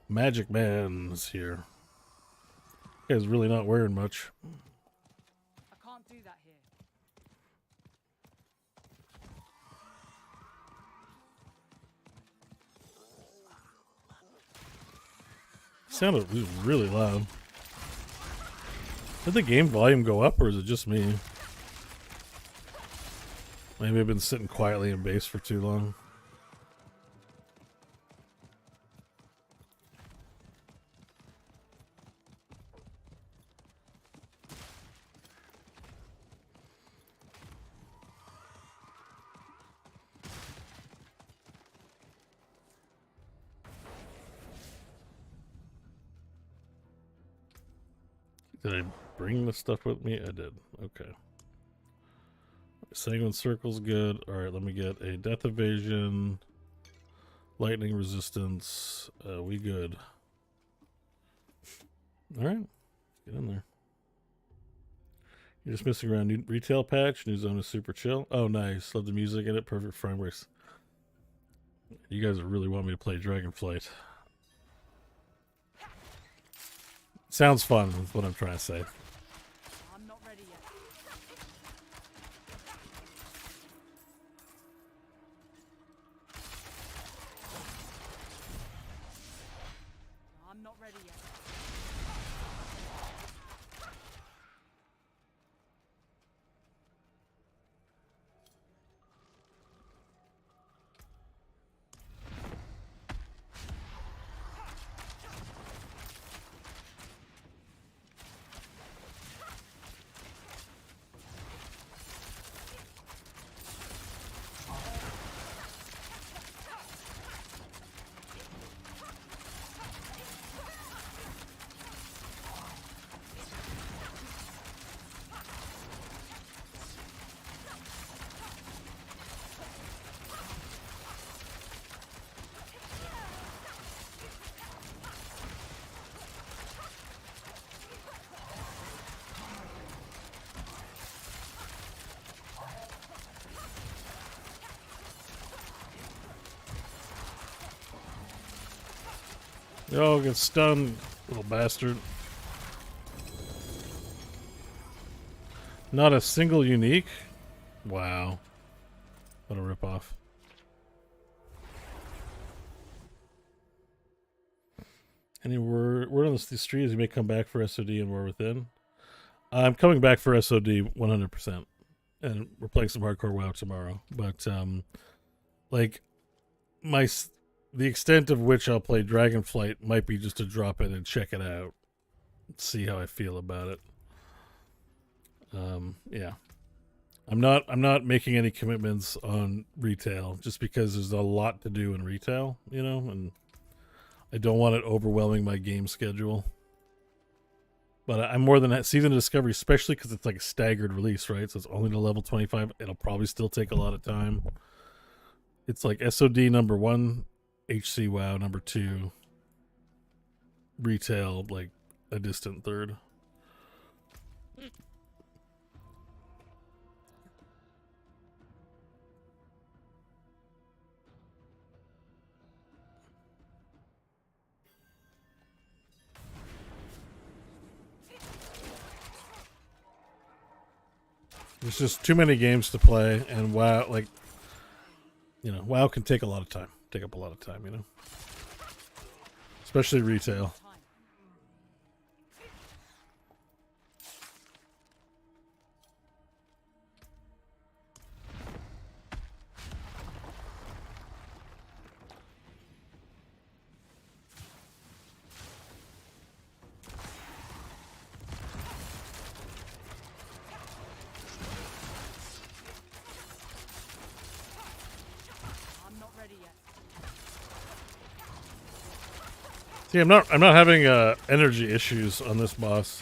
Magic Man's here. You guys really not wearing much. I can't do that here. Sounded really loud. Did the game volume go up, or is it just me? Maybe I've been sitting quietly in base for too long. Did I bring the stuff with me? I did. Okay. Sanguine Circle's good. Alright, let me get a Death Evasion. Lightning Resistance. We good. Alright. Get in there. You're just missing around. New retail patch. New zone is super chill. Oh, nice. Love the music in it. Perfect frame rates. You guys really want me to play Dragonflight. Sounds fun, is what I'm trying to say. I'm not ready yet. I'm not ready yet. Oh, get stunned, little bastard. Not a single unique? Wow. What a ripoff. Any word on the street as you may come back for SOD and War Within? I'm coming back for SOD 100%. And we're playing some hardcore WoW tomorrow. But, like, the extent of which I'll play Dragonflight might be just to drop in and check it out. See how I feel about it. Yeah. I'm not making any commitments on retail just because there's a lot to do in retail, you know, and I don't want it overwhelming my game schedule. But I'm more than that. Season of Discovery, especially because it's like a staggered release, right? So it's only to level 25. It'll probably still take a lot of time. It's like SOD number 1, HC WoW number 2, retail like a distant third. There's just too many games to play, and WoW, like, you know, WoW can take a lot of time. Take up a lot of time, you know? Especially retail. See, I'm not having energy issues on this boss.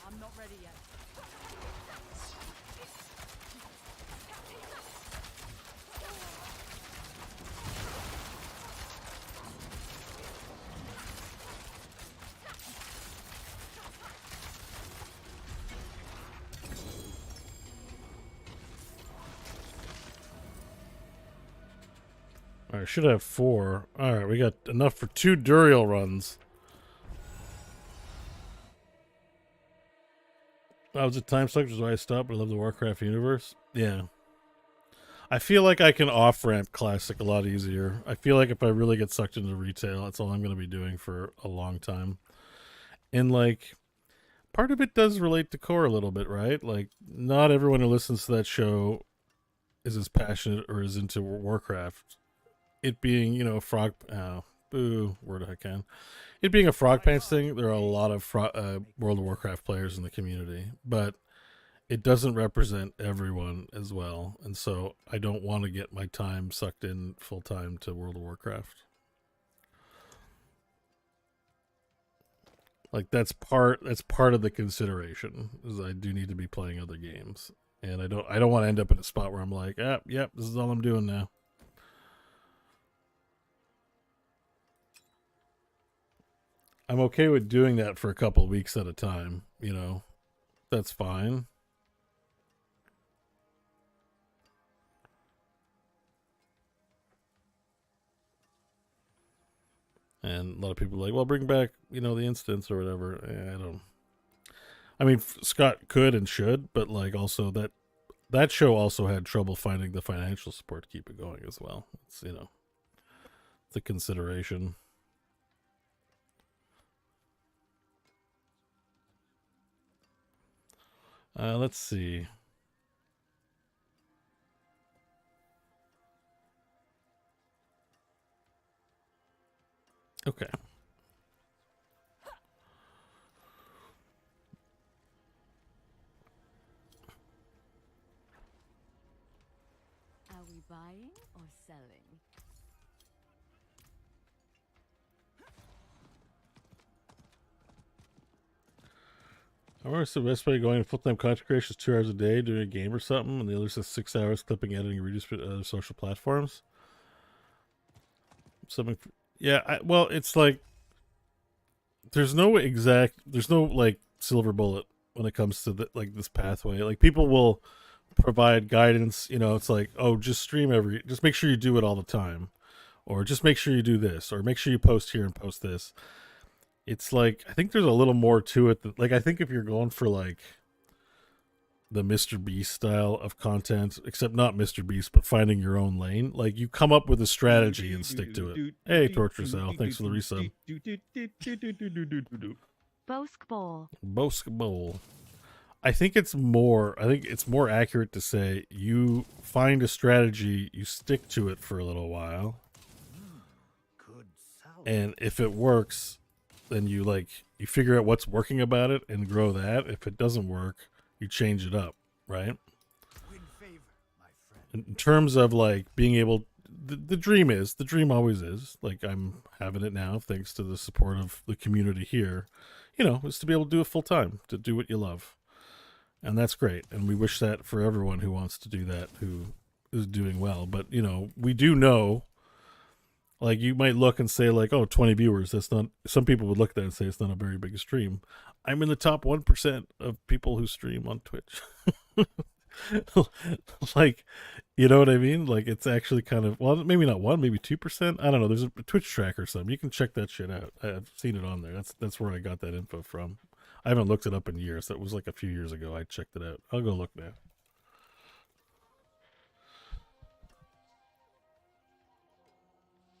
I'm not ready yet. Alright, should have 4. Alright, we got enough for 2 Duriel runs. That was a time suck, which is why I stopped, but I love the Warcraft universe. Yeah. I feel like I can off-ramp Classic a lot easier. I feel like if I really get sucked into retail, that's all I'm going to be doing for a long time. And, like, part of it does relate to core a little bit, right? Like, not everyone who listens to that show is as passionate or is into Warcraft. It being, you know, word I can. It being a Frog Pants thing, there are a lot of World of Warcraft players in the community, but it doesn't represent everyone as well, and so I don't want to get my time sucked in full time to World of Warcraft. Like that's part of the consideration is I do need to be playing other games, and I don't want to end up in a spot where I'm like, yep, this is all I'm doing now. I'm okay with doing that for a couple of weeks at a time, you know. That's fine. And a lot of people are like, well, bring back, you know, the instance or whatever. I don't. I mean, Scott could and should, but like also that show also had trouble finding the financial support to keep it going as well. It's, you know, it's a consideration. Let's see. Okay. Are we buying or selling? I remember the best way going to full-time content creation is 2 hours a day doing a game or something, and the other says 6 hours clipping, editing, and redistributing other social platforms. Something, yeah. Well, it's like there's no like silver bullet when it comes to like this pathway. Like people will provide guidance, it's like, oh, just make sure you do it all the time, or just make sure you do this, or make sure you post here and post this. It's like, I think there's a little more to it. Like, I think if you're going for like the Mr. Beast style of content, except not Mr. Beast, but finding your own lane, like you come up with a strategy and stick to it. Hey, Torture Sal, thanks for the resub. Boskball. I think it's more accurate to say you find a strategy, you stick to it for a little while, and if it works, then you figure out what's working about it and grow that. If it doesn't work, you change it up, right? In terms of like being able, the dream always is, like I'm having it now thanks to the support of the community here, is to be able to do it full time, to do what you love. And that's great. And we wish that for everyone who wants to do that, who is doing well. But, we do know, like, you might look and say, like, oh, 20 viewers. That's not, some people would look at that and say it's not a very big stream. I'm in the top 1% of people who stream on Twitch. Like, you know what I mean? Like, it's actually kind of, well, maybe not 1, maybe 2%. I don't know. There's a Twitch tracker or something. You can check that shit out. I've seen it on there. That's where I got that info from. I haven't looked it up in years. That was like a few years ago. I checked it out. I'll go look now.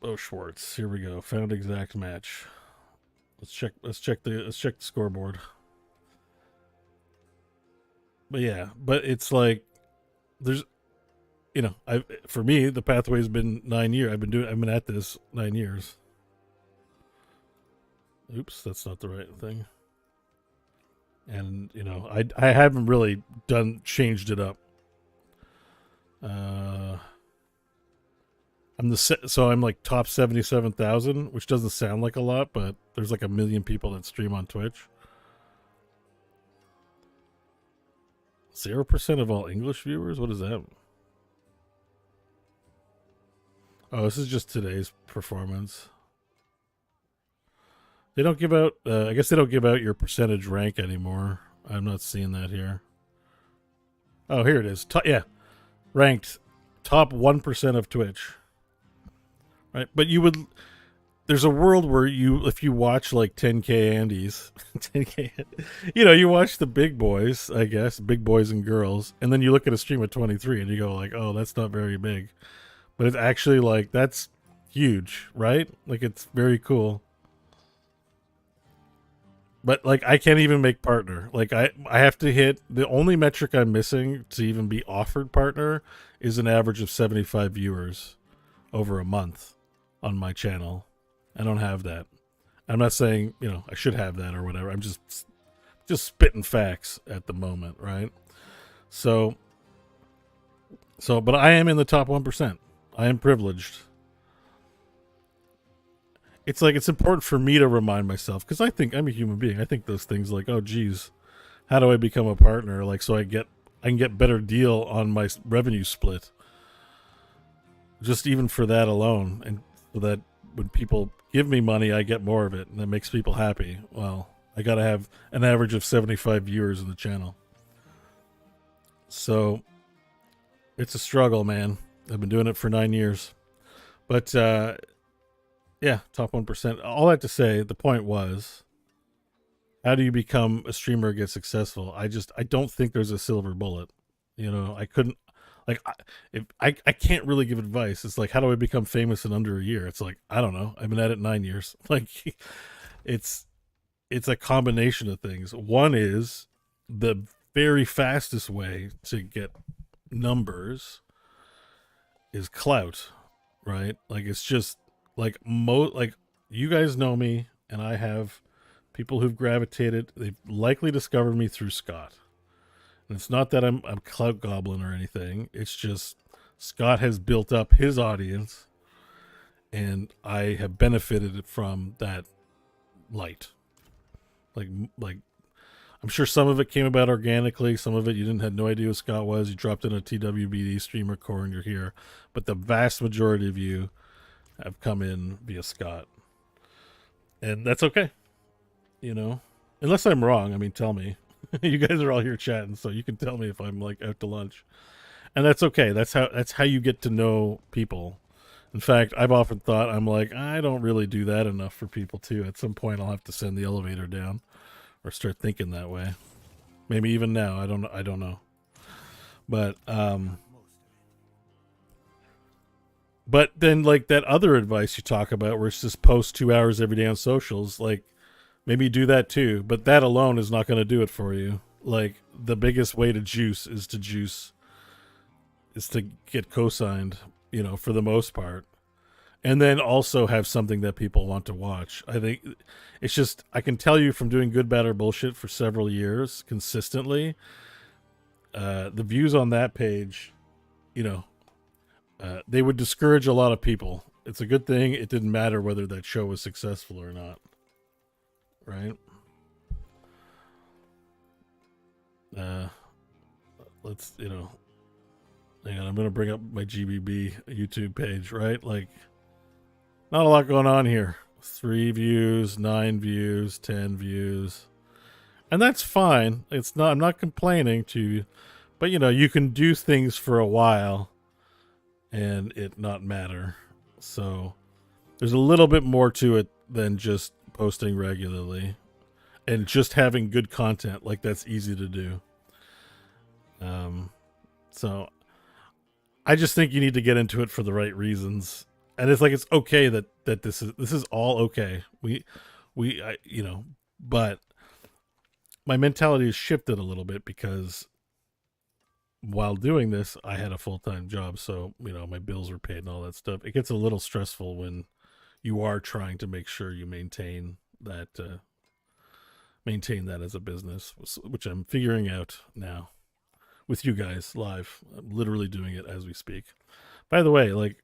Oh, Schwartz. Here we go. Found exact match. Let's check the scoreboard. But yeah, it's like there's, for me the pathway's been 9 years. I've been at this 9 years. Oops, that's not the right thing. And I haven't really changed it up. I'm like top 77,000, which doesn't sound like a lot, but there's like 1 million people that stream on Twitch. 0% of all English viewers? What is that? Oh, this is just today's performance. They don't give out, I guess they don't give out your percentage rank anymore. I'm not seeing that here. Oh, here it is. Ranked top 1% of Twitch. Right, but there's a world where if you watch like 10K Andes, 10K, you watch the big boys, I guess, big boys and girls, and then you look at a stream of 23 and you go like, oh, that's not very big. But it's actually like, that's huge, right? Like, it's very cool. But like, I can't even make partner. Like, I have to hit, the only metric I'm missing to even be offered partner is an average of 75 viewers over a month on my channel. I don't have that. I'm not saying, I should have that or whatever. I'm just spitting facts at the moment, right? So, but I am in the top 1%. I am privileged. It's like, it's important for me to remind myself, because I think I'm a human being. I think those things like, oh, geez, how do I become a partner? Like, so I can get better deal on my revenue split. Just even for that alone. And so that when people give me money, I get more of it, and that makes people happy. Well, I got to have an average of 75 viewers in the channel. So it's a struggle, man. I've been doing it for 9 years. But, yeah, top 1%. All that to say, the point was, how do you become a streamer and get successful? I don't think there's a silver bullet. I couldn't, like, I can't really give advice. It's like, how do I become famous in under a year? It's like, I don't know. I've been at it 9 years. Like, it's a combination of things. One is the very fastest way to get numbers is clout, right? Like, it's just like you guys know me, and I have people who've gravitated. They've likely discovered me through Scott. And it's not that I'm clout goblin or anything. It's just Scott has built up his audience, and I have benefited from that light. Like I'm sure some of it came about organically. Some of it you had no idea who Scott was. You dropped in a TWBD streamer core and you're here. But the vast majority of you have come in via Scott. And that's okay. you know, unless I'm wrong. I mean, tell me. You guys are all here chatting, so you can tell me if I'm like out to lunch, and that's okay. That's how you get to know people. In fact, I've often thought I'm like, I don't really do that enough for people too. At some point, I'll have to send the elevator down, or start thinking that way. Maybe even now. I don't know. But then, like, that other advice you talk about, where it's just post 2 hours every day on socials, like, maybe do that too. But that alone is not going to do it for you. Like, the biggest way to juice is to get co-signed, you know, for the most part. And then also have something that people want to watch. I think it's just, I can tell you from doing Good, Bad, or Bullshit for several years consistently, the views on that page, you know, they would discourage a lot of people. It's a good thing it didn't matter whether that show was successful or not. Right? Let's, you know, hang on, I'm going to bring up my GBB YouTube page, right? Like, not a lot going on here. 3 views, 9 views, 10 views. And that's fine. It's not, I'm not complaining to you, but you know, you can do things for a while and it not matter. So there's a little bit more to it than just posting regularly and just having good content. Like, that's easy to do. So I just think you need to get into it for the right reasons. And it's like, it's okay that this is all okay. You know, but my mentality has shifted a little bit because while doing this, I had a full-time job. So, you know, my bills were paid and all that stuff. It gets a little stressful when you are trying to make sure you maintain that as a business, which I'm figuring out now with you guys live. I'm literally doing it as we speak. By the way, like,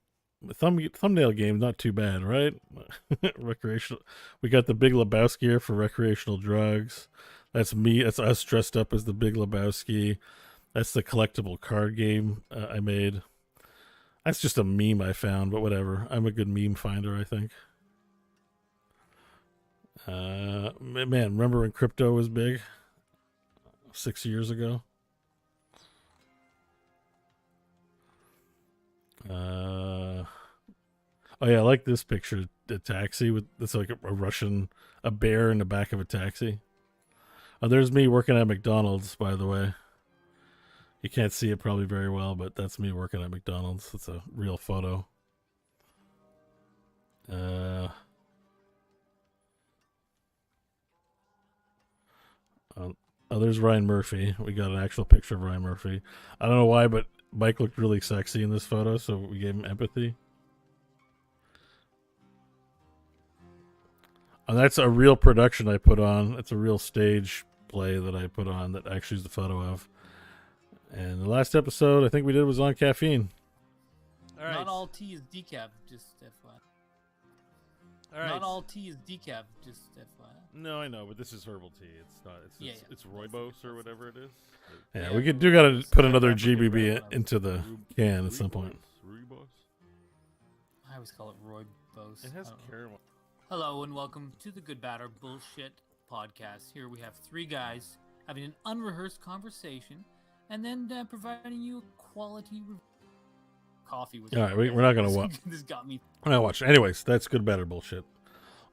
thumbnail game, not too bad, right? Recreational. We got the Big Lebowski here for recreational drugs. That's me. That's us dressed up as the Big Lebowski. That's the collectible card game I made. That's just a meme I found, but whatever. I'm a good meme finder, I think. Man, remember when crypto was big? 6 years ago? Oh yeah, I like this picture. The taxi with, it's like a bear in the back of a taxi. Oh, there's me working at McDonald's, by the way. You can't see it probably very well, but that's me working at McDonald's. It's a real photo. Oh, there's Ryan Murphy. We got an actual picture of Ryan Murphy. I don't know why, but Mike looked really sexy in this photo, so we gave him empathy. And that's a real production I put on. It's a real stage play that I put on that actually is the photo of. And the last episode I think we did was on caffeine. All right. Not all tea is decaf, just FYI. All right. Not all tea is decaf, just FYI. No, I know, but this is herbal tea. It's not. It's Rooibos or whatever it is. Yeah, we do got to put another GBB into the can at some point. Rooibos. I always call it Rooibos. It has caramel. Hello and welcome to the Good, Bad, or Bullshit podcast. Here we have 3 guys having an unrehearsed conversation and then providing you a quality coffee. All right, we're not going to watch. This got me. We're not watching. Anyways, that's Good, Bad, or Bullshit.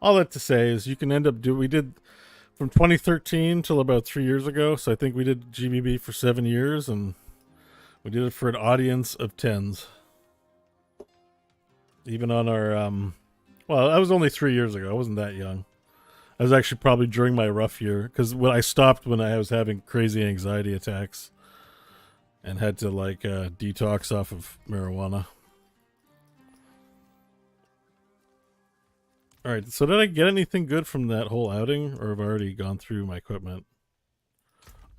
All that to say is you can end up we did from 2013 till about 3 years ago. So I think we did GBB for 7 years and we did it for an audience of 10s. Even on our, well, that was only 3 years ago. I wasn't that young. I was actually probably during my rough year because when I stopped when I was having crazy anxiety attacks and had to like detox off of marijuana. All right, so did I get anything good from that whole outing, or have I already gone through my equipment?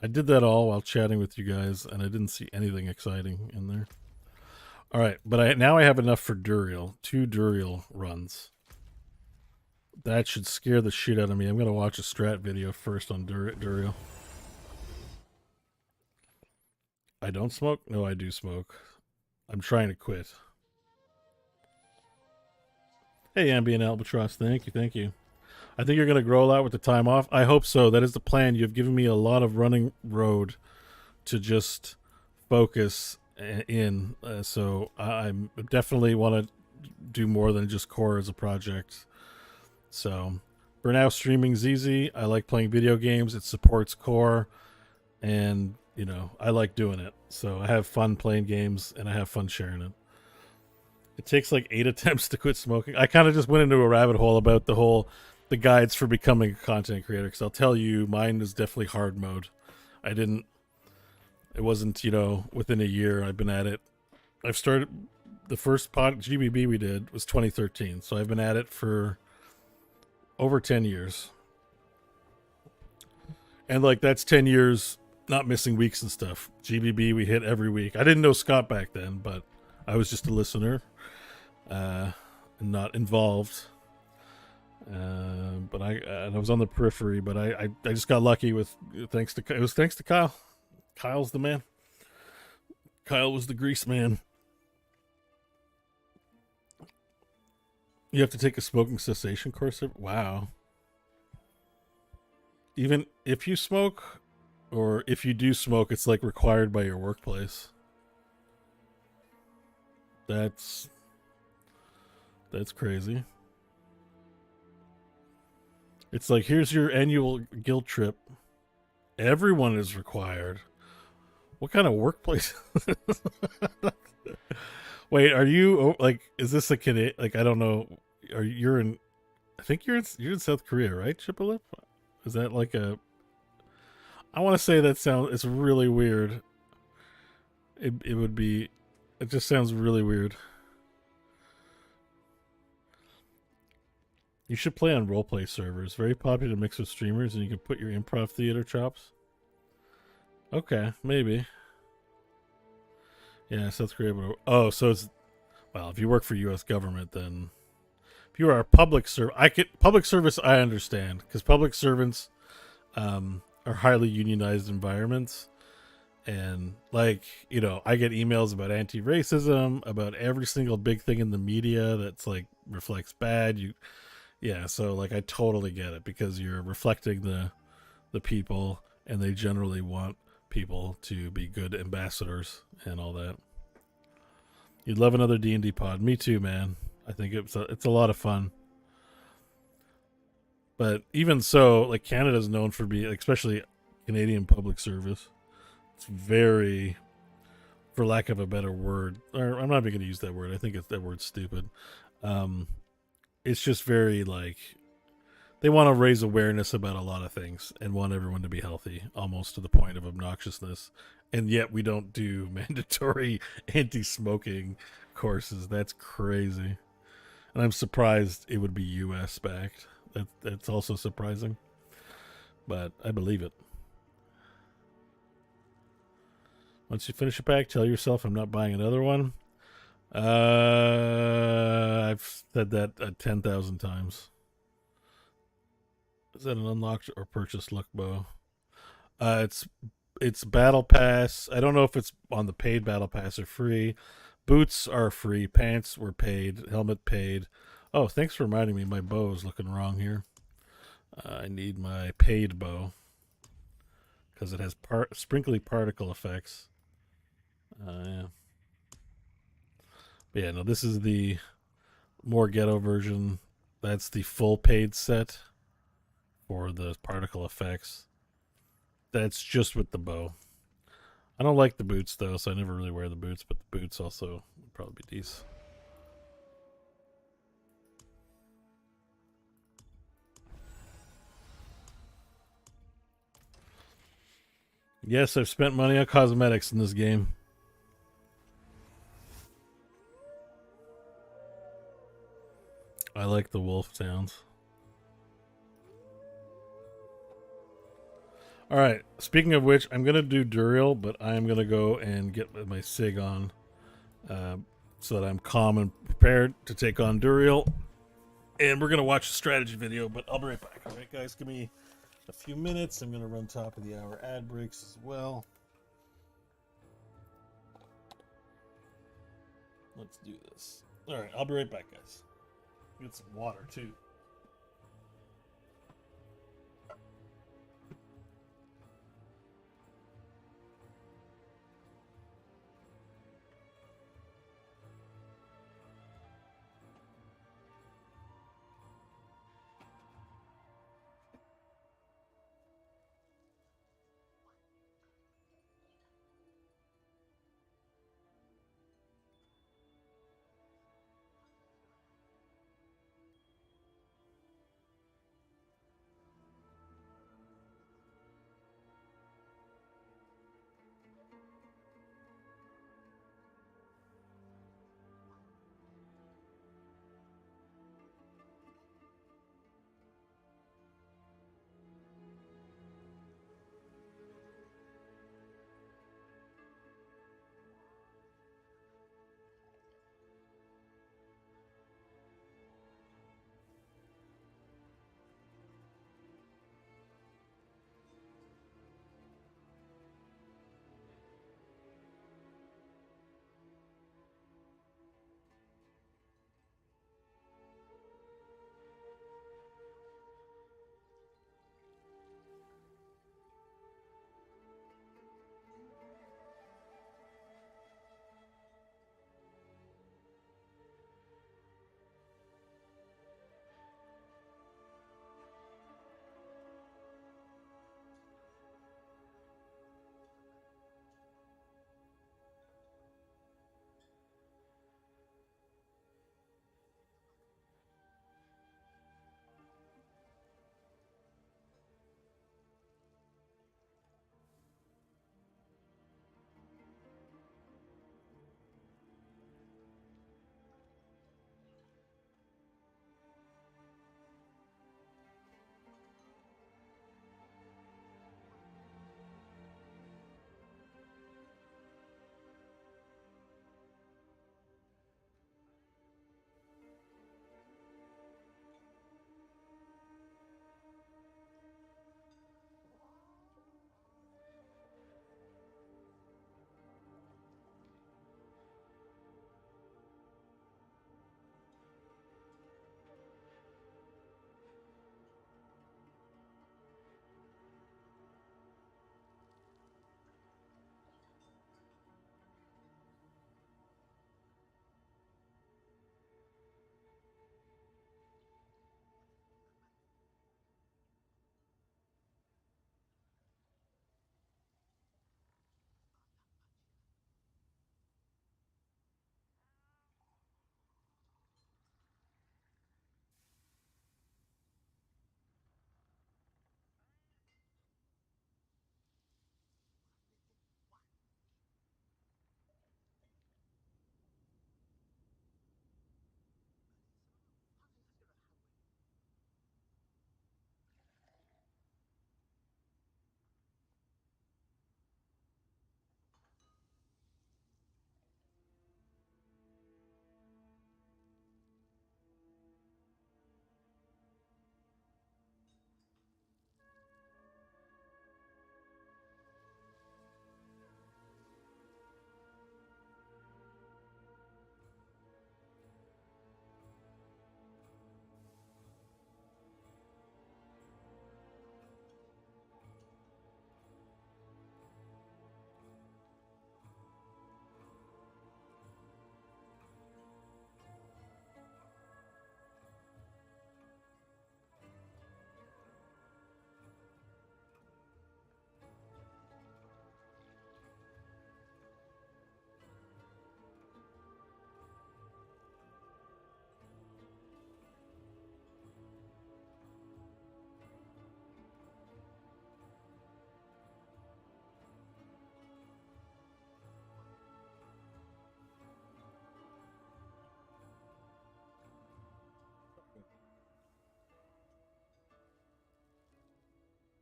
I did that all while chatting with you guys, and I didn't see anything exciting in there. All right, but now I have enough for Duriel. 2 Duriel runs. That should scare the shit out of me. I'm going to watch a strat video first on Duriel. I don't smoke? No, I do smoke. I'm trying to quit. Hey, Ambient Albatross. Thank you. I think you're going to grow a lot with the time off. I hope so. That is the plan. You've given me a lot of running road to just focus in. So I definitely want to do more than just core as a project. So for now, streaming's easy. I like playing video games. It supports core, and you know, I like doing it. So I have fun playing games, and I have fun sharing it. It takes like 8 attempts to quit smoking. I kind of just went into a rabbit hole about the guides for becoming a content creator, because I'll tell you, mine is definitely hard mode. It wasn't, you know, within a year I've been at it. I've started, the first GBB we did was 2013. So I've been at it for over 10 years. And like, that's 10 years not missing weeks and stuff. GBB we hit every week. I didn't know Scott back then, but I was just a listener, and not involved. But I was on the periphery, but I just got lucky with thanks to Kyle. Kyle's the man. Kyle was the grease man. You have to take a smoking cessation course. Wow. Even if you smoke, or if you do smoke, it's like required by your workplace. That's crazy. It's like, here's your annual guild trip. Everyone is required. What kind of workplace? Wait, are you like? Is this a Canadian? Like, I don't know. You're in? I think you're in South Korea, right, Chipalip? Is that like a? I want to say that sounds. It's really weird. It would be. It just sounds really weird. You should play on roleplay servers. Very popular to mix with streamers, and you can put your improv theater chops. Okay, maybe. Yeah, South Korea. Oh, so it's, well, if you work for U.S. government, then if you are a public service, I understand, because public servants are highly unionized environments, and like, you know, I get emails about anti-racism, about every single big thing in the media that's like reflects bad. Yeah, so like, I totally get it, because you're reflecting the people, and they generally want people to be good ambassadors and all that. You'd love another D&D pod. Me too, man. I think it's a lot of fun. But even so, like, Canada's known for being, especially Canadian public service, it's very, for lack of a better word, or I'm not even going to use that word. I think that word's stupid. It's just very, like, they want to raise awareness about a lot of things and want everyone to be healthy, almost to the point of obnoxiousness. And yet we don't do mandatory anti-smoking courses. That's crazy. And I'm surprised it would be US backed. That's also surprising. But I believe it. Once you finish a pack, tell yourself I'm not buying another one. I've said that 10,000 times. Is that an unlocked or purchased luck bow? It's battle pass. I don't know if it's on the paid battle pass or free. Boots are free. Pants were paid. Helmet paid. Oh, thanks for reminding me. My bow is looking wrong here. I need my paid bow, because it has sprinkly particle effects. Yeah. But yeah, no, this is the more ghetto version. That's the full paid set for the particle effects. That's just with the bow. I don't like the boots, though, so I never really wear the boots, but the boots also would probably be decent. Yes, I've spent money on cosmetics in this game. I like the wolf sounds. Alright, speaking of which, I'm going to do Duriel, but I'm going to go and get my SIG on, so that I'm calm and prepared to take on Duriel. And we're going to watch a strategy video, but I'll be right back. Alright, guys, give me a few minutes. I'm going to run top of the hour ad breaks as well. Let's do this. Alright, I'll be right back, guys. Get some water, too.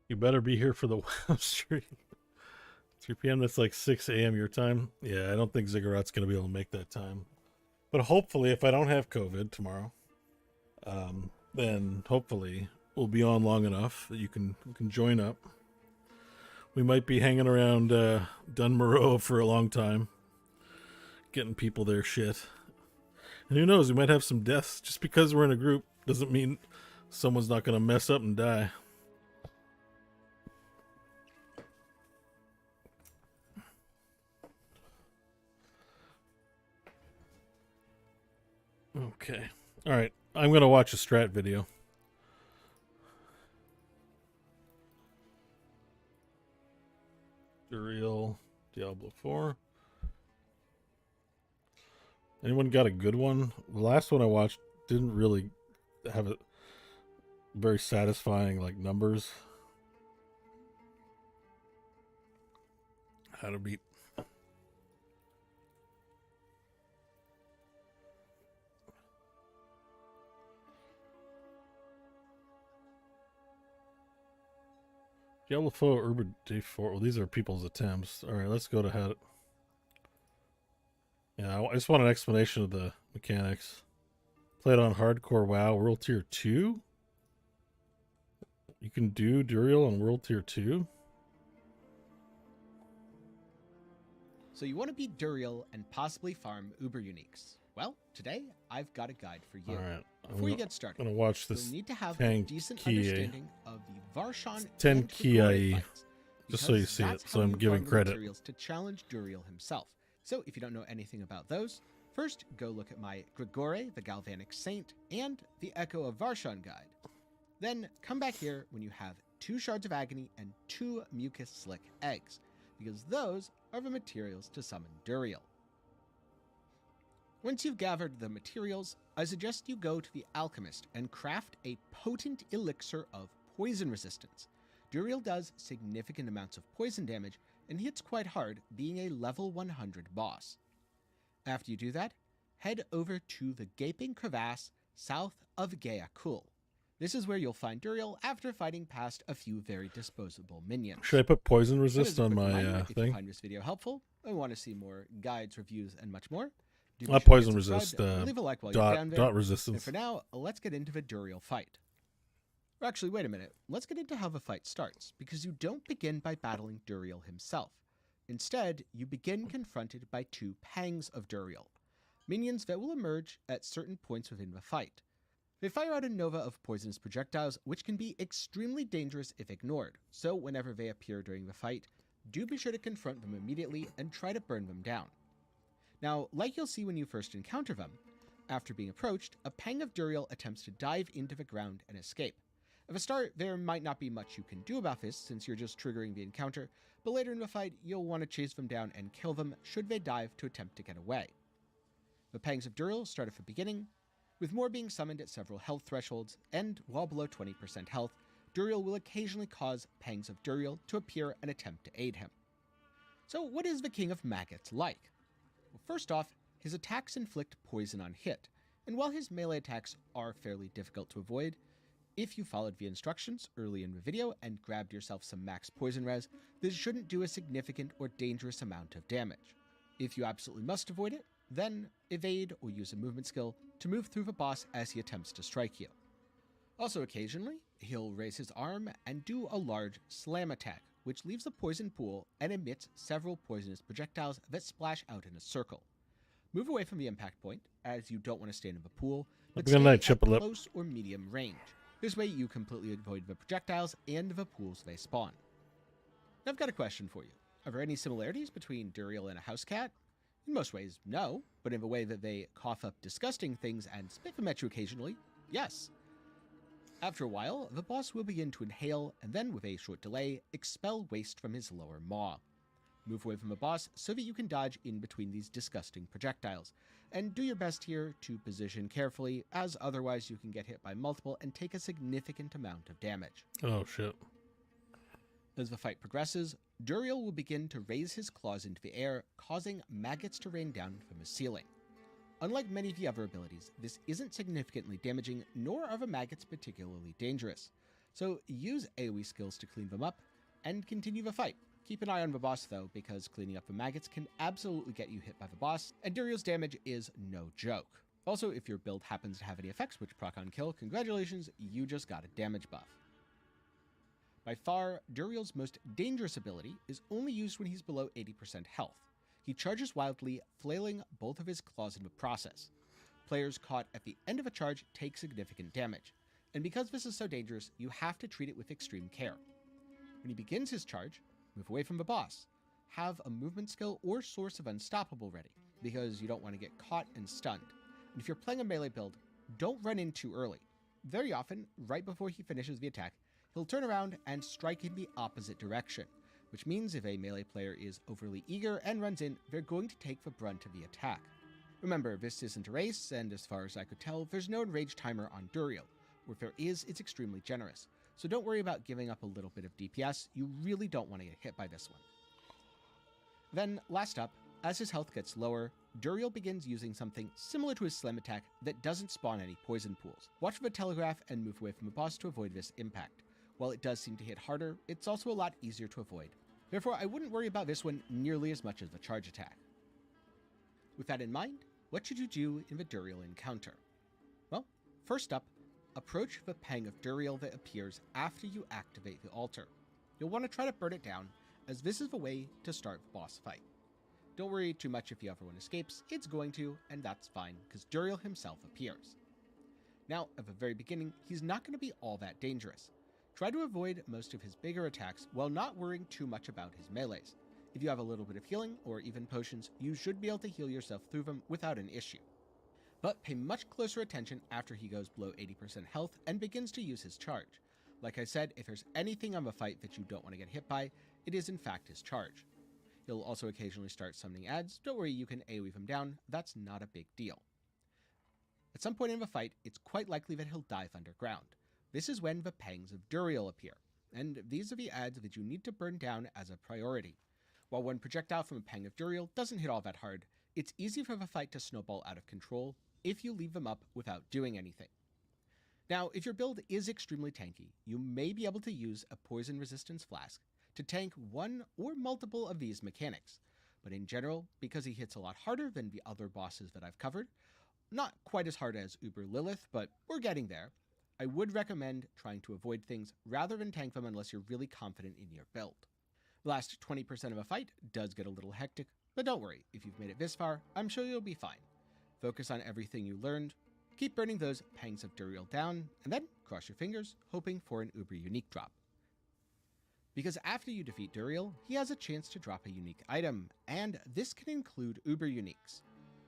You better be here for the WoW stream. 3 p.m. That's like 6 a.m. your time. Yeah, I don't think Ziggurat's gonna be able to make that time. But hopefully, if I don't have COVID tomorrow, then hopefully we'll be on long enough that you can join up. We might be hanging around Dunmoreau for a long time, getting people their shit. And who knows, we might have some deaths. Just because we're in a group doesn't mean someone's not going to mess up and die. Okay. All right. I'm going to watch a strat video. Duriel, Diablo 4. Anyone got a good one? The last one I watched didn't really have a very satisfying like numbers. How to beat Diablo 4 Urban Day 4. Well, these are people's attempts. Alright, let's go to how to... Yeah, I just want an explanation of the mechanics. Played on Hardcore WoW World Tier 2? You can do Duriel on World Tier 2? So you want to beat Duriel and possibly farm Uber Uniques. Well, today I've got a guide for you. Alright. Before you get started, I'm gonna watch this you'll need to have 10 a decent key understanding of the Varshan 10 and key Grigori IE. fights, Just so you because see it, that's so how I'm you giving farm the credit. materials to challenge Duriel himself. So if you don't know anything about those, first go look at my Grigori, the Galvanic Saint, and the Echo of Varshan guide. Then come back here when you have 2 Shards of Agony and 2 Mucus Slick Eggs, because those are the materials to summon Duriel. Once you've gathered the materials, I suggest you go to the Alchemist and craft a potent elixir of poison resistance. Duriel does significant amounts of poison damage and hits quite hard, being a level 100 boss. After you do that, head over to the Gaping Crevasse south of Gayakul. This is where you'll find Duriel after fighting past a few very disposable minions. Should I put poison And resist as a on quick my reminder, if you thing? find this video helpful and want to see more guides, reviews, and much more, do be Not sure to poison get subscribed, resist, leave a like while you're down there. dot resistance. And for now, let's get into the Duriel fight. Or actually, wait a minute. Let's get into how the fight starts, because you don't begin by battling Duriel himself. Instead, you begin confronted by 2 Pangs of Duriel, minions that will emerge at certain points within the fight. They fire out a nova of poisonous projectiles, which can be extremely dangerous if ignored, so whenever they appear during the fight, do be sure to confront them immediately and try to burn them down. Now, like you'll see when you first encounter them, after being approached, a Pang of Duriel attempts to dive into the ground and escape. At the start, there might not be much you can do about this since you're just triggering the encounter, but later in the fight, you'll want to chase them down and kill them should they dive to attempt to get away. The Pangs of Duriel start at the beginning, with more being summoned at several health thresholds, and while below 20% health, Duriel will occasionally cause Pangs of Duriel to appear and attempt to aid him. So what is the King of Maggots like? Well, first off, his attacks inflict poison on hit, and while his melee attacks are fairly difficult to avoid, if you followed the instructions early in the video and grabbed yourself some max poison res, this shouldn't do a significant or dangerous amount of damage. If you absolutely must avoid it, then evade or use a movement skill to move through the boss as he attempts to strike you. Also occasionally, he'll raise his arm and do a large slam attack, which leaves a poison pool and emits several poisonous projectiles that splash out in a circle. Move away from the impact point, as you don't want to stand in the pool, but Good night, stay at Chipper Lip. close or medium range. This way you completely avoid the projectiles and the pools they spawn. Now I've got a question for you. Are there any similarities between Duriel and a house cat? In most ways, no, but in the way that they cough up disgusting things and spit them at you occasionally, yes. After a while, the boss will begin to inhale, and then, with a short delay, expel waste from his lower maw. Move away from the boss so that you can dodge in between these disgusting projectiles, and do your best here to position carefully, as otherwise you can get hit by multiple and take a significant amount of damage. Oh, shit. As the fight progresses, Duriel will begin to raise his claws into the air, causing maggots to rain down from the ceiling. Unlike many of the other abilities, this isn't significantly damaging, nor are the maggots particularly dangerous. So use AoE skills to clean them up, and continue the fight. Keep an eye on the boss though, because cleaning up the maggots can absolutely get you hit by the boss, and Duriel's damage is no joke. Also, if your build happens to have any effects which proc on kill, congratulations, you just got a damage buff. By far, Duriel's most dangerous ability is only used when he's below 80% health. He charges wildly, flailing both of his claws in the process. Players caught at the end of a charge take significant damage, and because this is so dangerous, you have to treat it with extreme care. When he begins his charge, move away from the boss. Have a movement skill or source of unstoppable ready, because you don't want to get caught and stunned. And if you're playing a melee build, don't run in too early. Very often, right before he finishes the attack, he'll turn around and strike in the opposite direction, which means if a melee player is overly eager and runs in, they're going to take the brunt of the attack. Remember, this isn't a race, and as far as I could tell, there's no enrage timer on Duriel, or if there is, it's extremely generous. So don't worry about giving up a little bit of DPS, you really don't want to get hit by this one. Then, last up, as his health gets lower, Duriel begins using something similar to his slam attack that doesn't spawn any poison pools. Watch for the telegraph and move away from the boss to avoid this impact. While it does seem to hit harder, it's also a lot easier to avoid. Therefore, I wouldn't worry about this one nearly as much as the charge attack. With that in mind, what should you do in the Duriel encounter? Well, first up, approach the Pang of Duriel that appears after you activate the altar. You'll want to try to burn it down, as this is the way to start the boss fight. Don't worry too much if the other one escapes, it's going to, and that's fine, because Duriel himself appears. Now, at the very beginning, he's not going to be all that dangerous. Try to avoid most of his bigger attacks while not worrying too much about his melees. If you have a little bit of healing, or even potions, you should be able to heal yourself through them without an issue. But pay much closer attention after he goes below 80% health and begins to use his charge. Like I said, if there's anything on the fight that you don't want to get hit by, it is in fact his charge. He'll also occasionally start summoning adds, don't worry, you can AoE him down, that's not a big deal. At some point in the fight, it's quite likely that he'll dive underground. This is when the Pangs of Duriel appear, and these are the adds that you need to burn down as a priority. While one projectile from a Pang of Duriel doesn't hit all that hard, it's easy for the fight to snowball out of control if you leave them up without doing anything. Now, if your build is extremely tanky, you may be able to use a poison resistance flask to tank one or multiple of these mechanics, but in general, because he hits a lot harder than the other bosses that I've covered, not quite as hard as Uber Lilith, but we're getting there, I would recommend trying to avoid things rather than tank them unless you're really confident in your build. The last 20% of a fight does get a little hectic, but don't worry, if you've made it this far, I'm sure you'll be fine. Focus on everything you learned, keep burning those Pangs of Duriel down, and then cross your fingers, hoping for an Uber unique drop. Because after you defeat Duriel, he has a chance to drop a unique item, and this can include Uber uniques.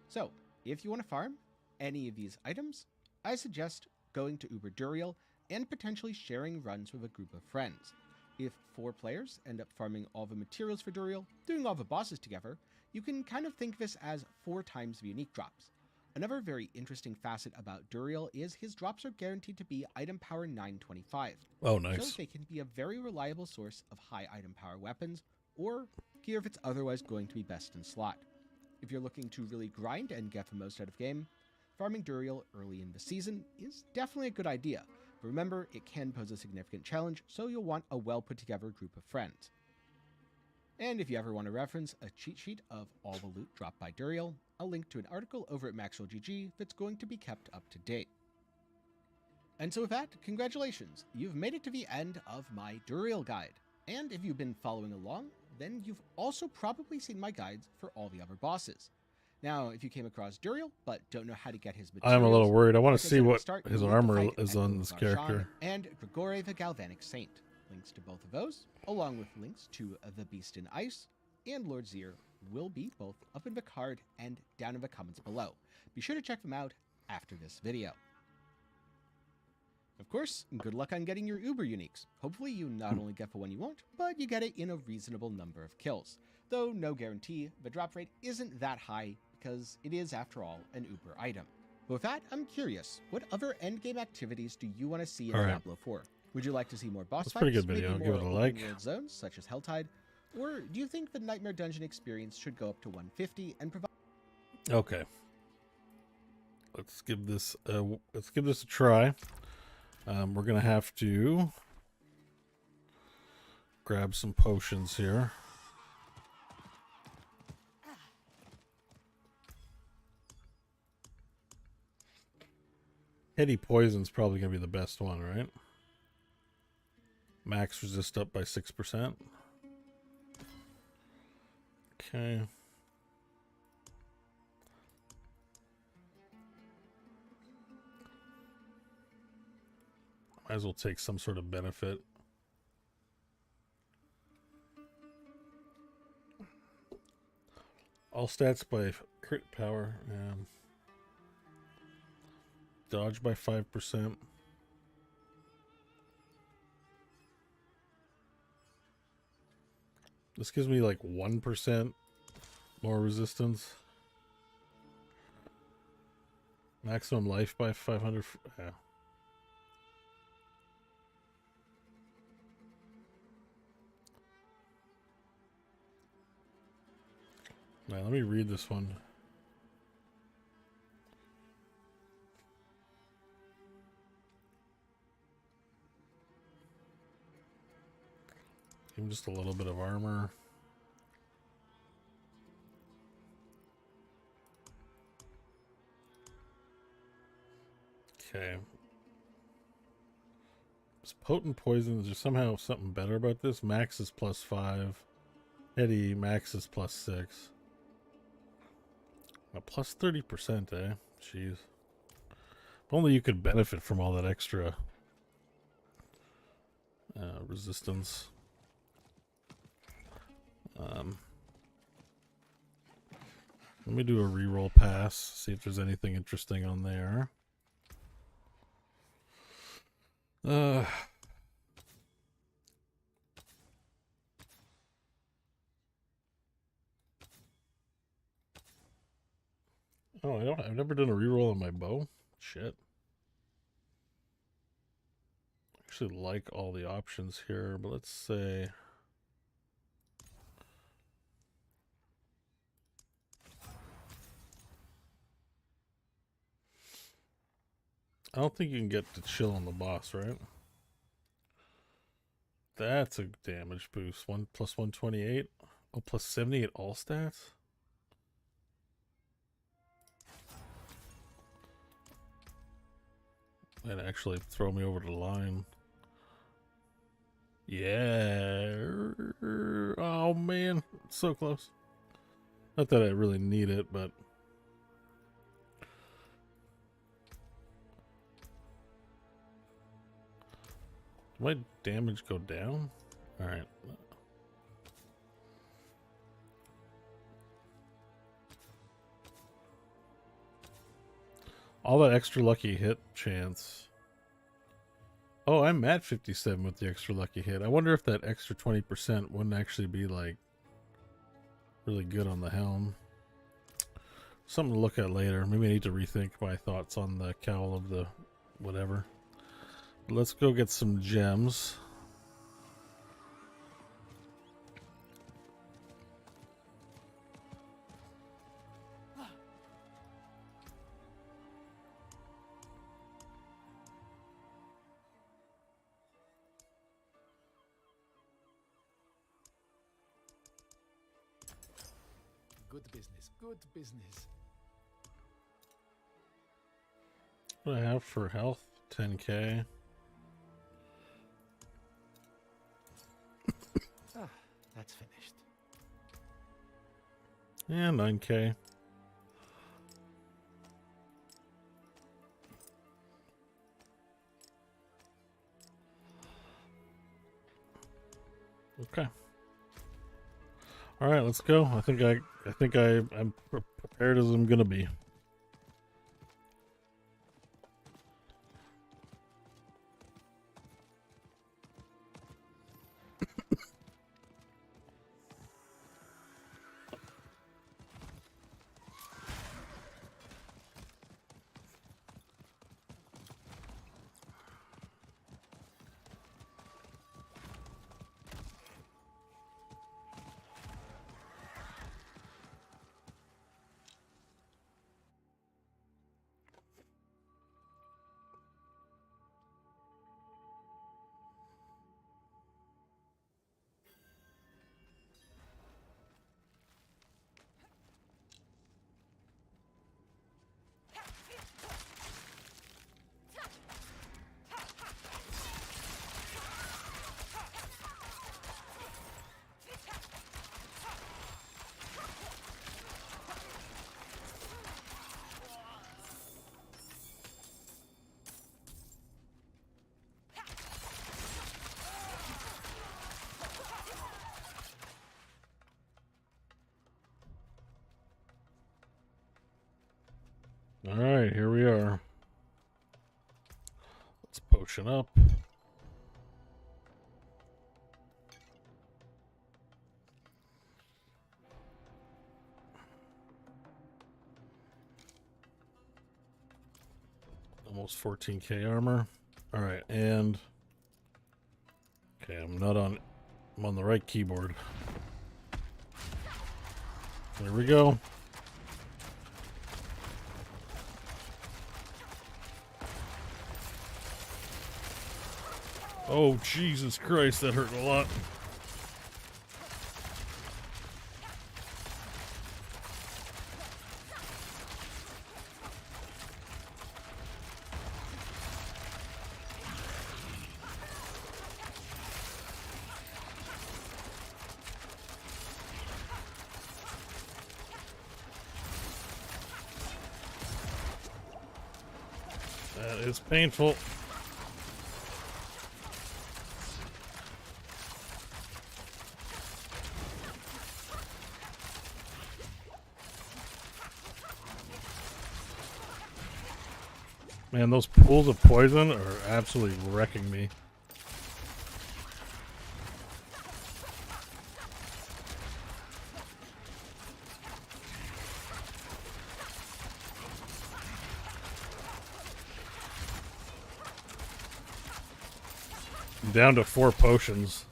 So, if you want to farm any of these items, I suggest going to Uber Duriel and potentially sharing runs with a group of friends. If 4 players end up farming all the materials for Duriel, doing all the bosses together, you can kind of think this as 4 times the unique drops. Another very interesting facet about Duriel is his drops are guaranteed to be item power 925. Oh, nice. So they can be a very reliable source of high item power weapons, or gear if it's otherwise going to be best in slot. If you're looking to really grind and get the most out of game, farming Duriel early in the season is definitely a good idea. But remember, it can pose a significant challenge, so you'll want a well put together group of friends. And if you ever want to reference a cheat sheet of all the loot dropped by Duriel, I'll link to an article over at MaxwellGG that's going to be kept up to date. And so with that, congratulations, you've made it to the end of my Duriel guide. And if you've been following along, then you've also probably seen my guides for all the other bosses. Now, if you came across Duriel, but don't know how to get his materials, I'm a little worried. I want to see what his you'll armor need to fight is on this character. and Grigore the Galvanic Saint. Links to both of those, along with links to the Beast in Ice and Lord Zir, will be both up in the card and down in the comments below. Be sure to check them out after this video. Of course, good luck on getting your Uber uniques. Hopefully you not only get the one you want, but you get it in a reasonable number of kills. Though no guarantee, the drop rate isn't that high because it is, after all, an Uber item. But with that, I'm curious, what other endgame activities do you want to see in Diablo 4? Would you like to see more boss fights? Pretty good video. Maybe Give it more a like. open world zones, such as Helltide? Or do you think the Nightmare Dungeon experience should go up to 150 and provide... Okay. Let's give this a try. We're gonna have to grab some potions here. Heady Poison's probably going to be the best one, right? Max resist up by 6%. Okay. Might as well take some sort of benefit. All stats by crit power. Dodge by 5%. This gives me like 1% more resistance. Maximum life by 500. Yeah. Now, let me read this one. Give him just a little bit of armor. Okay. It's potent poison. Is there somehow something better about this? Max is +5. Eddie, max is +6. A plus 30%, eh? Jeez. If only you could benefit from all that extra resistance. Let me do a reroll pass, see if there's anything interesting on there. Oh, I've never done a reroll on my bow. Shit. I actually like all the options here, but let's say I don't think you can get to chill on the boss, right? That's a damage boost. 1 plus 128. Oh, plus 78 all stats? Might actually throw me over the line. Yeah. Oh, man. So close. Not that I really need it, but... Did my damage go down? Alright. All that extra lucky hit chance. Oh, I'm at 57 with the extra lucky hit. I wonder if that extra 20% wouldn't actually be like really good on the helm. Something to look at later. Maybe I need to rethink my thoughts on the cowl of the whatever. But let's go get some gems. Good business, good business. What do I have for health? 10k. That's finished. Yeah, 9k. Okay. All right, let's go. I think I'm prepared as I'm gonna be. Alright, here we are. Let's potion up. Almost 14k armor. Alright, and... Okay, I'm on the right keyboard. There we go. Oh, Jesus Christ, that hurt a lot. That is painful. Man, those pools of poison are absolutely wrecking me. I'm down to 4 potions.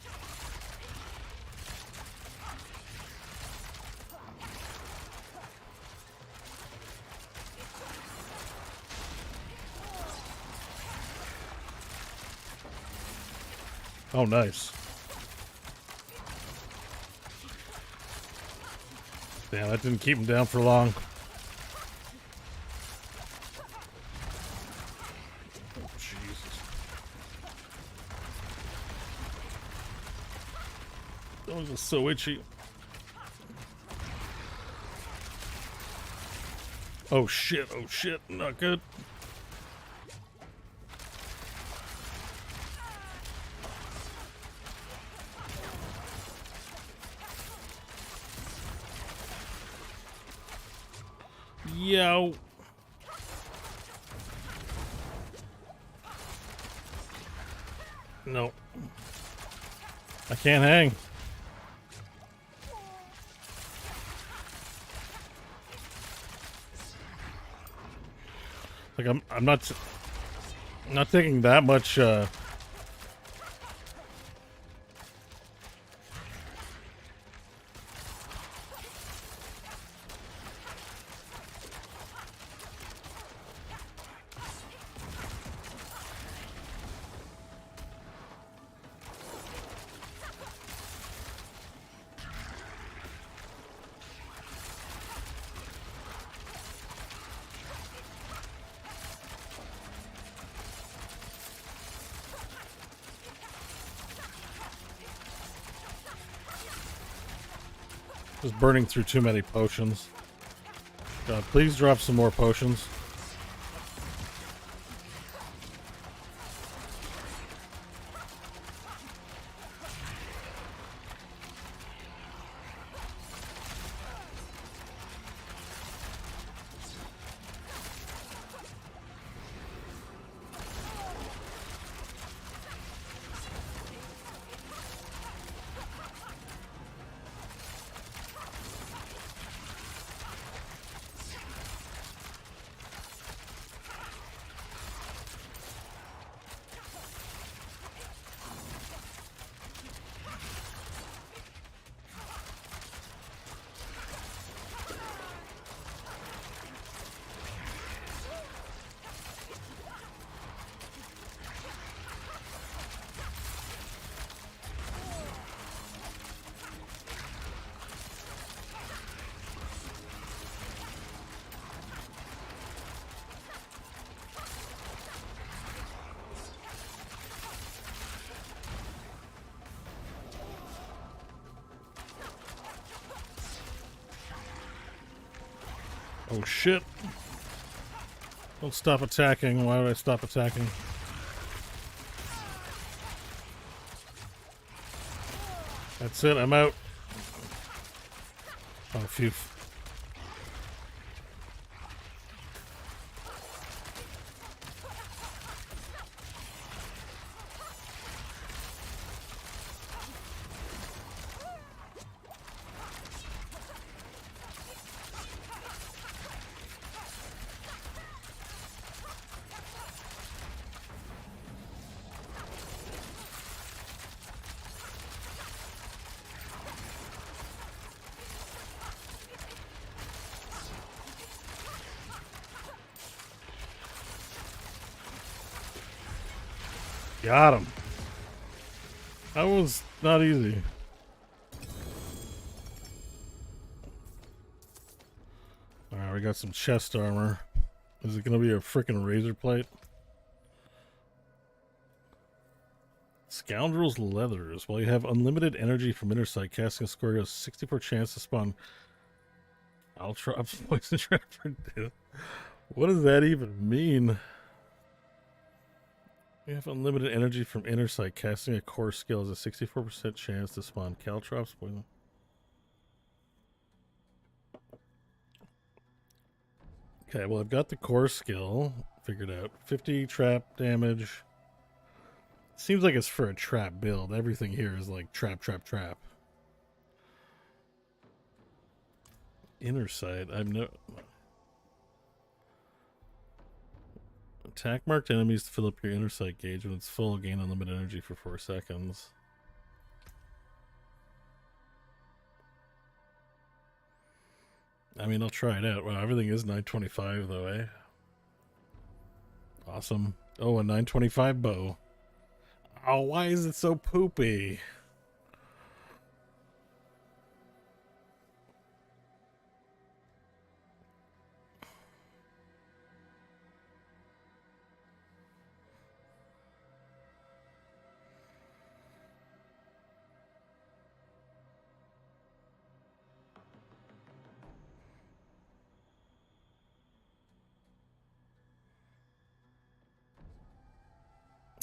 Oh, nice. Damn, that didn't keep him down for long. Oh, Jesus. Those are so itchy. Oh shit, not good. Yo. No. I can't hang. Like I'm not taking that much just burning through too many potions. God, please drop some more potions. Oh shit. Don't stop attacking. Why would I stop attacking? That's it, I'm out. Oh, phew. Got him. That was not easy. Alright, we got some chest armor. Is it gonna be a freaking razor plate? Scoundrel's Leathers. While you have unlimited energy from inner sight, casting a score has 64 chance to spawn Altrops poison trap for death. What does that even mean? You have unlimited energy from inner sight. Casting a core skill has a 64% chance to spawn Caltrops poison. Okay, well, I've got the core skill figured out. 50 trap damage. Seems like it's for a trap build. Everything here is like trap, trap, trap. Inner sight. I'm no. Attack marked enemies to fill up your inner sight gauge. When it's full, gain unlimited energy for 4 seconds. I mean, I'll try it out. Wow, everything is 925 though, eh? Awesome. Oh, a 925 bow. Oh, why is it so poopy?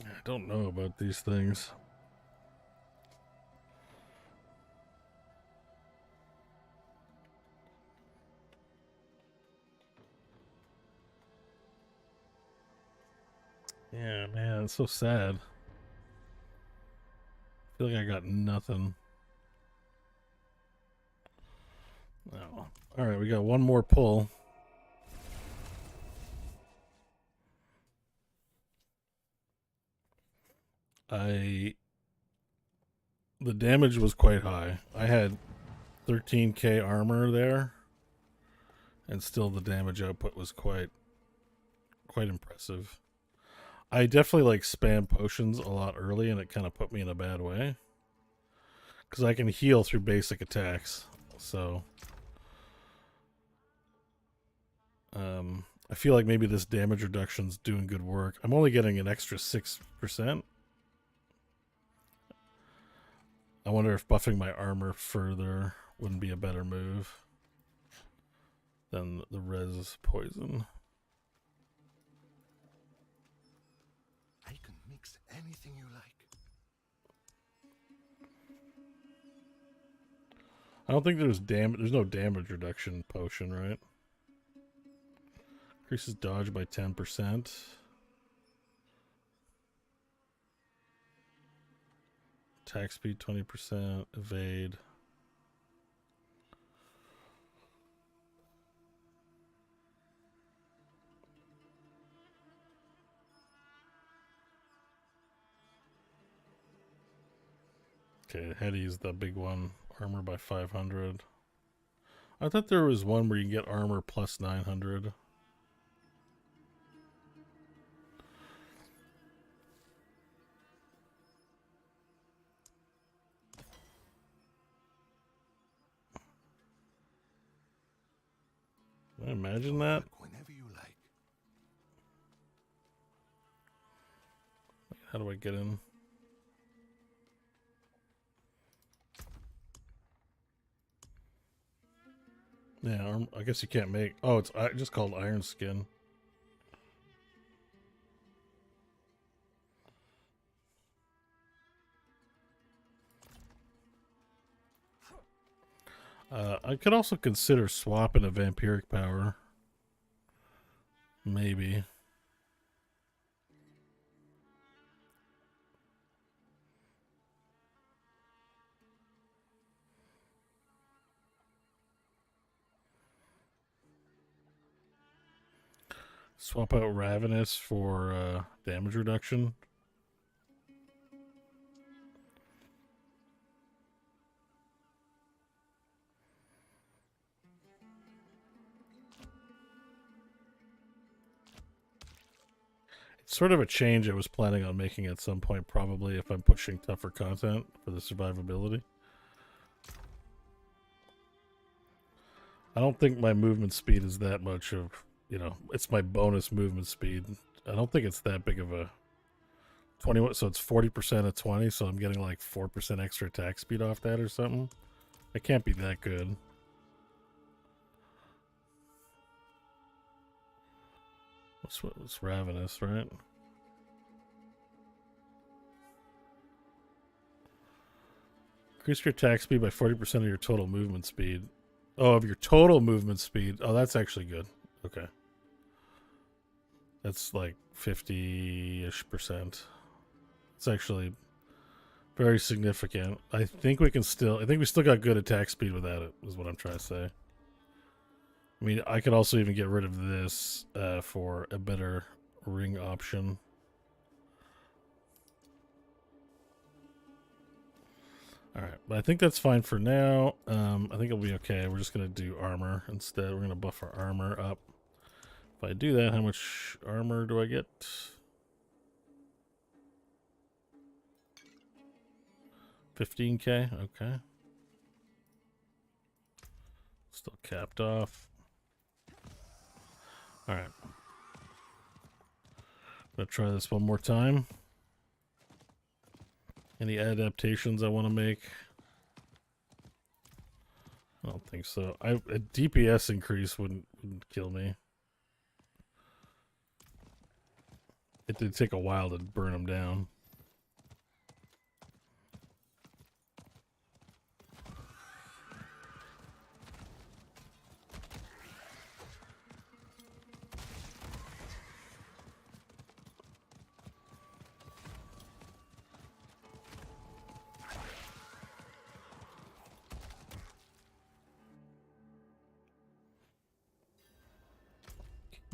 I don't know about these things. Yeah, man, it's so sad. I feel like I got nothing. Oh. Alright, we got one more pull. The damage was quite high. I had 13k armor there, and still the damage output was quite impressive. I definitely like spam potions a lot early, and it kind of put me in a bad way. Because I can heal through basic attacks, so... I feel like maybe this damage reduction's doing good work. I'm only getting an extra 6%. I wonder if buffing my armor further wouldn't be a better move than the res poison. I can mix anything you like. I don't think there's no damage reduction potion, right? Increases dodge by 10%. Attack speed 20%. Evade. Okay, Heady's the big one. Armor by 500. I thought there was one where you can get armor plus 900. Can I imagine that? Whenever you like. How do I get in? Yeah, I guess you can't make... Oh, it's just called Iron Skin. I could also consider swapping a vampiric power. Maybe. Swap out Ravenous for damage reduction. sort of a change I was planning on making at some point, probably if I'm pushing tougher content for the survivability. I don't think my movement speed is that much of, you know, it's my bonus movement speed. I don't think it's that big of a 20, so it's 40% of 20, so I'm getting like 4% extra attack speed off that or something. It can't be that good. What's Ravenous, right? Increase your attack speed by 40% of your total movement speed. Oh, of your total movement speed. Oh, that's actually good. Okay. That's like 50-ish%. It's actually very significant. I think we still got good attack speed without it, is what I'm trying to say. I mean, I could also even get rid of this for a better ring option. Alright, but I think that's fine for now. I think it'll be okay. We're just going to do armor instead. We're going to buff our armor up. If I do that, how much armor do I get? $15K? Okay. Still capped off. Alright. Gonna try this one more time. Any adaptations I want to make? I don't think so. A DPS increase wouldn't kill me. It did take a while to burn them down.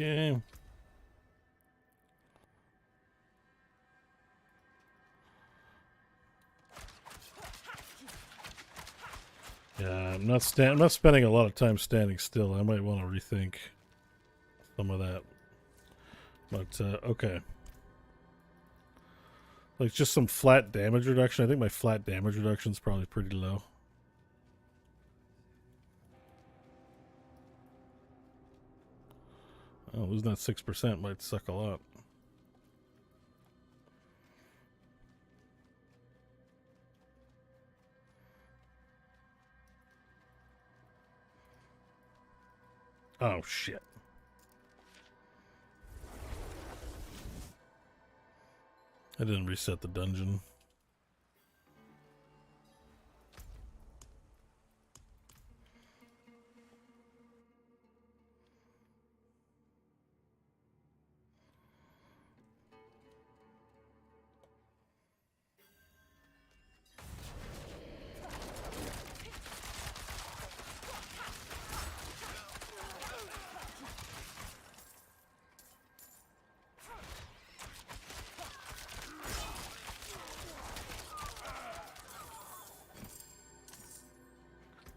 Okay. Yeah, I'm not spending a lot of time standing still. I might want to rethink some of that. But okay. Like just some flat damage reduction. I think my flat damage reduction is probably pretty low. Oh, losing that 6% might suck a lot. Oh, shit. I didn't reset the dungeon.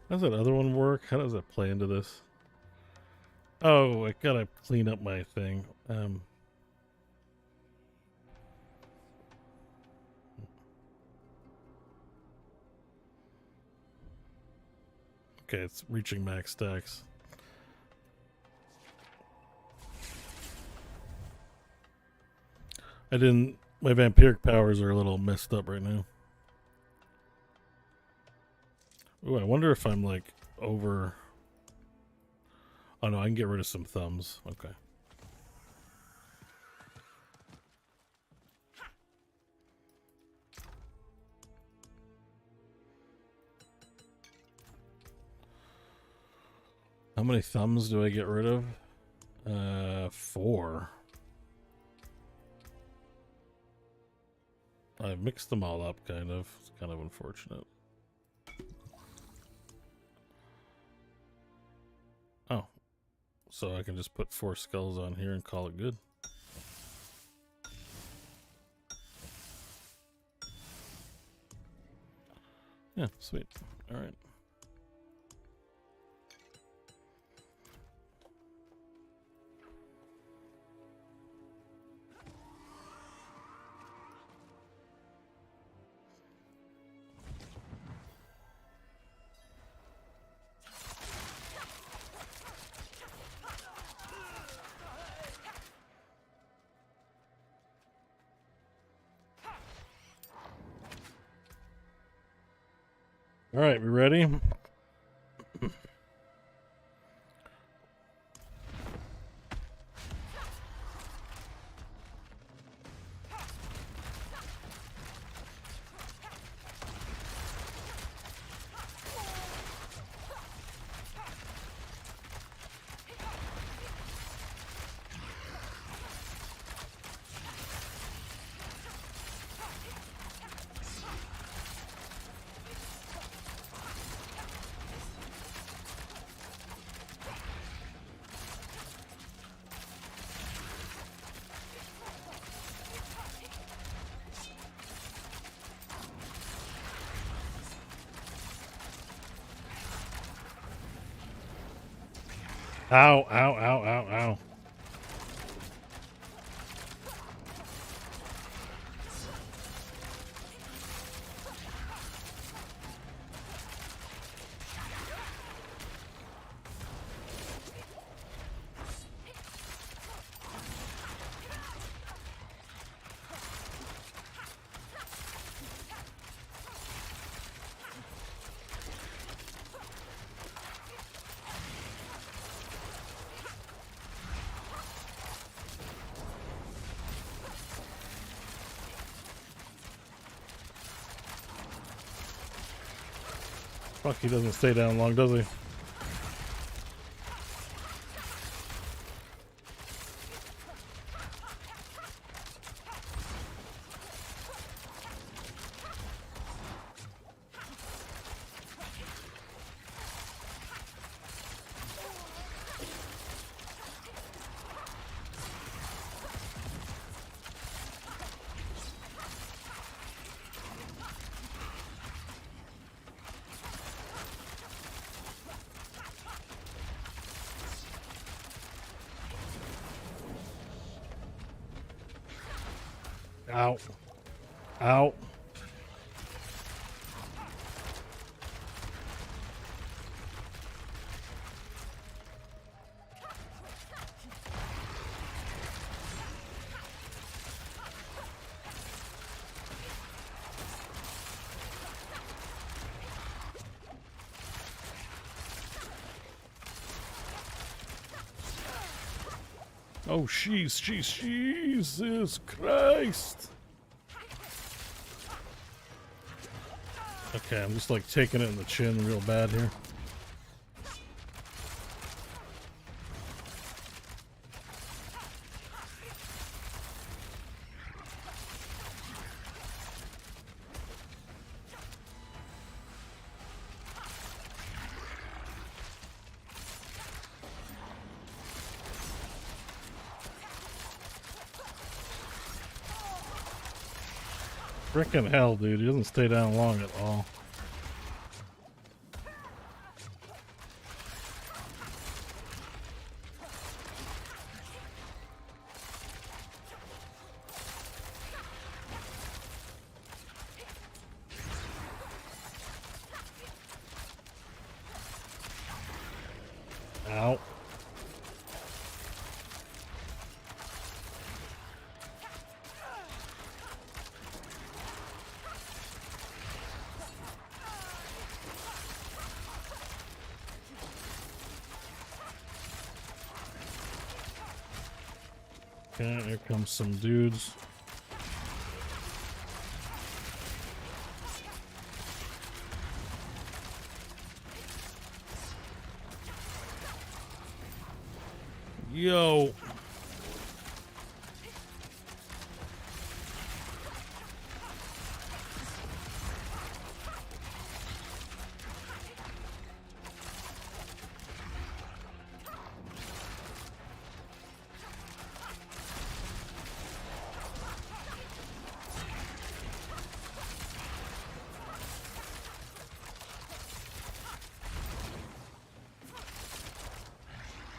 How does that other one work? How does that play into this? Oh, I gotta clean up my thing. Okay, it's reaching max stacks. My vampiric powers are a little messed up right now. Ooh, I wonder if I'm like over. Oh no, I can get rid of some thumbs. Okay. How many thumbs do I get rid of? 4. I've mixed them all up, kind of. It's kind of unfortunate. Oh. So I can just put 4 skulls on here and call it good. Yeah, sweet. Alright. All right, we ready? Ow, ow, ow, ow, ow. Fuck, he doesn't stay down long, does he? Ow. Ow. Oh, Jesus Christ. Okay, I'm just like taking it in the chin real bad here. Frickin' hell, dude. He doesn't stay down long at all. Ow. Okay, here comes some dudes. Yo.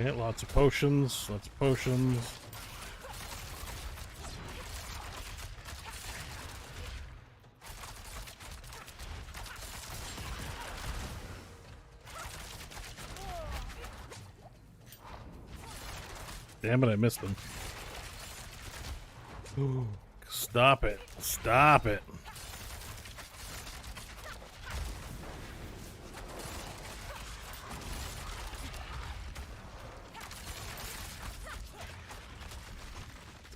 Okay, lots of potions, lots of potions. Damn it, I missed them. Ooh, stop it. Stop it.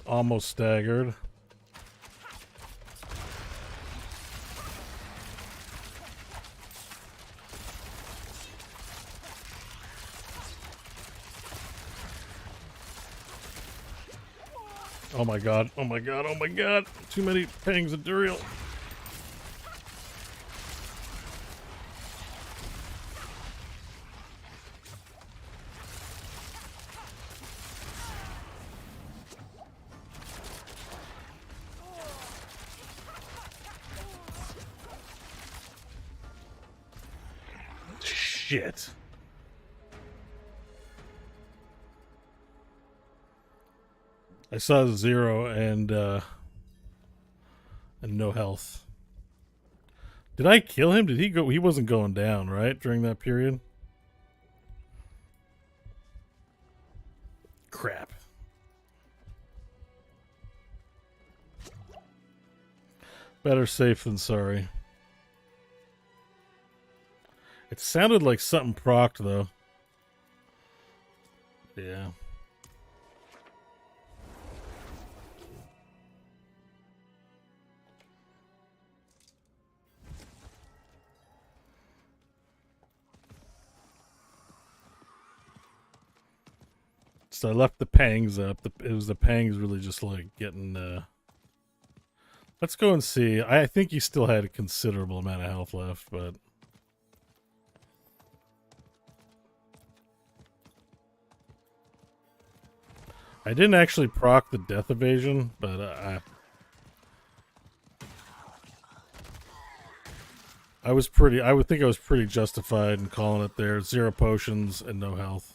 almost staggered. Oh my god, oh my god, oh my god. Too many pangs of Duriel. Shit. I saw 0 and no health. Did I kill him? Did he go? He wasn't going down, right? During that period? Crap. Better safe than sorry. It sounded like something procced, though. Yeah. So I left the pangs up. It was the pangs really just like getting... Let's go and see. I think he still had a considerable amount of health left, but... I didn't actually proc the death evasion, but I was pretty... I would think I was pretty justified in calling it there. 0 potions and no health.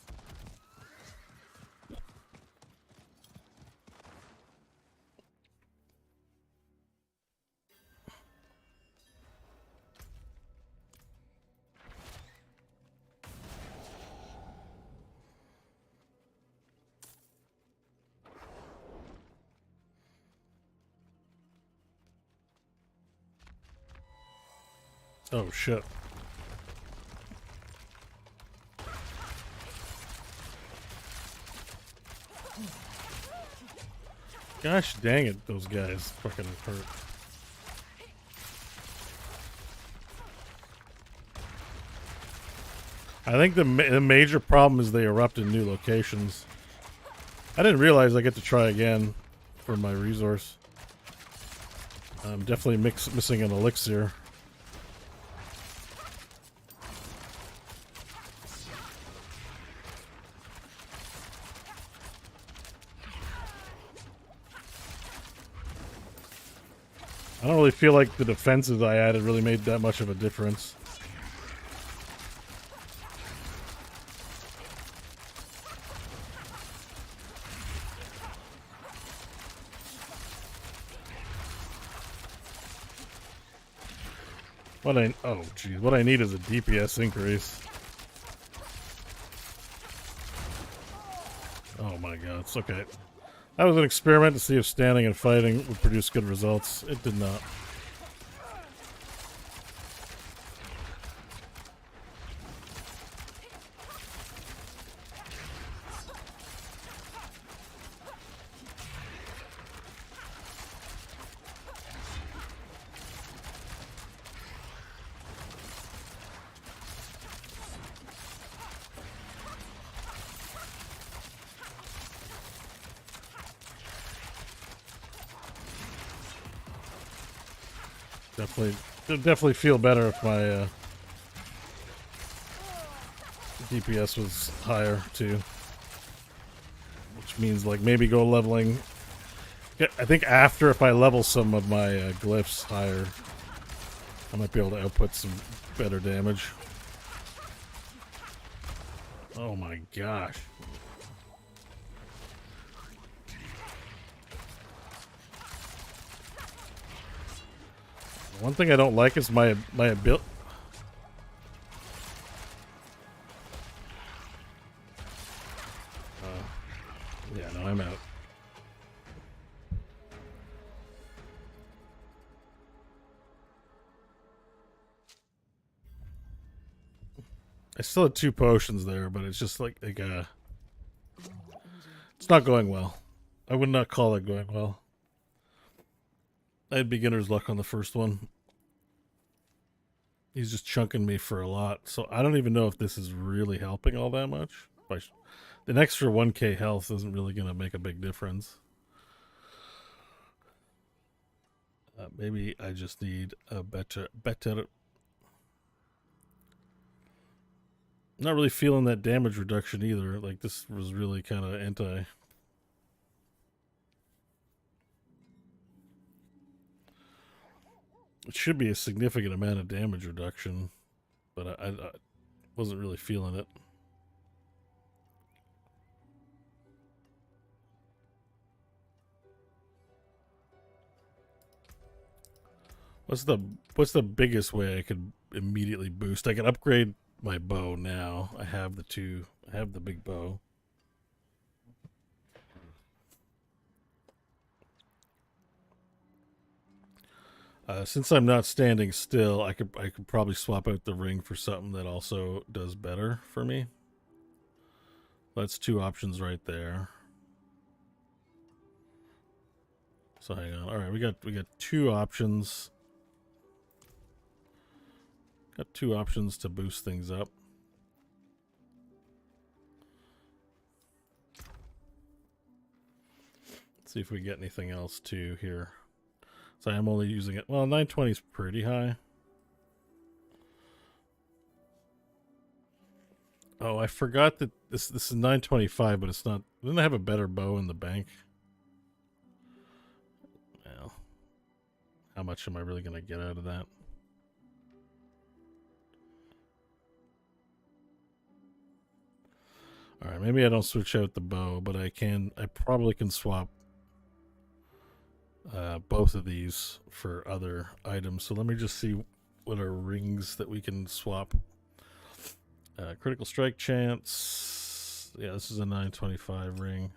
Oh, shit. Gosh dang it, those guys fucking hurt. I think the major problem is they erupt in new locations. I didn't realize I get to try again for my resource. I'm definitely missing an elixir. I don't really feel like the defenses I added really made that much of a difference. What I need is a DPS increase. Oh my god, it's okay. That was an experiment to see if standing and fighting would produce good results. It did not. Definitely feel better if my DPS was higher too, which means like maybe go leveling. I think after if I level some of my glyphs higher, I might be able to output some better damage. Oh my gosh. One thing I don't like is my ability. Yeah, no, I'm out. I still had 2 potions there, but it's just like it's not going well. I would not call that going well. I had beginner's luck on the first one. He's just chunking me for a lot, so I don't even know if this is really helping all that much. An extra 1k health isn't really going to make a big difference. Maybe I just need a better. Not really feeling that damage reduction either. Like, this was really kind of anti. It should be a significant amount of damage reduction, but I wasn't really feeling it. What's the biggest way I could immediately boost? I can upgrade my bow now. I have the big bow. Since I'm not standing still, I could probably swap out the ring for something that also does better for me. That's two options right there. So hang on. All right, we got two options. Got two options to boost things up. Let's see if we get anything else too here. So I'm only using it. Well, 920 is pretty high. Oh, I forgot that this is 925, but it's not. Didn't I have a better bow in the bank? Well, how much am I really going to get out of that? All right, maybe I don't switch out the bow, but I probably can swap both of these for other items. So let me just see what are rings that we can swap. Critical strike chance. Yeah, this is a 925 ring.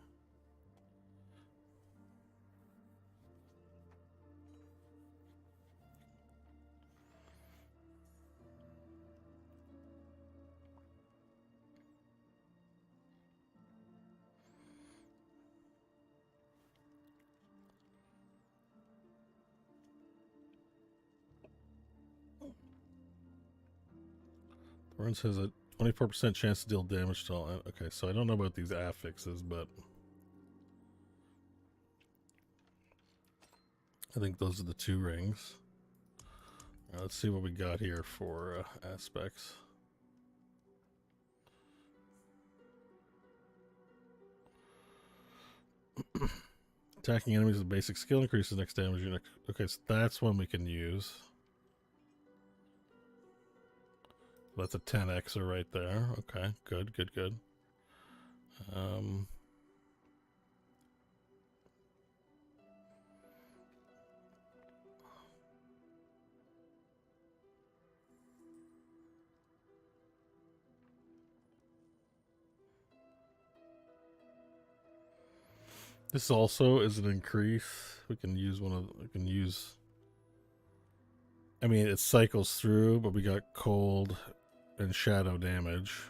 Burns has a 24% chance to deal damage to all. Okay, so I don't know about these affixes, but I think those are the two rings. Let's see what we got here for aspects. Attacking enemies with basic skill increases next damage unit. Okay, so that's one we can use. That's a 10xer right there. Okay, good. This also is an increase. We can use I mean, it cycles through, but we got cold and shadow damage.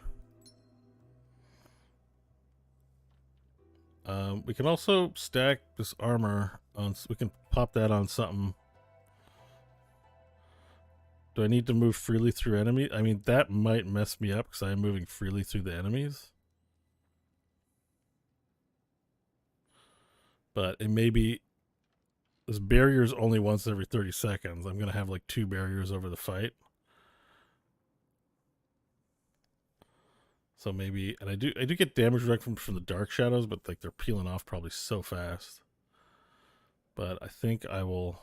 We can also stack this armor on. We can pop that on something. Do I need to move freely through enemies? I mean, that might mess me up because I am moving freely through the enemies. But it may be. This barrier is only once every 30 seconds. I'm going to have like 2 barriers over the fight. So maybe, and I do get damage reduction from the dark shadows, but like they're peeling off probably so fast. But I think I will,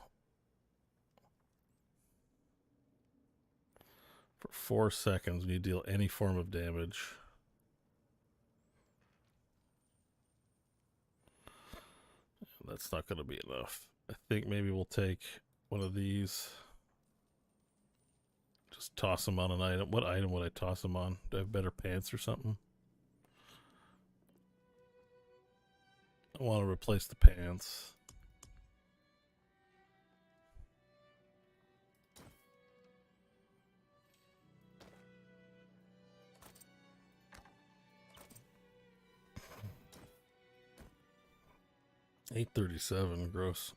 for 4 seconds, when you deal any form of damage. That's not going to be enough. I think maybe we'll take one of these. Just toss them on an item. What item would I toss them on? Do I have better pants or something? I want to replace the pants. 837, gross.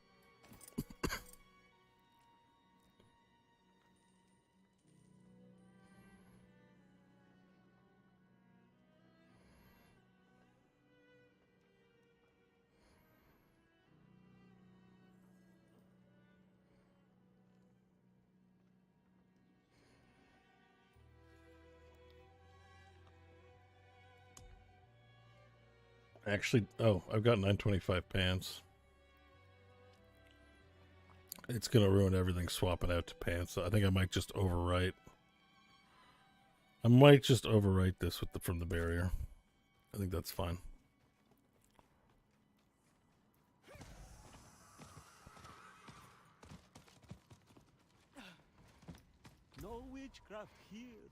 Actually, oh, I've got 925 pants. It's gonna ruin everything swapping out to pants. So I think I might just overwrite. I might just overwrite this with from the barrier. I think that's fine. No witchcraft here,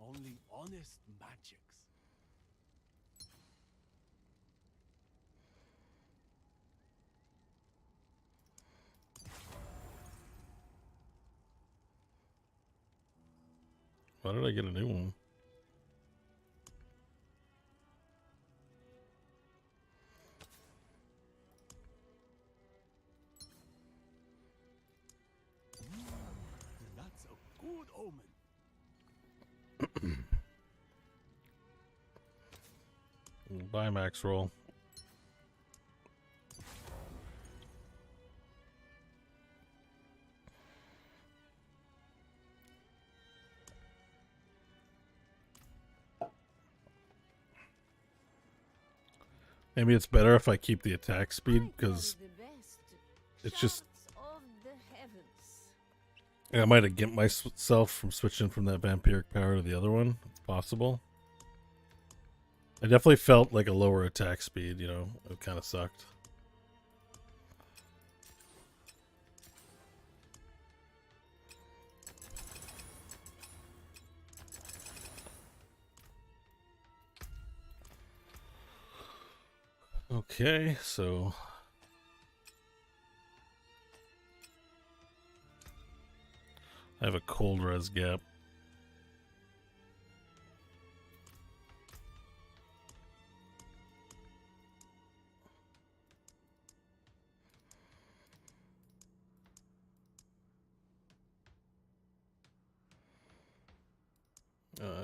only honest magics. Why did I get a new one? That's a good omen. Buy max roll. Maybe it's better if I keep the attack speed, because it's just... I might have gimped myself from switching from that vampiric power to the other one. It's possible. I definitely felt like a lower attack speed, you know. It kind of sucked. Okay, so... I have a cold res gap.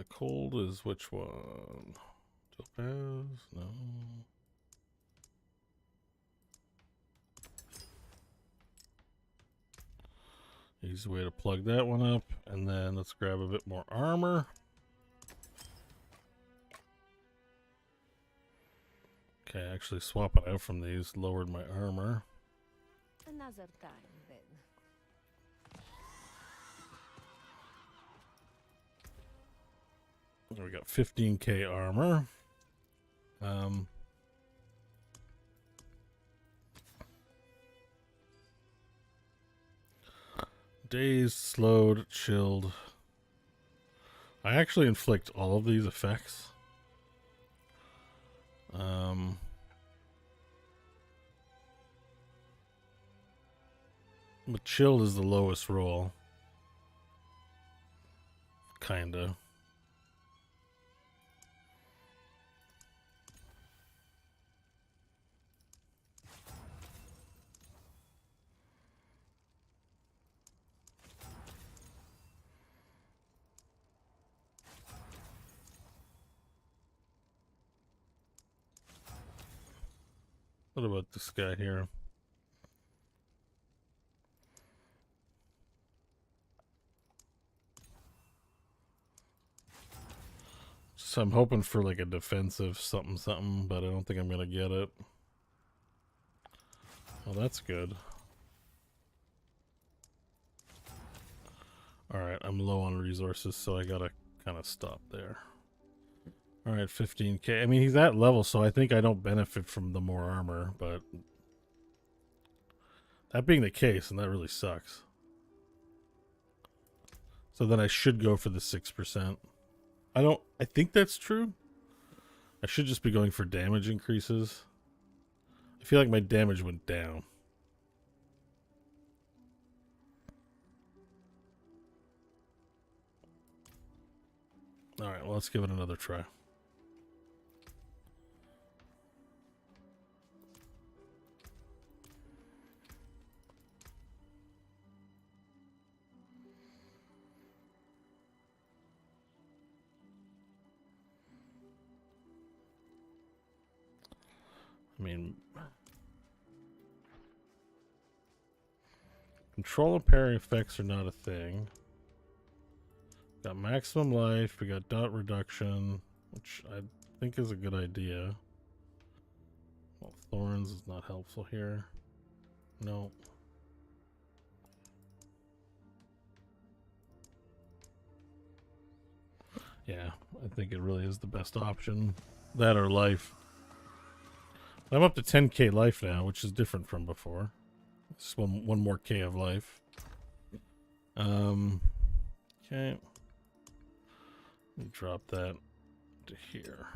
Cold is which one? Topaz? No. Easy way to plug that one up. And then let's grab a bit more armor. Okay, actually swapping out from these lowered my armor. Another time then. We got 15k armor. Dazed, slowed, chilled. I actually inflict all of these effects. But chilled is the lowest roll. Kinda. What about this guy here? So I'm hoping for like a defensive something, but I don't think I'm gonna get it. Well, that's good. Alright, I'm low on resources, so I gotta kind of stop there. Alright, 15k. I mean, he's at level, so I think I don't benefit from the more armor, but... that being the case, and that really sucks. So then I should go for the 6%. I think that's true. I should just be going for damage increases. I feel like my damage went down. Alright, well, let's give it another try. I mean, control and parry effects are not a thing. Got maximum life, we got dot reduction, which I think is a good idea. Well, thorns is not helpful here. No. Yeah, I think it really is the best option. That or life. I'm up to 10k life now, which is different from before. Just one more K of life. Okay. Let me drop that to here.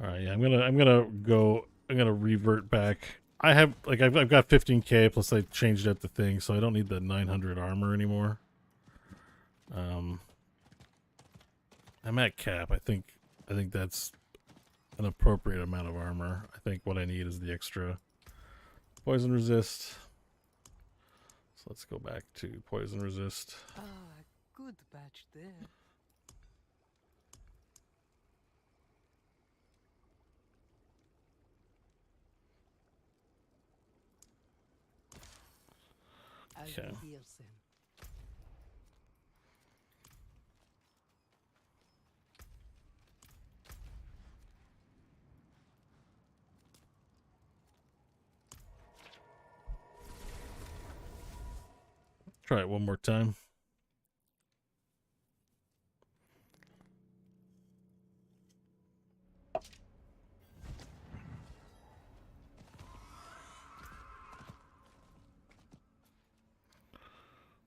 All right, yeah, I'm gonna revert back. I have like I've got 15k plus I changed out the thing, so I don't need the 900 armor anymore. I'm at cap. I think that's an appropriate amount of armor. I think what I need is the extra poison resist. So let's go back to poison resist. Ah, good batch there. Okay. Try it one more time.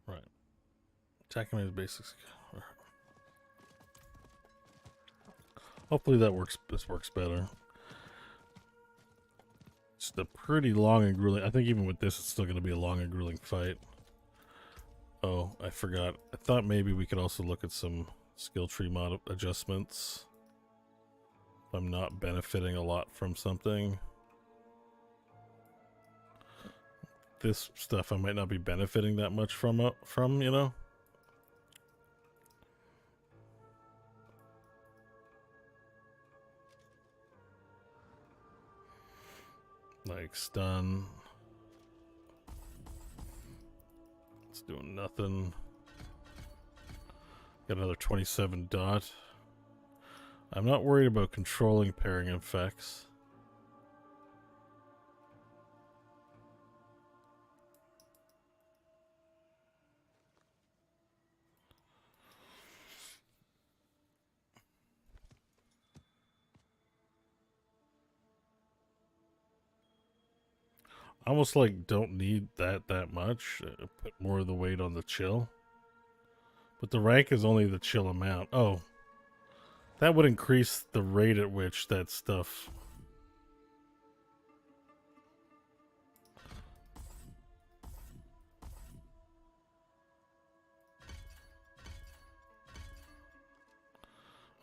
Right. Attacking his basics. Hopefully that works. This works better. It's a pretty long and grueling. I think even with this, it's still going to be a long and grueling fight. Oh, I forgot. I thought maybe we could also look at some skill tree mod adjustments. If I'm not benefiting a lot from something. This stuff I might not be benefiting that much from, you know? Like stun. It's doing nothing. Got another 27 dot. I'm not worried about controlling parrying effects. Almost like don't need that much. Put more of the weight on the chill. But the rank is only the chill amount. Oh. That would increase the rate at which that stuff...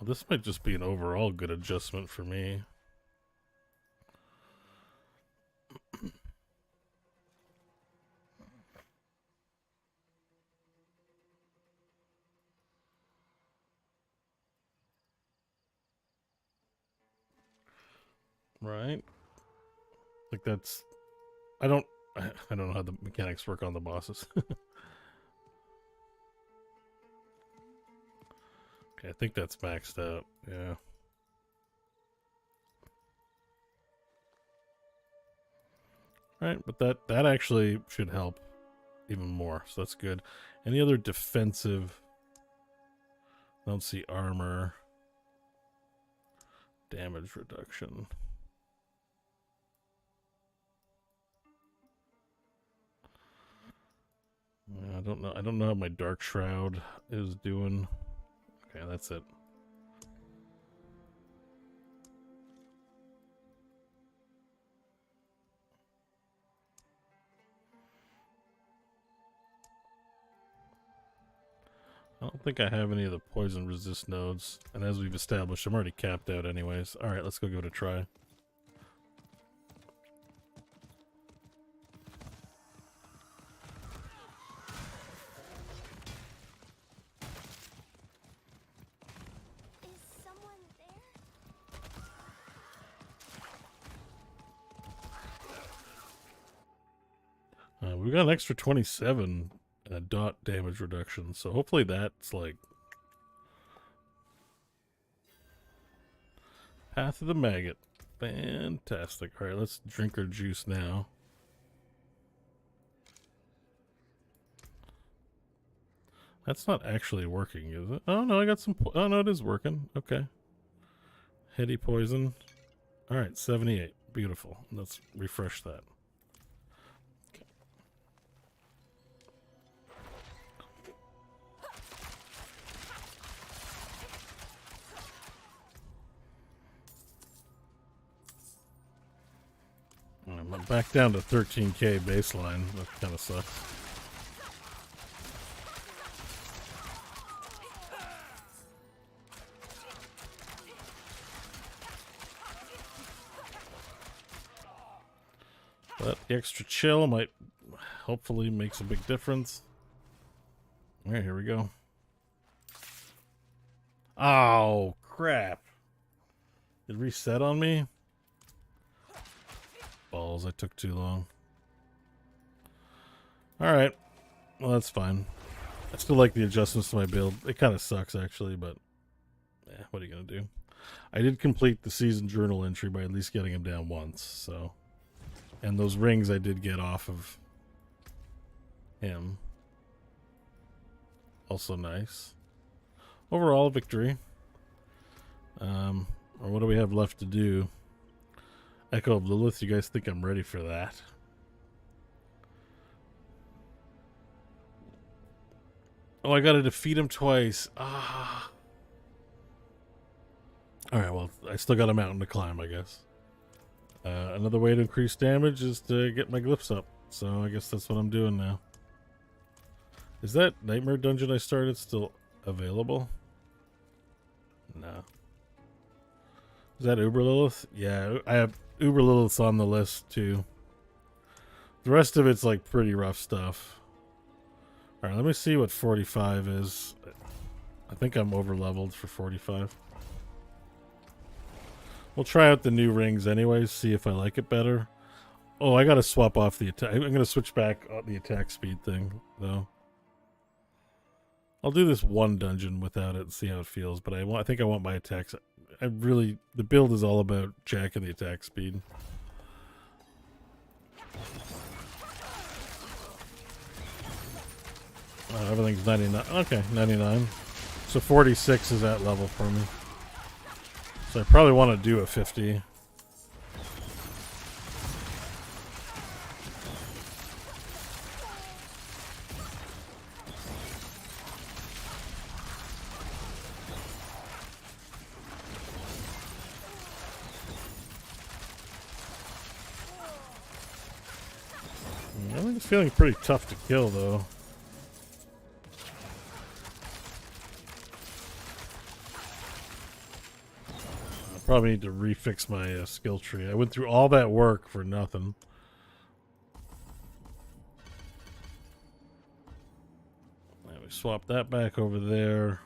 Well, this might just be an overall good adjustment for me. Right? Like that's... I don't know how the mechanics work on the bosses. Okay, I think that's maxed out. Yeah. Right, but that actually should help even more, so that's good. Any other defensive? I don't see armor. Damage reduction. I don't know. I don't know how my Dark Shroud is doing. Okay, that's it. I don't think I have any of the poison resist nodes, and as we've established, I'm already capped out anyways. Alright, let's go give it a try. We got an extra 27 dot damage reduction, so hopefully that's like Path of the Maggot. Fantastic. All right, let's drink our juice now. That's not actually working, is it? Oh, no, I got some... Oh, no, it is working. Okay. Heady poison. All right, 78. Beautiful. Let's refresh that. Okay. I'm back down to 13k baseline. That kind of sucks. But the extra chill might hopefully make some big difference. Alright, here we go. Oh, crap. It reset on me? Balls, I took too long. Alright. Well, that's fine. I still like the adjustments to my build. It kind of sucks, actually, but... what are you going to do? I did complete the season journal entry by at least getting him down once, so... And those rings I did get off of him. Also nice. Overall, victory. Or what do we have left to do? Echo of Lilith, you guys think I'm ready for that? Oh, I gotta defeat him twice. Ah. Alright, well, I still got a mountain to climb, I guess. Another way to increase damage is to get my glyphs up. So I guess that's what I'm doing now. Is that Nightmare Dungeon I started still available? No. Is that Uber Lilith? Yeah, I have Uber Lilith's on the list too. The rest of it's like pretty rough stuff. Alright, let me see what 45 is. I think I'm over leveled for 45. We'll try out the new rings anyways, see if I like it better. Oh, I gotta swap off the attack. I'm gonna switch back on the attack speed thing, though. I'll do this one dungeon without it and see how it feels, but I think I want my attacks. The build is all about jacking the attack speed. Everything's 99. Okay, 99. So 46 is that level for me. So I probably want to do a 50. I think it's feeling pretty tough to kill, though. Probably need to refix my skill tree. I went through all that work for nothing. Let me swap that back over there.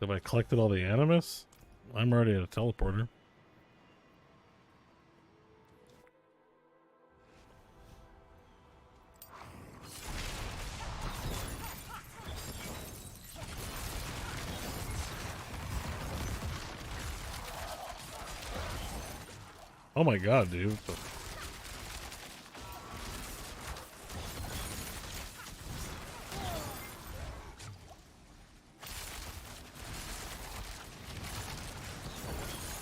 Have I collected all the animus? I'm already at a teleporter. Oh my god, dude.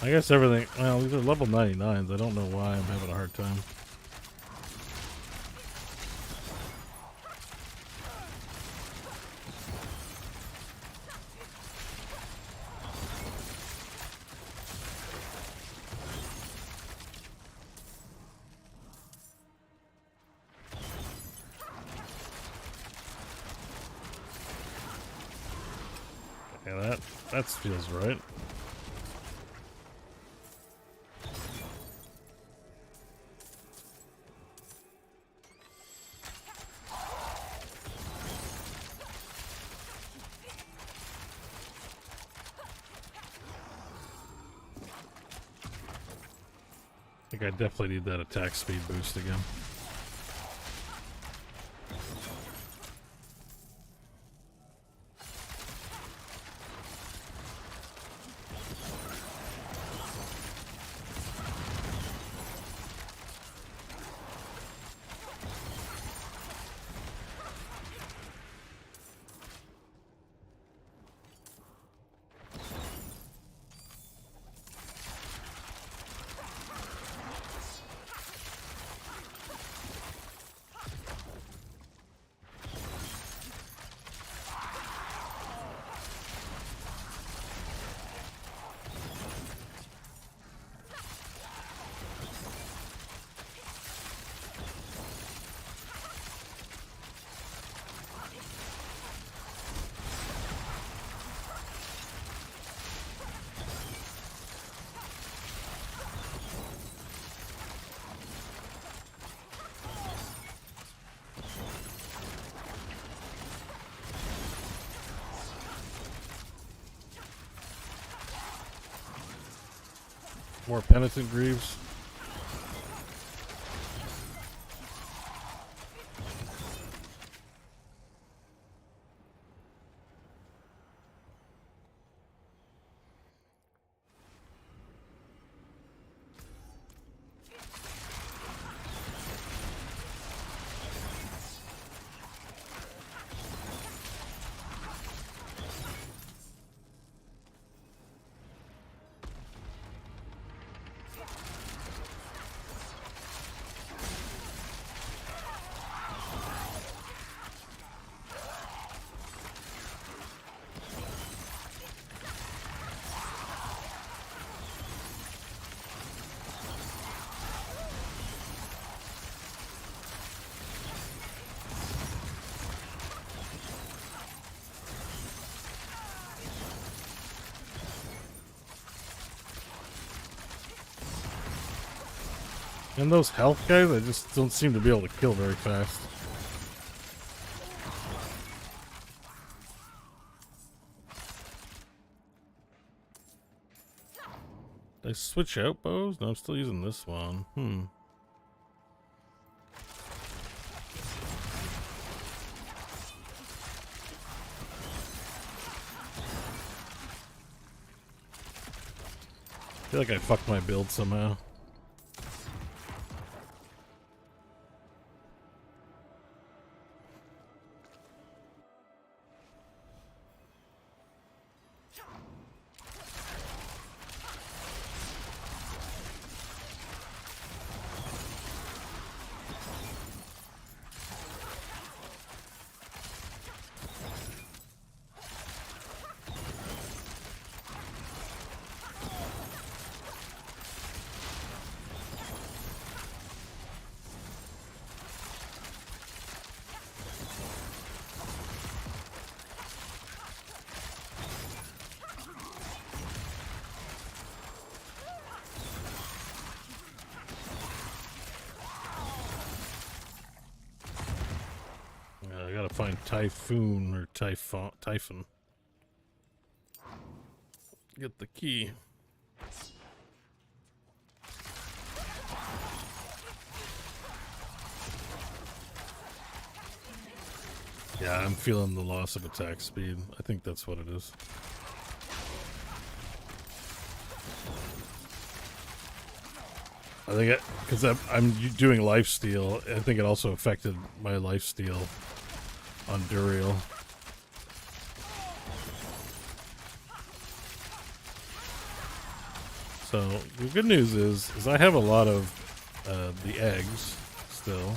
I guess everything... Well, these are level 99s. I don't know why I'm having a hard time. Yeah, that feels right. I think I definitely need that attack speed boost again. More penitent greaves. And those health guys, I just don't seem to be able to kill very fast. Did I switch out bows? No, I'm still using this one. I feel like I fucked my build somehow. I gotta find Typhoon or Typhon. Get the key. Yeah, I'm feeling the loss of attack speed. I think that's what it is. I think because I'm doing lifesteal, I think it also affected my lifesteal on Duriel. So the good news is I have a lot of the eggs still.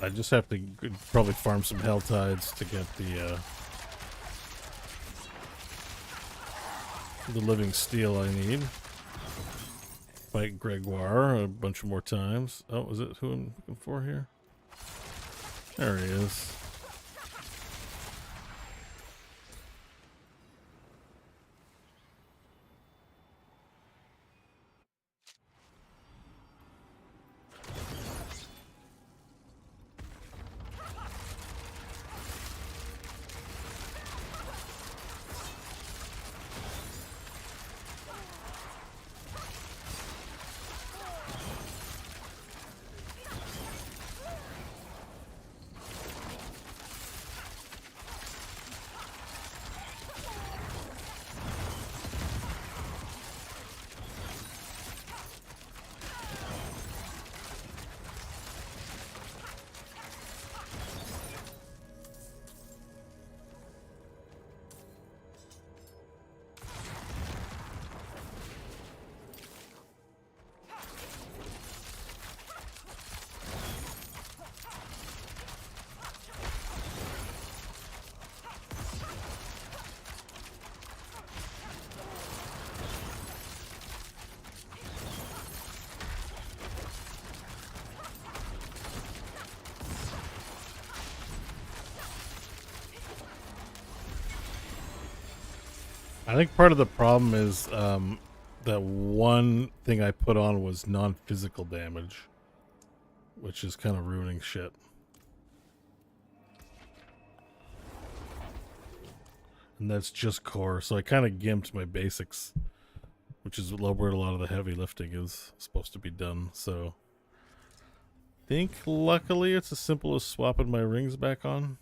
I just have to probably farm some Hell Tides to get the the living steel I need. Fight Gregoire a bunch more times. Oh, is it who I'm looking for here? There he is. I think part of the problem is that one thing I put on was non-physical damage, which is kind of ruining shit. And that's just core, so I kind of gimped my basics, which is where a lot of the heavy lifting is supposed to be done. So I think luckily it's as simple as swapping my rings back on.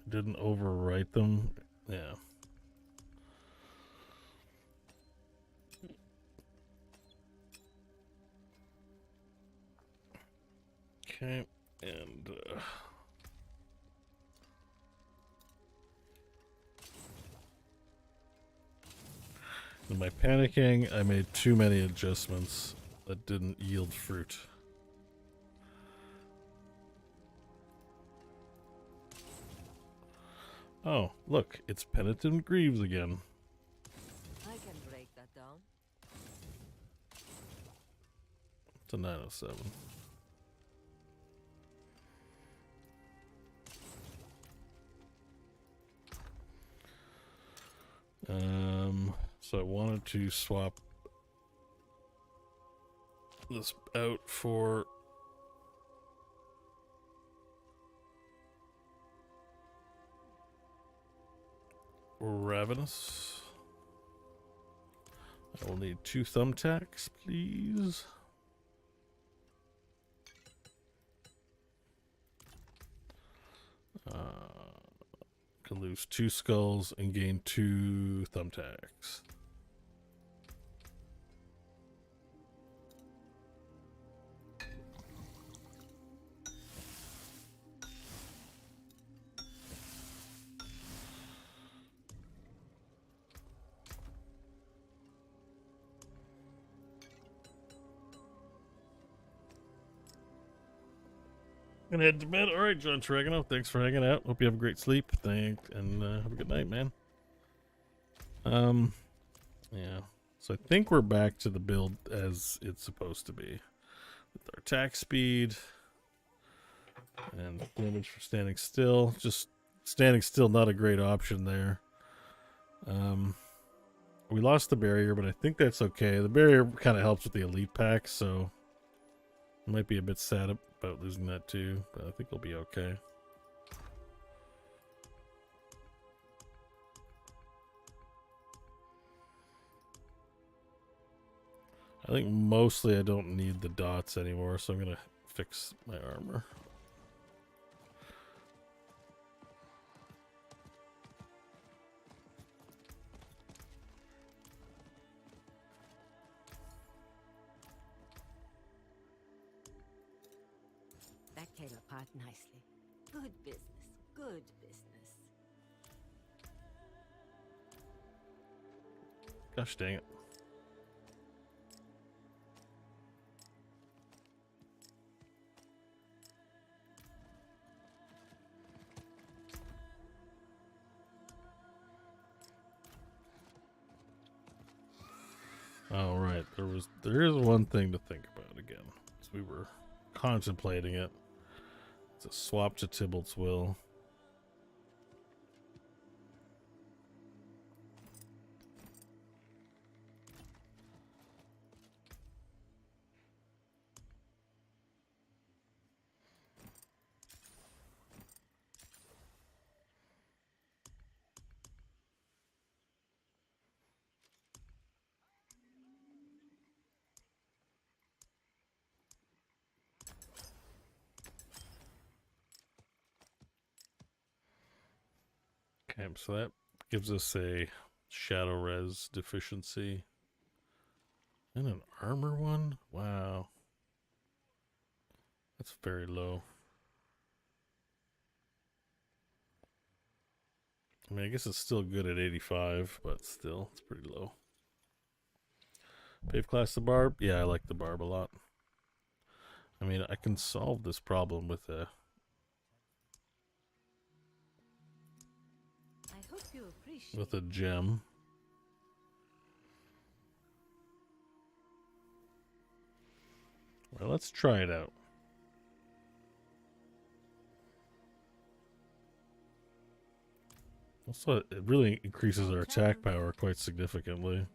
Didn't overwrite them. Yeah. Okay, and in my panicking, I made too many adjustments that didn't yield fruit. Oh, look, it's Penitent Greaves again. I can break that down. It's a 907. So I wanted to swap this out for Ravenous. I will need 2 thumbtacks, please. Can lose 2 skulls and gain 2 thumbtacks. Gonna head to bed. All right, John Tregano, thanks for hanging out. Hope you have a great sleep. Thanks, and have a good night, man. Yeah. So I think we're back to the build as it's supposed to be, with our attack speed and damage for standing still. Just standing still, not a great option there. We lost the barrier, but I think that's okay. The barrier kind of helps with the elite pack, so I might be a bit sad about losing that too, but I think we'll be okay. I think mostly I don't need the dots anymore, so I'm gonna fix my armor. That came apart nicely. Good business. Good business. Gosh dang it. Oh, right. There is one thing to think about again. As we were contemplating it. It's a swap to Tybalt's will. Okay, so that gives us a shadow res deficiency. And an armor one? Wow. That's very low. I mean, I guess it's still good at 85, but still, it's pretty low. Pave class the barb? Yeah, I like the barb a lot. I mean, I can solve this problem with a... I hope you appreciate with a gem. Well, let's try it out. Also, it really increases our attack power quite significantly.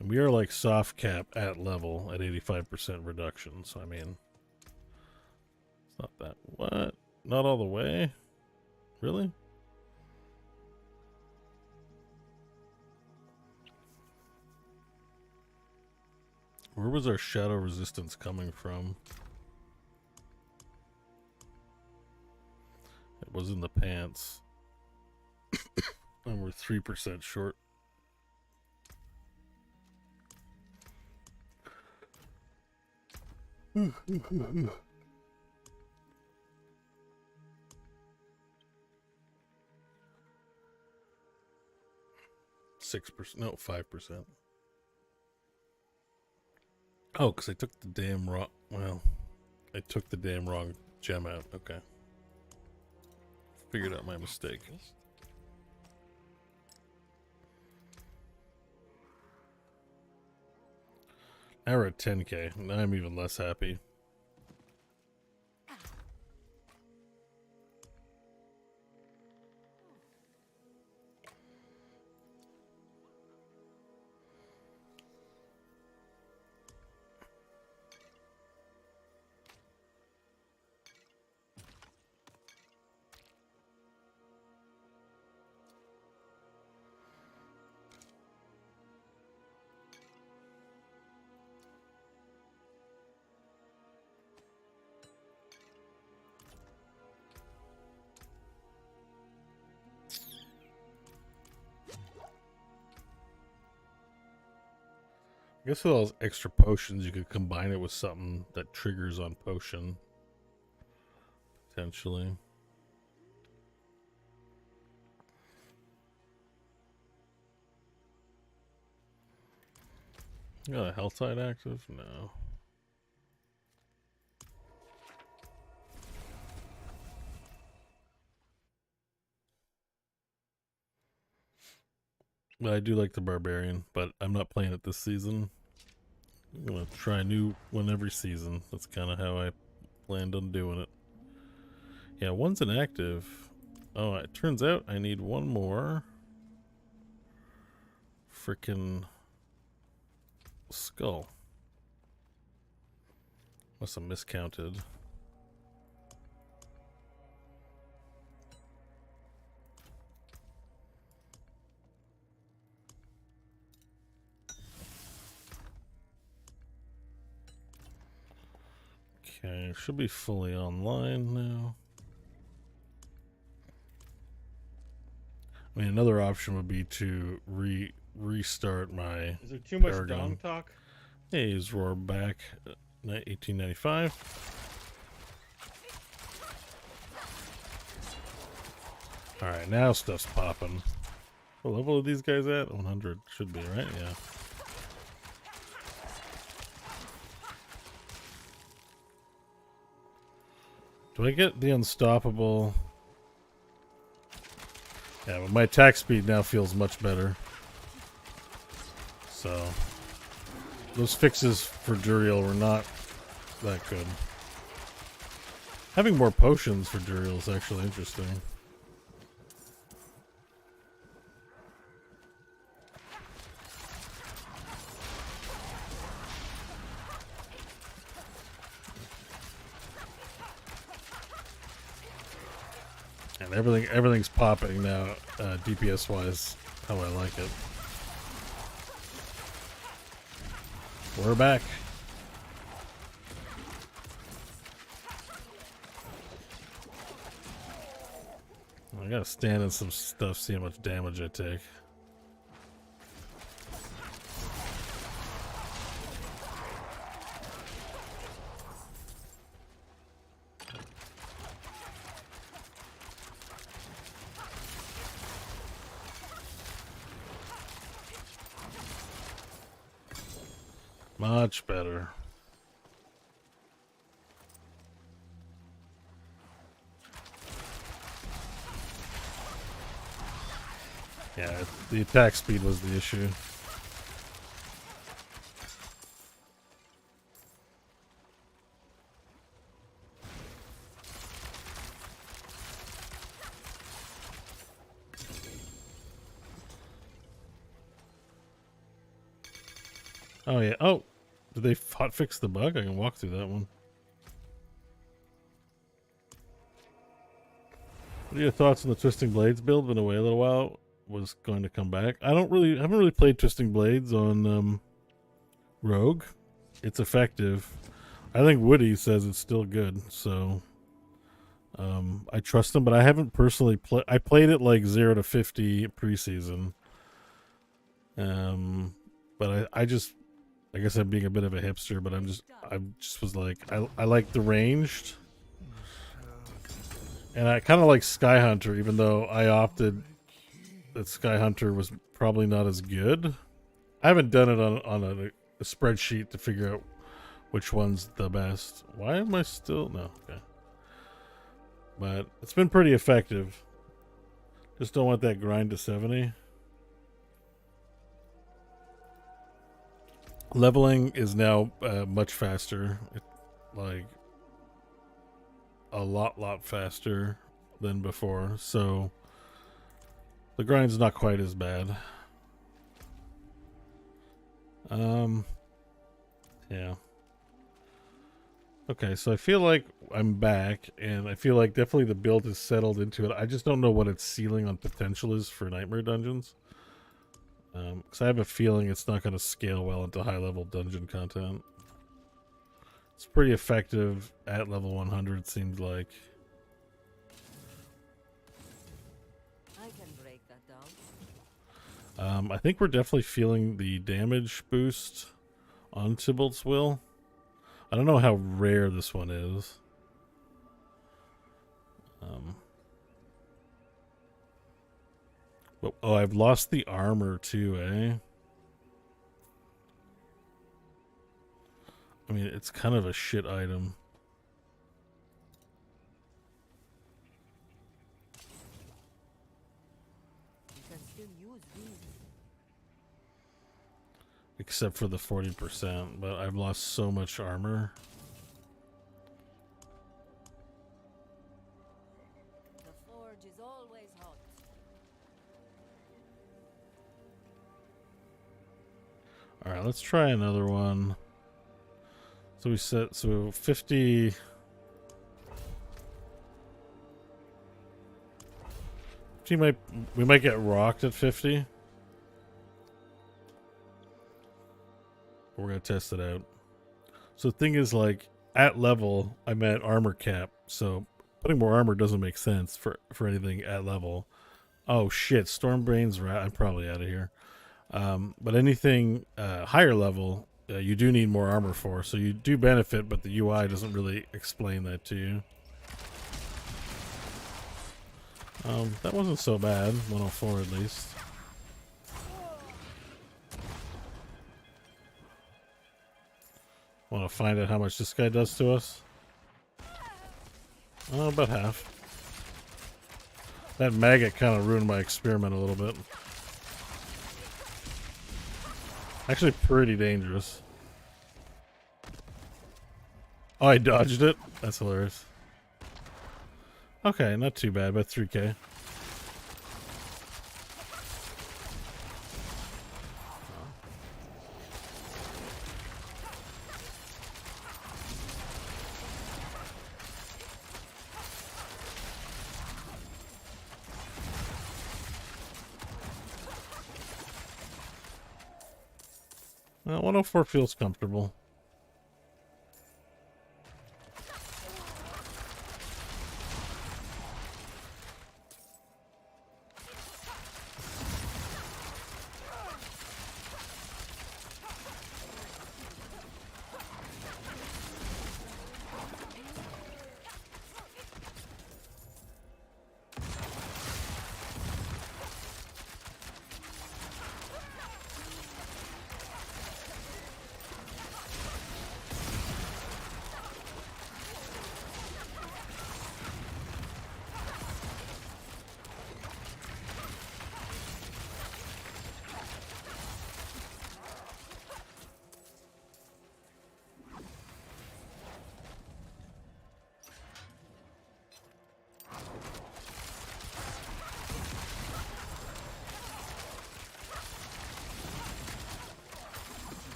And we are like soft cap at level at 85% reduction, so I mean... It's not that... What? Not all the way? Really? Where was our shadow resistance coming from? It was in the pants. And we're 3% short. Six percent, no, 5%. Oh, because I took the damn wrong. Well, I took the damn wrong gem out. Okay, figured out my mistake. Now we're at 10k. Now I'm even less happy. I guess with all those extra potions, you could combine it with something that triggers on potion. Potentially. Got a health side active? No. But I do like the barbarian, but I'm not playing it this season. I'm gonna try a new one every season. That's kind of how I planned on doing it. Yeah, one's inactive. Oh, it turns out I need one more frickin' skull. Must have miscounted. Okay, should be fully online now. I mean, another option would be to restart my. Is there too much Paragon. dong talk? Hey, is Roar back? 1895. All right, now stuff's popping. What level are these guys at? 100 should be, right? Yeah. Do I get the unstoppable? Yeah, but my attack speed now feels much better. So, those fixes for Duriel were not that good. Having more potions for Duriel is actually interesting. And everything's popping now, DPS wise, how I like it. We're back. I gotta stand in some stuff, see how much damage I take. Much better. Yeah, the attack speed was the issue. Oh yeah. Oh, did they hotfix the bug? I can walk through that one. What are your thoughts on the Twisting Blades build? Been away a little while. Was going to come back. I haven't really played Twisting Blades on Rogue. It's effective. I think Woody says it's still good, so I trust him. But I haven't personally played. I played it like 0 to 50 preseason. But I guess I'm being a bit of a hipster, but I just was like, I like the ranged. And I kind of like Sky Hunter, even though I opted that Sky Hunter was probably not as good. I haven't done it on a spreadsheet to figure out which one's the best. Why am I still... No, okay. But it's been pretty effective. Just don't want that grind to 70. Leveling is now much faster. Like a lot faster than before. So the grind's not quite as bad. Yeah. Okay, so I feel like I'm back, and I feel like definitely the build is settled into it. I just don't know what its ceiling on potential is for Nightmare Dungeons. Because I have a feeling it's not going to scale well into high-level dungeon content. It's pretty effective at level 100, seems like. I can break that down. I think we're definitely feeling the damage boost on Tybalt's Will. I don't know how rare this one is. But, oh, I've lost the armor too, eh? I mean, it's kind of a shit item. You can still use these. Except for the 40%, but I've lost so much armor. The forge is always hot. Alright, let's try another one. So we set, so 50... we might get rocked at 50. We're gonna test it out. So the thing is, like, at level, I'm at armor cap, so putting more armor doesn't make sense for anything at level. Oh shit, Stormbane's right. I'm probably out of here. But anything higher level, you do need more armor for, so you do benefit, but the UI doesn't really explain that to you. That wasn't so bad. 104 at least. Want to find out how much this guy does to us? Oh, about half. That maggot kind of ruined my experiment a little bit. Actually pretty dangerous. Oh, I dodged it? That's hilarious. Okay, not too bad, about 3K. Well, 104 feels comfortable.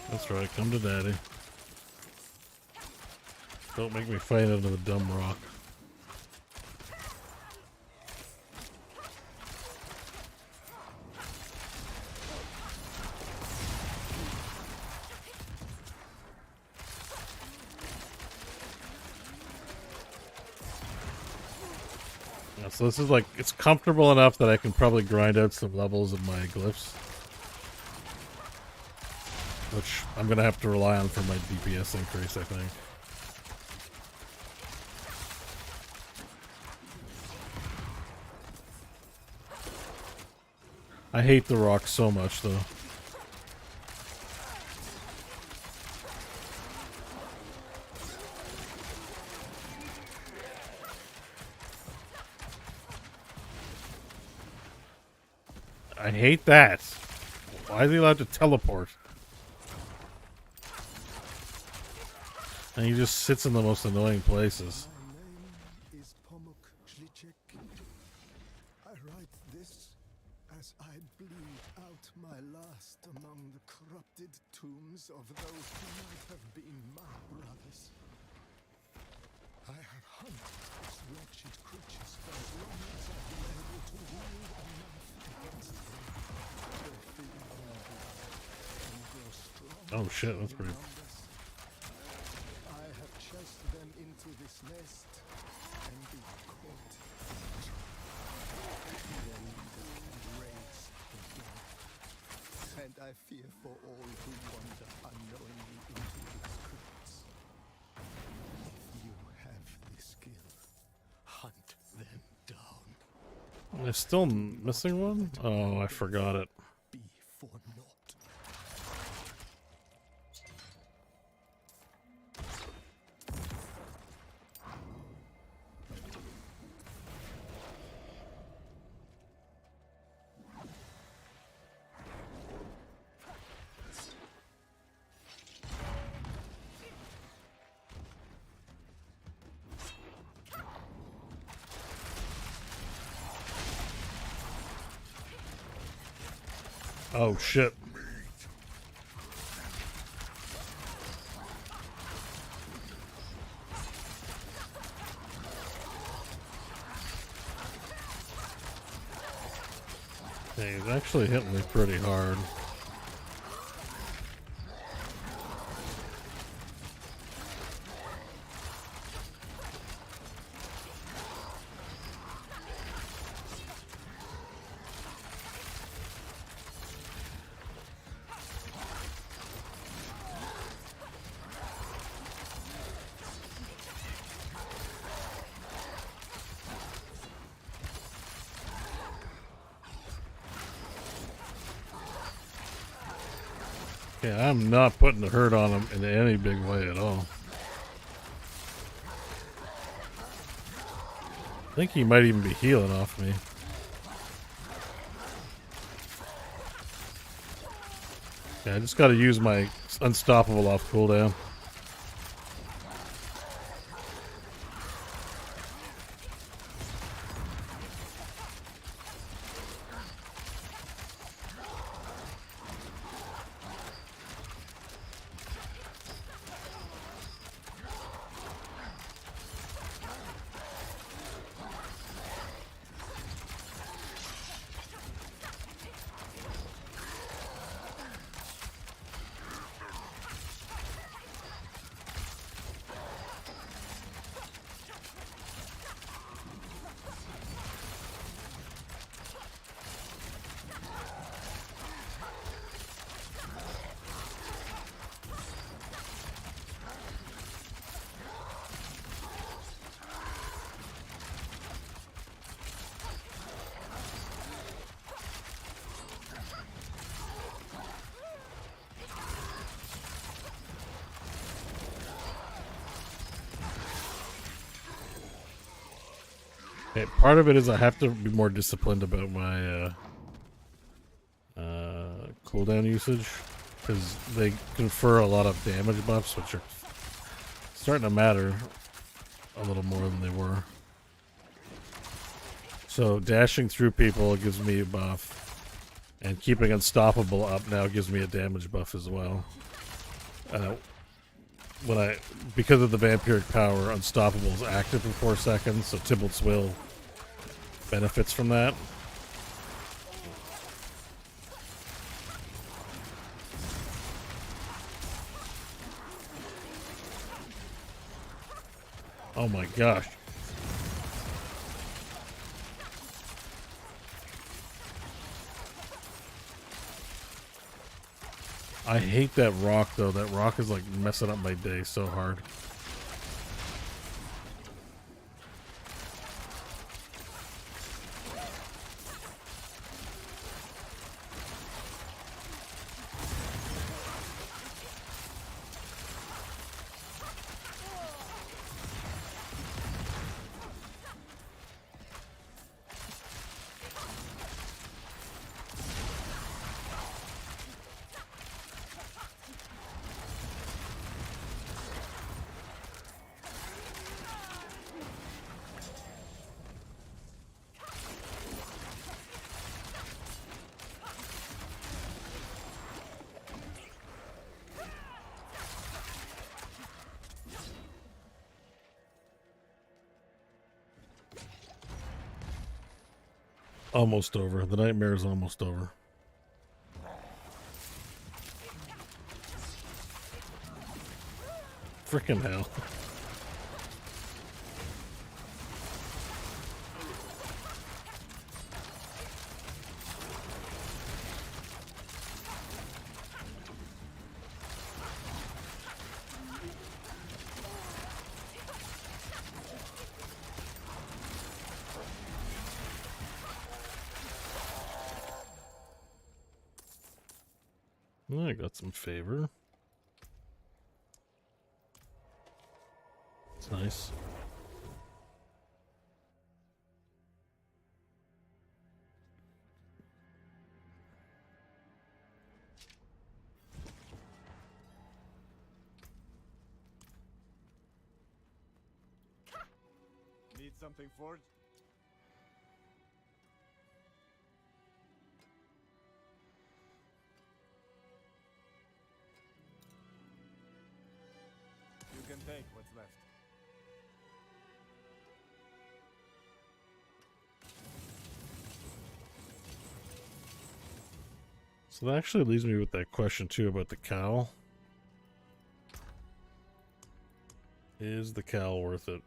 That's right, come to daddy. Don't make me fight under the dumb rock. Yeah, so this is like, it's comfortable enough that I can probably grind out some levels of my glyphs. Which I'm going to have to rely on for my DPS increase, I think. I hate the rock so much, though. I hate that. Why is he allowed to teleport? And he just sits in the most annoying places. I write this as I bleed out my last among the corrupted tombs of those who might have been my brothers. I have hunted these wretched creatures for as long as I've been able to wield a knife against them. They feed on blood and grow strong. Oh shit, that's pretty... I have chased them into this nest and been caught. Then raised again. And I fear for all who wander unknowingly into its crypts. If you have the skill, hunt them down. There's still missing one? Oh, I forgot it. Be for naught. Oh shit. Hey, he's actually hitting me pretty hard. Yeah, I'm not putting the hurt on him in any big way at all. I think he might even be healing off me. Yeah, I just gotta use my unstoppable off cooldown. Okay, part of it is I have to be more disciplined about my cooldown usage, because they confer a lot of damage buffs, which are starting to matter a little more than they were. So dashing through people gives me a buff, and keeping unstoppable up now gives me a damage buff as well. Because of the vampiric power, unstoppable is active for 4 seconds, so Tybalt's Will benefits from that. Oh my gosh. I hate that rock though. That rock is like messing up my day so hard. Almost over. The nightmare is almost over. Frickin' hell. I got some favor. It's nice. Need something forged? You can take what's left. So that actually leaves me with that question too about the cowl. Is the cowl worth it?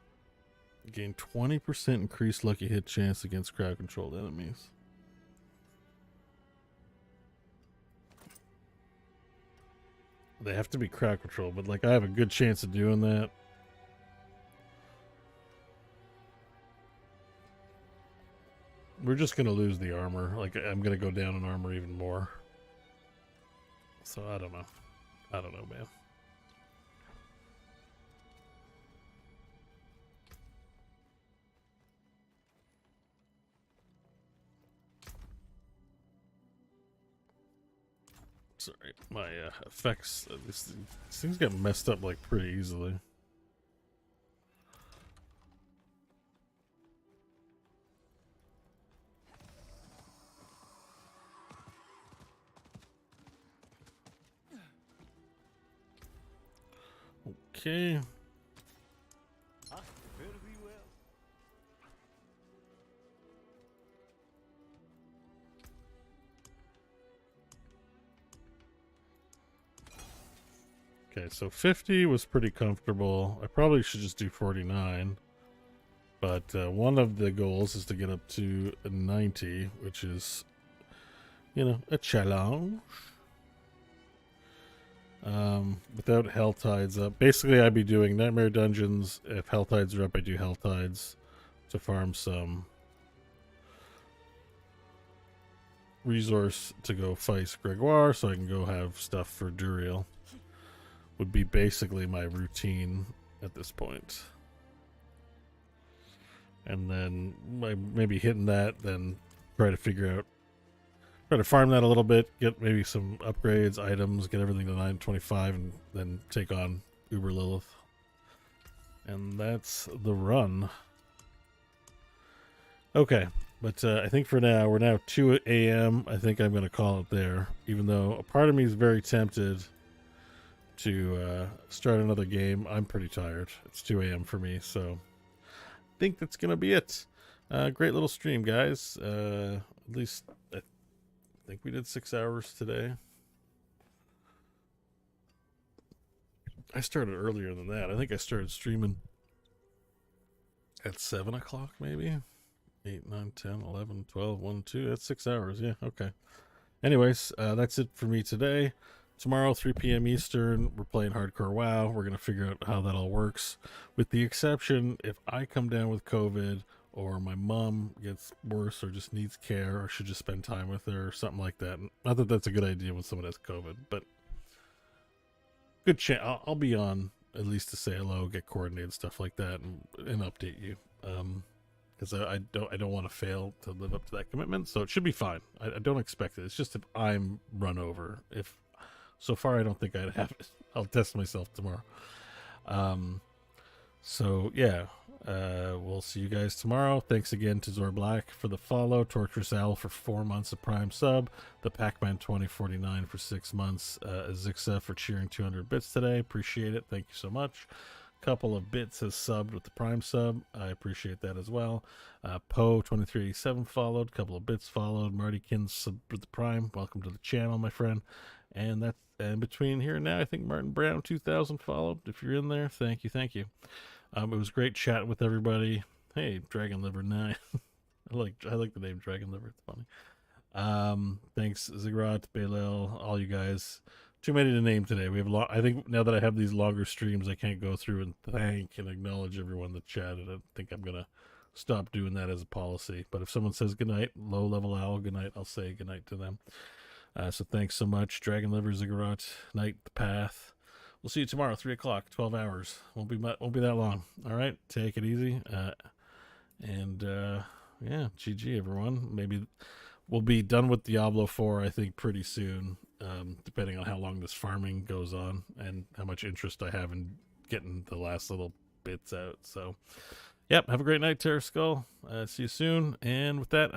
Gain 20% increased lucky hit chance against crowd controlled enemies. They have to be crowd controlled, but like I have a good chance of doing that. We're just gonna lose the armor. Like I'm gonna go down in armor even more. So I don't know. I don't know, man. Sorry, my effects, these things get messed up like pretty easily. Okay. Okay, so 50 was pretty comfortable. I probably should just do 49. But one of the goals is to get up to 90, which is, you know, a challenge. Without Hell Tides up. Basically, I'd be doing Nightmare Dungeons. If Hell Tides are up, I do Hell Tides to farm some resource to go fight Gregoire so I can go have stuff for Duriel. Would be basically my routine at this point. And then maybe hitting that, then try to farm that a little bit, get maybe some upgrades, items, get everything to 925, and then take on Uber Lilith. And that's the run. Okay, but I think for now, we're now 2 a.m. I think I'm going to call it there, even though a part of me is very tempted to start another game. I'm pretty tired. It's 2 a.m. for me, so I think that's going to be it. Great little stream, guys. At least I think we did 6 hours today. I started earlier than that. I think I started streaming at 7 o'clock, maybe. 8, 9, 10, 11, 12, 1, 2. That's 6 hours. Yeah, okay. Anyways, that's it for me today. Tomorrow, 3 p.m. Eastern, we're playing Hardcore WoW. We're going to figure out how that all works. With the exception, if I come down with COVID, or my mom gets worse, or just needs care, or should just spend time with her, or something like that. Not that that's a good idea when someone has COVID, but good chance. I'll be on at least to say hello, get coordinated, stuff like that, and update you. Because I don't want to fail to live up to that commitment, so it should be fine. I don't expect it. It's just if I'm run over. If so far, I don't think I'd have it. I'll test myself tomorrow. So yeah, we'll see you guys tomorrow. Thanks again to Zor Black for the follow, Torturous Owl for 4 months of Prime sub, the Pac-Man 2049 for 6 months, Zixa for cheering 200 bits today. Appreciate it. Thank you so much. Couple of bits has subbed with the Prime sub. I appreciate that as well. Poe 2387 followed. Couple of bits followed. Martykins subbed with the Prime. Welcome to the channel, my friend. And that's in between here and now. I think Martin Brown 2000 followed. If you're in there, thank you. It was great chatting with everybody. Hey, Dragon Liver 9. I like the name Dragon Liver. It's funny. Thanks Ziggurat, Baylel, all you guys. Too many to name today. We have I think now that I have these longer streams, I can't go through and thank and acknowledge everyone that chatted. I think I'm gonna stop doing that as a policy. But if someone says goodnight, low level owl, goodnight, I'll say goodnight to them. So thanks so much, Dragon Liver, Ziggurat, Night, The Path. We'll see you tomorrow, 3 o'clock, 12 hours. Won't be that long. All right, take it easy. Yeah, GG everyone. Maybe we'll be done with Diablo 4, I think, pretty soon, depending on how long this farming goes on and how much interest I have in getting the last little bits out. So, yep, have a great night, Terror Skull. See you soon. And with that,